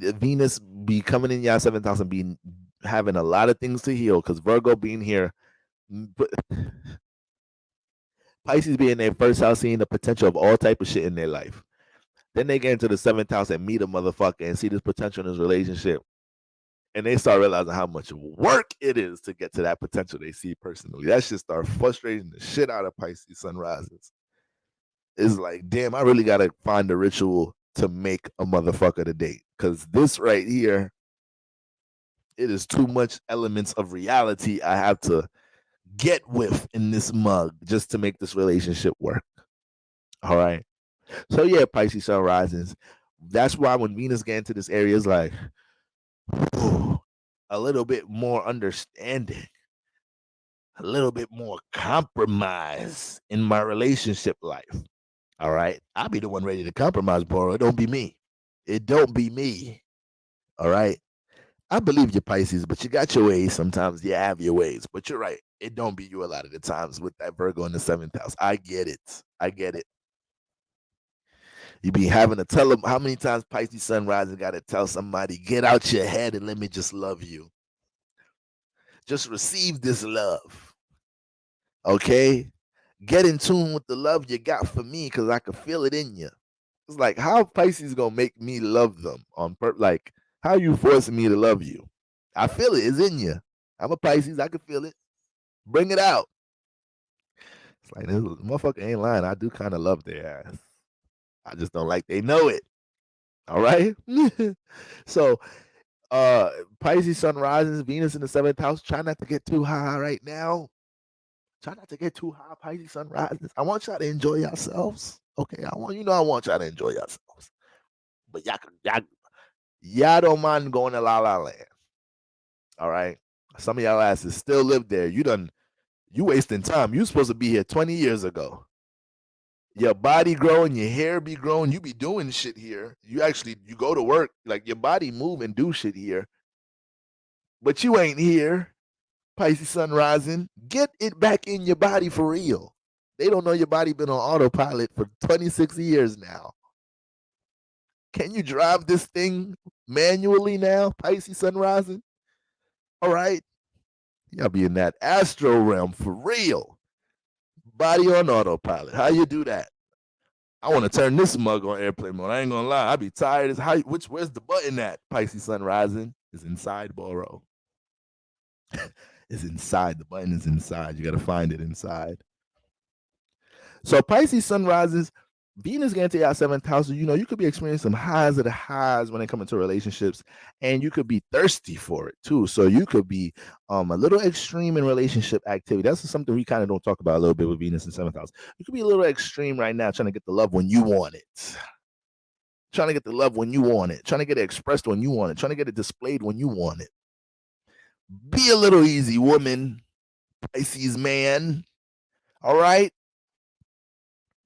[SPEAKER 1] coming in y'all 7th house and be having a lot of things to heal. Because Virgo being here, but Pisces being in their first house, seeing the potential of all type of shit in their life. Then they get into the 7th house and meet a motherfucker and see this potential in his relationship, and they start realizing how much work it is to get to that potential they see personally. That shit start frustrating the shit out of Pisces sun rises. It's like, damn, I really gotta find a ritual to make a motherfucker to date. Cause this right here, it is too much elements of reality I have to get with in this mug just to make this relationship work. All right. So yeah, Pisces sun rises. That's why when Venus get into this area, it's like a little bit more understanding, a little bit more compromise in my relationship life. All right. I'll be the one ready to compromise, bro. It don't be me. It don't be me. All right. I believe you, Pisces, but you got your ways. Sometimes you have your ways. But you're right. It don't be you a lot of the times with that Virgo in the 7th house. I get it. I get it. You be having to tell them how many times Pisces sun rising got to tell somebody, get out your head and let me just love you. Just receive this love. Okay? Get in tune with the love you got for me because I can feel it in you. It's like, how Pisces gonna make me love them on purpose? Like, how you forcing me to love you? I feel it. It's in you. I'm a Pisces. I can feel it. Bring it out. It's like, this motherfucker ain't lying. I do kind of love their ass. I just don't like they know it. All right? So, Pisces sun rises, Venus in the 7th house. Try not to get too high right now. Try not to get too high, Pisces sun rises. I want y'all to enjoy yourselves. Okay, I want y'all to enjoy yourselves. But y'all don't mind going to La La Land. All right. Some of y'all asses still live there. You wasting time. You supposed to be here 20 years ago. Your body growing, your hair be growing, you be doing shit here. You go to work, like your body move and do shit here. But you ain't here. Pisces sun rising. Get it back in your body for real. They don't know your body been on autopilot for 26 years now. Can you drive this thing manually now, Pisces sun rising? All right. Y'all be in that astro realm for real. Body on autopilot. How you do that? I want to turn this mug on airplane mode. I ain't gonna lie. I be tired. Where's the button at? Pisces sun rising is inside, Boro. It's inside. The button is inside. You gotta find it inside. So Pisces sun rises, Venus getting to your 7th house. You could be experiencing some highs of the highs when it comes to relationships, and you could be thirsty for it too. So you could be a little extreme in relationship activity. That's something we kind of don't talk about a little bit with Venus in 7th house. You could be a little extreme right now, trying to get the love when you want it. Trying to get the love when you want it. Trying to get it expressed when you want it. Trying to get it displayed when you want it. Be a little easy, woman. Pisces man. All right.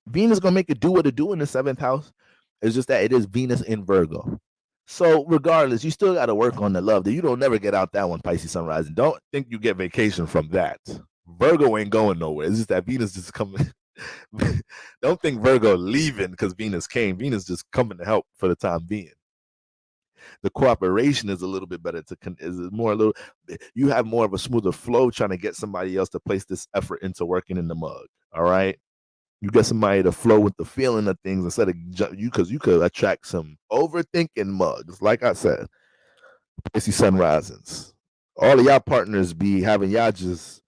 [SPEAKER 1] Venus gonna make it do what it do in the 7th house. It's just that it is Venus in Virgo. So regardless, you still got to work on the love. You don't never get out that one, Pisces sun rising. Don't think you get vacation from that. Virgo ain't going nowhere. It's just that Venus just coming. Don't think Virgo leaving because Venus came. Venus just coming to help for the time being. The cooperation is a little bit better. You have more of a smoother flow trying to get somebody else to place this effort into working in the mug. All right. You get somebody to flow with the feeling of things instead of because you could attract some overthinking mugs. Like I said, Pisces sun risings. All of y'all partners be having y'all just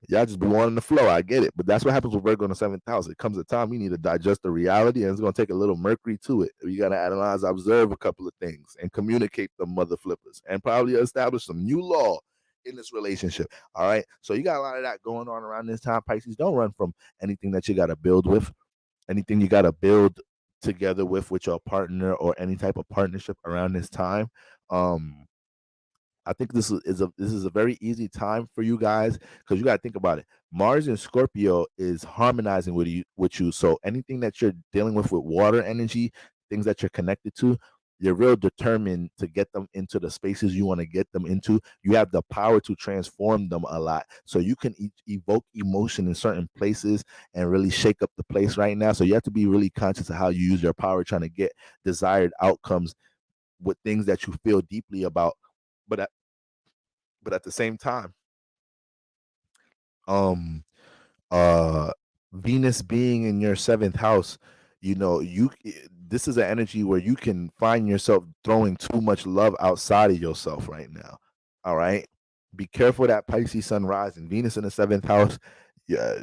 [SPEAKER 1] be wanting to flow. I get it, but that's what happens with Virgo in the 7th house. It comes a time you need to digest the reality, and it's gonna take a little Mercury to it. You gotta analyze, observe a couple of things, and communicate the mother flippers, and probably establish some new law in this relationship. All right. So you got a lot of that going on around this time. Pisces, don't run from anything that you got to build with, anything you got to build together with your partner or any type of partnership around this time. I think this is a very easy time for you guys because you got to think about it. Mars in Scorpio is harmonizing with you. So anything that you're dealing with water energy, things that you're connected to, you're real determined to get them into the spaces you want to get them into. You have the power to transform them a lot. So you can evoke emotion in certain places and really shake up the place right now. So you have to be really conscious of how you use your power trying to get desired outcomes with things that you feel deeply about. But at the same time, Venus being in your 7th house, this is an energy where you can find yourself throwing too much love outside of yourself right now. All right. Be careful that Pisces sun rising. Venus in the seventh house. Yeah,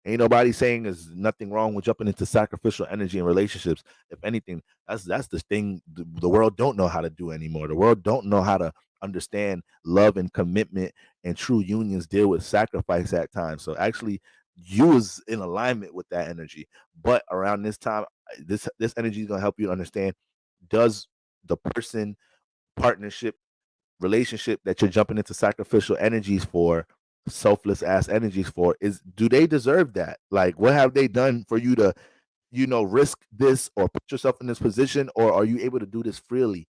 [SPEAKER 1] ain't nobody saying there's nothing wrong with jumping into sacrificial energy in relationships. If anything, that's the thing the world don't know how to do anymore. The world don't know how to understand love and commitment, and true unions deal with sacrifice at times. So actually, you is in alignment with that energy. But around this time, this energy is gonna help you to understand, does the person, partnership, relationship that you're jumping into sacrificial energies for, selfless ass energies for, is, do they deserve that? Like, what have they done for you to, risk this or put yourself in this position? Or are you able to do this freely?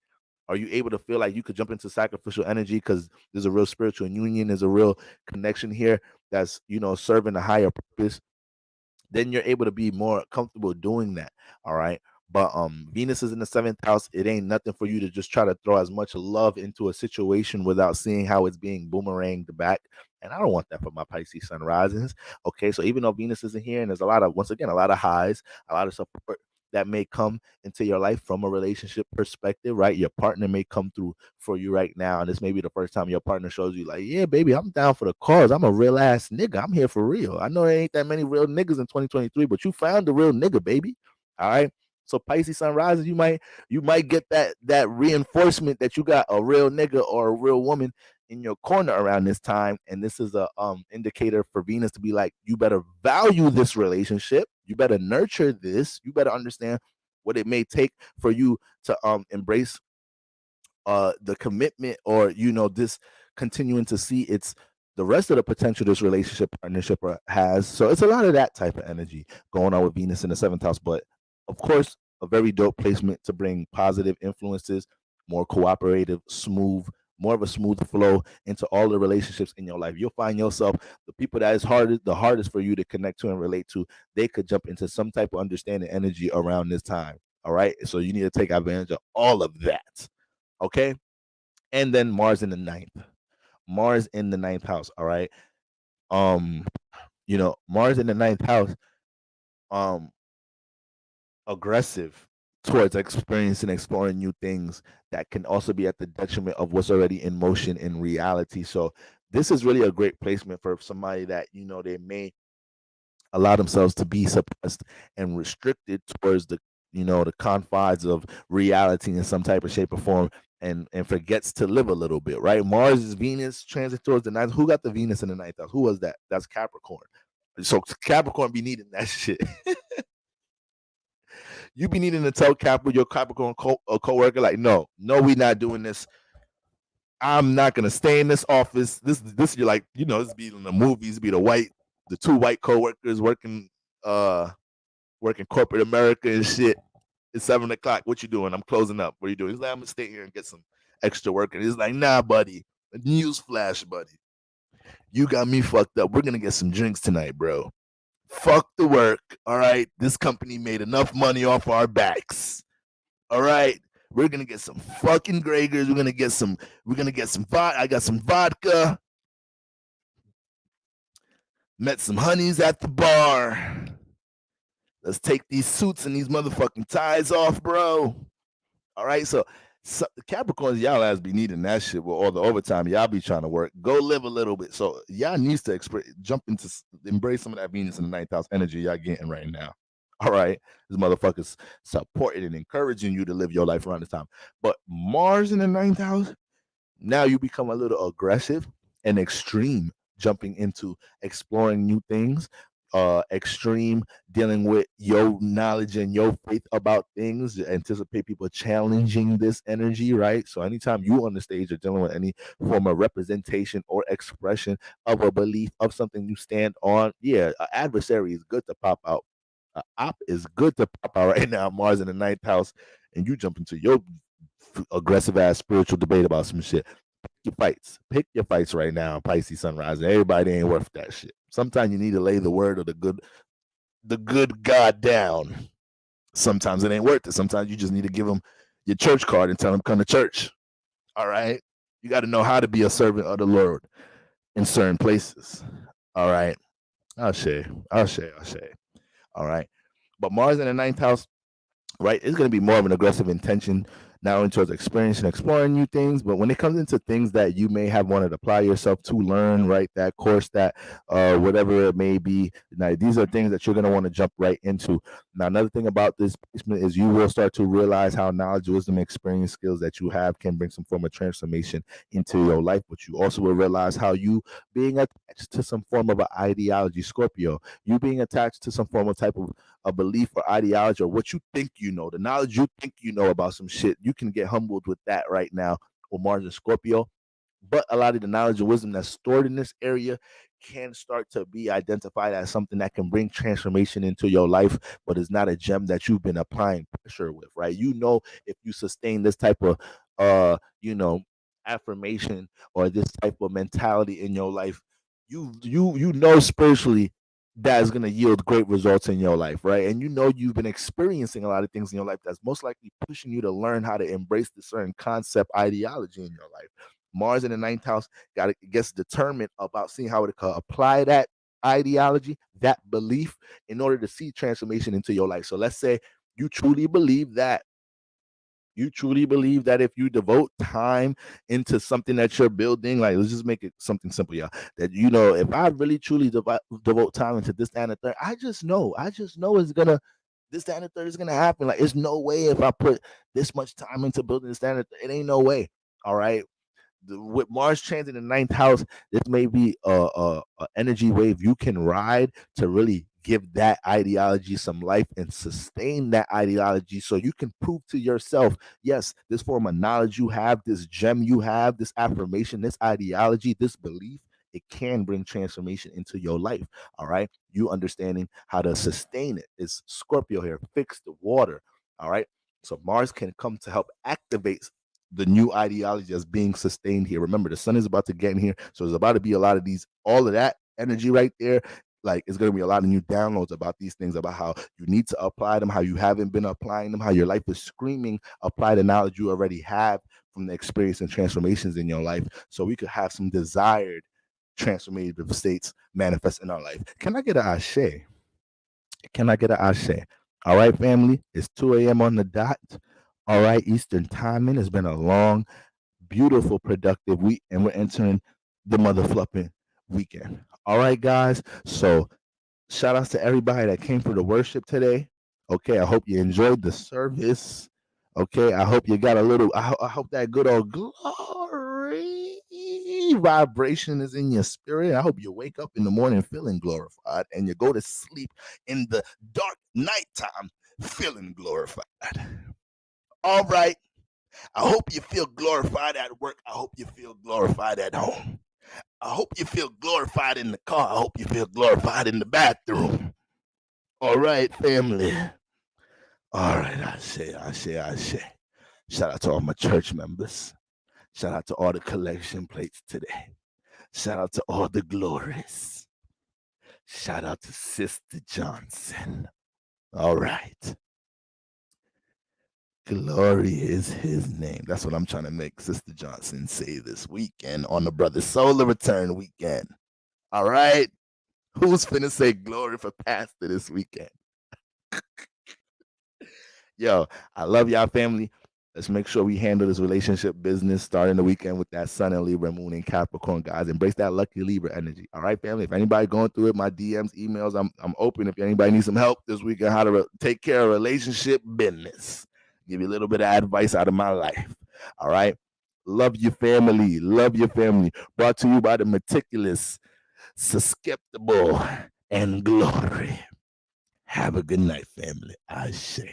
[SPEAKER 1] Are you able to feel like you could jump into sacrificial energy because there's a real spiritual union, there's a real connection here that's, serving a higher purpose? Then you're able to be more comfortable doing that. All right. But Venus is in the seventh house. It ain't nothing for you to just try to throw as much love into a situation without seeing how it's being boomeranged back. And I don't want that for my Pisces sun risings. Okay, so even though Venus isn't here, and there's a lot of, once again, a lot of highs, a lot of support that may come into your life from a relationship perspective, right? Your partner may come through for you right now, and this may be the first time your partner shows you, like, yeah, baby, I'm down for the cause. I'm a real ass nigga. I'm here for real. I know there ain't that many real niggas in 2023, but you found the real nigga, baby. All right. So Pisces sun rising, you might get that reinforcement that you got a real nigga or a real woman in your corner around this time. And this is a indicator for Venus to be like, you better value this relationship, you better nurture this, you better understand what it may take for you to embrace the commitment, or this continuing to see it's the rest of the potential this relationship, partnership has. So it's a lot of that type of energy going on with Venus in the seventh house. But of course, a very dope placement to bring positive influences, more cooperative, smooth, more of a smooth flow into all the relationships in your life. You'll find yourself, the people that is the hardest for you to connect to and relate to, they could jump into some type of understanding energy around this time. All right. So you need to take advantage of all of that. Okay. And then Mars in the ninth. Mars in the ninth house. All right. Um, Mars in the ninth house, um, aggressive towards experiencing, exploring new things that can also be at the detriment of what's already in motion in reality. So this is really a great placement for somebody that, they may allow themselves to be suppressed and restricted towards the confines of reality in some type of shape or form, and forgets to live a little bit, right? Mars is Venus transit towards the ninth. Who got the Venus in the ninth house? Who was that? That's Capricorn. So Capricorn be needing that shit. You be needing to tell your Capricorn co-worker, like, no, we not doing this. I'm not gonna stay in this office. This you're like, this be in the movies, be the two white co-workers working corporate America and shit. It's 7 o'clock. What you doing? I'm closing up. What are you doing? He's like, I'm gonna stay here and get some extra work. And he's like, nah, buddy. News flash, buddy. You got me fucked up. We're gonna get some drinks tonight, bro. Fuck the work. All right. This company made enough money off our backs. All right. We're gonna get some fucking Gregers. We're gonna get some vodka. I got some vodka. Met some honeys at the bar. Let's take these suits and these motherfucking ties off, bro. All right. So Capricorns, y'all ass be needing that shit with all the overtime y'all be trying to work. Go live a little bit. So y'all needs to embrace some of that Venus in the ninth house energy y'all getting right now. All right. This motherfuckers supporting and encouraging you to live your life around this time. But Mars in the ninth house, now you become a little aggressive and extreme, jumping into exploring new things, extreme, dealing with your knowledge and your faith about things. Anticipate people challenging this energy, right? So anytime you on the stage are dealing with any form of representation or expression of a belief of something you stand on, yeah, an adversary is good to pop out. An op is good to pop out right now. Mars in the ninth house, and you jump into your aggressive ass spiritual debate about some shit. Pick your fights right now, Pisces sunrise. Everybody ain't worth that shit. Sometimes you need to lay the word of the good God down. Sometimes it ain't worth it. Sometimes you just need to give them your church card and tell them come to church. All right. You got to know how to be a servant of the Lord in certain places. All right. I'll share. All right. But Mars in the ninth house, right? It's going to be more of an aggressive intention, not only towards experiencing, exploring new things, but when it comes into things that you may have wanted to apply yourself to learn, right? That course, that whatever it may be. Now, these are things that you're going to want to jump right into. Now, another thing about this placement is you will start to realize how knowledge, wisdom, experience, skills that you have can bring some form of transformation into your life, but you also will realize how you being attached to some form of an ideology, Scorpio, you being attached to some form of type of a belief or ideology or what you think you know, the knowledge you think you know about some shit, you can get humbled with that right now with Mars and Scorpio. But a lot of the knowledge and wisdom that's stored in this area can start to be identified as something that can bring transformation into your life, but it's not a gem that you've been applying pressure with, right? You know, if you sustain this type of affirmation or this type of mentality in your life, you know spiritually that is going to yield great results in your life, right? And you know you've been experiencing a lot of things in your life that's most likely pushing you to learn how to embrace the certain concept ideology in your life. Mars in the ninth house gets determined about seeing how it can apply that ideology, that belief, in order to see transformation into your life. So let's say you truly believe that if you devote time into something that you're building, like let's just make it something simple, yeah. That if I really truly devote time into this, that, and the third, I just know it's gonna this, that, and the third is gonna happen. Like, it's no way if I put this much time into building this, that, and the third, it ain't no way. All right, with Mars transit in the ninth house, this may be a energy wave you can ride to really give that ideology some life and sustain that ideology so you can prove to yourself, yes, this form of knowledge you have, this gem you have, this affirmation, this ideology, this belief, it can bring transformation into your life. All right. You understanding how to sustain it. It's Scorpio here. Fix the water. All right. So Mars can come to help activate the new ideology that's being sustained here. Remember, the sun is about to get in here, so there's about to be a lot of all of that energy right there. Like, it's going to be a lot of new downloads about these things, about how you need to apply them, how you haven't been applying them, how your life is screaming, apply the knowledge you already have from the experience and transformations in your life, so we could have some desired transformative states manifest in our life. Can I get an ashe? Can I get an ashe? All right, family. It's 2 a.m. on the dot. All right, Eastern timing. It's been a long, beautiful, productive week, and we're entering the mother flupping weekend. All right, guys. So shout outs to everybody that came for the worship today. Okay, I hope you enjoyed the service. Okay, I hope you got a little. I hope that good old glory vibration is in your spirit. I hope you wake up in the morning feeling glorified, and you go to sleep in the dark nighttime feeling glorified. All right. I hope you feel glorified at work. I hope you feel glorified at home. I hope you feel glorified in the car. I hope you feel glorified in the bathroom. All right, family. All right, I say. Shout out to all my church members. Shout out to all the collection plates today. Shout out to all the glories. Shout out to Sister Johnson. All right. Glory is his name. That's what I'm trying to make Sister Johnson say this weekend on the Brother Solar Return weekend. All right. Who's finna say glory for Pastor this weekend? Yo, I love y'all, family. Let's make sure we handle this relationship business starting the weekend with that Sun and Libra, Moon and Capricorn, guys. Embrace that lucky Libra energy. All right, family. If anybody going through it, my DMs, emails, I'm open. If anybody needs some help this weekend, how to take care of relationship business, give you a little bit of advice out of my life. All right. Love your family. Love your family. Brought to you by the meticulous, susceptible, and glory. Have a good night, family. I say.